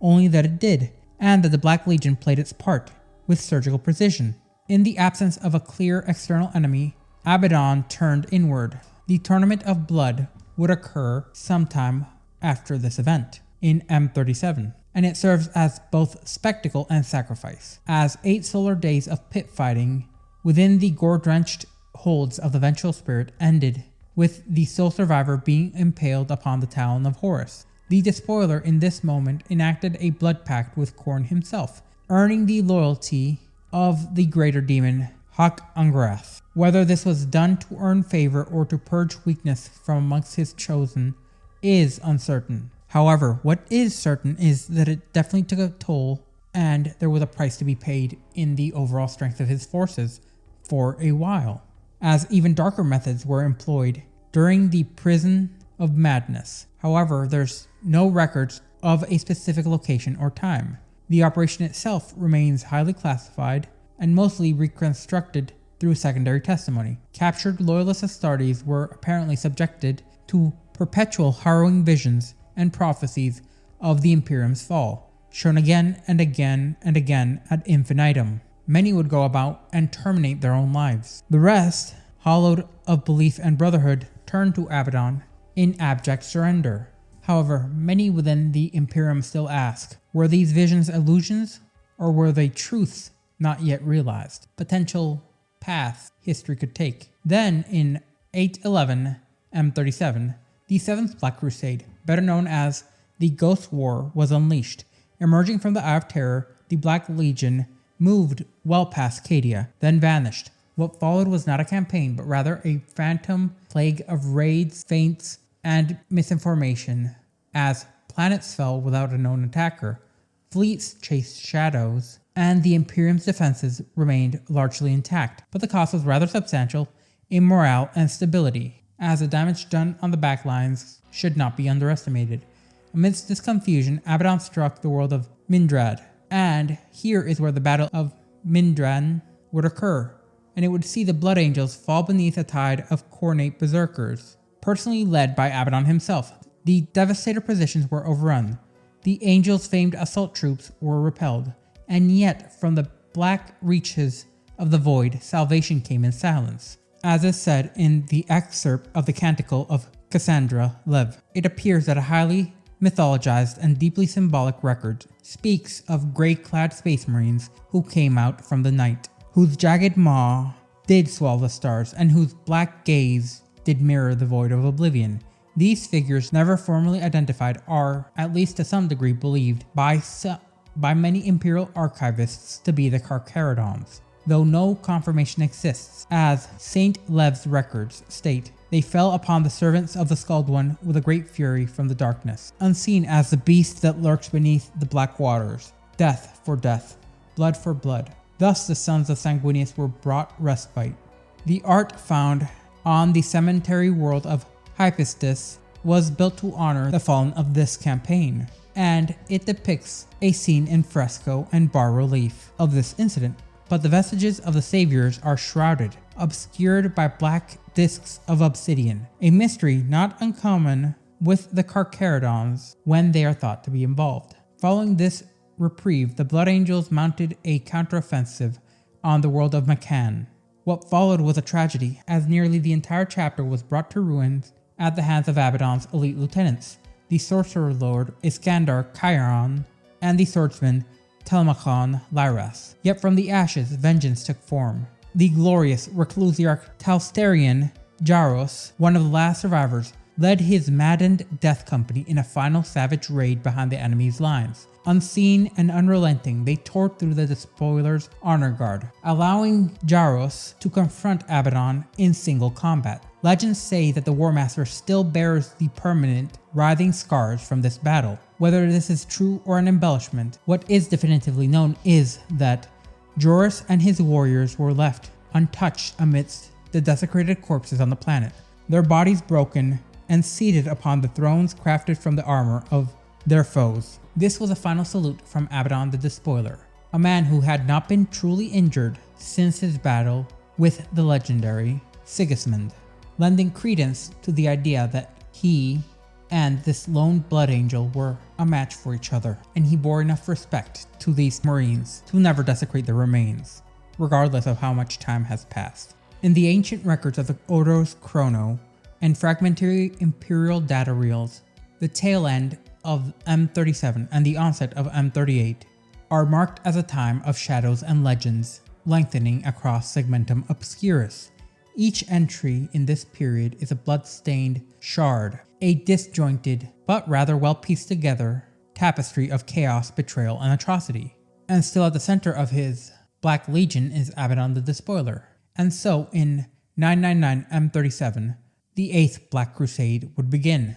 only that it did, and that the Black Legion played its part with surgical precision. In the absence of a clear external enemy, Abaddon turned inward. The Tournament of Blood would occur sometime after this event, in M37, and it serves as both spectacle and sacrifice, as 8 solar days of pit fighting within the gore-drenched holds of the vengeful spirit ended with the sole survivor being impaled upon the talon of Horus. The Despoiler in this moment enacted a blood pact with Khorne himself, earning the loyalty of the greater demon Hak-Angrath. Whether this was done to earn favor or to purge weakness from amongst his chosen is uncertain. However, what is certain is that it definitely took a toll, and there was a price to be paid in the overall strength of his forces for a while, as even darker methods were employed during the Prison of Madness. However, there's no records of a specific location or time. The operation itself remains highly classified and mostly reconstructed through secondary testimony. Captured loyalist Astartes were apparently subjected to perpetual harrowing visions and prophecies of the Imperium's fall, shown again and again and again ad infinitum. Many would go about and terminate their own lives. The rest, hollowed of belief and brotherhood, turned to Abaddon in abject surrender. However, many within the Imperium still ask, were these visions illusions, or were they truths not yet realized? Potential paths history could take. Then, in 811 M37, the 7th Black Crusade, better known as the Ghost War, was unleashed. Emerging from the Eye of Terror, the Black Legion moved well past Cadia, then vanished. What followed was not a campaign, but rather a phantom plague of raids, feints, and misinformation, as planets fell without a known attacker, fleets chased shadows, and the Imperium's defenses remained largely intact, but the cost was rather substantial in morale and stability, as the damage done on the backlines should not be underestimated. Amidst this confusion, Abaddon struck the world of Mindrad, and here is where the Battle of Mindran would occur, and it would see the Blood Angels fall beneath a tide of Khornate berserkers, personally led by Abaddon himself. The Devastator positions were overrun, the Angels' famed assault troops were repelled, and yet from the black reaches of the void, salvation came in silence. As is said in the excerpt of the Canticle of Cassandra Lev, it appears that a highly mythologized and deeply symbolic record speaks of grey-clad space marines who came out from the night, whose jagged maw did swallow the stars, and whose black gaze did mirror the void of oblivion. These figures, never formally identified, are, at least to some degree, believed by many Imperial archivists to be the Carcharodons, though no confirmation exists. As Saint Lev's records state, they fell upon the servants of the Scald One with a great fury from the darkness, unseen as the beast that lurks beneath the black waters. Death for death, blood for blood. Thus the sons of Sanguinius were brought respite. The art found on the cemetery world of Hypestus was built to honor the fallen of this campaign, and it depicts a scene in fresco and bas-relief of this incident. But the vestiges of the saviors are shrouded, obscured by black discs of obsidian, a mystery not uncommon with the Carcharodons when they are thought to be involved. Following this reprieve, the Blood Angels mounted a counteroffensive on the world of Macan. What followed was a tragedy, as nearly the entire chapter was brought to ruins at the hands of Abaddon's elite lieutenants, the Sorcerer Lord Iskandar Chiron and the swordsman Telmachon Lyras. Yet from the ashes, vengeance took form. The glorious Reclusiarch Talsterian Jaros, one of the last survivors, led his maddened death company in a final savage raid behind the enemy's lines. Unseen and unrelenting, they tore through the Despoiler's honor guard, allowing Jaros to confront Abaddon in single combat. Legends say that the Warmaster still bears the permanent, writhing scars from this battle. Whether this is true or an embellishment, what is definitively known is that Joris and his warriors were left untouched amidst the desecrated corpses on the planet, their bodies broken and seated upon the thrones crafted from the armor of their foes. This was a final salute from Abaddon the Despoiler, a man who had not been truly injured since his battle with the legendary Sigismund, lending credence to the idea that he and this lone blood angel were a match for each other, and he bore enough respect to these marines to never desecrate their remains, regardless of how much time has passed. In the ancient records of the Odos Chrono and fragmentary imperial data reels, the tail end of M37 and the onset of M38 are marked as a time of shadows and legends lengthening across Segmentum Obscurus. Each entry in this period is a blood-stained shard, a disjointed but rather well pieced together tapestry of chaos, betrayal, and atrocity. And still at the center of his Black Legion is Abaddon the Despoiler. And so in 999 M37, the 8th Black Crusade would begin,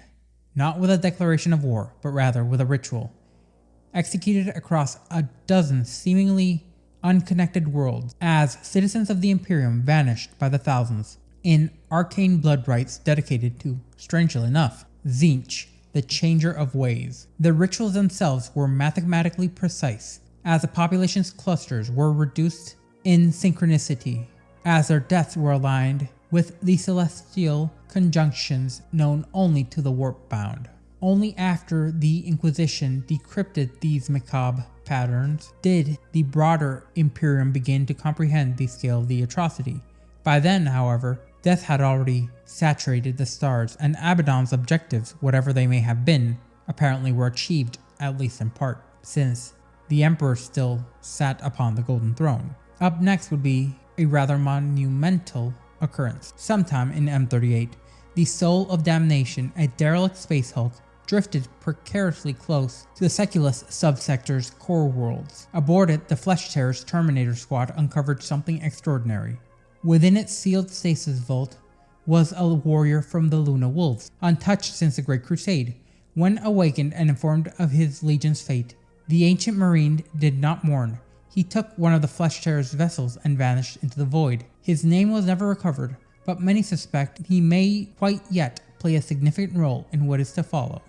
not with a declaration of war, but rather with a ritual, executed across a dozen seemingly unconnected worlds as citizens of the Imperium vanished by the thousands in arcane blood rites dedicated to, strangely enough, Tzeentch, the Changer of Ways. The rituals themselves were mathematically precise, as the population's clusters were reduced in synchronicity, as their deaths were aligned with the celestial conjunctions known only to the warp-bound. Only after the Inquisition decrypted these macabre patterns did the broader Imperium begin to comprehend the scale of the atrocity. By then, however, death had already saturated the stars, and Abaddon's objectives, whatever they may have been, apparently were achieved, at least in part, since the Emperor still sat upon the Golden Throne. Up next would be a rather monumental occurrence. Sometime in M38, the Soul of Damnation, a derelict space hulk, drifted precariously close to the Seculus subsector's core worlds. Aboard it, the Flesh Tearer's Terminator Squad uncovered something extraordinary. Within its sealed stasis vault was a warrior from the Luna Wolves, untouched since the Great Crusade. When awakened and informed of his legion's fate, the ancient marine did not mourn. He took one of the Flesh Tearer's vessels and vanished into the void. His name was never recovered, but many suspect he may quite yet play a significant role in what is to follow.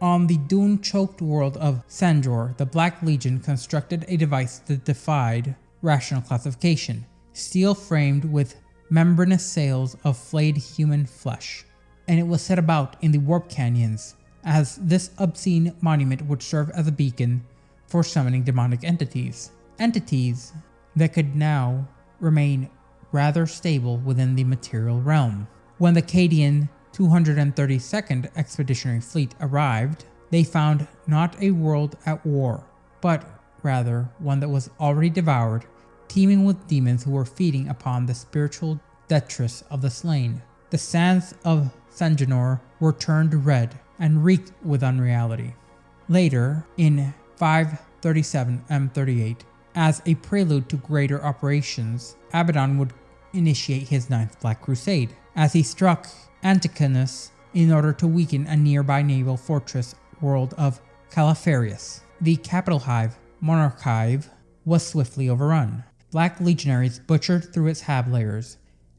On the dune-choked world of Sanjor, the Black Legion constructed a device that defied rational classification, steel framed with membranous sails of flayed human flesh, and it was set about in the warp canyons, as this obscene monument would serve as a beacon for summoning demonic entities that could now remain rather stable within the material realm. When the Cadian 232nd Expeditionary Fleet arrived, they found not a world at war, but rather one that was already devoured, teeming with demons who were feeding upon the spiritual detritus of the slain. The sands of Sanjanor were turned red and reeked with unreality. Later, in 537 M38, as a prelude to greater operations, Abaddon would initiate his 9th Black Crusade, as he struck Anticonus in order to weaken a nearby naval fortress world of Calafarius. The capital hive, Monarch Hive, was swiftly overrun. Black legionaries butchered through its hab layers,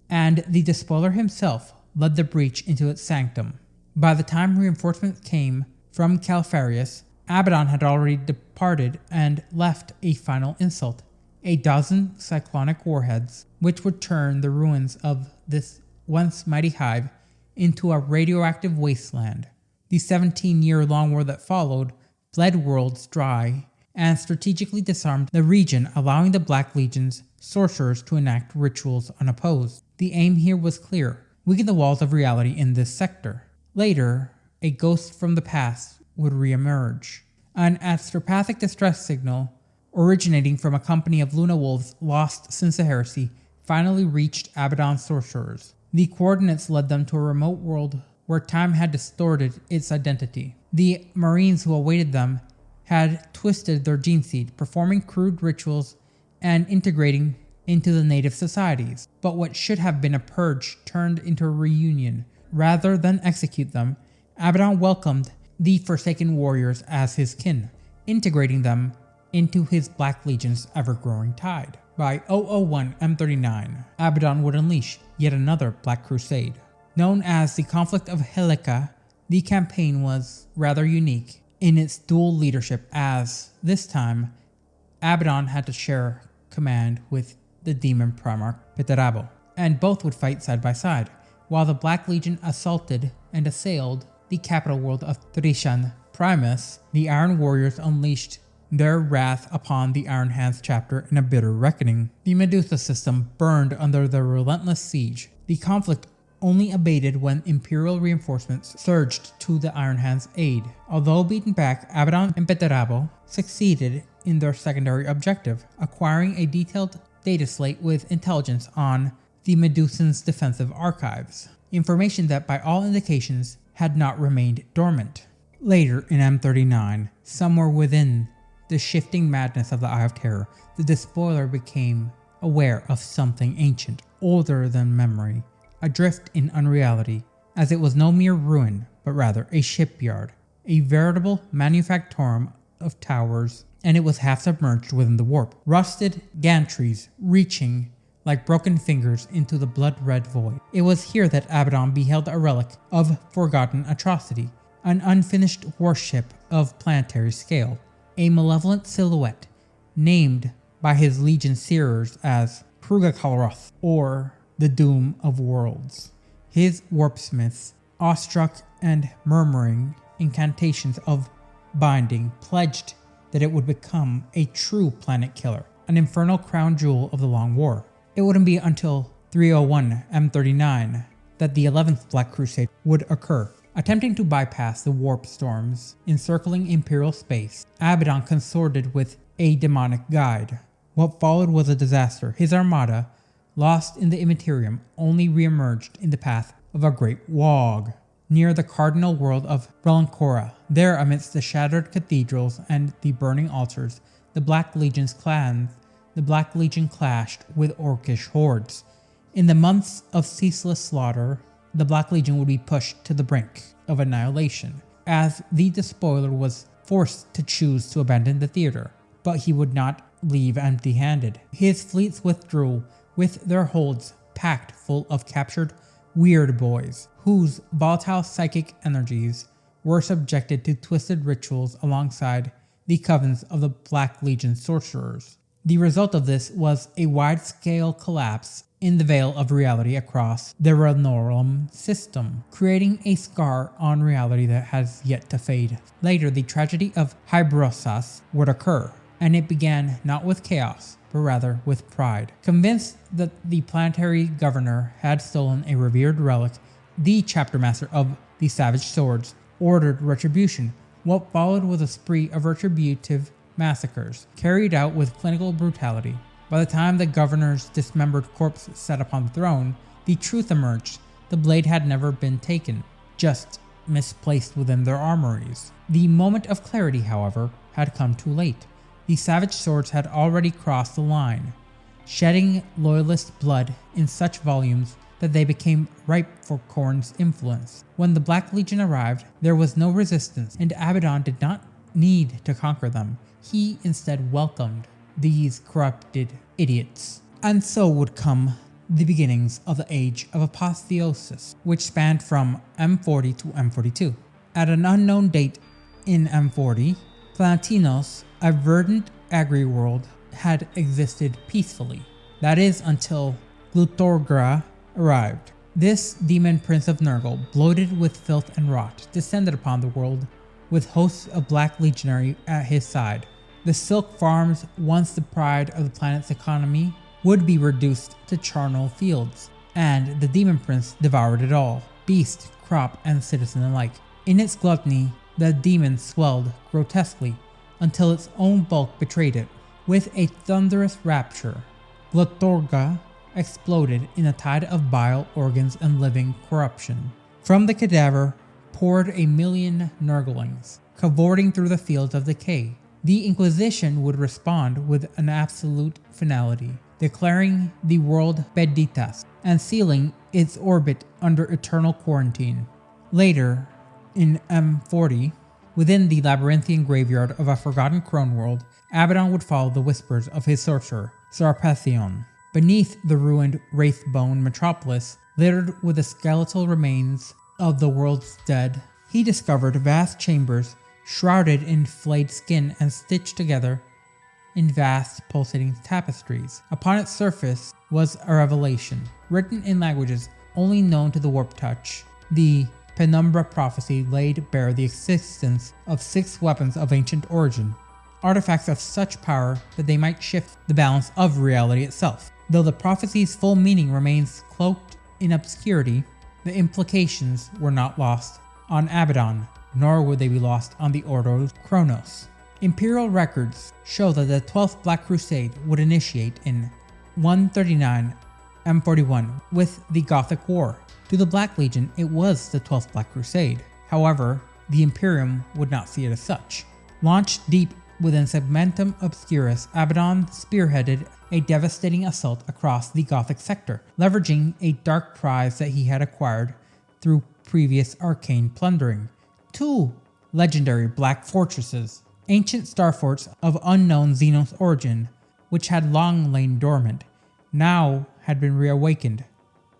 and the Despoiler himself led the breach into its sanctum. By the time reinforcements came from Calafarius, Abaddon had already departed and left a final insult: a dozen cyclonic warheads, which would turn the ruins of this once mighty hive into a radioactive wasteland. The 17-year-long war that followed bled worlds dry and strategically disarmed the region, allowing the Black Legion's sorcerers to enact rituals unopposed. The aim here was clear: weaken the walls of reality in this sector. Later, a ghost from the past would re-emerge. An astropathic distress signal, originating from a company of Luna Wolves lost since the Heresy, finally reached Abaddon sorcerers. The coordinates led them to a remote world where time had distorted its identity. The Marines who awaited them had twisted their gene seed, performing crude rituals and integrating into the native societies. But what should have been a purge turned into a reunion. Rather than execute them, Abaddon welcomed the Forsaken Warriors as his kin, integrating them into his Black Legion's ever-growing tide. By 001 M39, Abaddon would unleash yet another Black Crusade. Known as the Conflict of Helica, the campaign was rather unique in its dual leadership, as this time Abaddon had to share command with the demon Primarch Betrayal, and both would fight side by side, while the Black Legion assaulted and assailed the capital world of Trishan Primus. The Iron Warriors unleashed their wrath upon the Iron Hands chapter in a bitter reckoning. The Medusa system burned under their relentless siege. The conflict only abated when Imperial reinforcements surged to the Iron Hands' aid. Although beaten back, Abaddon and Betrayal succeeded in their secondary objective, acquiring a detailed data slate with intelligence on the Medusan's defensive archives, information that by all indications had not remained dormant. Later in M39, somewhere within the shifting madness of the Eye of Terror, the Despoiler became aware of something ancient, older than memory, adrift in unreality, as it was no mere ruin, but rather a shipyard, a veritable manufactorum of towers, and it was half submerged within the warp. Rusted gantries reaching like broken fingers into the blood-red void. It was here that Abaddon beheld a relic of forgotten atrocity, an unfinished warship of planetary scale, a malevolent silhouette named by his legion seerers as Krugakalroth, or the Doom of Worlds. His warpsmiths, awestruck and murmuring incantations of binding, pledged that it would become a true planet killer, an infernal crown jewel of the Long War. It wouldn't be until 301 M39 that the 11th Black Crusade would occur. Attempting to bypass the warp storms encircling Imperial space, Abaddon consorted with a demonic guide. What followed was a disaster. His armada, lost in the Immaterium, only re-emerged in the path of a great wog near the cardinal world of Relancora. There, amidst the shattered cathedrals and the burning altars, the Black Legion clashed with orcish hordes. In the months of ceaseless slaughter, the Black Legion would be pushed to the brink of annihilation, as the Despoiler was forced to choose to abandon the theater. But he would not leave empty-handed. His fleets withdrew, with their holds packed full of captured weird boys, whose volatile psychic energies were subjected to twisted rituals alongside the covens of the Black Legion sorcerers. The result of this was a wide-scale collapse in the veil of reality across the Renorum system, creating a scar on reality that has yet to fade. Later, the tragedy of Hybrosas would occur, and it began not with chaos, but rather with pride. Convinced that the planetary governor had stolen a revered relic, the chapter master of the Savage Swords ordered retribution. What followed was a spree of retributive massacres, carried out with clinical brutality. By the time the governor's dismembered corpse sat upon the throne, the truth emerged. The blade had never been taken, just misplaced within their armories. The moment of clarity, however, had come too late. The Savage Swords had already crossed the line, shedding loyalist blood in such volumes that they became ripe for Khorne's influence. When the Black Legion arrived, there was no resistance, and Abaddon did not need to conquer them. He instead welcomed these corrupted idiots. And so would come the beginnings of the Age of Apotheosis, which spanned from M40 to M42. At an unknown date in M40, Plantinos, a verdant agri-world, had existed peacefully. That is, until Glutorgra arrived. This demon prince of Nurgle, bloated with filth and rot, descended upon the world with hosts of black legionary at his side. The silk farms, once the pride of the planet's economy, would be reduced to charnel fields, and the demon prince devoured it all, beast, crop, and citizen alike. In its gluttony, the demon swelled grotesquely until its own bulk betrayed it. With a thunderous rapture, Glotorga exploded in a tide of bile, organs, and living corruption. From the cadaver poured a million Nurglings, cavorting through the fields of decay. The Inquisition would respond with an absolute finality, declaring the world Benditas and sealing its orbit under eternal quarantine. Later, in M40, within the labyrinthian graveyard of a forgotten crone world, Abaddon would follow the whispers of his sorcerer, Sarpathion. Beneath the ruined Wraithbone metropolis, littered with the skeletal remains of the world's dead, he discovered vast chambers shrouded in flayed skin and stitched together in vast pulsating tapestries. Upon its surface was a revelation, written in languages only known to the Warp Touch. The Penumbra prophecy laid bare the existence of 6 weapons of ancient origin, artifacts of such power that they might shift the balance of reality itself. Though the prophecy's full meaning remains cloaked in obscurity, the implications were not lost on Abaddon, nor would they be lost on the Ordo Chronos. Imperial records show that the 12th Black Crusade would initiate in 139 M41 with the Gothic War. To the Black Legion, it was the 12th Black Crusade. However, the Imperium would not see it as such. Launched deep within Segmentum Obscurus, Abaddon spearheaded a devastating assault across the Gothic sector, leveraging a dark prize that he had acquired through previous arcane plundering. 2 legendary black fortresses, ancient star forts of unknown Xenos origin, which had long lain dormant, now had been reawakened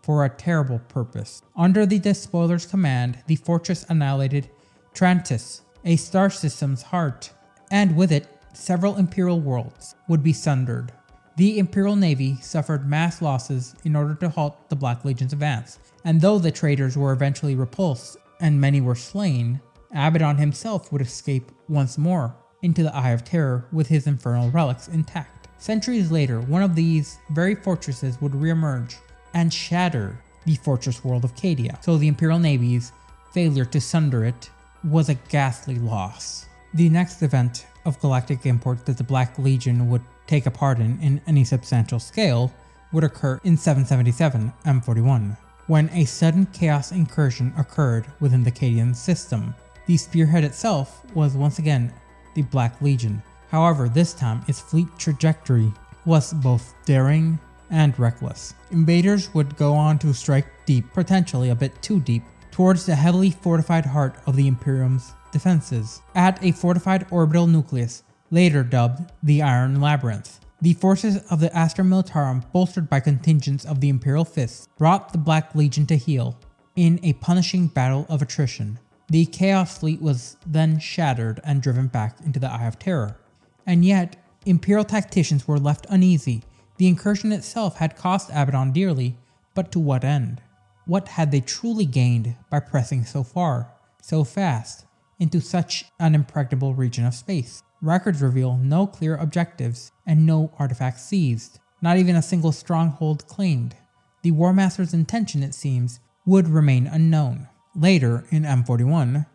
for a terrible purpose. Under the Despoiler's command, the fortress annihilated Trantis, a star system's heart, and with it, several Imperial worlds would be sundered. The Imperial Navy suffered mass losses in order to halt the Black Legion's advance, and though the traitors were eventually repulsed and many were slain, Abaddon himself would escape once more into the Eye of Terror with his infernal relics intact. Centuries later, one of these very fortresses would reemerge and shatter the fortress world of Cadia, so the Imperial Navy's failure to sunder it was a ghastly loss. The next event of galactic import that the Black Legion would take a part in any substantial scale would occur in 777 M41, when a sudden chaos incursion occurred within the Cadian system. The spearhead itself was once again the Black Legion. However, this time its fleet trajectory was both daring and reckless. Invaders would go on to strike deep, potentially a bit too deep, towards the heavily fortified heart of the Imperium's defenses, at a fortified orbital nucleus, later dubbed the Iron Labyrinth. The forces of the Astra Militarum, bolstered by contingents of the Imperial Fists, brought the Black Legion to heel in a punishing battle of attrition. The Chaos Fleet was then shattered and driven back into the Eye of Terror. And yet, Imperial tacticians were left uneasy. The incursion itself had cost Abaddon dearly, but to what end? What had they truly gained by pressing so far, so fast, into such an impregnable region of space? Records reveal no clear objectives and no artifacts seized, not even a single stronghold claimed. The Warmaster's intention, it seems, would remain unknown. Later, in M41,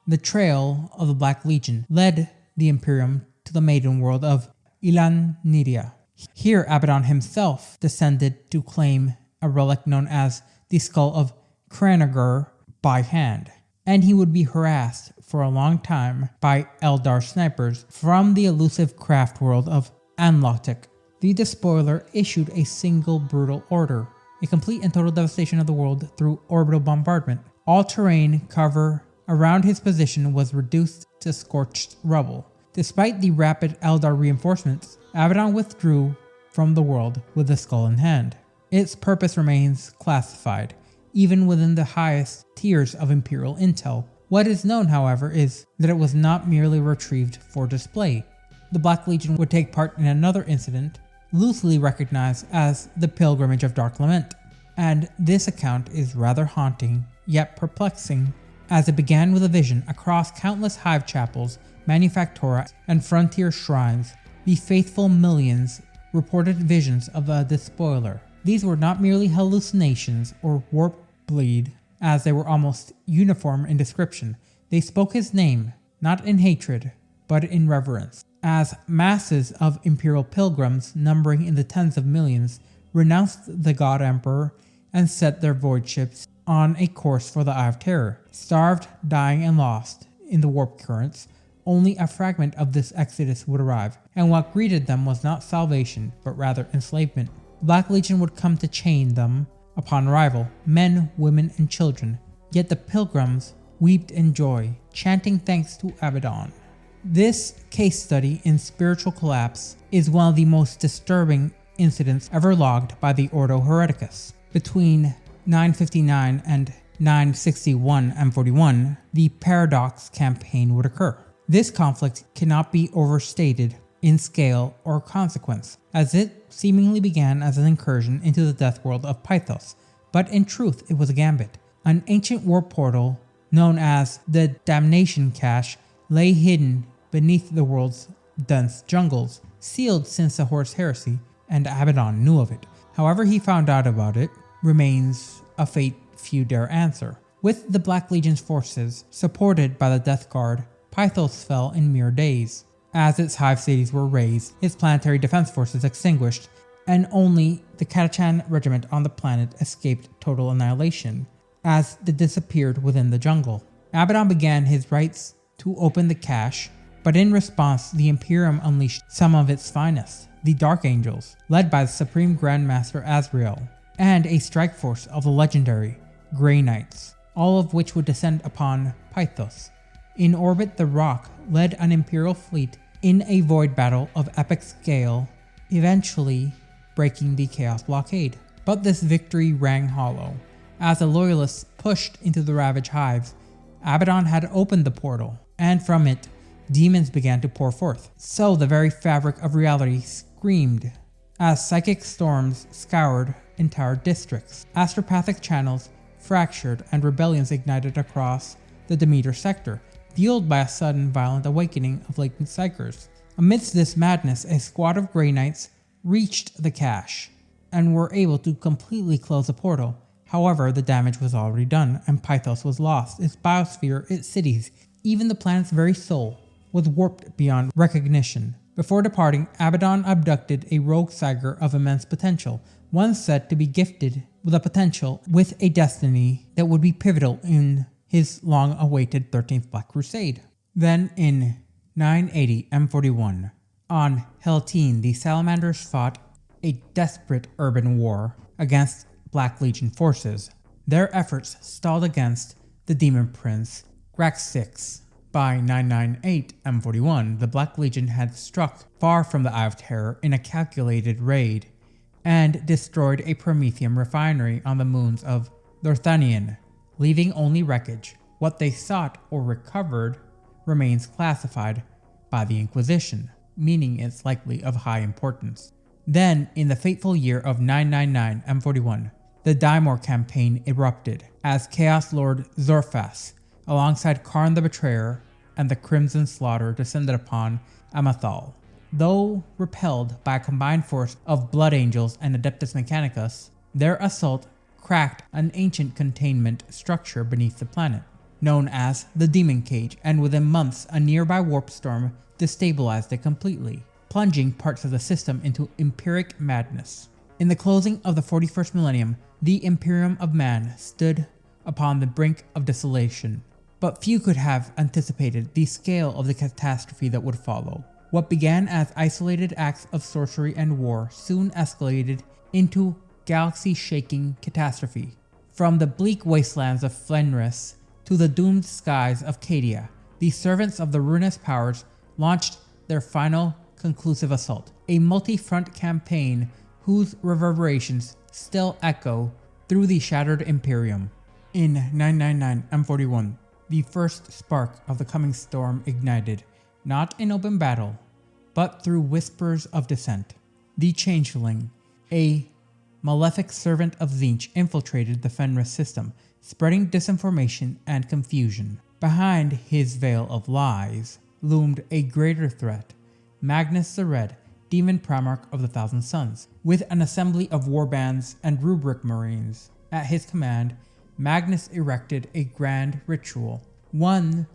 the trail of the Black Legion led the Imperium to the maiden world of Ilan Nidia. Here, Abaddon himself descended to claim a relic known as the Skull of Kranagur by hand, and he would be harassed for a long time by Eldar snipers from the elusive craft world of Anlotic. The Despoiler issued a single brutal order, a complete and total devastation of the world through orbital bombardment. All terrain cover around his position was reduced to scorched rubble. Despite the rapid Eldar reinforcements, Abaddon withdrew from the world with the skull in hand. Its purpose remains classified, even within the highest tiers of Imperial intel. What is known, however, is that it was not merely retrieved for display. The Black Legion would take part in another incident, loosely recognized as the Pilgrimage of Dark Lament. and this account is rather haunting, yet perplexing, as it began with a vision across countless hive chapels, manufactora, and frontier shrines. The faithful millions reported visions of a Despoiler. These were not merely hallucinations or warp bleed, as they were almost uniform in description. They spoke his name, not in hatred, but in reverence, as masses of imperial pilgrims, numbering in the tens of millions, renounced the God Emperor and set their void ships on a course for the Eye of Terror. Starved, dying, and lost in the warp currents, only a fragment of this exodus would arrive, and what greeted them was not salvation, but rather enslavement. The Black Legion would come to chain them upon arrival, men, women, and children, yet the pilgrims wept in joy, chanting thanks to Abaddon. This case study in spiritual collapse is one of the most disturbing incidents ever logged by the Ordo Hereticus. Between 959 and 961 M41, the Paradox campaign would occur. This conflict cannot be overstated in scale or consequence, as it seemingly began as an incursion into the death world of Pythos, but in truth it was a gambit. An ancient warp portal known as the Damnation Cache lay hidden beneath the world's dense jungles, sealed since the Horus Heresy, and Abaddon knew of it. However he found out about it remains a fate few dare answer. With the Black Legion's forces supported by the Death Guard, Pythos fell in mere days. As its hive cities were razed, its planetary defense forces extinguished, and only the Catachan regiment on the planet escaped total annihilation, as they disappeared within the jungle. Abaddon began his rites to open the cache, but in response the Imperium unleashed some of its finest, the Dark Angels, led by the Supreme Grand Master Azrael, and a strike force of the legendary Grey Knights, all of which would descend upon Pythos. In orbit, the Rock led an Imperial fleet in a void battle of epic scale, eventually breaking the Chaos blockade. But this victory rang hollow. As the Loyalists pushed into the ravaged hives, Abaddon had opened the portal, and from it, demons began to pour forth. So the very fabric of reality screamed, as psychic storms scoured entire districts. Astropathic channels fractured and rebellions ignited across the Demeter sector, fueled by a sudden violent awakening of latent psychers. Amidst this madness, a squad of Grey Knights reached the cache and were able to completely close the portal. However, the damage was already done, and Pythos was lost. Its biosphere, its cities, even the planet's very soul was warped beyond recognition. Before departing, Abaddon abducted a rogue Psyker of immense potential, one said to be gifted with a potential with a destiny that would be pivotal in his long-awaited 13th Black Crusade. Then in 980 M41, on Heltine, the Salamanders fought a desperate urban war against Black Legion forces. Their efforts stalled against the Demon Prince, Graxix. By 998 M41, the Black Legion had struck far from the Eye of Terror in a calculated raid, and destroyed a Prometheum refinery on the moons of Lorthanion, leaving only wreckage. What they sought or recovered remains classified by the Inquisition, meaning it's likely of high importance. Then, in the fateful year of 999 M41, the Daimor campaign erupted, as Chaos Lord Zorphas, alongside Karn the Betrayer and the Crimson Slaughter, descended upon Amathal. Though repelled by a combined force of Blood Angels and Adeptus Mechanicus, their assault cracked an ancient containment structure beneath the planet, known as the Demon Cage, and within months a nearby warp storm destabilized it completely, plunging parts of the system into empiric madness. In the closing of the 41st millennium, the Imperium of Man stood upon the brink of desolation, but few could have anticipated the scale of the catastrophe that would follow. What began as isolated acts of sorcery and war soon escalated into galaxy-shaking catastrophe. From the bleak wastelands of Fenris to the doomed skies of Cadia, the servants of the ruinous powers launched their final conclusive assault, a multi-front campaign whose reverberations still echo through the shattered Imperium. In 999 M41, the first spark of the coming storm ignited, not in open battle, but through whispers of dissent. The Changeling, a malefic servant of Tzeentch infiltrated the Fenris system, spreading disinformation and confusion. Behind his veil of lies loomed a greater threat, Magnus the Red, demon Primarch of the Thousand Suns. With an assembly of warbands and rubric marines at his command, Magnus erected a grand ritual, one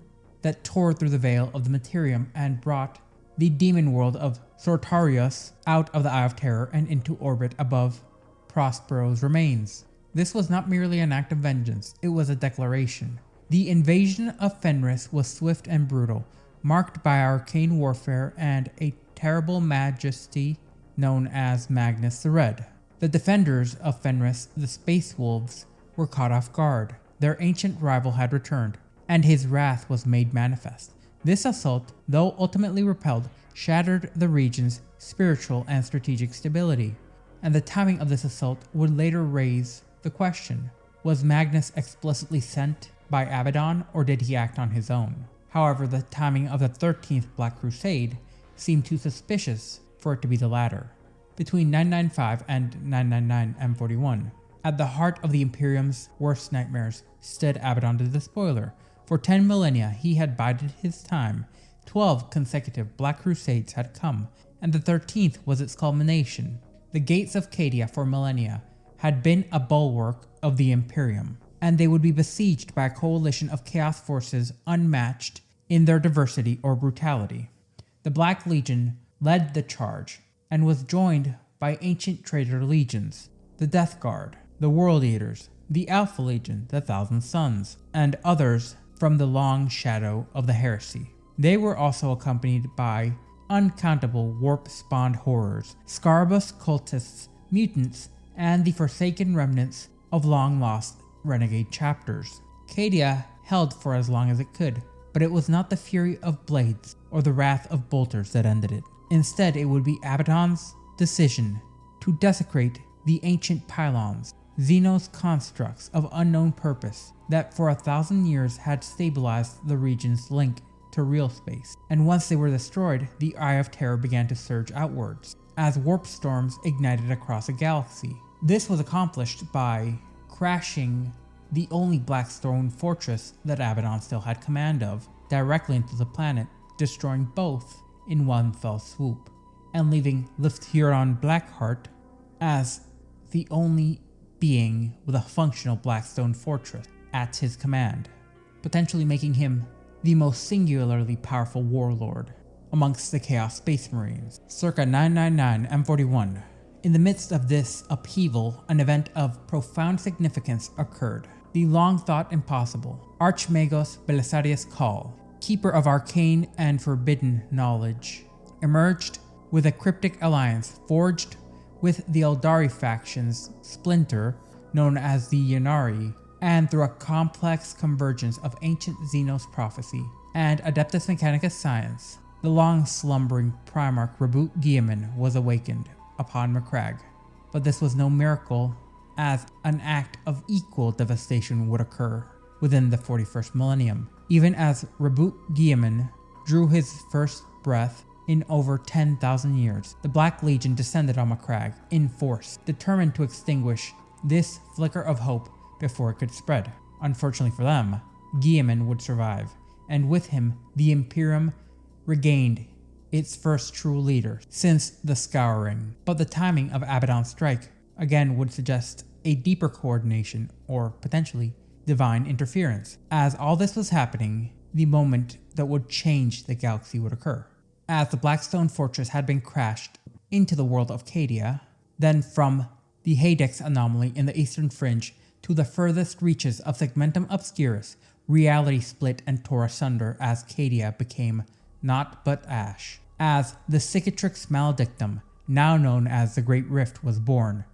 that tore through the veil of the Materium and brought the demon world of Sortarius out of the Eye of Terror and into orbit above Prospero's remains. This was not merely an act of vengeance, it was a declaration. The invasion of Fenris was swift and brutal, marked by arcane warfare and a terrible majesty known as Magnus the Red. The defenders of Fenris, the Space Wolves, were caught off guard. Their ancient rival had returned, and his wrath was made manifest. This assault, though ultimately repelled, shattered the region's spiritual and strategic stability. And the timing of this assault would later raise the question, was Magnus explicitly sent by Abaddon, or did he act on his own? However, the timing of the 13th Black Crusade seemed too suspicious for it to be the latter. Between 995 and 999 M41, at the heart of the Imperium's worst nightmares stood Abaddon the Despoiler. For 10 millennia he had bided his time. 12 consecutive Black Crusades had come, and the 13th was its culmination. The gates of Cadia for millennia had been a bulwark of the Imperium, and they would be besieged by a coalition of chaos forces unmatched in their diversity or brutality. The Black Legion led the charge, and was joined by ancient traitor legions, the Death Guard, the World Eaters, the Alpha Legion, the Thousand Suns, and others from the long shadow of the Heresy. They were also accompanied by uncountable warp-spawned horrors, Scarabus cultists, mutants, and the forsaken remnants of long-lost renegade chapters. Cadia held for as long as it could, but it was not the fury of blades or the wrath of bolters that ended it. Instead, it would be Abaddon's decision to desecrate the ancient pylons, Xenos constructs of unknown purpose that for 1,000 years had stabilized the region's link to real space. And once they were destroyed, the Eye of Terror began to surge outwards, as warp storms ignited across a galaxy. This was accomplished by crashing the only Blackstone fortress that Abaddon still had command of, directly into the planet, destroying both in one fell swoop, and leaving Lifthuron Blackheart as the only being with a functional Blackstone fortress at his command, potentially making him the most singularly powerful warlord amongst the Chaos Space Marines. Circa 999 M41. In the midst of this upheaval, an event of profound significance occurred. The long-thought impossible. Archmagos Belisarius Call, keeper of arcane and forbidden knowledge, emerged with a cryptic alliance forged with the Eldari faction's splinter known as the Yanari, and through a complex convergence of ancient Xenos prophecy and Adeptus Mechanicus science, the long-slumbering Primarch Reboot Guilliman was awakened upon Macragge. But this was no miracle, as an act of equal devastation would occur within the 41st millennium. Even as Reboot Guilliman drew his first breath in over 10,000 years, the Black Legion descended on Macragge in force, determined to extinguish this flicker of hope before it could spread. Unfortunately for them, Guilliman would survive, and with him, the Imperium regained its first true leader since the Scouring. But the timing of Abaddon's strike again would suggest a deeper coordination or potentially divine interference. As all this was happening, the moment that would change the galaxy would occur. As the Blackstone Fortress had been crashed into the world of Cadia, then from the Hadex anomaly in the eastern fringe to the furthest reaches of Segmentum Obscurus, reality split and tore asunder as Cadia became naught but ash. As the Cicatrix Maledictum, now known as the Great Rift, was born,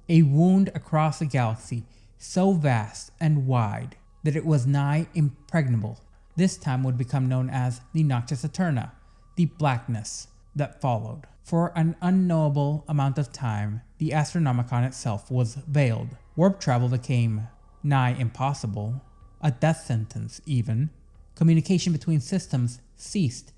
a wound across the galaxy so vast and wide that it was nigh impregnable. This time would become known as the Noctis Eterna, the blackness that followed. For an unknowable amount of time, the Astronomicon itself was veiled. Warp travel became nigh impossible, a death sentence even. Communication between systems ceased,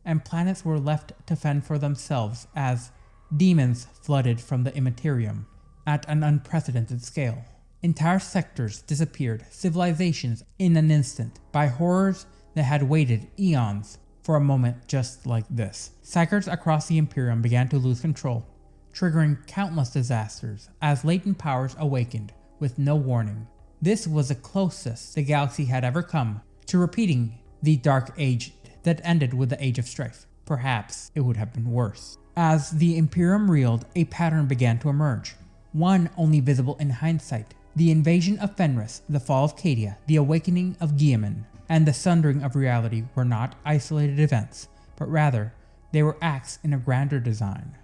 and planets were left to fend for themselves as demons flooded from the Immaterium. at an unprecedented scale. Entire sectors disappeared, civilizations in an instant, by horrors that had waited eons for a moment just like this. Psykers across the Imperium began to lose control, triggering countless disasters as latent powers awakened with no warning. This was the closest the galaxy had ever come to repeating the Dark Age that ended with the Age of Strife. Perhaps it would have been worse. As the Imperium reeled, a pattern began to emerge, one only visible in hindsight. The invasion of Fenris, the fall of Cadia, the awakening of Guilliman, and the sundering of reality were not isolated events, but rather they were acts in a grander design.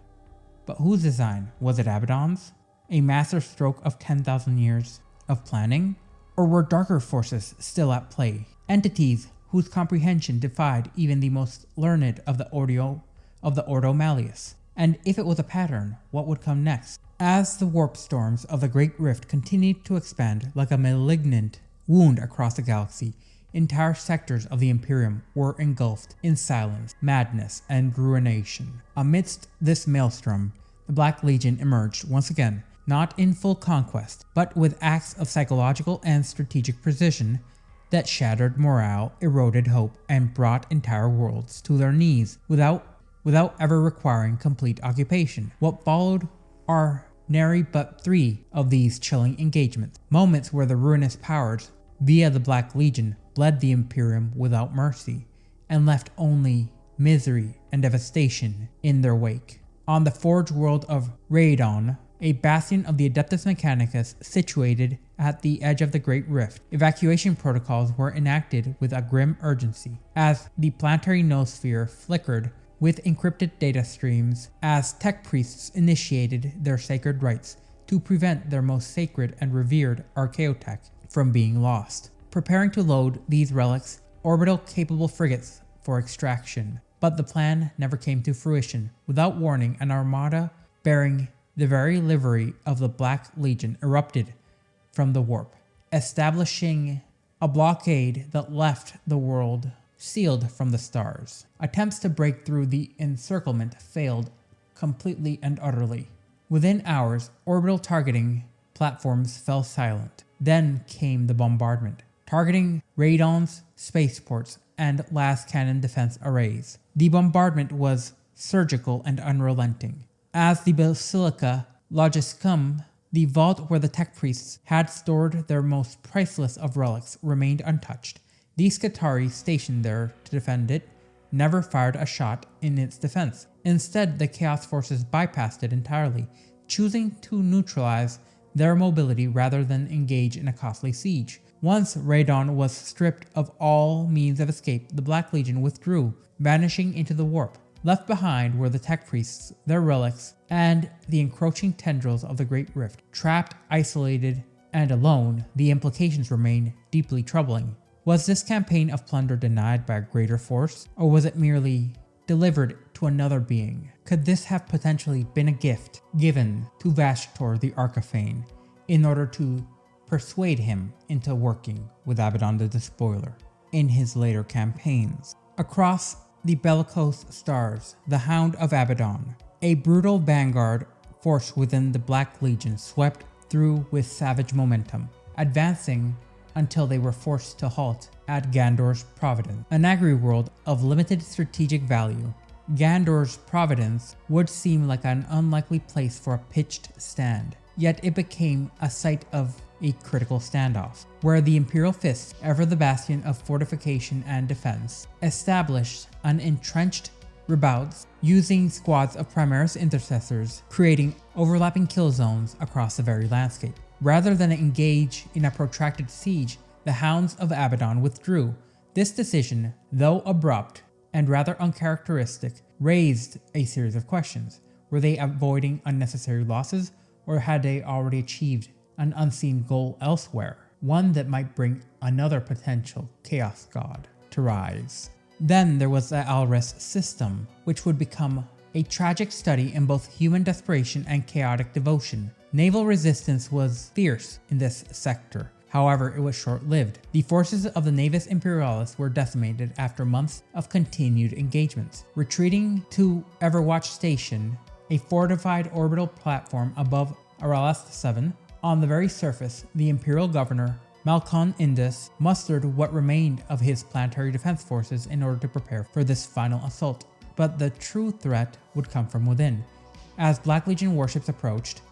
But whose design? Was it Abaddon's? A master stroke of 10,000 years of planning? Or were darker forces still at play? Entities whose comprehension defied even the most learned of the Ordo Malleus? And if it was a pattern, what would come next? As the warp storms of the Great Rift continued to expand like a malignant wound across the galaxy, entire sectors of the Imperium were engulfed in silence, madness, and ruination. Amidst this maelstrom, the Black Legion emerged once again, not in full conquest, but with acts of psychological and strategic precision that shattered morale, eroded hope, and brought entire worlds to their knees without ever requiring complete occupation. What followed are nary but 3 of these chilling engagements, moments where the ruinous powers, via the Black Legion, bled the Imperium without mercy, and left only misery and devastation in their wake. On the forge world of Raidon, a bastion of the Adeptus Mechanicus situated at the edge of the Great Rift, evacuation protocols were enacted with a grim urgency, as the planetary noosphere flickered with encrypted data streams as tech priests initiated their sacred rites to prevent their most sacred and revered archaeotech from being lost, preparing to load these relics orbital-capable frigates for extraction. But the plan never came to fruition. Without warning, an armada bearing the very livery of the Black Legion erupted from the warp, establishing a blockade that left the world sealed from the stars. Attempts to break through the encirclement failed completely and utterly. Within hours, orbital targeting platforms fell silent. Then came the bombardment, targeting Raidon's spaceports and last cannon defense arrays. The bombardment was surgical and unrelenting. As the Basilica Logiscum, the vault where the tech priests had stored their most priceless of relics, remained untouched. The Skitarii stationed there to defend it never fired a shot in its defense. Instead, the Chaos Forces bypassed it entirely, choosing to neutralize their mobility rather than engage in a costly siege. Once Raidon was stripped of all means of escape, the Black Legion withdrew, vanishing into the warp. Left behind were the tech priests, their relics, and the encroaching tendrils of the Great Rift. Trapped, isolated, and alone, the implications remain deeply troubling. Was this campaign of plunder denied by a greater force, or was it merely delivered to another being? Could this have potentially been a gift given to Vashtor the Archaphane in order to persuade him into working with Abaddon the Despoiler in his later campaigns? Across the bellicose stars, the Hound of Abaddon, a brutal vanguard force within the Black Legion, swept through with savage momentum, advancing until they were forced to halt at Gandor's Providence, an agri-world of limited strategic value. Gandor's Providence would seem like an unlikely place for a pitched stand, yet it became a site of a critical standoff, where the Imperial Fist, ever the bastion of fortification and defense, established an entrenched redoubts using squads of Primaris intercessors, creating overlapping kill zones across the very landscape. Rather than engage in a protracted siege, the Hounds of Abaddon withdrew. This decision, though abrupt and rather uncharacteristic, raised a series of questions. Were they avoiding unnecessary losses, or had they already achieved an unseen goal elsewhere, one that might bring another potential Chaos God to rise? Then there was the Alres system, which would become a tragic study in both human desperation and chaotic devotion. Naval resistance was fierce in this sector. However, it was short-lived. The forces of the Navis Imperialis were decimated after months of continued engagements. Retreating to Everwatch Station, a fortified orbital platform above Aralast 7. On the very surface, the Imperial Governor, Malcolm Indus, mustered what remained of his planetary defense forces in order to prepare for this final assault. But the true threat would come from within. As Black Legion warships approached,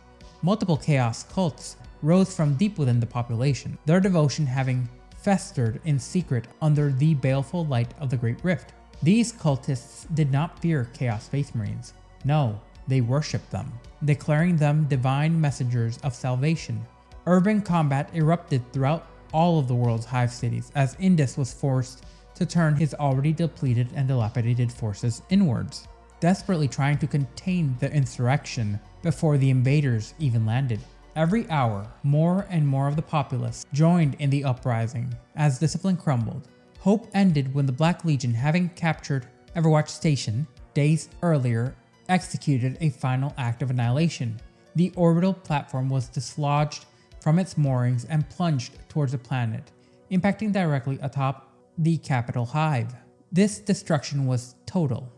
multiple Chaos cults rose from deep within the population, their devotion having festered in secret under the baleful light of the Great Rift. These cultists did not fear Chaos Space Marines. No, they worshipped them, declaring them divine messengers of salvation. Urban combat erupted throughout all of the world's hive cities as Indus was forced to turn his already depleted and dilapidated forces inwards, desperately trying to contain the insurrection before the invaders even landed. Every hour, more and more of the populace joined in the uprising as discipline crumbled. Hope ended when the Black Legion, having captured Everwatch Station days earlier, executed a final act of annihilation. The orbital platform was dislodged from its moorings and plunged towards the planet, impacting directly atop the capital hive. This destruction was total,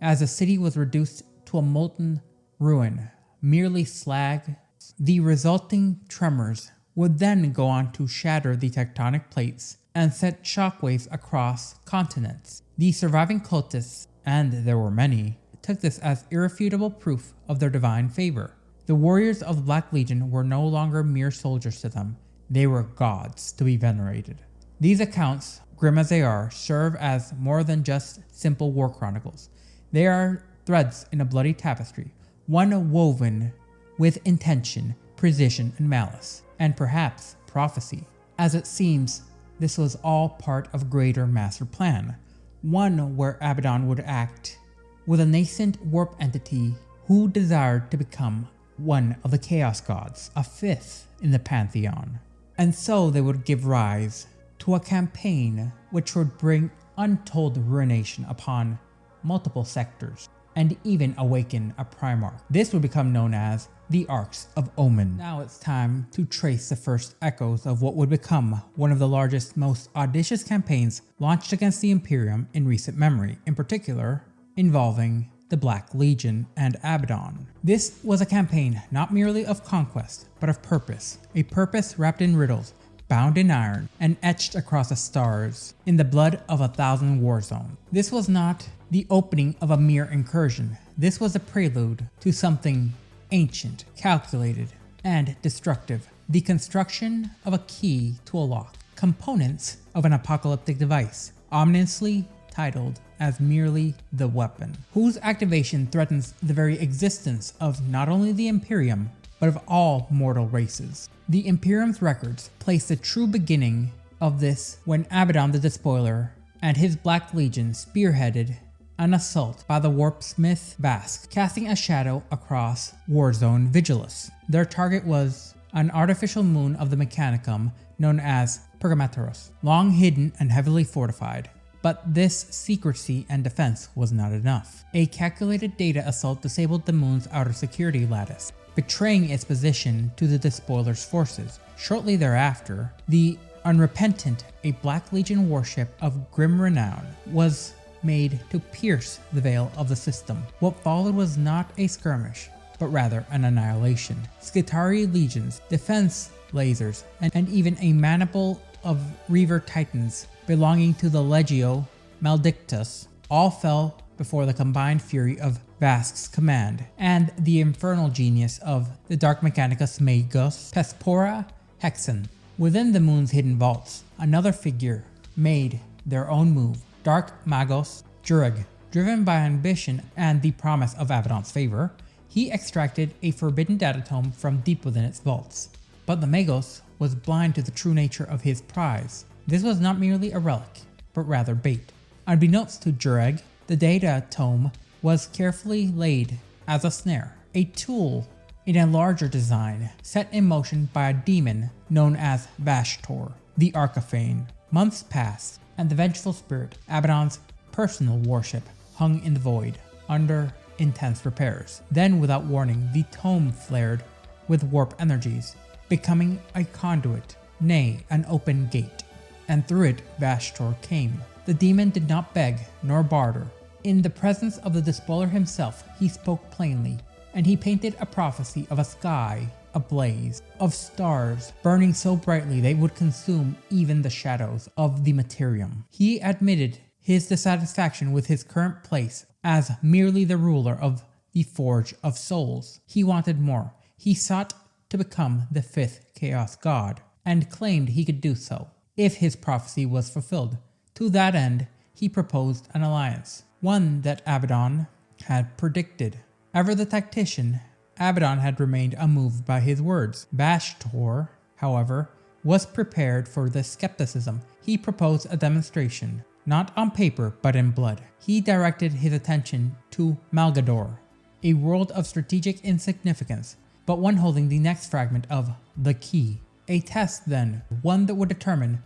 as the city was reduced to a molten ruin, merely slag. The resulting tremors would then go on to shatter the tectonic plates and set shockwaves across continents. The surviving cultists, and there were many, took this as irrefutable proof of their divine favor. The warriors of the Black Legion were no longer mere soldiers to them, they were gods to be venerated. These accounts, grim as they are, serve as more than just simple war chronicles. They are threads in a bloody tapestry, one woven with intention, precision, and malice, and perhaps prophecy. As it seems, this was all part of a greater master plan, one where Abaddon would act with a nascent warp entity who desired to become one of the Chaos Gods, a fifth in the Pantheon. And so they would give rise to a campaign which would bring untold ruination upon multiple sectors, and even awaken a Primarch. This would become known as the Arcs of Omen. Now it's time to trace the first echoes of what would become one of the largest, most audacious campaigns launched against the Imperium in recent memory, in particular involving the Black Legion and Abaddon. This was a campaign not merely of conquest, but of purpose, a purpose wrapped in riddles, bound in iron, and etched across the stars in the blood of 1,000 war zones. This was not the opening of a mere incursion. This was a prelude to something ancient, calculated, and destructive. The construction of a key to a lock. Components of an apocalyptic device, ominously titled as merely the weapon, whose activation threatens the very existence of not only the Imperium, but of all mortal races. The Imperium's records place the true beginning of this when Abaddon the Despoiler and his Black Legion spearheaded an assault by the warpsmith Basque, casting a shadow across Warzone Vigilus. Their target was an artificial moon of the Mechanicum known as Purgamentoros, long hidden and heavily fortified. But this secrecy and defense was not enough. A calculated data assault disabled the moon's outer security lattice, betraying its position to the Despoiler's forces. Shortly thereafter, the Unrepentant, a Black Legion warship of grim renown, was made to pierce the veil of the system. What followed was not a skirmish, but rather an annihilation. Skitarii legions, defense lasers, and even a maniple of Reaver Titans belonging to the Legio Maledictus all fell before the combined fury of Vasque's command and the infernal genius of the Dark Mechanicus Magos Pespora Hexen. Within the moon's hidden vaults, another figure made their own move, Dark Magos Jureg. Driven by ambition and the promise of Abaddon's favor, he extracted a forbidden datatome from deep within its vaults. But the Magos was blind to the true nature of his prize. This was not merely a relic, but rather bait. Unbeknownst to Jureg, the data tome was carefully laid as a snare, a tool in a larger design set in motion by a demon known as Vashtor, the Archaphane. Months passed, and the vengeful spirit, Abaddon's personal warship, hung in the void, under intense repairs. Then, without warning, the tome flared with warp energies, becoming a conduit, nay, an open gate. And through it Vashtor came. The demon did not beg nor barter. In the presence of the Despoiler himself, he spoke plainly, and he painted a prophecy of a sky ablaze, of stars burning so brightly they would consume even the shadows of the materium. He admitted his dissatisfaction with his current place as merely the ruler of the Forge of Souls. He wanted more. He sought to become the fifth Chaos God, and claimed he could do so if his prophecy was fulfilled. To that end, he proposed an alliance, one that Abaddon had predicted. Ever the tactician, Abaddon had remained unmoved by his words. Vashtor, however, was prepared for this skepticism. He proposed a demonstration, not on paper but in blood. He directed his attention to Malgador, a world of strategic insignificance, but one holding the next fragment of the key. A test then, one that would determine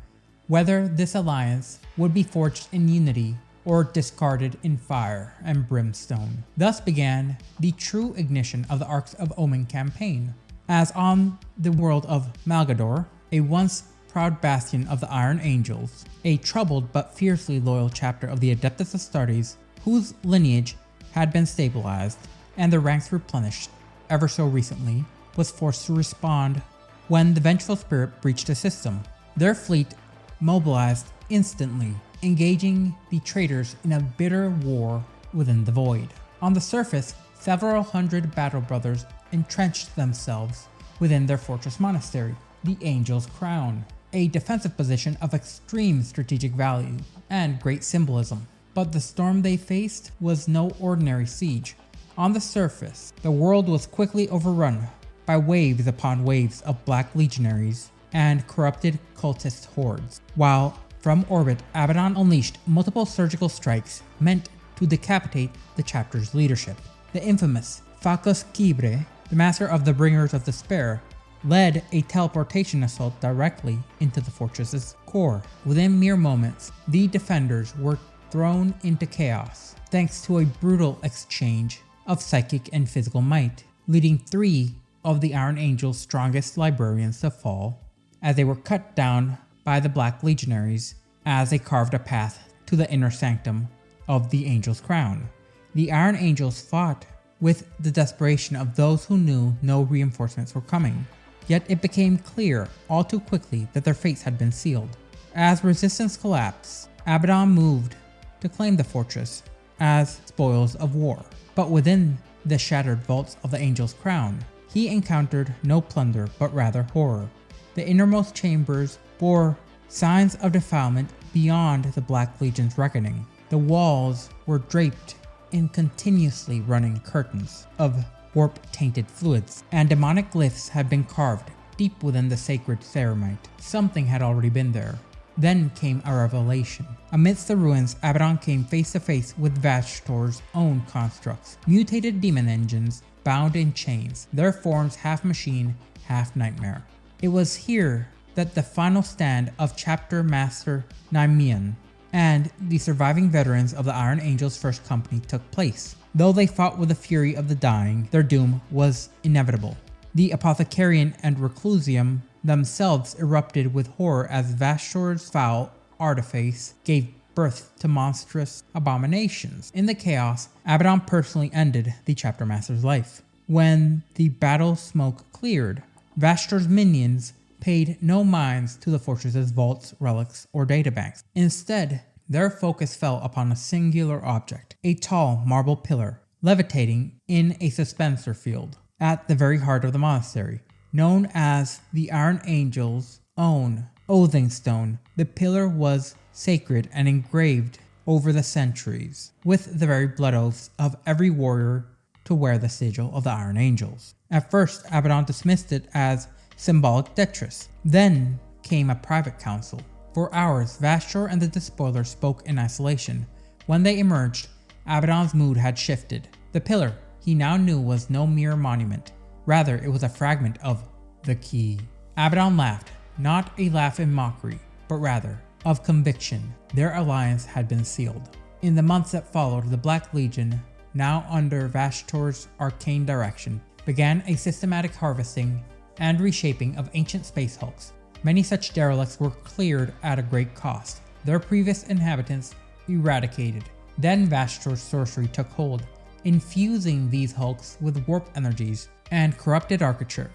whether this alliance would be forged in unity or discarded in fire and brimstone. Thus began the true ignition of the Arcs of Omen campaign, as on the world of Malgador, a once proud bastion of the Iron Angels, a troubled but fiercely loyal chapter of the Adeptus Astartes, whose lineage had been stabilized and their ranks replenished ever so recently, was forced to respond when the vengeful spirit breached the system. Their fleet mobilized instantly, engaging the traitors in a bitter war within the void. On the surface, several hundred battle brothers entrenched themselves within their fortress monastery, the Angel's Crown, a defensive position of extreme strategic value and great symbolism. But the storm they faced was no ordinary siege. On the surface, the world was quickly overrun by waves upon waves of Black Legionaries and corrupted cultist hordes, while from orbit Abaddon unleashed multiple surgical strikes meant to decapitate the chapter's leadership. The infamous Facus Quibre, the master of the Bringers of Despair, led a teleportation assault directly into the fortress's core. Within mere moments, the defenders were thrown into chaos, thanks to a brutal exchange of psychic and physical might, leading 3 of the Iron Angel's strongest librarians to fall, as they were cut down by the Black Legionaries as they carved a path to the inner sanctum of the Angel's Crown. The Iron Angels fought with the desperation of those who knew no reinforcements were coming, yet it became clear all too quickly that their fates had been sealed. As resistance collapsed, Abaddon moved to claim the fortress as spoils of war, but within the shattered vaults of the Angel's Crown, he encountered no plunder but rather horror. The innermost chambers bore signs of defilement beyond the Black Legion's reckoning. The walls were draped in continuously running curtains of warp-tainted fluids, and demonic glyphs had been carved deep within the sacred ceramite. Something had already been there. Then came a revelation. Amidst the ruins, Abaddon came face to face with Vashtor's own constructs, mutated demon engines bound in chains, their forms half machine, half nightmare. It was here that the final stand of Chapter Master Nemean and the surviving veterans of the Iron Angel's First Company took place. Though they fought with the fury of the dying, their doom was inevitable. The Apothecarian and Reclusium themselves erupted with horror as Vashtor's foul artifice gave birth to monstrous abominations. In the chaos, Abaddon personally ended the Chapter Master's life. When the battle smoke cleared, Vashtor's minions paid no minds to the fortress's vaults, relics, or databanks. Instead, their focus fell upon a singular object, a tall marble pillar, levitating in a suspensor field at the very heart of the monastery. Known as the Iron Angel's own Oathing Stone, the pillar was sacred and engraved over the centuries, with the very blood oaths of every warrior to wear the sigil of the Iron Angels. At first, Abaddon dismissed it as symbolic detritus. Then came a private council. For hours, Vashtor and the Despoiler spoke in isolation. When they emerged, Abaddon's mood had shifted. The pillar, he now knew, was no mere monument. Rather, it was a fragment of the key. Abaddon laughed, not a laugh in mockery, but rather of conviction. Their alliance had been sealed. In the months that followed, the Black Legion, now under Vashtor's arcane direction, began a systematic harvesting and reshaping of ancient space hulks. Many such derelicts were cleared at a great cost, their previous inhabitants eradicated. Then Vashtor's sorcery took hold, infusing these hulks with warp energies and corrupted architecture.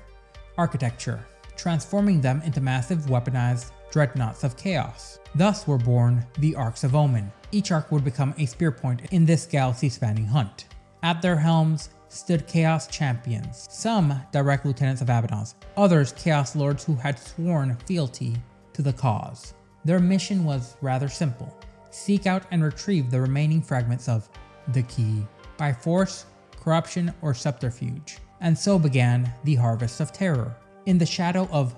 architecture, transforming them into massive weaponized dreadnoughts of chaos. Thus were born the Arcs of Omen. Each arc would become a spear point in this galaxy-spanning hunt. At their helms stood Chaos Champions, some direct lieutenants of Abaddon, others Chaos Lords who had sworn fealty to the cause. Their mission was rather simple: seek out and retrieve the remaining fragments of the key, by force, corruption, or subterfuge. And so began the Harvest of Terror. In the shadow of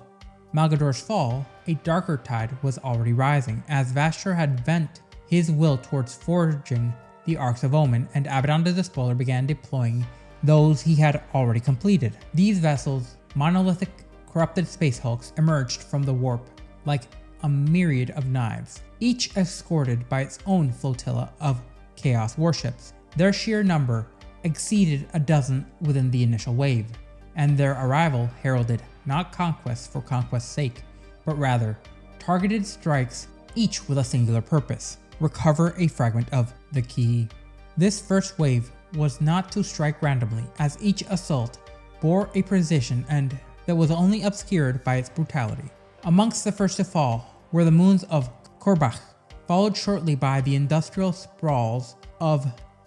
Malgador's fall, a darker tide was already rising, as Vastor had bent his will towards forging the Arcs of Omen, and Abaddon the Despoiler began deploying those he had already completed. These vessels, monolithic, corrupted space hulks, emerged from the warp like a myriad of knives, each escorted by its own flotilla of chaos warships. Their sheer number exceeded a dozen within the initial wave, and their arrival heralded not conquest for conquest's sake, but rather targeted strikes, each with a singular purpose: recover a fragment of the key. This first wave was not to strike randomly, as each assault bore a precision and that was only obscured by its brutality. Amongst the first to fall were the moons of Korbach, followed shortly by the industrial sprawls of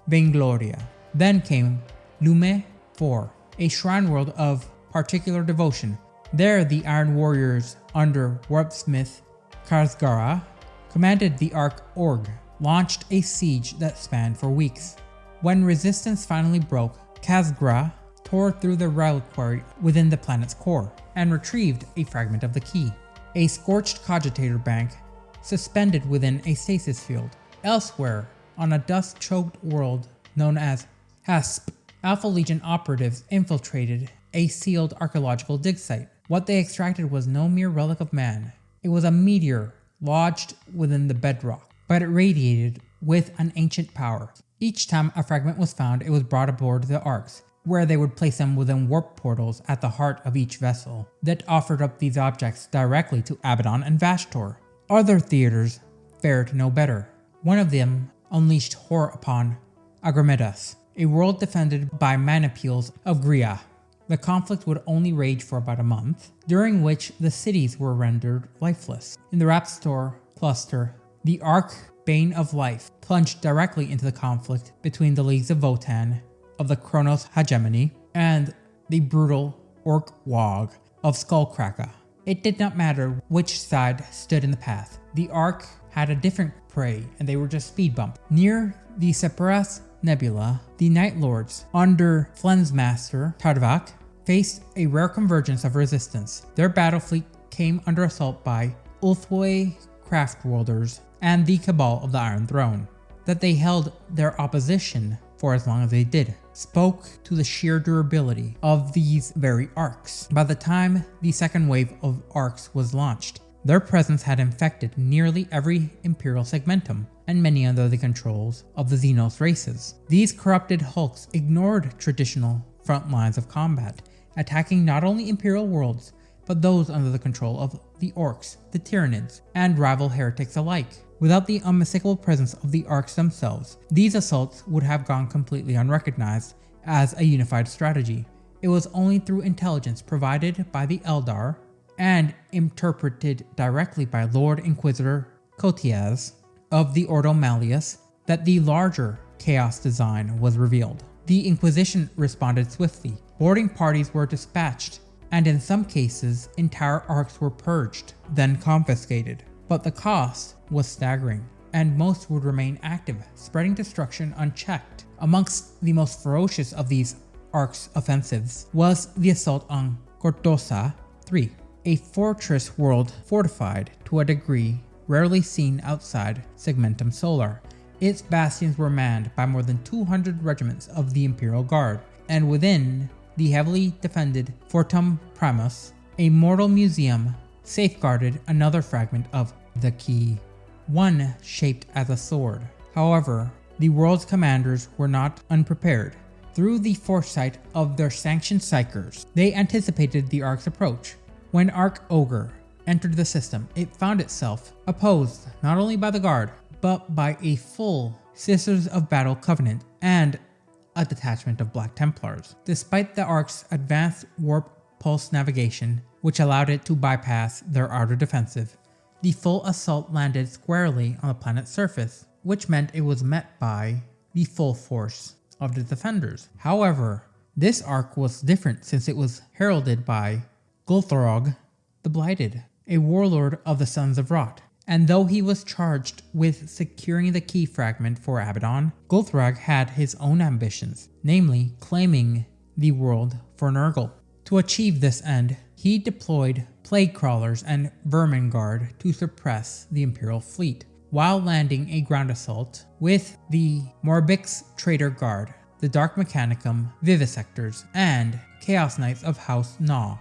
Vaingloria. Then came Lume 4, a shrine world of particular devotion. There the Iron Warriors under Warpsmith Karsgara, commanded the Arc Org, launched a siege that spanned for weeks. When resistance finally broke, Kazgra tore through the reliquary within the planet's core and retrieved a fragment of the key, a scorched cogitator bank suspended within a stasis field. Elsewhere, on a dust-choked world known as Hasp, Alpha Legion operatives infiltrated a sealed archaeological dig site. What they extracted was no mere relic of man. It was a meteor lodged within the bedrock, but it radiated with an ancient power. Each time a fragment was found, it was brought aboard the Arcs, where they would place them within warp portals at the heart of each vessel that offered up these objects directly to Abaddon and Vastor. Other theaters fared no better. One of them unleashed horror upon Agramedas, a world defended by Manipules of Gria. The conflict would only rage for about a month, during which the cities were rendered lifeless. In the Rapstor cluster, the Arc Bane of Life plunged directly into the conflict between the Leagues of Votan of the Kronos Hegemony and the brutal Orc Wog of Skullcracker. It did not matter which side stood in the path. The Arc had a different prey, and they were just speed bump. Near the Separas Nebula, the Night Lords under Flensmaster Tardvak faced a rare convergence of resistance. Their battle fleet came under assault by Ulthway Craftworlders and the Cabal of the Iron Throne. That they held their opposition for as long as they did spoke to the sheer durability of these very arcs. By the time the second wave of arcs was launched, their presence had infected nearly every Imperial segmentum and many under the controls of the Xenos races. These corrupted hulks ignored traditional front lines of combat, attacking not only Imperial worlds, but those under the control of the Orcs, the Tyranids, and rival heretics alike. Without the unmistakable presence of the Arcs themselves, these assaults would have gone completely unrecognized as a unified strategy. It was only through intelligence provided by the Eldar and interpreted directly by Lord Inquisitor Kotiaz of the Ordo Malleus that the larger Chaos design was revealed. The Inquisition responded swiftly. Boarding parties were dispatched, and in some cases, entire arcs were purged, then confiscated. But the cost was staggering, and most would remain active, spreading destruction unchecked. Amongst the most ferocious of these arcs offensives was the assault on Cortosa III, a fortress world fortified to a degree rarely seen outside Segmentum Solar. Its bastions were manned by more than 200 regiments of the Imperial Guard, and within the heavily defended Fortum Primus, a mortal museum safeguarded another fragment of the key, one shaped as a sword. However, the world's commanders were not unprepared. Through the foresight of their sanctioned psychers, they anticipated the Ark's approach. When Ark Ogre entered the system, it found itself opposed not only by the Guard, but by a full Sisters of Battle Covenant and a detachment of Black Templars. Despite the Ark's advanced warp pulse navigation, which allowed it to bypass their outer defensive. The full assault landed squarely on the planet's surface, which meant it was met by the full force of the defenders. However, this arc was different since it was heralded by Gul'Throg the Blighted, a warlord of the Sons of Rot. And though he was charged with securing the key fragment for Abaddon, Gul'Throg had his own ambitions, namely claiming the world for Nurgle. To achieve this end, he deployed plague crawlers and vermin guard to suppress the Imperial fleet, while landing a ground assault with the Morbix Traitor Guard, the Dark Mechanicum Vivisectors, and Chaos Knights of House Gnaw.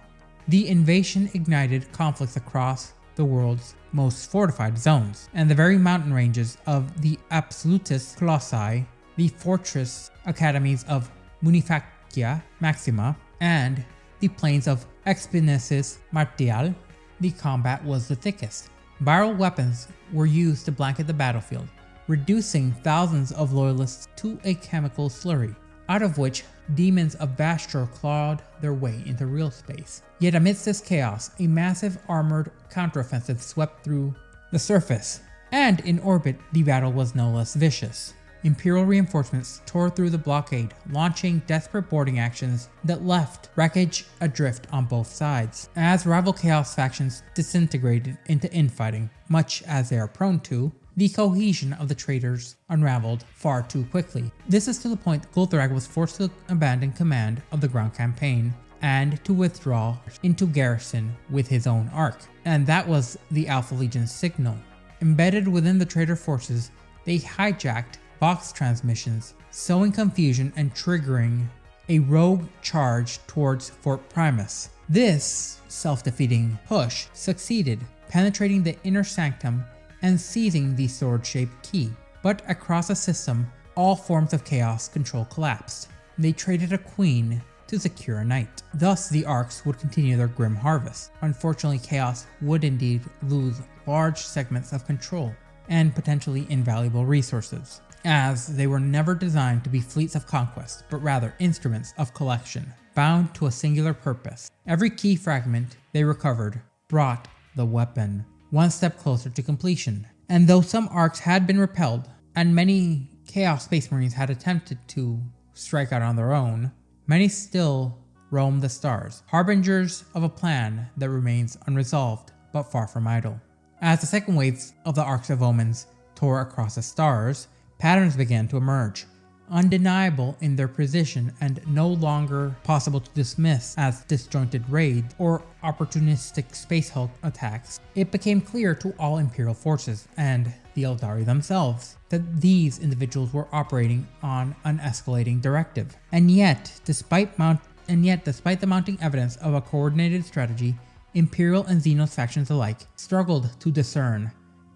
The invasion ignited conflicts across the world's most fortified zones, and the very mountain ranges of the Absolutist Colossi, the fortress academies of Munificia Maxima, and the plains of Expinesis Martial. The combat was the thickest. Viral weapons were used to blanket the battlefield, reducing thousands of loyalists to a chemical slurry, out of which demons of Vashtor clawed their way into real space. Yet amidst this chaos, a massive armored counteroffensive swept through the surface, and in orbit the battle was no less vicious. Imperial reinforcements tore through the blockade, launching desperate boarding actions that left wreckage adrift on both sides. As rival Chaos factions disintegrated into infighting, much as they are prone to, the cohesion of the traitors unraveled far too quickly. This is to the point Gul'Throg was forced to abandon command of the ground campaign and to withdraw into garrison with his own arc. And that was the Alpha Legion's signal. Embedded within the traitor forces, they hijacked Vox transmissions, sowing confusion and triggering a rogue charge towards Fort Primus. This self-defeating push succeeded, penetrating the inner sanctum and seizing the sword-shaped key. But across the system, all forms of chaos control collapsed. They traded a queen to secure a knight. Thus, the arcs would continue their grim harvest. Unfortunately, chaos would indeed lose large segments of control and potentially invaluable resources, as they were never designed to be fleets of conquest, but rather instruments of collection, bound to a singular purpose. Every key fragment they recovered brought the weapon one step closer to completion. And though some arcs had been repelled, and many Chaos Space Marines had attempted to strike out on their own, many still roamed the stars, harbingers of a plan that remains unresolved, but far from idle. As the second waves of the Arcs of Omens tore across the stars, patterns began to emerge, undeniable in their precision and no longer possible to dismiss as disjointed raids or opportunistic space hulk attacks. It became clear to all Imperial forces and the Eldari themselves that these individuals were operating on an escalating directive. And yet, despite the mounting evidence of a coordinated strategy, Imperial and Xenos factions alike struggled to discern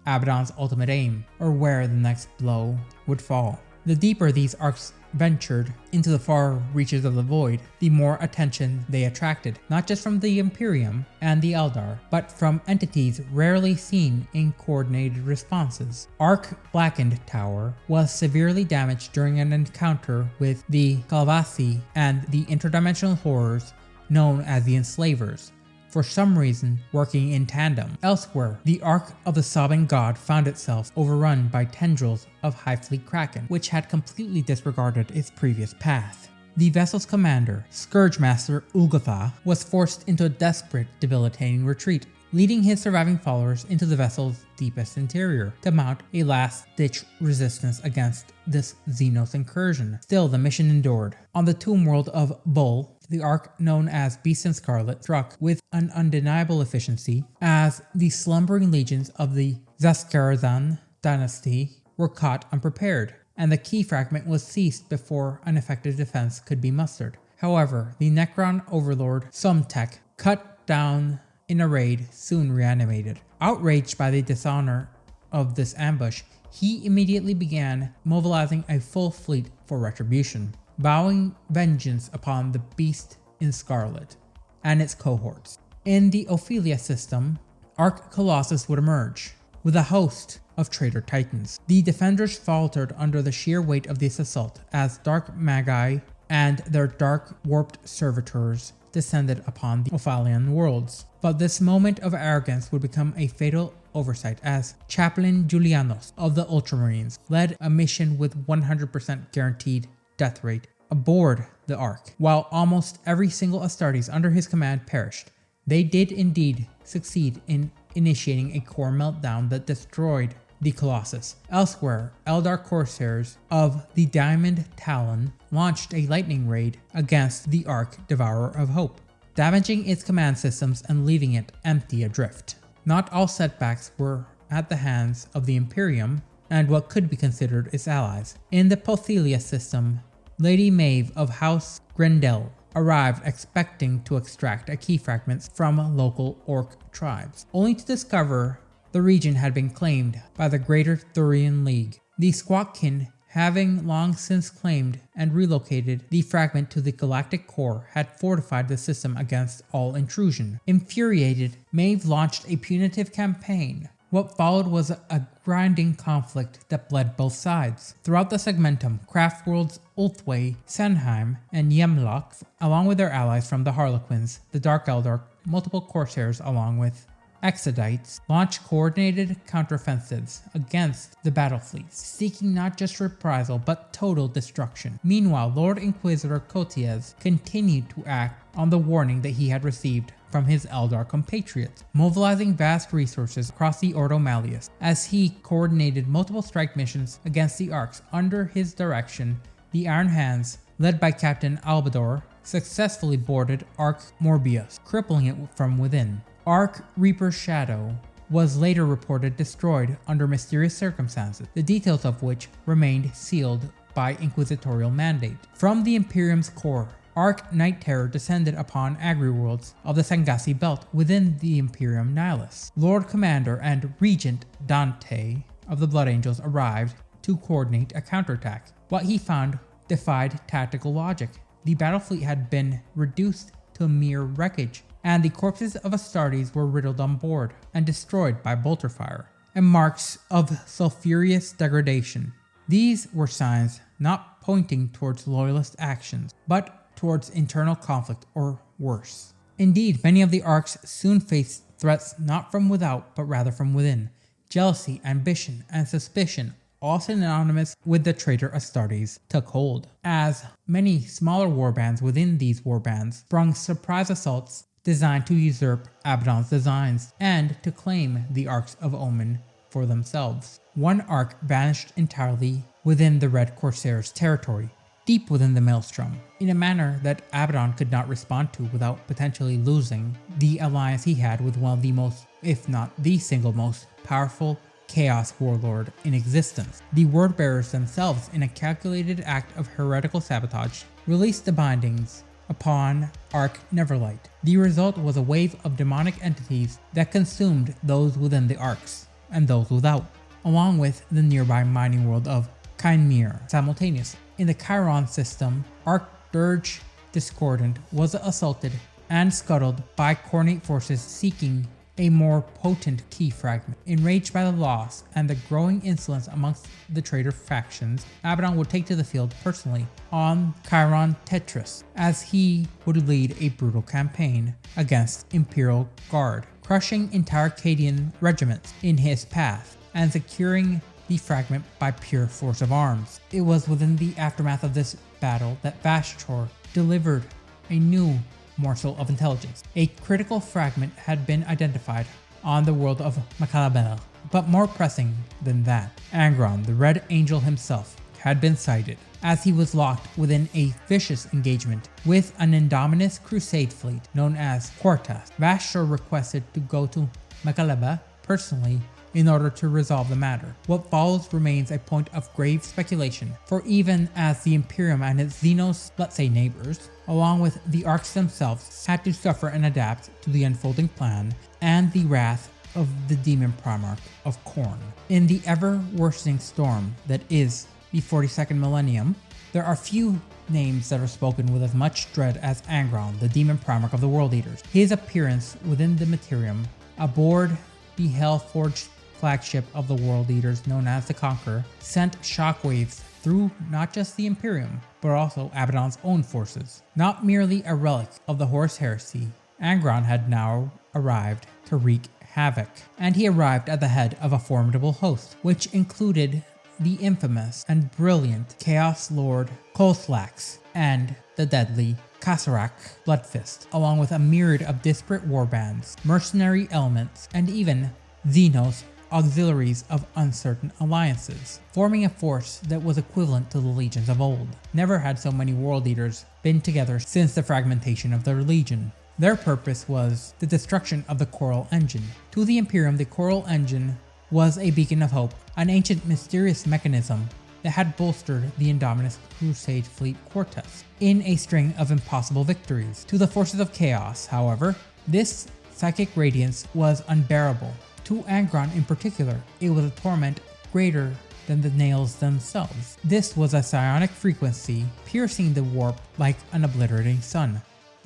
Abaddon's ultimate aim, or where the next blow would fall. The deeper these arcs ventured into the far reaches of the void, the more attention they attracted, not just from the Imperium and the Eldar, but from entities rarely seen in coordinated responses. Arc Blackened Tower was severely damaged during an encounter with the Calvasi and the interdimensional horrors known as the Enslavers, for some reason working in tandem. Elsewhere, the Ark of the Sobbing God found itself overrun by tendrils of Hive Fleet Kraken, which had completely disregarded its previous path. The vessel's commander, Scourgemaster Ulgatha, was forced into a desperate, debilitating retreat, leading his surviving followers into the vessel's deepest interior to mount a last-ditch resistance against this Xenos incursion. Still, the mission endured. On the tomb world of Vol, the arc known as Beast in Scarlet struck with an undeniable efficiency as the slumbering legions of the Zaskarazan dynasty were caught unprepared, and the key fragment was seized before an effective defense could be mustered. However, the Necron overlord Somtek, cut down in a raid, soon reanimated. Outraged by the dishonor of this ambush, he immediately began mobilizing a full fleet for retribution, vowing vengeance upon the Beast in Scarlet and its cohorts. In the Ophelia system, Arch Colossus would emerge with a host of traitor titans. The defenders faltered under the sheer weight of this assault as Dark Magi and their dark warped servitors descended upon the Ophalian worlds. But this moment of arrogance would become a fatal oversight as Chaplain Julianos of the Ultramarines led a mission with 100% guaranteed death rate aboard the Ark. While almost every single Astartes under his command perished, they did indeed succeed in initiating a core meltdown that destroyed the Colossus. Elsewhere, Eldar Corsairs of the Diamond Talon launched a lightning raid against the Ark Devourer of Hope, damaging its command systems and leaving it empty adrift. Not all setbacks were at the hands of the Imperium and what could be considered its allies. In the Pothelia system, Lady Maeve of House Grendel arrived expecting to extract a key fragments from local orc tribes, only to discover the region had been claimed by the Greater Thurian League. The Squatkin, having long since claimed and relocated the fragment to the galactic core, had fortified the system against all intrusion. Infuriated, Maeve launched a punitive campaign. What followed was a grinding conflict that bled both sides. Throughout the segmentum, Craftworld's Ulthwé, Senheim, and Yemlock, along with their allies from the Harlequins, the Dark Eldar, multiple Corsairs along with Exodites, launched coordinated counteroffensives against the battle fleets, seeking not just reprisal but total destruction. Meanwhile, Lord Inquisitor Cotiez continued to act on the warning that he had received from his Eldar compatriots, mobilizing vast resources across the Ordo Malleus. As he coordinated multiple strike missions against the Arks under his direction, the Iron Hands, led by Captain Albador, successfully boarded Ark Morbius, crippling it from within. Ark Reaper's Shadow was later reported destroyed under mysterious circumstances, the details of which remained sealed by inquisitorial mandate. From the Imperium's core, Ark Night Terror descended upon agri-worlds of the Sangassi Belt within the Imperium Nihilus. Lord Commander and Regent Dante of the Blood Angels arrived to coordinate a counterattack. What he found defied tactical logic. The battle fleet had been reduced to mere wreckage, and the corpses of Astartes were riddled on board and destroyed by bolter fire, and marks of sulfurous degradation. These were signs not pointing towards loyalist actions, but towards internal conflict or worse. Indeed, many of the Arks soon faced threats not from without, but rather from within. Jealousy, ambition, and suspicion, all synonymous with the traitor Astartes, took hold, as many smaller warbands within these warbands sprung surprise assaults designed to usurp Abaddon's designs and to claim the Arks of Omen for themselves. One Ark vanished entirely within the Red Corsair's territory, deep within the Maelstrom, in a manner that Abaddon could not respond to without potentially losing the alliance he had with one of the most, if not the single most, powerful Chaos Warlord in existence. The Wordbearers themselves, in a calculated act of heretical sabotage, released the bindings upon Ark Neverlight. The result was a wave of demonic entities that consumed those within the Arks and those without, along with the nearby mining world of Chimere simultaneously. In the Chiron system, Ark Dirge Discordant was assaulted and scuttled by coordinate forces seeking a more potent key fragment. Enraged by the loss and the growing insolence amongst the traitor factions, Abaddon would take to the field personally on Chiron Tetris, as he would lead a brutal campaign against Imperial Guard, crushing entire Cadian regiments in his path and securing the fragment by pure force of arms. It was within the aftermath of this battle that Vashtor delivered a new morsel of intelligence. A critical fragment had been identified on the world of Macalabel, but more pressing than that, Angron, the Red Angel himself, had been sighted, as he was locked within a vicious engagement with an Indomitus Crusade fleet known as Quartas. Vashtor requested to go to Macalaba personally in order to resolve the matter. What follows remains a point of grave speculation, for even as the Imperium and its Xenos, let's say neighbors, along with the Arks themselves, had to suffer and adapt to the unfolding plan and the wrath of the demon Primarch of Khorne. In the ever-worsening storm that is the 42nd millennium, there are few names that are spoken with as much dread as Angron, the demon Primarch of the World Eaters. His appearance within the Materium, aboard the Hellforged flagship of the World Eaters known as the Conqueror, sent shockwaves through not just the Imperium, but also Abaddon's own forces. Not merely a relic of the Horus Heresy, Angron had now arrived to wreak havoc, and he arrived at the head of a formidable host, which included the infamous and brilliant Chaos Lord Kolslax and the deadly Kasarak Bloodfist, along with a myriad of disparate warbands, mercenary elements, and even Xenos auxiliaries of uncertain alliances, forming a force that was equivalent to the legions of old. Never had so many world eaters been together since the fragmentation of their legion. Their purpose was the destruction of the Coral Engine. To the Imperium, the Coral Engine was a beacon of hope, an ancient mysterious mechanism that had bolstered the Indomitus Crusade fleet Quartus in a string of impossible victories. To the forces of chaos, however, this psychic radiance was unbearable. To Angron in particular, it was a torment greater than the nails themselves. This was a psionic frequency piercing the warp like an obliterating sun,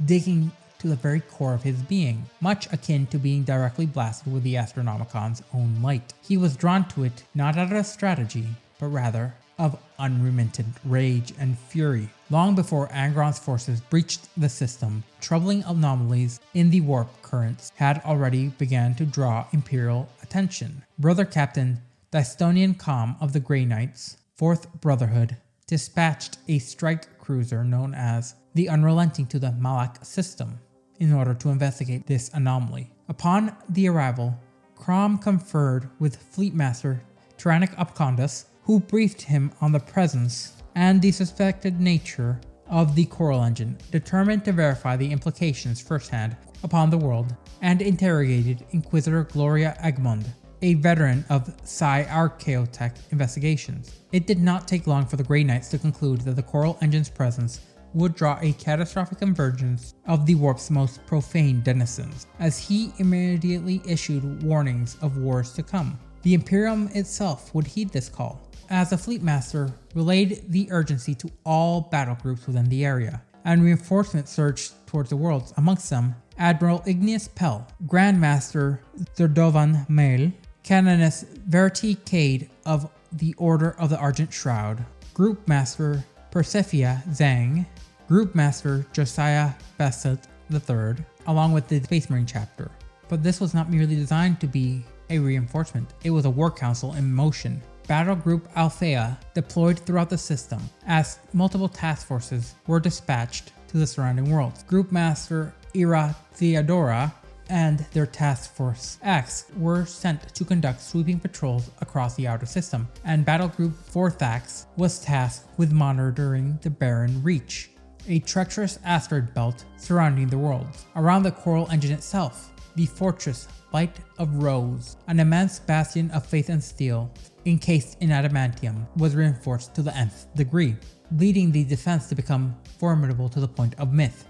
digging to the very core of his being, much akin to being directly blasted with the Astronomicon's own light. He was drawn to it not out of strategy, but rather of unremittent rage and fury. Long before Angron's forces breached the system, troubling anomalies in the warp currents had already begun to draw Imperial attention. Brother Captain Dystonian Calm of the Grey Knights, 4th Brotherhood, dispatched a strike cruiser known as the Unrelenting to the Malak system in order to investigate this anomaly. Upon the arrival, Crom conferred with Fleetmaster Tyrannic Upcondus, who briefed him on the presence and the suspected nature of the Coral Engine, determined to verify the implications firsthand upon the world, and interrogated Inquisitor Gloria Egmond, a veteran of Psi Archaeotech investigations. It did not take long for the Grey Knights to conclude that the Coral Engine's presence would draw a catastrophic convergence of the warp's most profane denizens, as he immediately issued warnings of wars to come. The Imperium itself would heed this call, as the Fleetmaster relayed the urgency to all battle groups within the area, and reinforcements surged towards the worlds, amongst them Admiral Igneous Pell, Grandmaster Zerdovan Mail, Canoness Verity Cade of the Order of the Argent Shroud, Group Master Persephia Zhang, Group Master Josiah Bassett III, along with the Space Marine chapter. But this was not merely designed to be a reinforcement, it was a war council in motion. Battle Group Althea deployed throughout the system, as multiple task forces were dispatched to the surrounding worlds. Group Master Era Theodora and their Task Force X were sent to conduct sweeping patrols across the outer system, and Battle Group Forthax was tasked with monitoring the Barren Reach, a treacherous asteroid belt surrounding the worlds. Around the Coral Engine itself, the Fortress Light of Rose, an immense bastion of faith and steel, encased in adamantium, was reinforced to the nth degree, leading the defense to become formidable to the point of myth.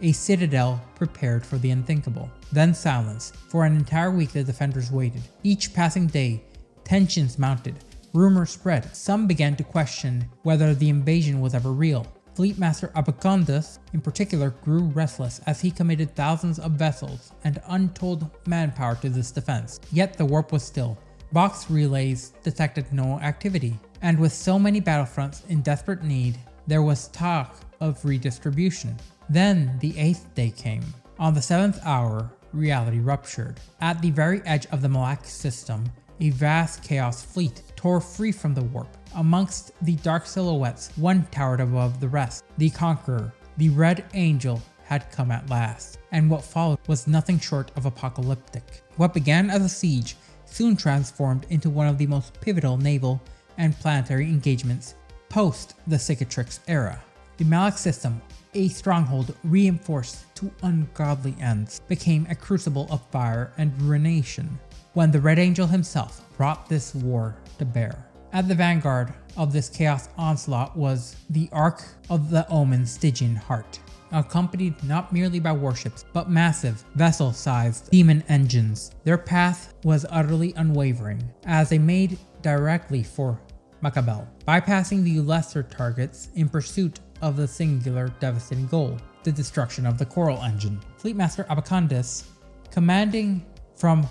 A citadel prepared for the unthinkable. Then silence. For an entire week the defenders waited. Each passing day, tensions mounted. Rumors spread. Some began to question whether the invasion was ever real. Fleetmaster Abacondus, in particular, grew restless as he committed thousands of vessels and untold manpower to this defense. Yet the warp was still. Vox relays detected no activity, and with so many battlefronts in desperate need, there was talk of redistribution. Then the 8th day came. On the 7th hour, reality ruptured. At the very edge of the Malak system, a vast chaos fleet tore free from the warp. Amongst the dark silhouettes, one towered above the rest. The Conqueror, the Red Angel, had come at last, and what followed was nothing short of apocalyptic. What began as a siege soon transformed into one of the most pivotal naval and planetary engagements post the Cicatrix era. The Malak system, a stronghold reinforced to ungodly ends, became a crucible of fire and ruination when the Red Angel himself brought this war to bear. At the vanguard of this chaos onslaught was the Ark of the Omen Stygian Heart, accompanied not merely by warships, but massive, vessel-sized demon engines. Their path was utterly unwavering, as they made directly for Macabel, bypassing the lesser targets in pursuit of the singular devastating goal, the destruction of the Coral Engine. Fleetmaster Abacondus, commanding from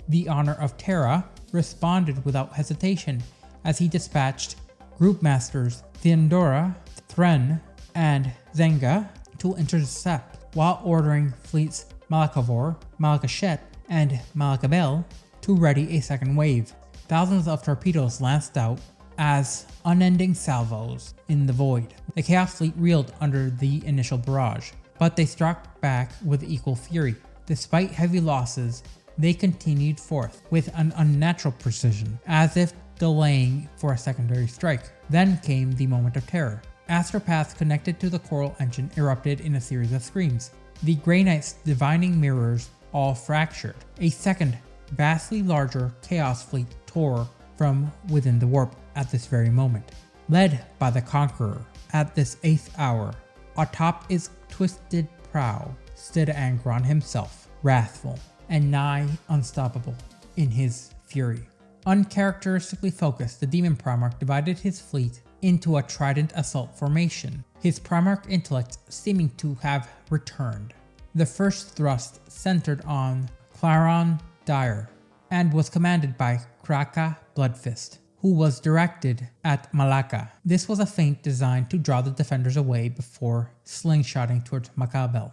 the honor of Terra, responded without hesitation as he dispatched Group Masters Theodora, Thren, and Zenga to intercept, while ordering fleets Malakavor, Malakashet, and Malakabel to ready a second wave. Thousands of torpedoes lanced out as unending salvos in the void. The Chaos Fleet reeled under the initial barrage, but they struck back with equal fury. Despite heavy losses, they continued forth with an unnatural precision, as if delaying for a secondary strike. Then came the moment of terror. Astropaths connected to the coral engine erupted in a series of screams. The Grey Knight's divining mirrors all fractured. A second, vastly larger Chaos Fleet tore from within the warp at this very moment. Led by the Conqueror, at this 8th hour, atop its twisted prow stood Angron himself, wrathful and nigh unstoppable in his fury. Uncharacteristically focused, the Demon Primarch divided his fleet into a trident assault formation, his Primarch intellect seeming to have returned. The first thrust centered on Claron Dire and was commanded by Kraka Bloodfist, who was directed at Malaka. This was a feint designed to draw the defenders away before slingshotting towards Makabel.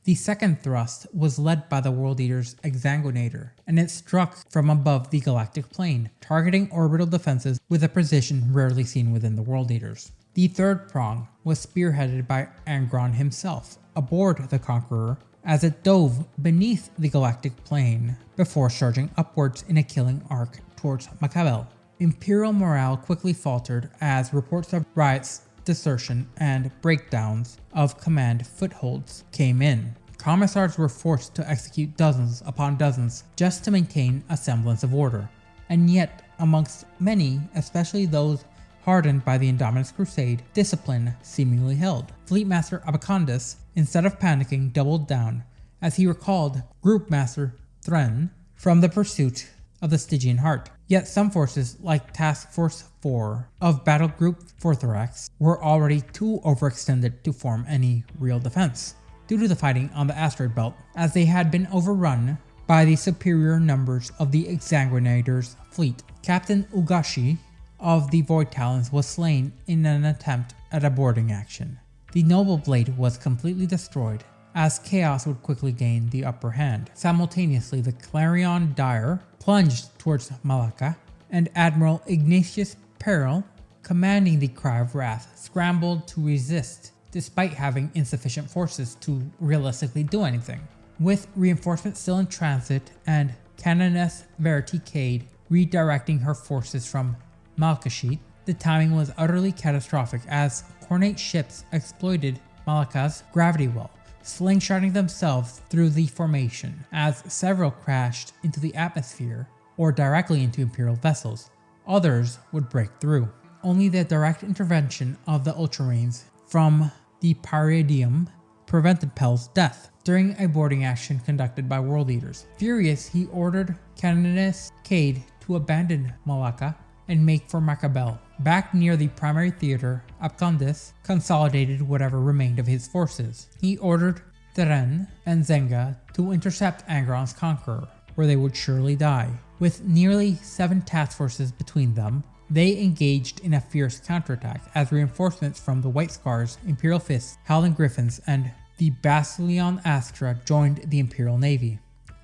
The second thrust was led by the World Eater's Exsanguinator, and it struck from above the galactic plane, targeting orbital defenses with a precision rarely seen within the World Eaters. The third prong was spearheaded by Angron himself, aboard the Conqueror, as it dove beneath the galactic plane before charging upwards in a killing arc towards Makabel. Imperial morale quickly faltered as reports of riots, desertion, and breakdowns of command footholds came in. Commissars were forced to execute dozens upon dozens just to maintain a semblance of order. And yet, amongst many, especially those hardened by the Indomitus Crusade, discipline seemingly held. Fleetmaster Abacondus, instead of panicking, doubled down as he recalled Group Master Thren from the pursuit of the Stygian Heart. Yet some forces, like Task Force 4 of Battle Group Forthorax, were already too overextended to form any real defense, due to the fighting on the asteroid belt, as they had been overrun by the superior numbers of the Exsanguinator's fleet. Captain Ugashi of the Void Talons was slain in an attempt at a boarding action. The Noble Blade was completely destroyed, as Chaos would quickly gain the upper hand. Simultaneously, the Clarion Dire plunged towards Malaka, and Admiral Ignatius Peril, commanding the Cry of Wrath, scrambled to resist, despite having insufficient forces to realistically do anything. With reinforcements still in transit and Canoness Verity Cade redirecting her forces from Malkashit, the timing was utterly catastrophic as Cornate ships exploited Malaka's gravity well, slingshotting themselves through the formation, as several crashed into the atmosphere or directly into Imperial vessels. Others would break through. Only the direct intervention of the Ultramarines from the Paridium prevented Pell's death during a boarding action conducted by World Eaters. Furious, he ordered Canoness Cade to abandon Malaka and make for Makabel. Back near the primary theater, Abcondis consolidated whatever remained of his forces. He ordered Thren and Zenga to intercept Angron's Conqueror, where they would surely die. With nearly 7 task forces between them, they engaged in a fierce counterattack as reinforcements from the White Scars, Imperial Fists, Howling Griffins, and the Basilion Astra joined the Imperial Navy,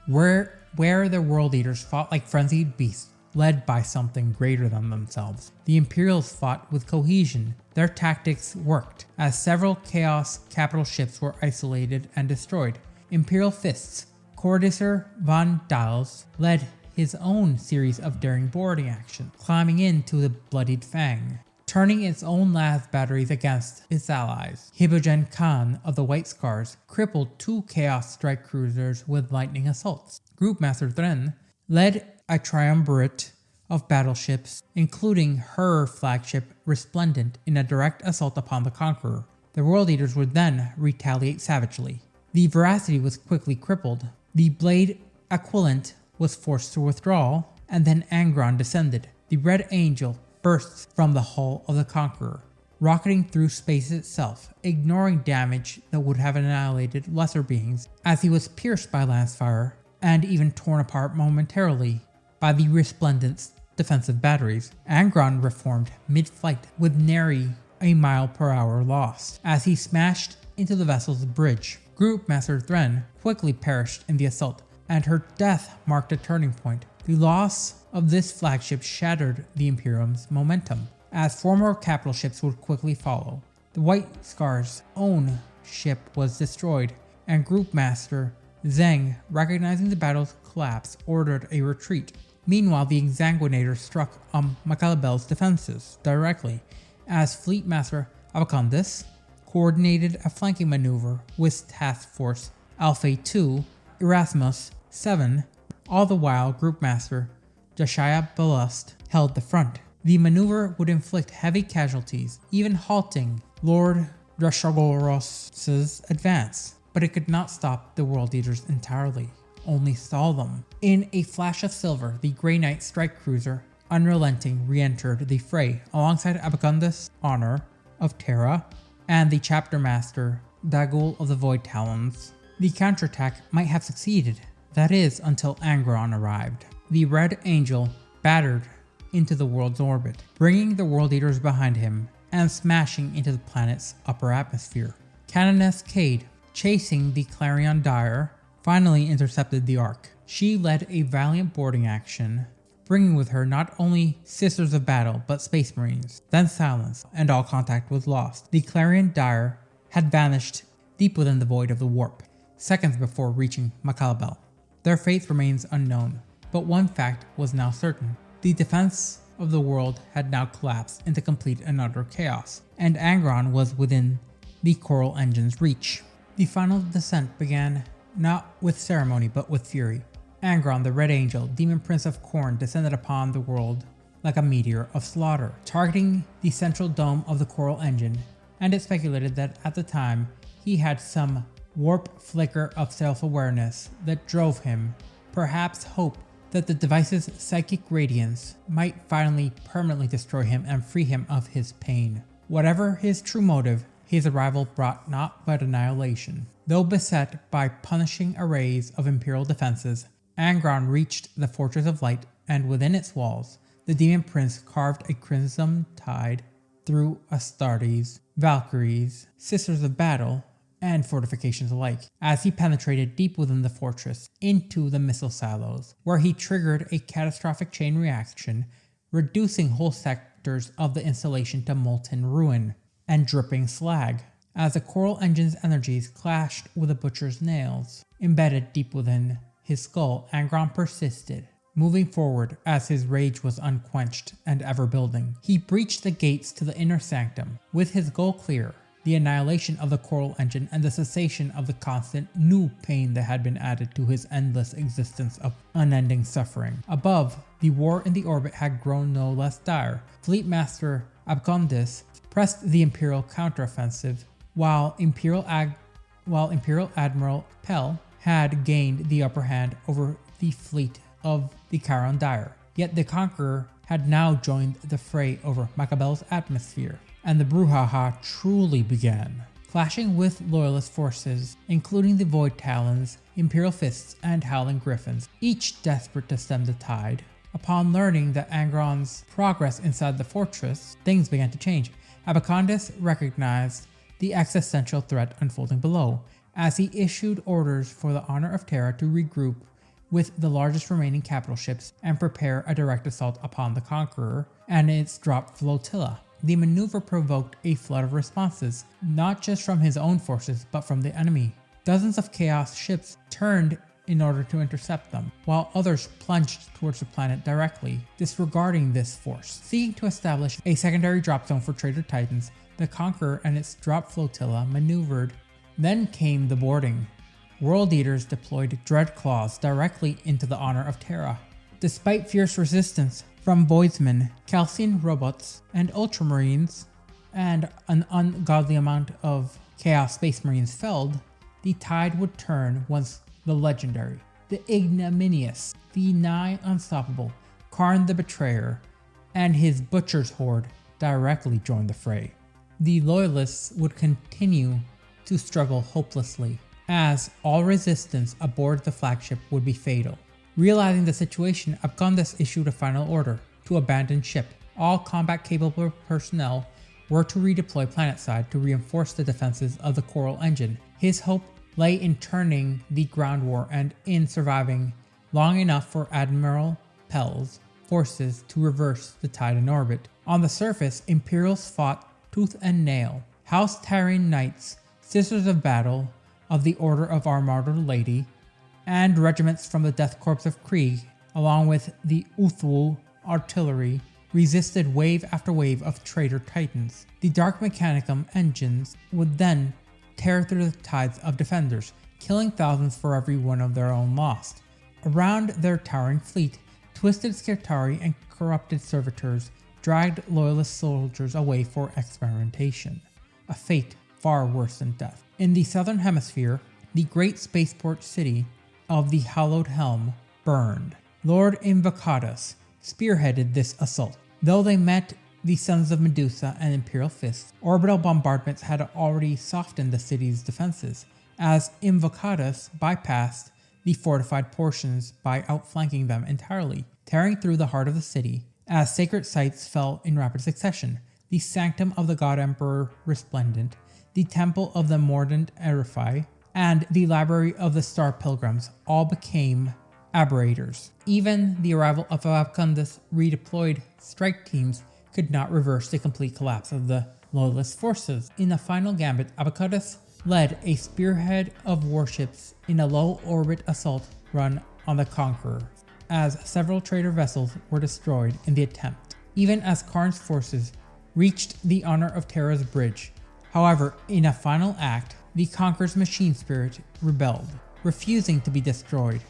where the World Eaters fought like frenzied beasts, led by something greater than themselves. The Imperials fought with cohesion. Their tactics worked, as several Chaos capital ships were isolated and destroyed. Imperial Fists, Cordisser von Dials, led his own series of daring boarding actions, climbing into the bloodied Fang, turning its own last batteries against its allies. Hibogen Khan of the White Scars crippled 2 Chaos strike cruisers with lightning assaults. Group Master Thren led a triumvirate of battleships, including her flagship Resplendent, in a direct assault upon the Conqueror. The World Eaters would then retaliate savagely. The Veracity was quickly crippled. The Blade Aquilent was forced to withdraw, and then Angron descended. The Red Angel bursts from the hull of the Conqueror, rocketing through space itself, ignoring damage that would have annihilated lesser beings, as he was pierced by lance fire and even torn apart momentarily by the Resplendent's defensive batteries. Angron reformed mid-flight with nary a mile per hour lost as he smashed into the vessel's bridge. Group Master Thren quickly perished in the assault, and her death marked a turning point. The loss of this flagship shattered the Imperium's momentum, as 4 more capital ships would quickly follow. The White Scar's own ship was destroyed, and Group Master Zeng, recognizing the battle's collapse, ordered a retreat. Meanwhile, the Exsanguinator struck on Macalabel's defenses directly, as Fleet Master Abacondus coordinated a flanking maneuver with Task Force Alpha 2 Erasmus 7. All the while, Group Master Josiah Belust held the front. The maneuver would inflict heavy casualties, even halting Lord Drashogoros's advance, but it could not stop the World Eaters entirely, only stall them. In a flash of silver, the Grey Knight strike cruiser Unrelenting re-entered the fray alongside Abacondus Honor of Terra and the Chapter Master Dagul of the Void Talons. The counterattack might have succeeded, that is, until Angron arrived. The Red Angel battered into the world's orbit, bringing the World Eaters behind him and smashing into the planet's upper atmosphere. Canoness Cade, chasing the Clarion Dire, finally intercepted the Ark. She led a valiant boarding action, bringing with her not only Sisters of Battle but Space Marines. Then silence, and all contact was lost. The Clarion Dire had vanished deep within the void of the warp, seconds before reaching Macalabel. Their fate remains unknown, but one fact was now certain. The defense of the world had now collapsed into complete and utter chaos, and Angron was within the Coral Engine's reach. The final descent began not with ceremony but with fury. Angron, the Red Angel, Demon Prince of Khorne, descended upon the world like a meteor of slaughter, targeting the central dome of the Coral Engine, and it speculated that at the time he had some warp flicker of self-awareness that drove him, perhaps hope that the device's psychic radiance might finally permanently destroy him and free him of his pain. Whatever his true motive, his arrival brought naught but annihilation. Though beset by punishing arrays of Imperial defenses, Angron reached the Fortress of Light, and within its walls, the Demon Prince carved a crimson tide through Astartes, Valkyries, Sisters of Battle, and fortifications alike, as he penetrated deep within the fortress into the missile silos, where he triggered a catastrophic chain reaction, reducing whole sectors of the installation to molten ruin and dripping slag. As the Coral Engine's energies clashed with the Butcher's nails, embedded deep within his skull, Angron persisted, moving forward as his rage was unquenched and ever building. He breached the gates to the inner sanctum, with his goal clear: the annihilation of the Coral Engine and the cessation of the constant new pain that had been added to his endless existence of unending suffering. Above, the war in the orbit had grown no less dire. Fleet Master Abcondis pressed the Imperial counteroffensive, while Imperial Admiral Pell had gained the upper hand over the fleet of the Charon Dire. Yet the Conqueror had now joined the fray over Macabel's atmosphere, and the brouhaha truly began. Clashing with Loyalist forces, including the Void Talons, Imperial Fists, and Howling Griffins, each desperate to stem the tide. Upon learning that Angron's progress inside the fortress, things began to change. Abacondus recognized the existential threat unfolding below, as he issued orders for the Honor of Terra to regroup with the largest remaining capital ships and prepare a direct assault upon the Conqueror and its drop flotilla. The maneuver provoked a flood of responses, not just from his own forces but from the enemy. Dozens of Chaos ships turned in order to intercept them, while others plunged towards the planet directly, disregarding this force. Seeking to establish a secondary drop zone for Traitor Titans, the Conqueror and its drop flotilla maneuvered. Then came the boarding. World Eaters deployed Dreadclaws directly into the Honor of Terra. Despite fierce resistance from Voidsmen, Calcian robots, and Ultramarines, and an ungodly amount of Chaos Space Marines felled, the tide would turn once the legendary, the ignominious, the nigh unstoppable Karn the Betrayer and his Butcher's Horde directly joined the fray. The Loyalists would continue to struggle hopelessly, as all resistance aboard the flagship would be fatal. Realizing the situation, Abcondus issued a final order: to abandon ship. All combat-capable personnel were to redeploy planetside to reinforce the defenses of the Coral Engine. His hope lay in turning the ground war and in surviving long enough for Admiral Pell's forces to reverse the tide in orbit. On the surface, Imperials fought tooth and nail. House Tyrian Knights, Sisters of Battle of the Order of Our Martyred Lady, and regiments from the Death Corps of Krieg, along with the Uthul artillery, resisted wave after wave of traitor titans. The Dark Mechanicum engines would then tear through the tides of defenders, killing thousands for every one of their own lost. Around their towering fleet, twisted Skirtari and corrupted servitors dragged loyalist soldiers away for experimentation, a fate far worse than death. In the southern hemisphere, the great spaceport city of the Hallowed Helm burned. Lord Invocatus spearheaded this assault. Though they met the Sons of Medusa and Imperial Fists, orbital bombardments had already softened the city's defenses, as Invocatus bypassed the fortified portions by outflanking them entirely, tearing through the heart of the city. As sacred sites fell in rapid succession, the Sanctum of the God Emperor Resplendent, the Temple of the Mordant Erifai, and the Library of the Star Pilgrims all became aberrators. Even the arrival of Abacundus' redeployed strike teams could not reverse the complete collapse of the loyalist forces. In a final gambit, Abacundus led a spearhead of warships in a low-orbit assault run on the Conqueror, as several traitor vessels were destroyed in the attempt, even as Karn's forces reached the Honor of Terra's bridge. However, in a final act, the Conqueror's machine spirit rebelled, refusing to be destroyed,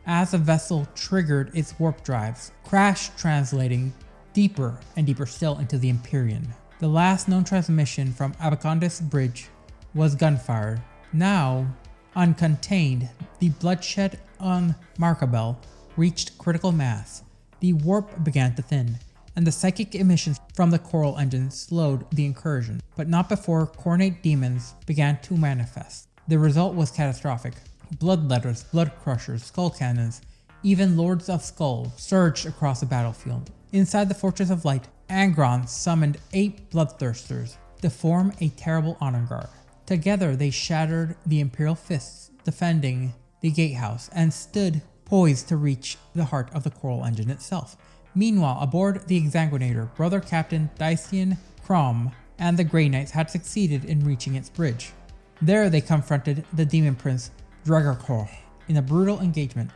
as the vessel triggered its warp drives, crash translating deeper and deeper still into the Empyrean. The last known transmission from Abacundus' bridge was gunfire. Now, uncontained, the bloodshed on Markabel reached critical mass. The warp began to thin, and the psychic emissions from the Coral Engine slowed the incursion, but not before cornate demons began to manifest. The result was catastrophic. Bloodletters, blood crushers, skull cannons, even Lords of Skull surged across the battlefield. Inside the Fortress of Light, Angron summoned 8 bloodthirsters to form a terrible honor guard. Together they shattered the Imperial fists defending the gatehouse and stood poised to reach the heart of the Coral Engine itself. Meanwhile, aboard the Exsanguinator, Brother Captain Dacian Crom and the Grey Knights had succeeded in reaching its bridge. There they confronted the Demon Prince Dragarkor in a brutal engagement.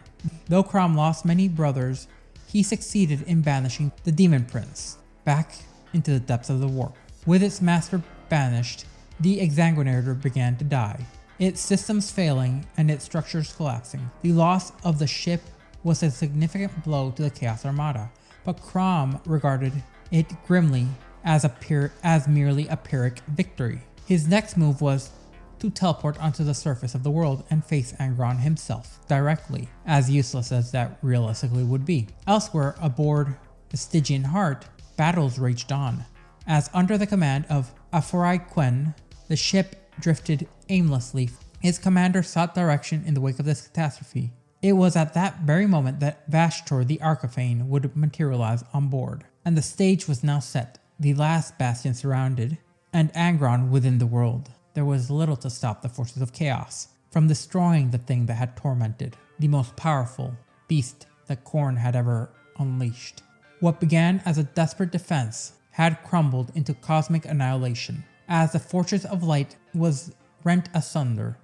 Though Crom lost many brothers, he succeeded in banishing the Demon Prince back into the depths of the warp. With its master banished, the Exsanguinator began to die, its systems failing and its structures collapsing. The loss of the ship was a significant blow to the Chaos Armada, but Crom regarded it grimly as merely a Pyrrhic victory. His next move was to teleport onto the surface of the world and face Angron himself directly, as useless as that realistically would be. Elsewhere, aboard the Stygian Heart, battles raged on, as under the command of Aforai Quen, the ship drifted aimlessly. Its commander sought direction in the wake of this catastrophe. It was at that very moment that Vashtor the Arcaphane would materialize on board, and the stage was now set, the last bastion surrounded, and Angron within the world. There was little to stop the forces of chaos from destroying the thing that had tormented, the most powerful beast that Khorne had ever unleashed. What began as a desperate defense had crumbled into cosmic annihilation, as the Fortress of Light was rent asunder,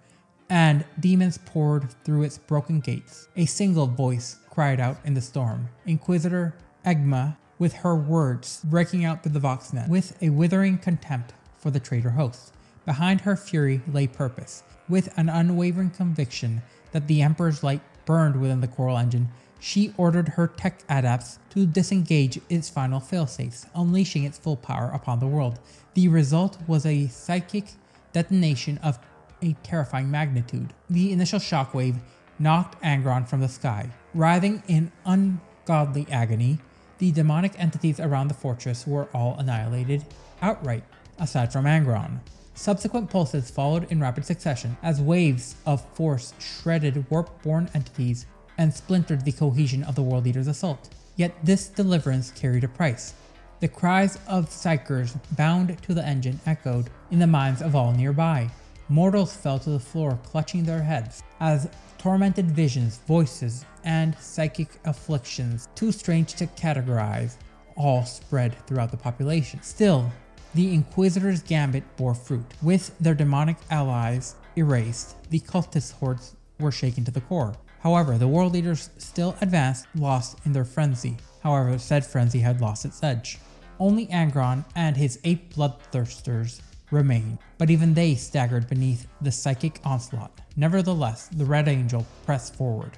and demons poured through its broken gates. A single voice cried out in the storm, Inquisitor Egma, with her words breaking out through the Voxnet, with a withering contempt for the traitor host. Behind her fury lay purpose. With an unwavering conviction that the Emperor's light burned within the Coral Engine, she ordered her tech adepts to disengage its final failsafes, unleashing its full power upon the world. The result was a psychic detonation of a terrifying magnitude. The initial shockwave knocked Angron from the sky. Writhing in ungodly agony, the demonic entities around the fortress were all annihilated outright, aside from Angron. Subsequent pulses followed in rapid succession as waves of force shredded warp-born entities and splintered the cohesion of the World Eater's assault. Yet this deliverance carried a price. The cries of psychers bound to the engine echoed in the minds of all nearby. Mortals fell to the floor clutching their heads as tormented visions, voices, and psychic afflictions, too strange to categorize, all spread throughout the population. Still, the Inquisitor's gambit bore fruit. With their demonic allies erased, the cultist hordes were shaken to the core. However, the world leaders still advanced, lost in their frenzy. However, said frenzy had lost its edge. Only Angron and his 8 bloodthirsters remained, but even they staggered beneath the psychic onslaught. Nevertheless, the Red Angel pressed forward,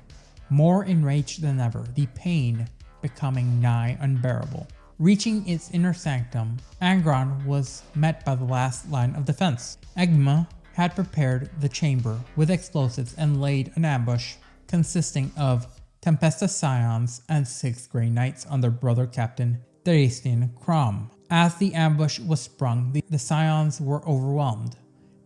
more enraged than ever, the pain becoming nigh unbearable. Reaching its inner sanctum, Angron was met by the last line of defense. Egma had prepared the chamber with explosives and laid an ambush consisting of Tempesta Scions and 6 Grey Knights under brother captain Thracian Crom. As the ambush was sprung, the Scions were overwhelmed,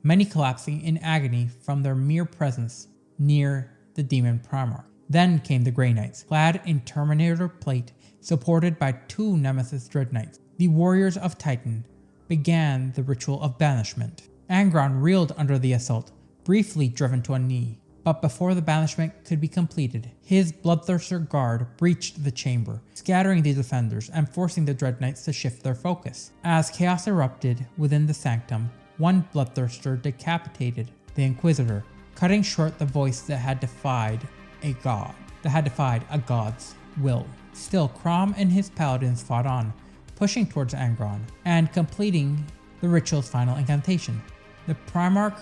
many collapsing in agony from their mere presence near the demon Primarch. Then came the Grey Knights, clad in Terminator plate, supported by 2 Nemesis Dread Knights. The warriors of Titan began the ritual of banishment. Angron reeled under the assault, briefly driven to a knee. But before the banishment could be completed, his bloodthirster guard breached the chamber, scattering the defenders and forcing the Dread Knights to shift their focus. As chaos erupted within the sanctum, one bloodthirster decapitated the Inquisitor, cutting short the voice that had defied a god's will. Still, Crom and his paladins fought on, pushing towards Angron and completing the ritual's final incantation. The Primarch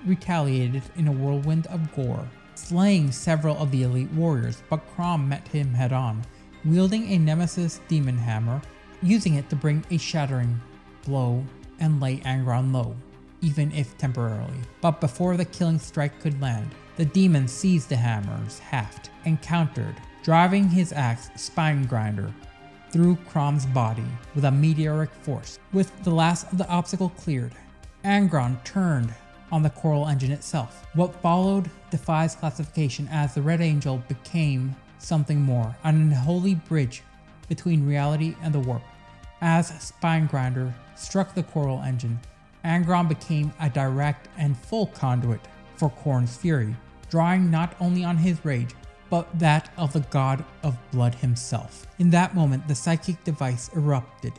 retaliated in a whirlwind of gore, slaying several of the elite warriors, but Crom met him head on, wielding a Nemesis demon hammer, using it to bring a shattering blow and lay Angron low, even if temporarily. But before the killing strike could land, the demon seized the hammer's haft and countered, driving his axe spine grinder through Crom's body with a meteoric force. With the last of the obstacle cleared, Angron turned on the coral engine itself. What followed defies classification, as the Red Angel became something more, an unholy bridge between reality and the warp. As Spinegrinder struck the coral engine, Angron became a direct and full conduit for Khorne's fury, drawing not only on his rage, but that of the god of blood himself. In that moment, the psychic device erupted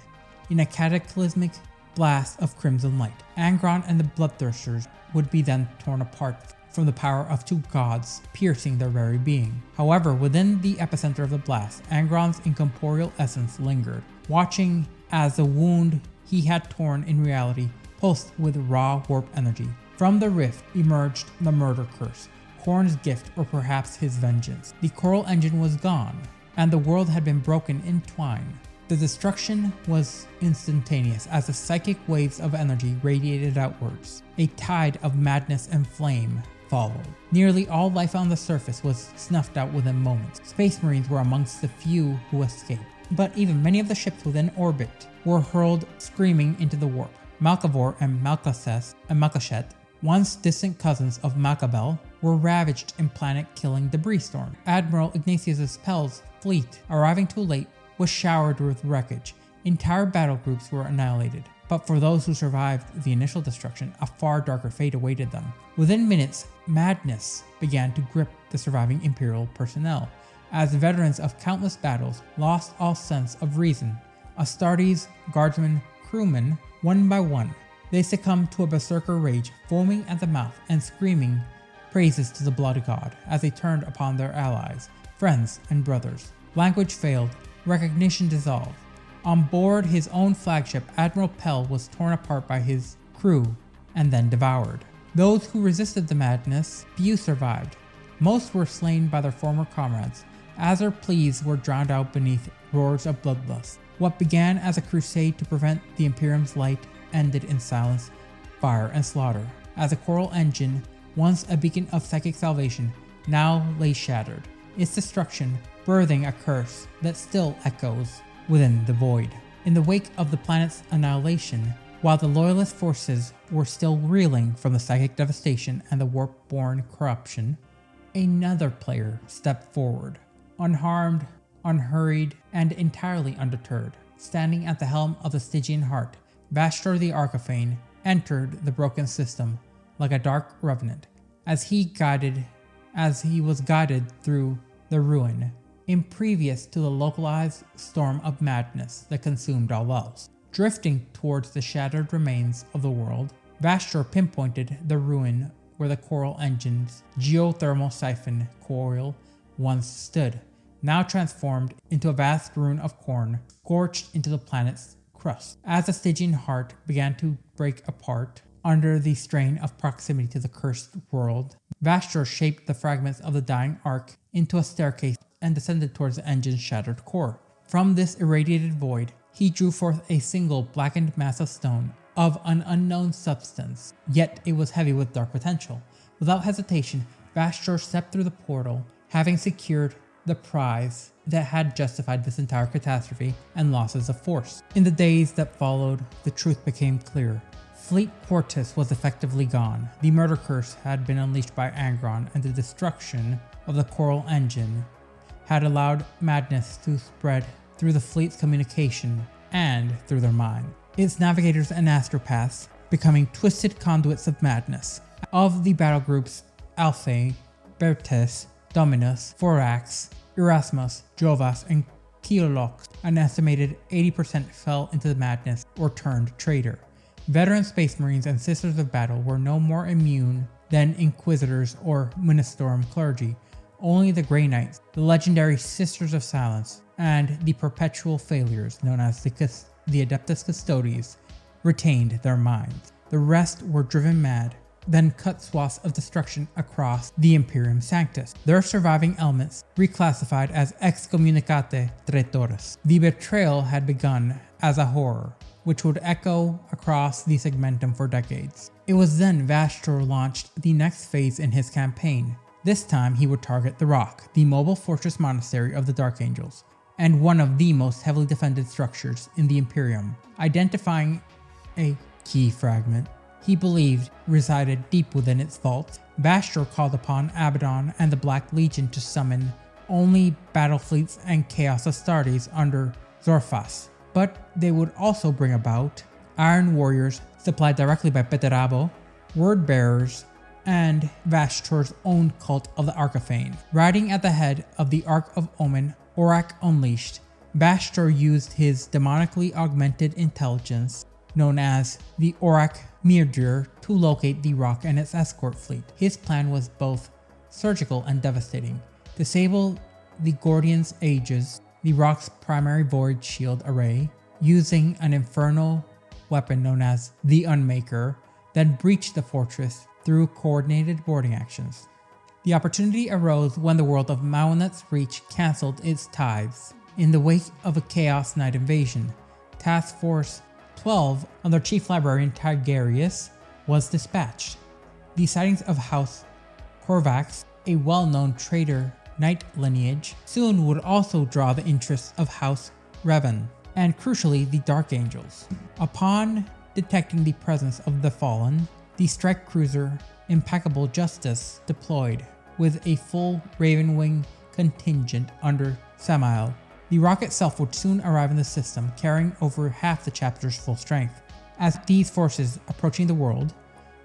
in a cataclysmic blast of crimson light. Angron and the Bloodthirsters would be then torn apart from the power of 2 gods, piercing their very being. However, within the epicenter of the blast, Angron's incorporeal essence lingered, watching as the wound he had torn in reality pulsed with raw warp energy. From the rift emerged the murder curse, Khorne's gift, or perhaps his vengeance. The coral engine was gone, and the world had been broken in twine. The destruction was instantaneous as the psychic waves of energy radiated outwards. A tide of madness and flame followed. Nearly all life on the surface was snuffed out within moments. Space Marines were amongst the few who escaped, but even many of the ships within orbit were hurled screaming into the warp. Malkavor and Malkashet, once distant cousins of Macabel, were ravaged in planet-killing debris storm. Admiral Ignatius's Pell's fleet, arriving too late, was showered with wreckage. Entire battle groups were annihilated. But for those who survived the initial destruction, a far darker fate awaited them. Within minutes, madness began to grip the surviving Imperial personnel, as veterans of countless battles lost all sense of reason. Astartes, guardsmen, crewmen, one by one, they succumbed to a berserker rage, foaming at the mouth and screaming praises to the blood god as they turned upon their allies, friends, and brothers. Language failed, recognition dissolved. On board his own flagship, Admiral Pell was torn apart by his crew and then devoured. Those who resisted the madness, few survived. Most were slain by their former comrades, as their pleas were drowned out beneath roars of bloodlust. What began as a crusade to prevent the Imperium's light ended in silence, fire, and slaughter, as the coral engine, once a beacon of psychic salvation, now lay shattered, its destruction birthing a curse that still echoes within the void. In the wake of the planet's annihilation, while the loyalist forces were still reeling from the psychic devastation and the warp-born corruption, another player stepped forward, unharmed, unhurried, and entirely undeterred. Standing at the helm of the Stygian heart, Vastor the Archifane entered the broken system like a dark revenant, as he was guided through the ruin, impervious to the localized storm of madness that consumed all else. Drifting towards the shattered remains of the world, Vastor pinpointed the ruin where the Coral Engine's geothermal siphon coil once stood, now transformed into a vast ruin of corn scorched into the planet's crust. As the Stygian heart began to break apart under the strain of proximity to the cursed world, Vastor shaped the fragments of the dying ark into a staircase and descended towards the engine's shattered core. From this irradiated void, he drew forth a single blackened mass of stone of an unknown substance, yet it was heavy with dark potential. Without hesitation, Vastor stepped through the portal, having secured the prize that had justified this entire catastrophe and losses of force. In the days that followed, the truth became clear. Fleet Portus was effectively gone. The murder curse had been unleashed by Angron, and the destruction of the Coral Engine had allowed madness to spread through the fleet's communication and through their mind. Its navigators and astropaths becoming twisted conduits of madness. Of the battle groups Alphae, Bertes, Dominus, Forax, Erasmus, Jovas, and Keolox, an estimated 80% fell into the madness or turned traitor. Veteran Space Marines and Sisters of Battle were no more immune than Inquisitors or Ministorum clergy. Only the Grey Knights, the legendary Sisters of Silence, and the perpetual failures known as the Adeptus Custodes retained their minds. The rest were driven mad, then cut swaths of destruction across the Imperium Sanctus, their surviving elements reclassified as excommunicate traitores. The betrayal had begun as a horror, which would echo across the segmentum for decades. It was then Vastor launched the next phase in his campaign. This time he would target the Rock, the mobile fortress monastery of the Dark Angels, and one of the most heavily defended structures in the Imperium. Identifying a key fragment he believed resided deep within its vaults, Vastor called upon Abaddon and the Black Legion to summon only battle fleets and Chaos Astartes under Zorphas, but they would also bring about Iron Warriors supplied directly by Peterabo, Word Bearers, and Vastor's own cult of the Archifane. Riding at the head of the Ark of Omen, Aurak Unleashed, Vastor used his demonically augmented intelligence, known as the Aurak Mirdir, to locate the Rock and its escort fleet. His plan was both surgical and devastating. Disable the Gordian's Aegis, the Rock's primary void shield array, using an infernal weapon known as the Unmaker, then breach the fortress through coordinated boarding actions. The opportunity arose when the world of Maonet's Reach cancelled its tithes. In the wake of a Chaos Knight invasion, Task Force 12 under Chief Librarian Tigerius was dispatched. The sightings of House Corvax, a well-known traitor knight lineage, soon would also draw the interest of House Revan, and crucially the Dark Angels. Upon detecting the presence of the Fallen, the strike cruiser Impeccable Justice deployed with a full Ravenwing contingent under Samael. The Rock itself would soon arrive in the system, carrying over half the chapter's full strength. As these forces approaching the world,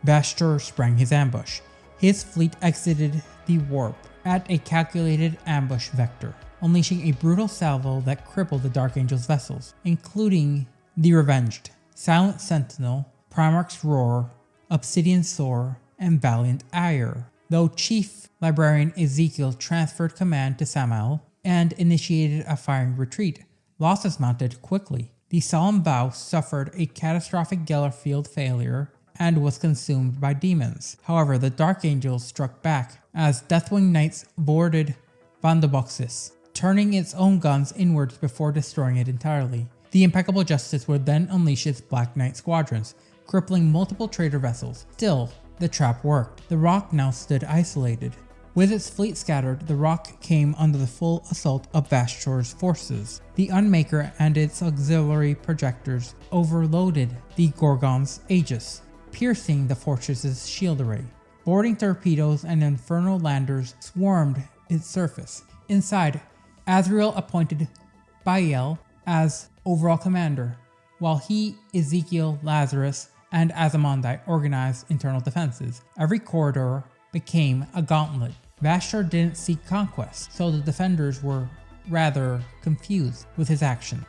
Vastor sprang his ambush. His fleet exited the warp at a calculated ambush vector, unleashing a brutal salvo that crippled the Dark Angel's vessels, including the Revenged, Silent Sentinel, Primarch's Roar, Obsidian Soar, and Valiant Ire. Though Chief Librarian Ezekiel transferred command to Samael and initiated a firing retreat, losses mounted quickly. The Solemn Vow suffered a catastrophic Gellerfield failure and was consumed by demons. However, the Dark Angels struck back as Deathwing Knights boarded Vandaboxis, turning its own guns inwards before destroying it entirely. The Impeccable Justice would then unleash its Black Knight squadrons, crippling multiple trader vessels. Still, the trap worked. The Rock now stood isolated. With its fleet scattered, the Rock came under the full assault of Vastor's forces. The Unmaker and its auxiliary projectors overloaded the Gorgon's Aegis, piercing the fortress's shield array. Boarding torpedoes and infernal landers swarmed its surface. Inside, Azrael appointed Baal as overall commander, while he, Ezekiel, Lazarus, and Asmodai organized internal defenses. Every corridor became a gauntlet. Vashtor didn't seek conquest, so the defenders were rather confused with his action,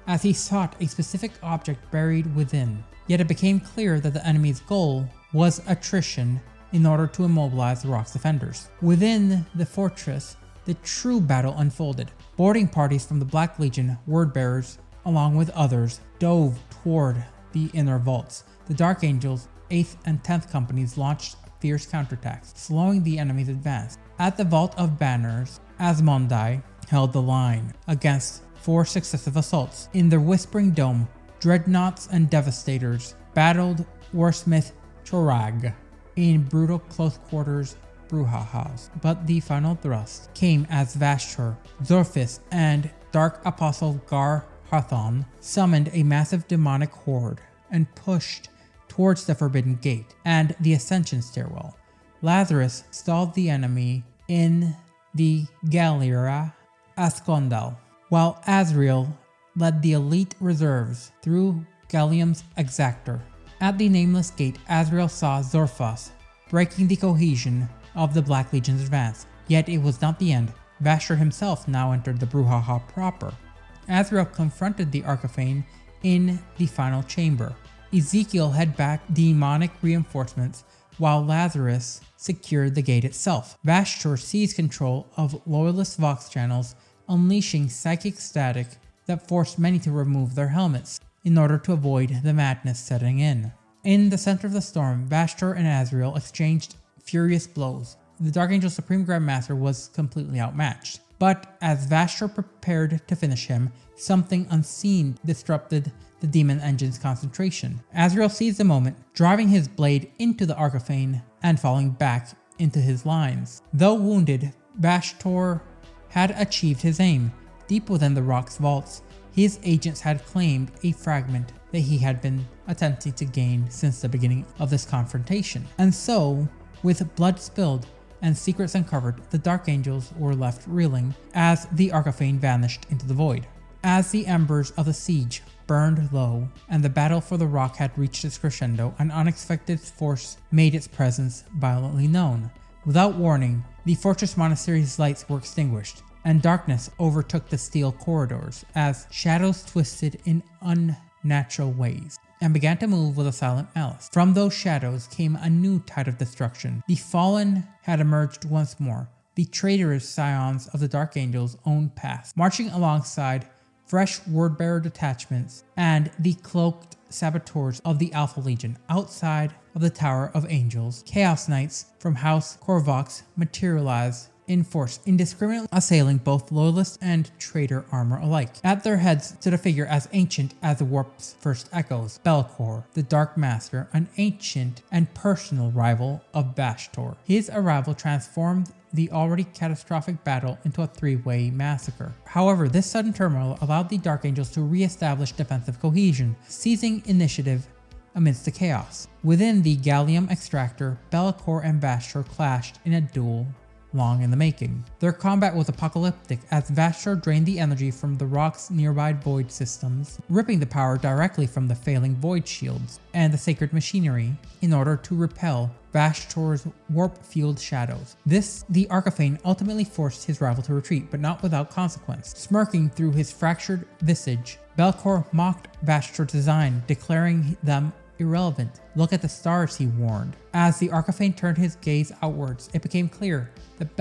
as he sought a specific object buried within. Yet it became clear that the enemy's goal was attrition in order to immobilize the rock's defenders. Within the fortress, the true battle unfolded. Boarding parties from the Black Legion, word-bearers, along with others, dove toward the inner vaults. The Dark Angels, 8th and 10th Companies launched fierce counterattacks, slowing the enemy's advance. At the Vault of Banners, Asmodai held the line against 4 successive assaults. In the Whispering Dome, Dreadnoughts and Devastators battled Warsmith Chorag in brutal close quarters brouhahas, but the final thrust came as Vashtor, Zorphis, and Dark Apostle Gar Hathon summoned a massive demonic horde and pushed towards the Forbidden Gate and the Ascension Stairwell. Lazarus stalled the enemy in the Galera Ascondal, while Azrael led the elite reserves through Gallium's Exactor. At the Nameless Gate, Azrael saw Zorphos breaking the cohesion of the Black Legion's advance. Yet it was not the end. Vashtor himself now entered the brouhaha proper. Azrael confronted the Arcaphane in the final chamber. Ezekiel had back demonic reinforcements, while Lazarus secured the gate itself. Vashtor seized control of loyalist vox channels, unleashing psychic static that forced many to remove their helmets in order to avoid the madness setting in. In the center of the storm, Vashtor and Azrael exchanged furious blows. The Dark Angel Supreme Grandmaster was completely outmatched. But as Vashtor prepared to finish him, something unseen disrupted the demon engine's concentration. Azrael seized the moment, driving his blade into the Arcaphane and falling back into his lines. Though wounded, Vashtor had achieved his aim. Deep within the rock's vaults, his agents had claimed a fragment that he had been attempting to gain since the beginning of this confrontation. And so, with blood spilled and secrets uncovered, the Dark Angels were left reeling as the Arcaphane vanished into the void. As the embers of the siege burned low and the battle for the rock had reached its crescendo, an unexpected force made its presence violently known. Without warning, the fortress monastery's lights were extinguished, and darkness overtook the steel corridors as shadows twisted in unnatural ways and began to move with a silent malice. From those shadows came a new tide of destruction. The fallen had emerged once more, the traitorous scions of the Dark Angels' own past, marching alongside fresh wordbearer detachments and the cloaked saboteurs of the Alpha Legion. Outside of the Tower of Angels, Chaos Knights from House Korvox materialized in force, indiscriminately assailing both loyalist and traitor armor alike. At their heads stood a figure as ancient as the warp's first echoes, Belcor, the Dark Master, an ancient and personal rival of Vashtor. His arrival transformed the already catastrophic battle into a three-way massacre. However, this sudden turmoil allowed the Dark Angels to re-establish defensive cohesion, seizing initiative amidst the chaos. Within the Gallium Extractor, Belcor and Vashtor clashed in a duel long in the making. Their combat was apocalyptic as Vashtor drained the energy from the rock's nearby void systems, ripping the power directly from the failing void shields and the sacred machinery in order to repel Vashtor's warp-fueled shadows. The Arcaphane ultimately forced his rival to retreat, but not without consequence. Smirking through his fractured visage, Belcor mocked Vashtor's design, declaring them irrelevant. Look at the stars, he warned. As the Arcaphane turned his gaze outwards, it became clear what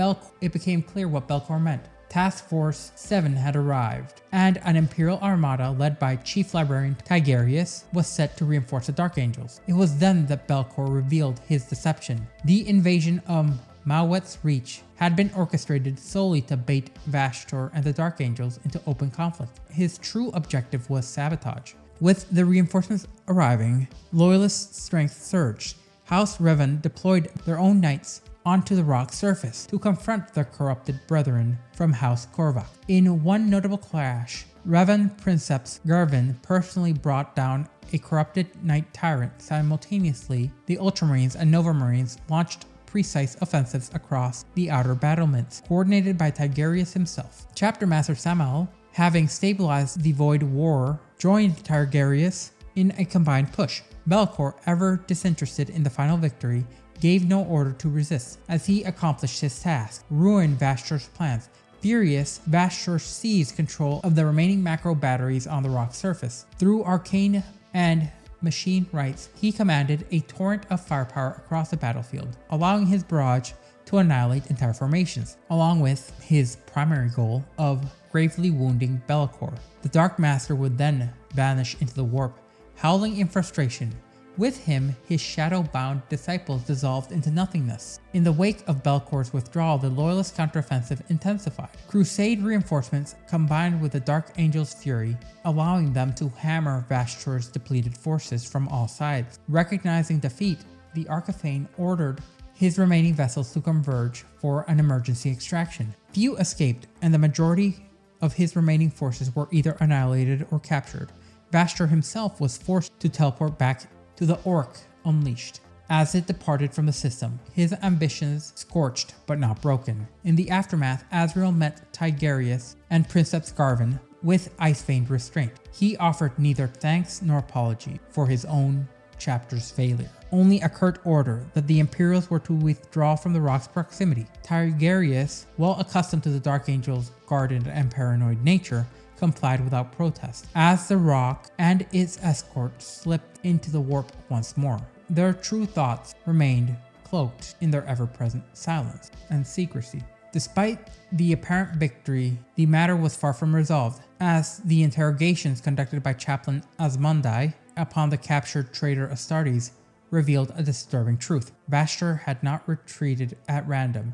Belcor meant. Task Force 7 had arrived, and an Imperial Armada led by Chief Librarian Tigerius was set to reinforce the Dark Angels. It was then that Belcor revealed his deception. The invasion of Mawet's Reach had been orchestrated solely to bait Vashtor and the Dark Angels into open conflict. His true objective was sabotage. With the reinforcements arriving, Loyalist strength surged. House Revan deployed their own knights onto the rock's surface to confront their corrupted brethren from House Korvac. In one notable clash, Revan Princeps Garvin personally brought down a corrupted knight tyrant. Simultaneously, the Ultramarines and Nova Marines launched precise offensives across the outer battlements, coordinated by Tigerius himself. Chapter Master Samael, having stabilized the Void War, joined Tigerius in a combined push. Belcor, ever disinterested in the final victory, gave no order to resist as he accomplished his task, ruined Vastor's plans. Furious, Vastor seized control of the remaining macro batteries on the rock surface. Through arcane and machine rights, he commanded a torrent of firepower across the battlefield, allowing his barrage to annihilate entire formations, along with his primary goal of gravely wounding Belcor. The Dark Master would then vanish into the warp, howling in frustration. With him, his shadow-bound disciples dissolved into nothingness. In the wake of Belcor's withdrawal, the Loyalist counteroffensive intensified. Crusade reinforcements combined with the Dark Angel's fury, allowing them to hammer Vastor's depleted forces from all sides. Recognizing defeat, the Archithane ordered his remaining vessels to converge for an emergency extraction. Few escaped, and the majority of his remaining forces were either annihilated or captured. Vastor himself was forced to teleport back to the Orc Unleashed. As it departed from the system, his ambitions scorched but not broken. In the aftermath, Azrael met Tigerius and Princeps Garvin with ice-veined restraint. He offered neither thanks nor apology for his own chapter's failure, only a curt order that the Imperials were to withdraw from the rock's proximity. Tigerius, well accustomed to the Dark Angel's guarded and paranoid nature, complied without protest, as the rock and its escort slipped into the warp once more. Their true thoughts remained cloaked in their ever-present silence and secrecy. Despite the apparent victory, the matter was far from resolved, as the interrogations conducted by Chaplain Asmundai upon the captured traitor Astartes revealed a disturbing truth. Vastor had not retreated at random.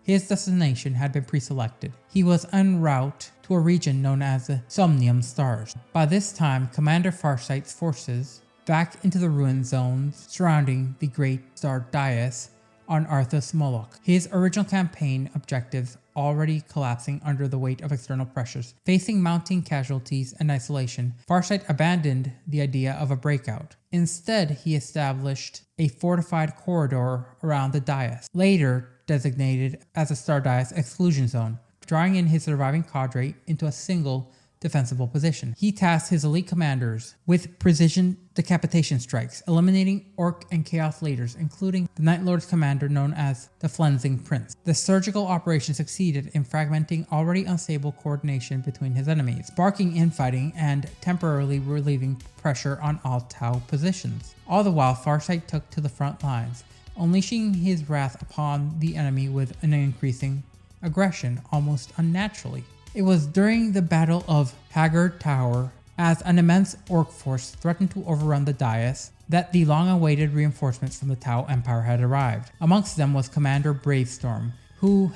His destination had been pre-selected. He was en route to a region known as the Somnium Stars. By this time, Commander Farsight's forces back into the ruin zones surrounding the Great Star Dais on Arthas Moloch. His original campaign objectives already collapsing under the weight of external pressures. Facing mounting casualties and isolation, Farsight abandoned the idea of a breakout. Instead, he established a fortified corridor around the dais, later designated as a Star Dais exclusion zone, drawing in his surviving cadre into a single defensible position. He tasked his elite commanders with precision decapitation strikes, eliminating Orc and Chaos leaders, including the Night Lord's commander known as the Flensing Prince. The surgical operation succeeded in fragmenting already unstable coordination between his enemies, sparking infighting and temporarily relieving pressure on all Tau positions. All the while, Farsight took to the front lines, unleashing his wrath upon the enemy with an increasing aggression almost unnaturally. It was during the Battle of Haggard Tower, as an immense Orc force threatened to overrun the dais, that the long-awaited reinforcements from the Tau Empire had arrived. Amongst them was Commander Bravestorm, who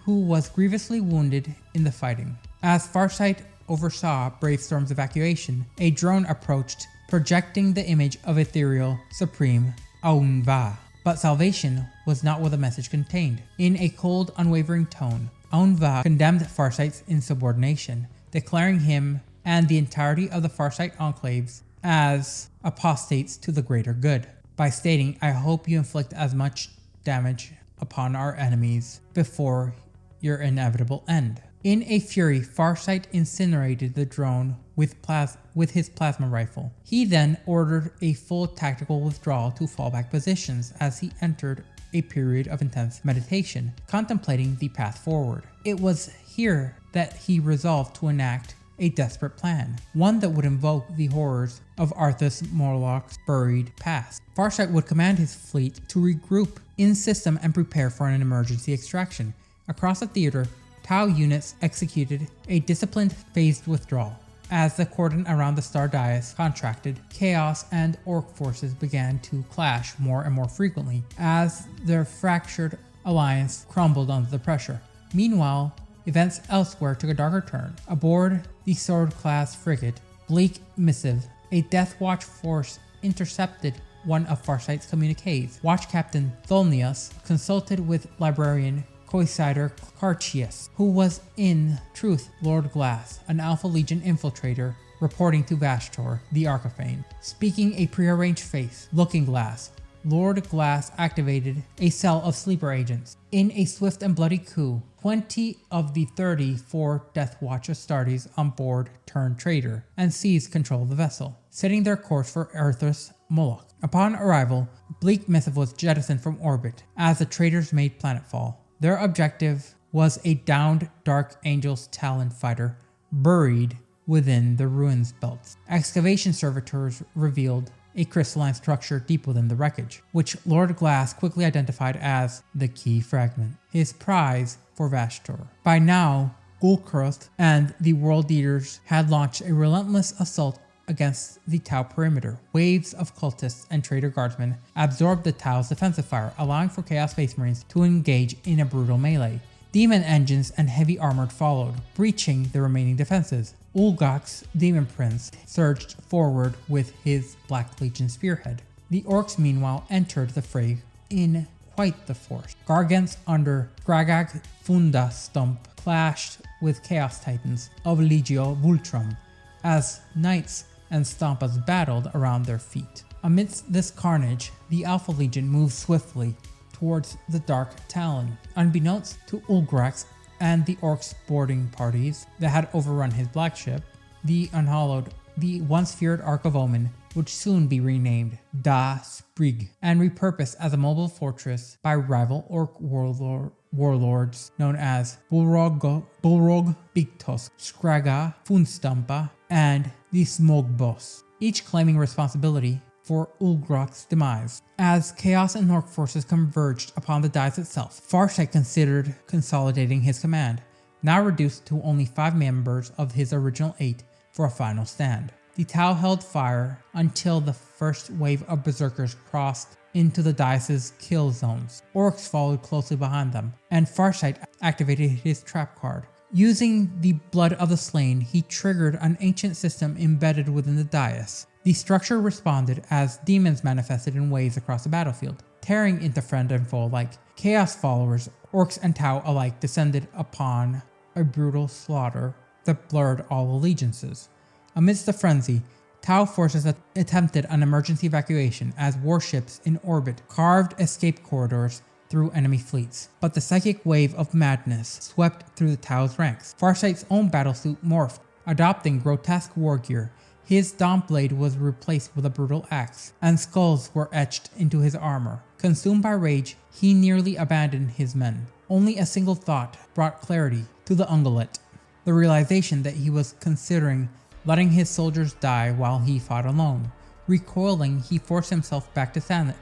was grievously wounded in the fighting. As Farsight oversaw Bravestorm's evacuation, a drone approached, projecting the image of ethereal Supreme Aunva. But salvation was not what the message contained. In a cold, unwavering tone, Aunva condemned Farsight's insubordination, declaring him and the entirety of the Farsight enclaves as apostates to the greater good, by stating, "I hope you inflict as much damage upon our enemies before your inevitable end." In a fury, Farsight incinerated the drone with his plasma rifle. He then ordered a full tactical withdrawal to fallback positions as he entered a period of intense meditation, contemplating the path forward. It was here that he resolved to enact a desperate plan, one that would invoke the horrors of Arthas Morlock's buried past. Farsight would command his fleet to regroup in system and prepare for an emergency extraction. Across the theater, Tau units executed a disciplined, phased withdrawal. As the cordon around the Star Dais contracted, Chaos and Orc forces began to clash more and more frequently as their fractured alliance crumbled under the pressure. Meanwhile, events elsewhere took a darker turn. Aboard the sword-class frigate Bleak Missive, a Death Watch force intercepted one of Farsight's communiques. Watch Captain Tholnius consulted with librarian Coicidor Carchius, who was in truth Lord Glass, an Alpha Legion infiltrator reporting to Vastor, the Archithane. Speaking a prearranged face, Looking Glass Lord Glass activated a cell of sleeper agents. In a swift and bloody coup, 20 of the 34 Death Watch Astartes on board turned traitor and seized control of the vessel, setting their course for Earth's Moloch. Upon arrival, Bleak Missive was jettisoned from orbit as the traitors made planetfall. Their objective was a downed Dark Angel's Talon fighter buried within the ruins belts. Excavation servitors revealed a crystalline structure deep within the wreckage, which Lord Glass quickly identified as the key fragment, his prize for Vashtor. By now, Gul'Kruth and the World Eaters had launched a relentless assault against the Tau perimeter. Waves of cultists and traitor guardsmen absorbed the Tau's defensive fire, allowing for Chaos Space Marines to engage in a brutal melee. Demon engines and heavy armored followed, breaching the remaining defenses. Ulgok's Demon Prince surged forward with his Black Legion spearhead. The Orcs meanwhile entered the fray in quite the force. Gargants under Gragag Fundastump clashed with Chaos Titans of Legio Vultrum as Knights and Stampas battled around their feet. Amidst this carnage, the Alpha Legion moved swiftly towards the Dark Talon. Unbeknownst to Ulgrax and the Orcs boarding parties that had overrun his black ship, the Unhallowed, the once feared Ark of Omen, would soon be renamed Da Sprig and repurposed as a mobile fortress by rival Orc warlords known as Bulrog Bigtosk, Skraga, Funstampa, and the Smogboss, each claiming responsibility for Ulgrak's demise. As Chaos and Orc forces converged upon the dais itself, Farsight considered consolidating his command, now reduced to only 5 members of his original 8 for a final stand. The Tau held fire until the first wave of berserkers crossed into the dais' kill zones. Orcs followed closely behind them, and Farsight activated his trap card. Using the blood of the slain, he triggered an ancient system embedded within the dais. The structure responded as demons manifested in waves across the battlefield, tearing into friend and foe alike. Chaos followers, Orcs and Tau alike, descended upon a brutal slaughter that blurred all allegiances. Amidst the frenzy, Tau forces attempted an emergency evacuation as warships in orbit carved escape corridors through enemy fleets, but the psychic wave of madness swept through the Tau's ranks. Farsight's own battlesuit morphed, adopting grotesque war gear. His Dawnblade was replaced with a brutal axe, and skulls were etched into his armor. Consumed by rage, he nearly abandoned his men. Only a single thought brought clarity to the Ungulate, the realization that he was considering letting his soldiers die while he fought alone. Recoiling, he forced himself back to sanity.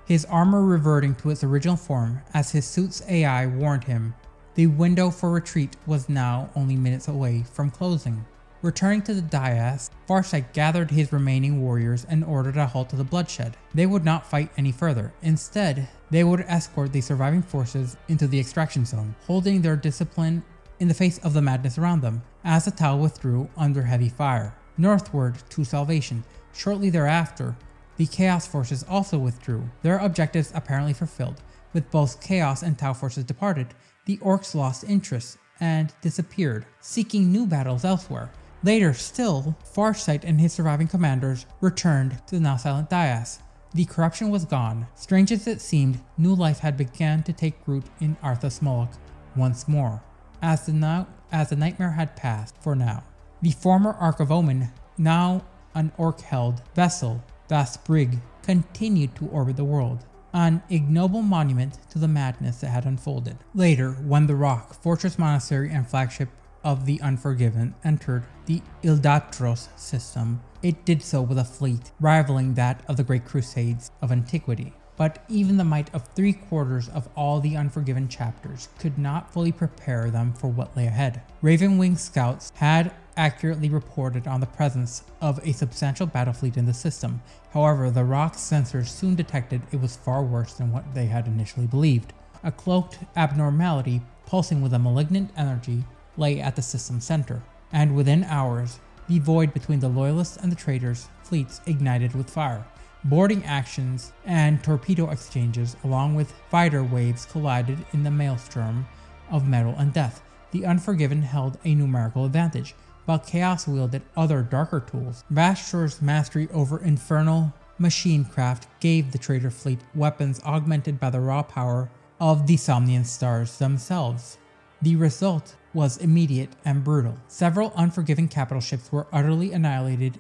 His armor reverting to its original form as his suit's AI warned him. The window for retreat was now only minutes away from closing. Returning to the dais, Farsight gathered his remaining warriors and ordered a halt to the bloodshed. They would not fight any further. Instead, they would escort the surviving forces into the extraction zone, holding their discipline in the face of the madness around them, as the Tau withdrew under heavy fire, northward to Salvation. Shortly thereafter, the Chaos forces also withdrew, their objectives apparently fulfilled. With both Chaos and Tau forces departed, the Orcs lost interest and disappeared, seeking new battles elsewhere. Later still, Farsight and his surviving commanders returned to the now silent dais. The corruption was gone. Strange as it seemed, new life had begun to take root in Arthas Moloch once more, as the nightmare had passed for now. The former Ark of Omen, now an Orc-held vessel, Das Brig, continued to orbit the world, an ignoble monument to the madness that had unfolded. Later, when the Rock, fortress monastery and flagship of the Unforgiven, entered the Ildatros system, it did so with a fleet rivaling that of the Great Crusades of antiquity. But even the might of 3/4 of all the Unforgiven chapters could not fully prepare them for what lay ahead. Raven-winged scouts had accurately reported on the presence of a substantial battle fleet in the system. However, the Rock's sensors soon detected it was far worse than what they had initially believed. A cloaked abnormality pulsing with a malignant energy lay at the system's center, and within hours, the void between the Loyalists and the traitors' fleets ignited with fire. Boarding actions and torpedo exchanges along with fighter waves collided in the maelstrom of metal and death. The Unforgiven held a numerical advantage, while Chaos wielded other darker tools. Vashtor's mastery over infernal machine craft gave the traitor fleet weapons augmented by the raw power of the Somnian stars themselves. The result was immediate and brutal. Several unforgiving capital ships were utterly annihilated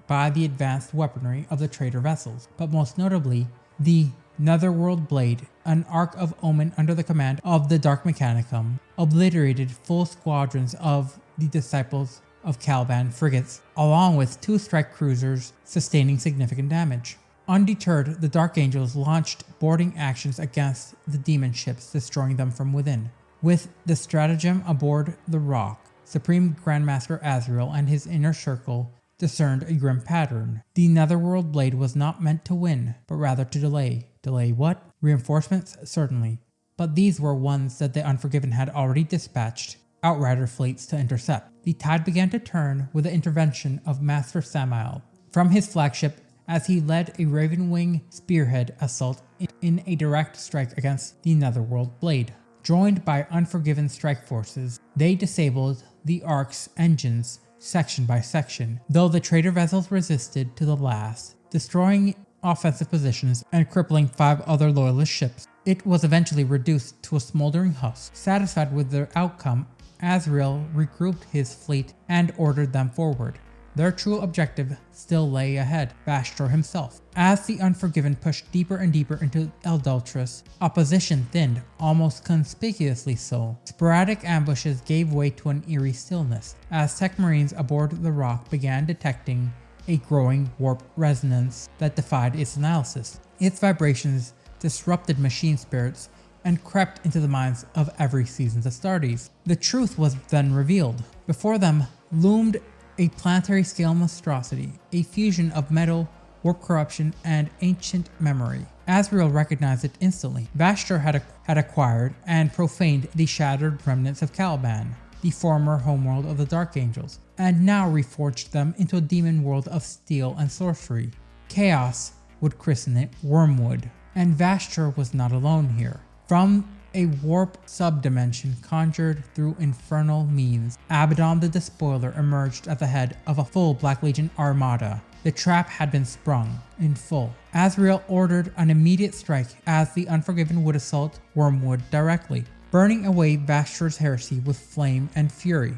by the advanced weaponry of the traitor vessels, but most notably, the Netherworld Blade, an Ark of Omen under the command of the Dark Mechanicum, obliterated full squadrons of the Disciples of Caliban frigates, along with 2 strike cruisers sustaining significant damage. Undeterred, the Dark Angels launched boarding actions against the demon ships, destroying them from within. With the stratagem aboard the Rock, Supreme Grandmaster Azrael and his inner circle discerned a grim pattern. The Netherworld Blade was not meant to win, but rather to delay. Delay what? Reinforcements? Certainly. But these were ones that the Unforgiven had already dispatched Outrider fleets to intercept. The tide began to turn with the intervention of Master Samael from his flagship as he led a Ravenwing spearhead assault in a direct strike against the Netherworld Blade. Joined by Unforgiven strike forces, they disabled the Ark's engines section by section, though the traitor vessels resisted to the last, destroying offensive positions and crippling 5 other loyalist ships. It was eventually reduced to a smoldering husk. Satisfied with their outcome, Azrael regrouped his fleet and ordered them forward. Their true objective still lay ahead, Vastor himself. As the Unforgiven pushed deeper and deeper into Eldultras, opposition thinned, almost conspicuously so. Sporadic ambushes gave way to an eerie stillness, as tech marines aboard the Rock began detecting a growing warp resonance that defied its analysis. Its vibrations disrupted machine spirits and crept into the minds of every seasoned Astartes. The truth was then revealed. Before them loomed a planetary scale monstrosity, a fusion of metal, warp corruption, and ancient memory. Azrael recognized it instantly. Vastor had acquired and profaned the shattered remnants of Caliban, the former homeworld of the Dark Angels, and now reforged them into a demon world of steel and sorcery. Chaos would christen it Wormwood, and Vastor was not alone here. From a warp subdimension conjured through infernal means, Abaddon the Despoiler emerged at the head of a full Black Legion armada. The trap had been sprung in full. Azrael ordered an immediate strike as the Unforgiven would assault Wormwood directly, burning away Vastor's heresy with flame and fury.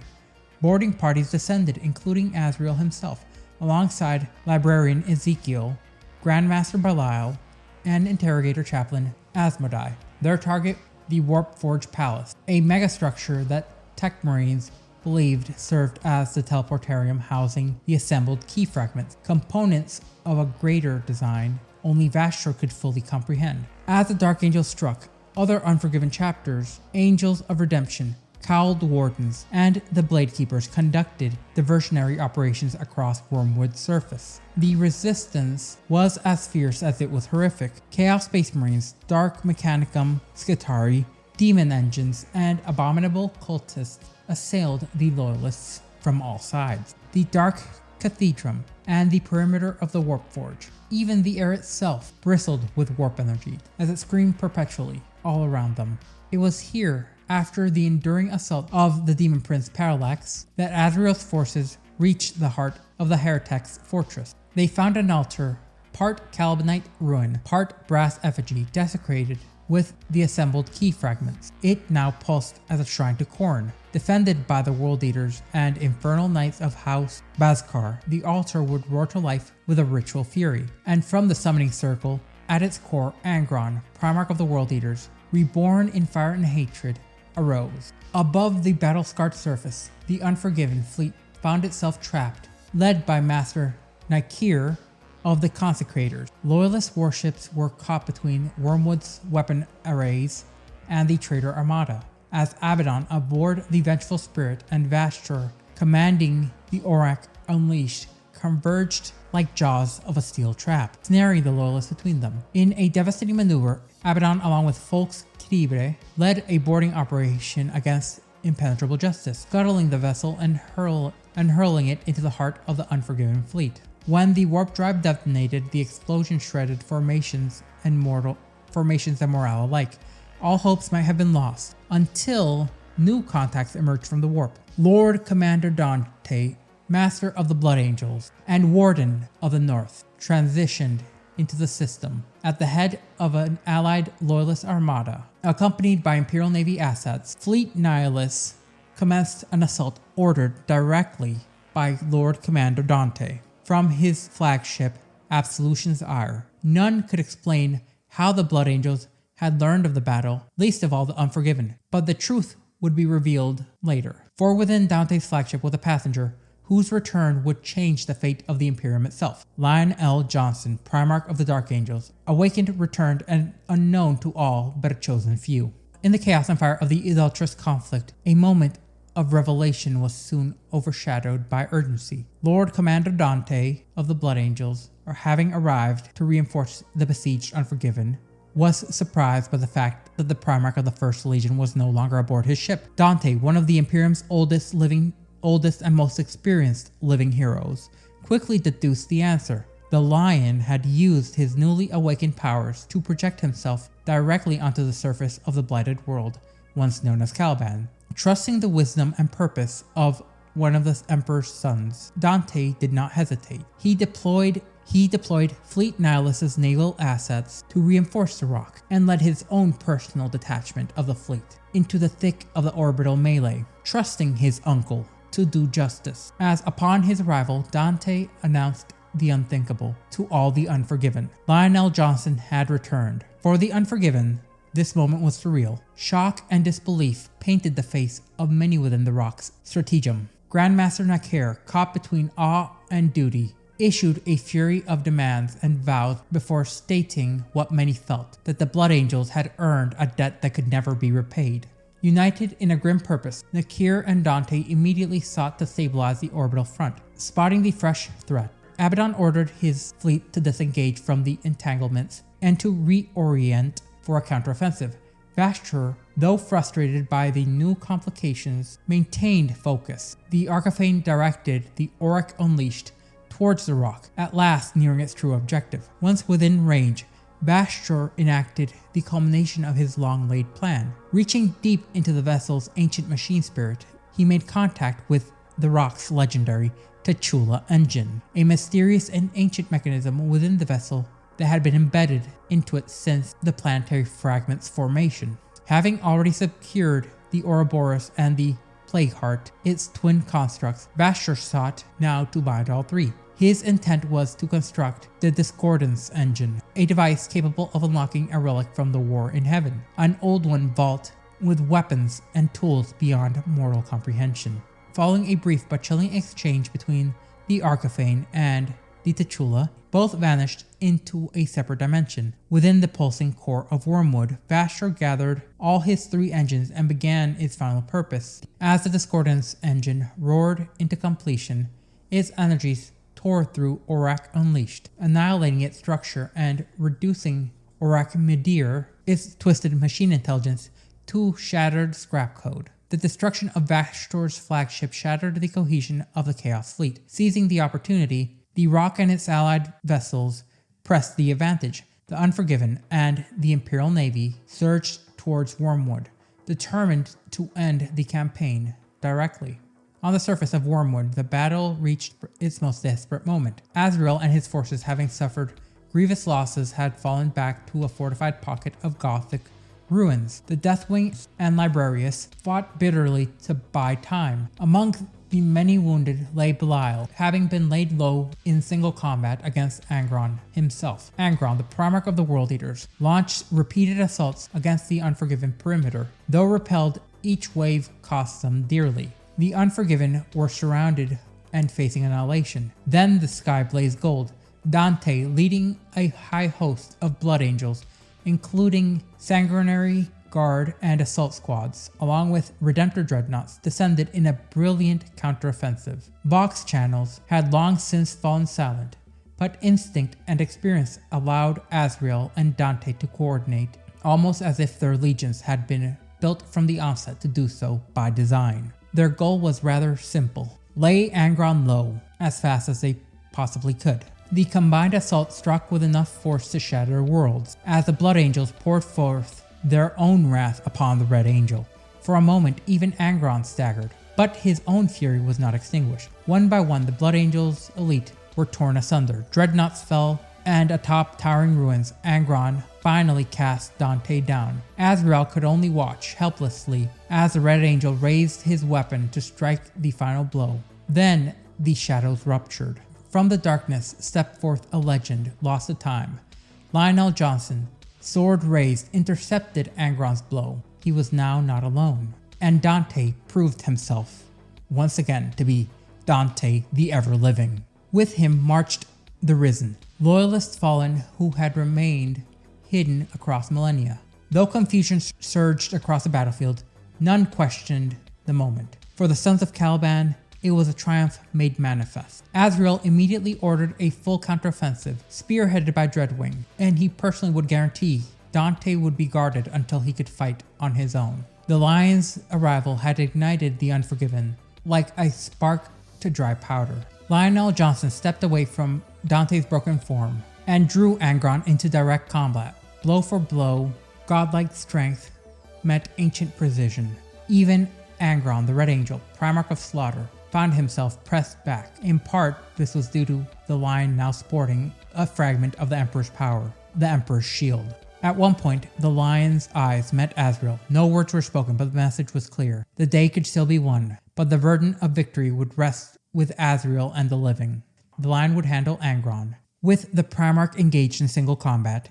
Boarding parties descended, including Azrael himself, alongside Librarian Ezekiel, Grandmaster Belial, and Interrogator Chaplain Asmodai. Their target, the Warpforge Palace, a megastructure that tech marines believed served as the teleportarium housing the assembled key fragments, components of a greater design only Vastor could fully comprehend. As the Dark Angel struck, other Unforgiven chapters, Angels of Redemption, Cowled Wardens, and the Blade Keepers conducted diversionary operations across Wormwood's surface. The resistance was as fierce as it was horrific. Chaos Space Marines, Dark Mechanicum, Skitarii, Demon Engines, and abominable cultists assailed the Loyalists from all sides. The Dark Cathedrum and the perimeter of the Warpforge. Even the air itself bristled with warp energy as it screamed perpetually all around them. It was here, after the enduring assault of the Demon Prince Parallax, that Azrael's forces reached the heart of the Heretic's fortress. They found an altar, part Calibanite ruin, part brass effigy, desecrated with the assembled key fragments. It now pulsed as a shrine to Khorne. Defended by the World Eaters and Infernal Knights of House Bazkar, the altar would roar to life with a ritual fury. And from the summoning circle, at its core, Angron, Primarch of the World Eaters, reborn in fire and hatred, arose. Above the battle-scarred surface, the Unforgiven fleet found itself trapped, led by Master Nikir of the Consecrators. Loyalist warships were caught between Wormwood's weapon arrays and the traitor armada, as Abaddon aboard the Vengeful Spirit and Vastor, commanding the Aurak Unleashed, converged like jaws of a steel trap, snaring the Loyalists between them. In a devastating maneuver, Abaddon, along with Folks Tibre, led a boarding operation against Impenetrable Justice, scuttling the vessel and hurling it into the heart of the Unforgiven fleet. When the warp drive detonated, the explosion shredded formations and morale alike. All hopes might have been lost, until new contacts emerged from the warp. Lord Commander Dante Master of the Blood Angels and Warden of the North, transitioned into the system at the head of an allied loyalist armada. Accompanied by Imperial Navy assets, Fleet Nihilus commenced an assault ordered directly by Lord Commander Dante from his flagship Absolution's Ire. None could explain how the Blood Angels had learned of the battle, least of all the Unforgiven, but the truth would be revealed later. For within Dante's flagship was a passenger whose return would change the fate of the Imperium itself. Lion L. Johnson, Primarch of the Dark Angels, awakened, returned, and unknown to all but a chosen few. In the chaos and fire of the adulterous conflict, a moment of revelation was soon overshadowed by urgency. Lord Commander Dante of the Blood Angels, having arrived to reinforce the besieged Unforgiven, was surprised by the fact that the Primarch of the First Legion was no longer aboard his ship. Dante, one of the Imperium's oldest and most experienced living heroes, quickly deduced the answer. The Lion had used his newly awakened powers to project himself directly onto the surface of the blighted world, once known as Caliban. Trusting the wisdom and purpose of one of the Emperor's sons, Dante did not hesitate. He deployed Fleet Nihilus's naval assets to reinforce the rock, and led his own personal detachment of the fleet into the thick of the orbital melee, trusting his uncle to do justice, as upon his arrival Dante announced the unthinkable to all the Unforgiven. Lionel Johnson had returned. For the Unforgiven, this moment was surreal. Shock and disbelief painted the face of many within the rock's stratagem. Grandmaster Nakyr, caught between awe and duty, issued a fury of demands and vows before stating what many felt, that the Blood Angels had earned a debt that could never be repaid. United in a grim purpose, Nakyr and Dante immediately sought to stabilize the orbital front. Spotting the fresh threat, Abaddon ordered his fleet to disengage from the entanglements and to reorient for a counteroffensive. Vastur, though frustrated by the new complications, maintained focus. The Archifane directed the Auric Unleashed towards the rock, at last nearing its true objective. Once within range, Vastur enacted the culmination of his long-laid plan. Reaching deep into the vessel's ancient machine spirit, he made contact with the rock's legendary Tchula engine, a mysterious and ancient mechanism within the vessel that had been embedded into it since the planetary fragment's formation. Having already secured the Ouroboros and the Plagueheart, its twin constructs, Vastur sought now to bind all three. His intent was to construct the Discordance engine, a device capable of unlocking a relic from the War in Heaven, an old one vault with weapons and tools beyond mortal comprehension. Following a brief but chilling exchange between the Archifane and the Tchula, both vanished into a separate dimension. Within the pulsing core of Wormwood, Vastur gathered all his three engines and began its final purpose. As the Discordance engine roared into completion, its energies tore through Auric Unleashed, annihilating its structure and reducing Auric Midir, its twisted machine intelligence, to shattered scrap code. The destruction of Vastur's flagship shattered the cohesion of the Chaos Fleet. Seizing the opportunity, the Rock and its allied vessels pressed the advantage. The Unforgiven and the Imperial Navy surged towards Wormwood, determined to end the campaign directly. On the surface of Wormwood, the battle reached its most desperate moment. Azrael and his forces, having suffered grievous losses, had fallen back to a fortified pocket of Gothic ruins. The Deathwing and Librarius fought bitterly to buy time. Among the many wounded lay Belial, having been laid low in single combat against Angron himself. Angron, the Primarch of the World Eaters, launched repeated assaults against the Unforgiven perimeter. Though repelled, each wave cost them dearly. The Unforgiven were surrounded and facing annihilation. Then the sky blazed gold. Dante, leading a high host of Blood Angels, including Sanguinary Guard and assault squads, along with Redemptor dreadnoughts, descended in a brilliant counteroffensive. Vox channels had long since fallen silent, but instinct and experience allowed Azrael and Dante to coordinate, almost as if their legions had been built from the onset to do so by design. Their goal was rather simple: lay Angron low as fast as they possibly could. The combined assault struck with enough force to shatter worlds, as the Blood Angels poured forth their own wrath upon the Red Angel. For a moment, even Angron staggered, but his own fury was not extinguished. One by one, the Blood Angels elite were torn asunder. Dreadnoughts fell, and atop towering ruins, Angron finally cast Dante down. Azrael could only watch helplessly as the Red Angel raised his weapon to strike the final blow. Then the shadows ruptured. From the darkness stepped forth a legend lost to time. Lionel Johnson, sword raised, intercepted Angron's blow. He was now not alone. And Dante proved himself once again to be Dante the Ever-Living. With him marched the Risen, loyalists fallen who had remained hidden across millennia. Though confusion surged across the battlefield, none questioned the moment. For the Sons of Caliban, it was a triumph made manifest. Azrael immediately ordered a full counteroffensive, spearheaded by Dreadwing, and he personally would guarantee Dante would be guarded until he could fight on his own. The Lion's arrival had ignited the Unforgiven, like a spark to dry powder. Lionel Johnson stepped away from Dante's broken form and drew Angron into direct combat. Blow for blow, godlike strength met ancient precision. Even Angron, the Red Angel, Primarch of Slaughter, found himself pressed back. In part, this was due to the Lion now sporting a fragment of the Emperor's power, the Emperor's shield. At one point, the Lion's eyes met Azrael. No words were spoken, but the message was clear. The day could still be won, but the burden of victory would rest with Azrael and the living. The Lion would handle Angron. With the Primarch engaged in single combat,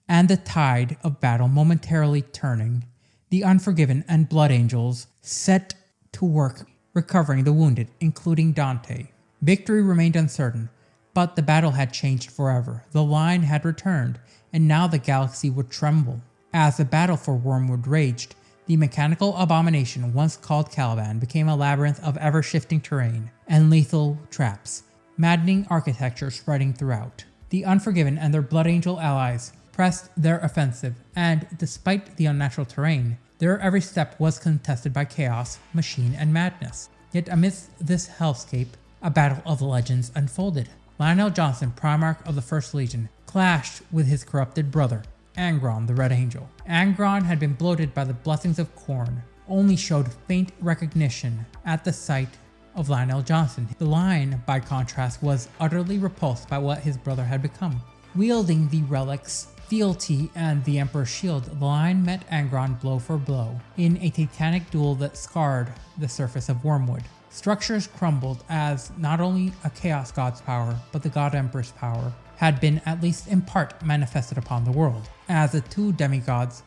and the tide of battle momentarily turning, the Unforgiven and Blood Angels set to work recovering the wounded, including Dante. Victory remained uncertain, but the battle had changed forever. The Line had returned, and now the galaxy would tremble. As the battle for Wormwood raged, the mechanical abomination once called Caliban became a labyrinth of ever-shifting terrain and lethal traps, maddening architecture spreading throughout. The Unforgiven and their Blood Angel allies pressed their offensive, and despite the unnatural terrain, their every step was contested by chaos, machine, and madness. Yet amidst this hellscape, a battle of the legends unfolded. Lionel Johnson, Primarch of the First Legion, clashed with his corrupted brother, Angron the Red Angel. Angron had been bloated by the blessings of Khorne, only showed faint recognition at the sight of Lionel Johnson. The Lion, by contrast, was utterly repulsed by what his brother had become. Wielding the relics, fealty, and the Emperor's shield, the Lion met Angron blow for blow in a titanic duel that scarred the surface of Wormwood. Structures crumbled as not only a Chaos God's power, but the God Emperor's power had been at least in part manifested upon the world, as the two demigods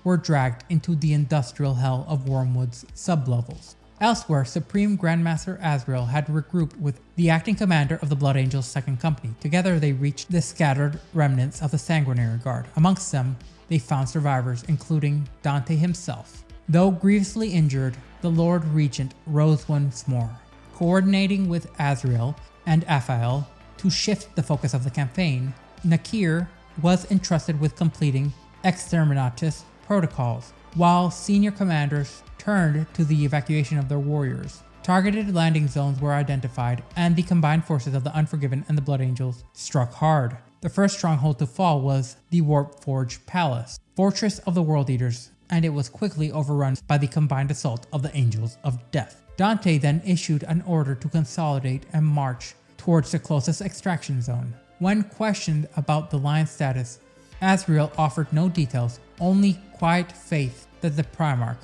were dragged into the industrial hell of Wormwood's sublevels. Elsewhere, Supreme Grandmaster Azrael had regrouped with the acting commander of the Blood Angels' second company. Together they reached the scattered remnants of the Sanguinary Guard. Amongst them, they found survivors, including Dante himself. Though grievously injured, the Lord Regent rose once more, coordinating with Azrael and Aphael to shift the focus of the campaign. Nakir was entrusted with completing Exterminatus protocols, while senior commanders turned to the evacuation of their warriors. Targeted landing zones were identified, and the combined forces of the Unforgiven and the Blood Angels struck hard. The first stronghold to fall was the Warpforge Palace, fortress of the World Eaters, and it was quickly overrun by the combined assault of the Angels of Death. Dante then issued an order to consolidate and march towards the closest extraction zone. When questioned about the Lion's status, Azrael offered no details, only quiet faith that the Primarch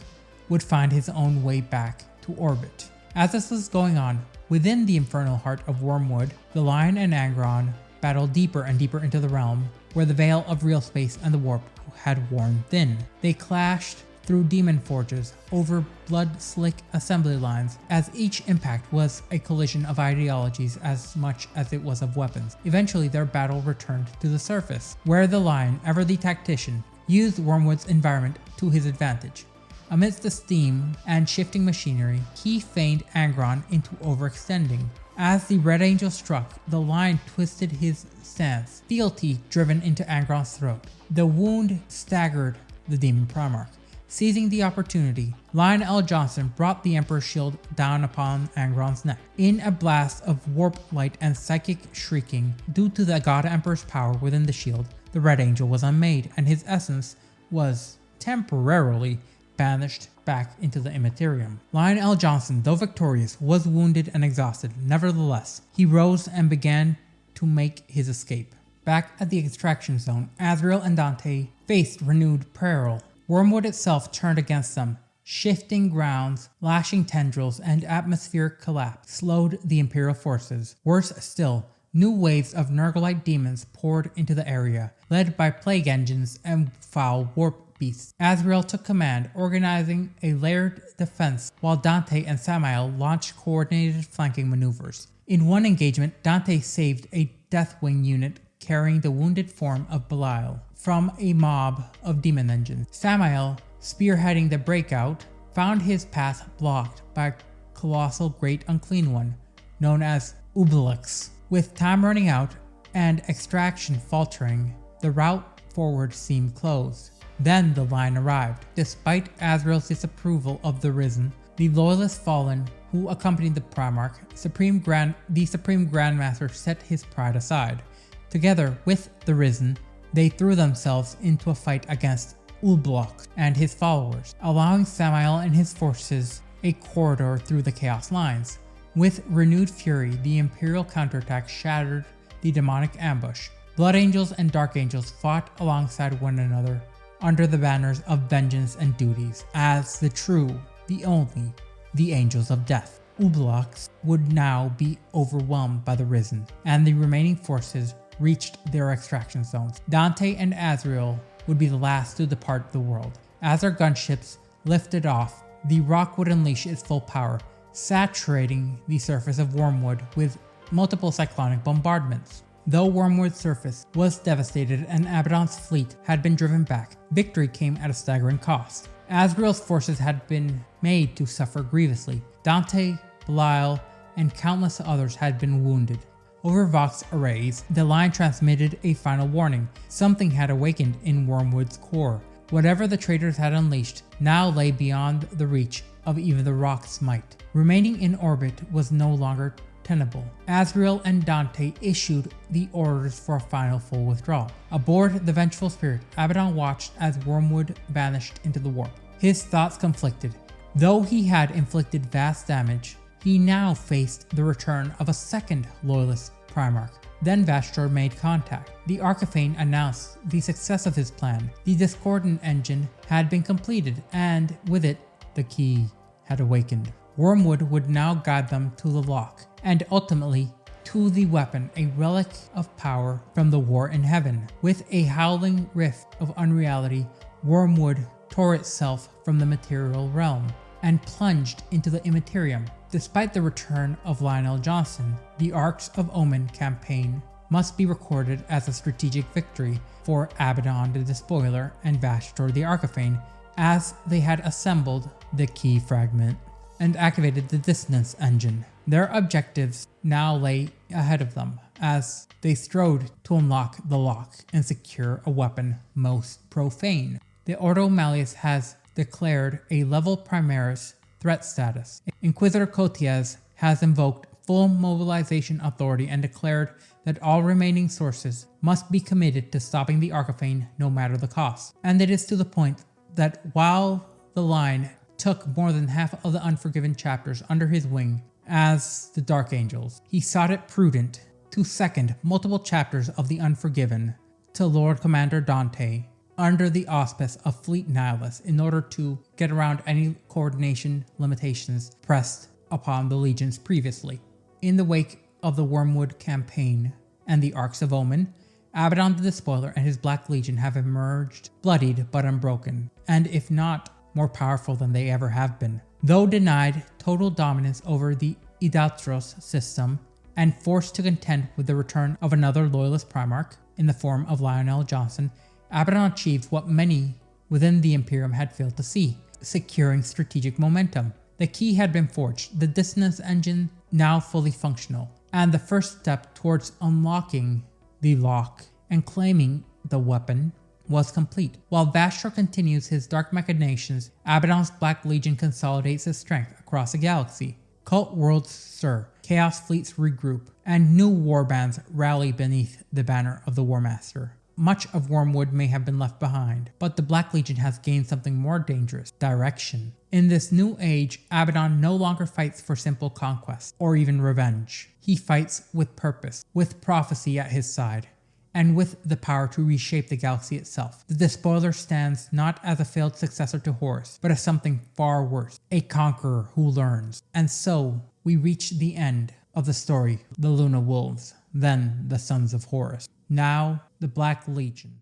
would find his own way back to orbit. As this was going on, within the infernal heart of Wormwood, the Lion and Angron battled deeper and deeper into the realm, where the veil of real space and the warp had worn thin. They clashed through demon forges, over blood-slick assembly lines, as each impact was a collision of ideologies as much as it was of weapons. Eventually their battle returned to the surface, where the Lion, ever the tactician, used Wormwood's environment to his advantage. Amidst the steam and shifting machinery, he feigned Angron into overextending. As the Red Angel struck, the Lion twisted his stance, fealty driven into Angron's throat. The wound staggered the Demon Primarch. Seizing the opportunity, Lionel Johnson brought the Emperor's shield down upon Angron's neck. In a blast of warp light and psychic shrieking, due to the God Emperor's power within the shield, the Red Angel was unmade, and his essence was temporarily banished back into the Immaterium. Lionel Johnson, though victorious, was wounded and exhausted. Nevertheless, he rose and began to make his escape. Back at the extraction zone, Azrael and Dante faced renewed peril. Wormwood itself turned against them. Shifting grounds, lashing tendrils, and atmospheric collapse slowed the Imperial forces. Worse still, new waves of Nurglite demons poured into the area, led by plague engines and foul warp beasts. Azrael took command, organizing a layered defense, while Dante and Samael launched coordinated flanking maneuvers. In one engagement, Dante saved a Deathwing unit carrying the wounded form of Belial from a mob of demon engines. Samael, spearheading the breakout, found his path blocked by a colossal great unclean one, known as Ubelix. With time running out and extraction faltering, the route forward seemed closed. Then the line arrived. Despite Azrael's disapproval of the Risen, the loyalist fallen who accompanied the Primarch, the Supreme Grandmaster set his pride aside. Together with the Risen, they threw themselves into a fight against Ulblok and his followers, allowing Samael and his forces a corridor through the Chaos lines. With renewed fury, the Imperial counterattack shattered the demonic ambush. Blood Angels and Dark Angels fought alongside one another under the banners of vengeance and duties as the true, the only, the Angels of Death. Ublox would now be overwhelmed by the Risen, and the remaining forces reached their extraction zones. Dante and Azrael would be the last to depart the world. As their gunships lifted off, the rock would unleash its full power, saturating the surface of Wormwood with multiple cyclonic bombardments. Though Wormwood's surface was devastated and Abaddon's fleet had been driven back, victory came at a staggering cost. Azrael's forces had been made to suffer grievously. Dante, Belial, and countless others had been wounded. Over Vox arrays, the line transmitted a final warning. Something had awakened in Wormwood's core. Whatever the traitors had unleashed now lay beyond the reach of even the rock's might. Remaining in orbit was no longer tenable. Azrael and Dante issued the orders for a final full withdrawal. Aboard the Vengeful Spirit, Abaddon watched as Wormwood vanished into the warp. His thoughts conflicted. Though he had inflicted vast damage, he now faced the return of a second loyalist Primarch. Then Vastor made contact. The Archifane announced the success of his plan. The Discordant engine had been completed, and with it, the key had awakened. Wormwood would now guide them to the lock, and ultimately to the weapon, a relic of power from the war in heaven. With a howling rift of unreality, Wormwood tore itself from the material realm and plunged into the Immaterium. Despite the return of Lionel Johnson, the Arcs of Omen campaign must be recorded as a strategic victory for Abaddon the Despoiler and Vastor the Archifane, as they had assembled the key fragment and activated the Dissonance engine. Their objectives now lay ahead of them as they strode to unlock the lock and secure a weapon most profane. The Ordo Malleus has declared a level Primaris threat status. Inquisitor Cotias has invoked full mobilization authority and declared that all remaining sources must be committed to stopping the Archifane no matter the cost. And it is to the point that while the line took more than half of the Unforgiven chapters under his wing as the Dark Angels, he thought it prudent to second multiple chapters of the Unforgiven to Lord Commander Dante under the auspice of Fleet Nihilus in order to get around any coordination limitations pressed upon the legions previously. In the wake of the Wormwood campaign and the Arcs of Omen, Abaddon the Despoiler and his Black Legion have emerged bloodied but unbroken, and if not more powerful than they ever have been. Though denied total dominance over the Idatros system and forced to contend with the return of another loyalist Primarch in the form of Lionel Johnson, Abaddon achieved what many within the Imperium had failed to see, securing strategic momentum. The key had been forged, the Dissonance engine now fully functional, and the first step towards unlocking the lock and claiming the weapon was complete. While Vastor continues his dark machinations, Abaddon's Black Legion consolidates its strength across the galaxy. Cult worlds stir, chaos fleets regroup, and new warbands rally beneath the banner of the Warmaster. much of Wormwood may have been left behind, but the Black Legion has gained something more dangerous: direction. In this new age, Abaddon no longer fights for simple conquest, or even revenge. He fights with purpose, with prophecy at his side, and with the power to reshape the galaxy itself. The Despoiler stands not as a failed successor to Horus, but as something far worse: a conqueror who learns. And so, we reach the end of the story: the Luna Wolves, then the Sons of Horus, now the Black Legion.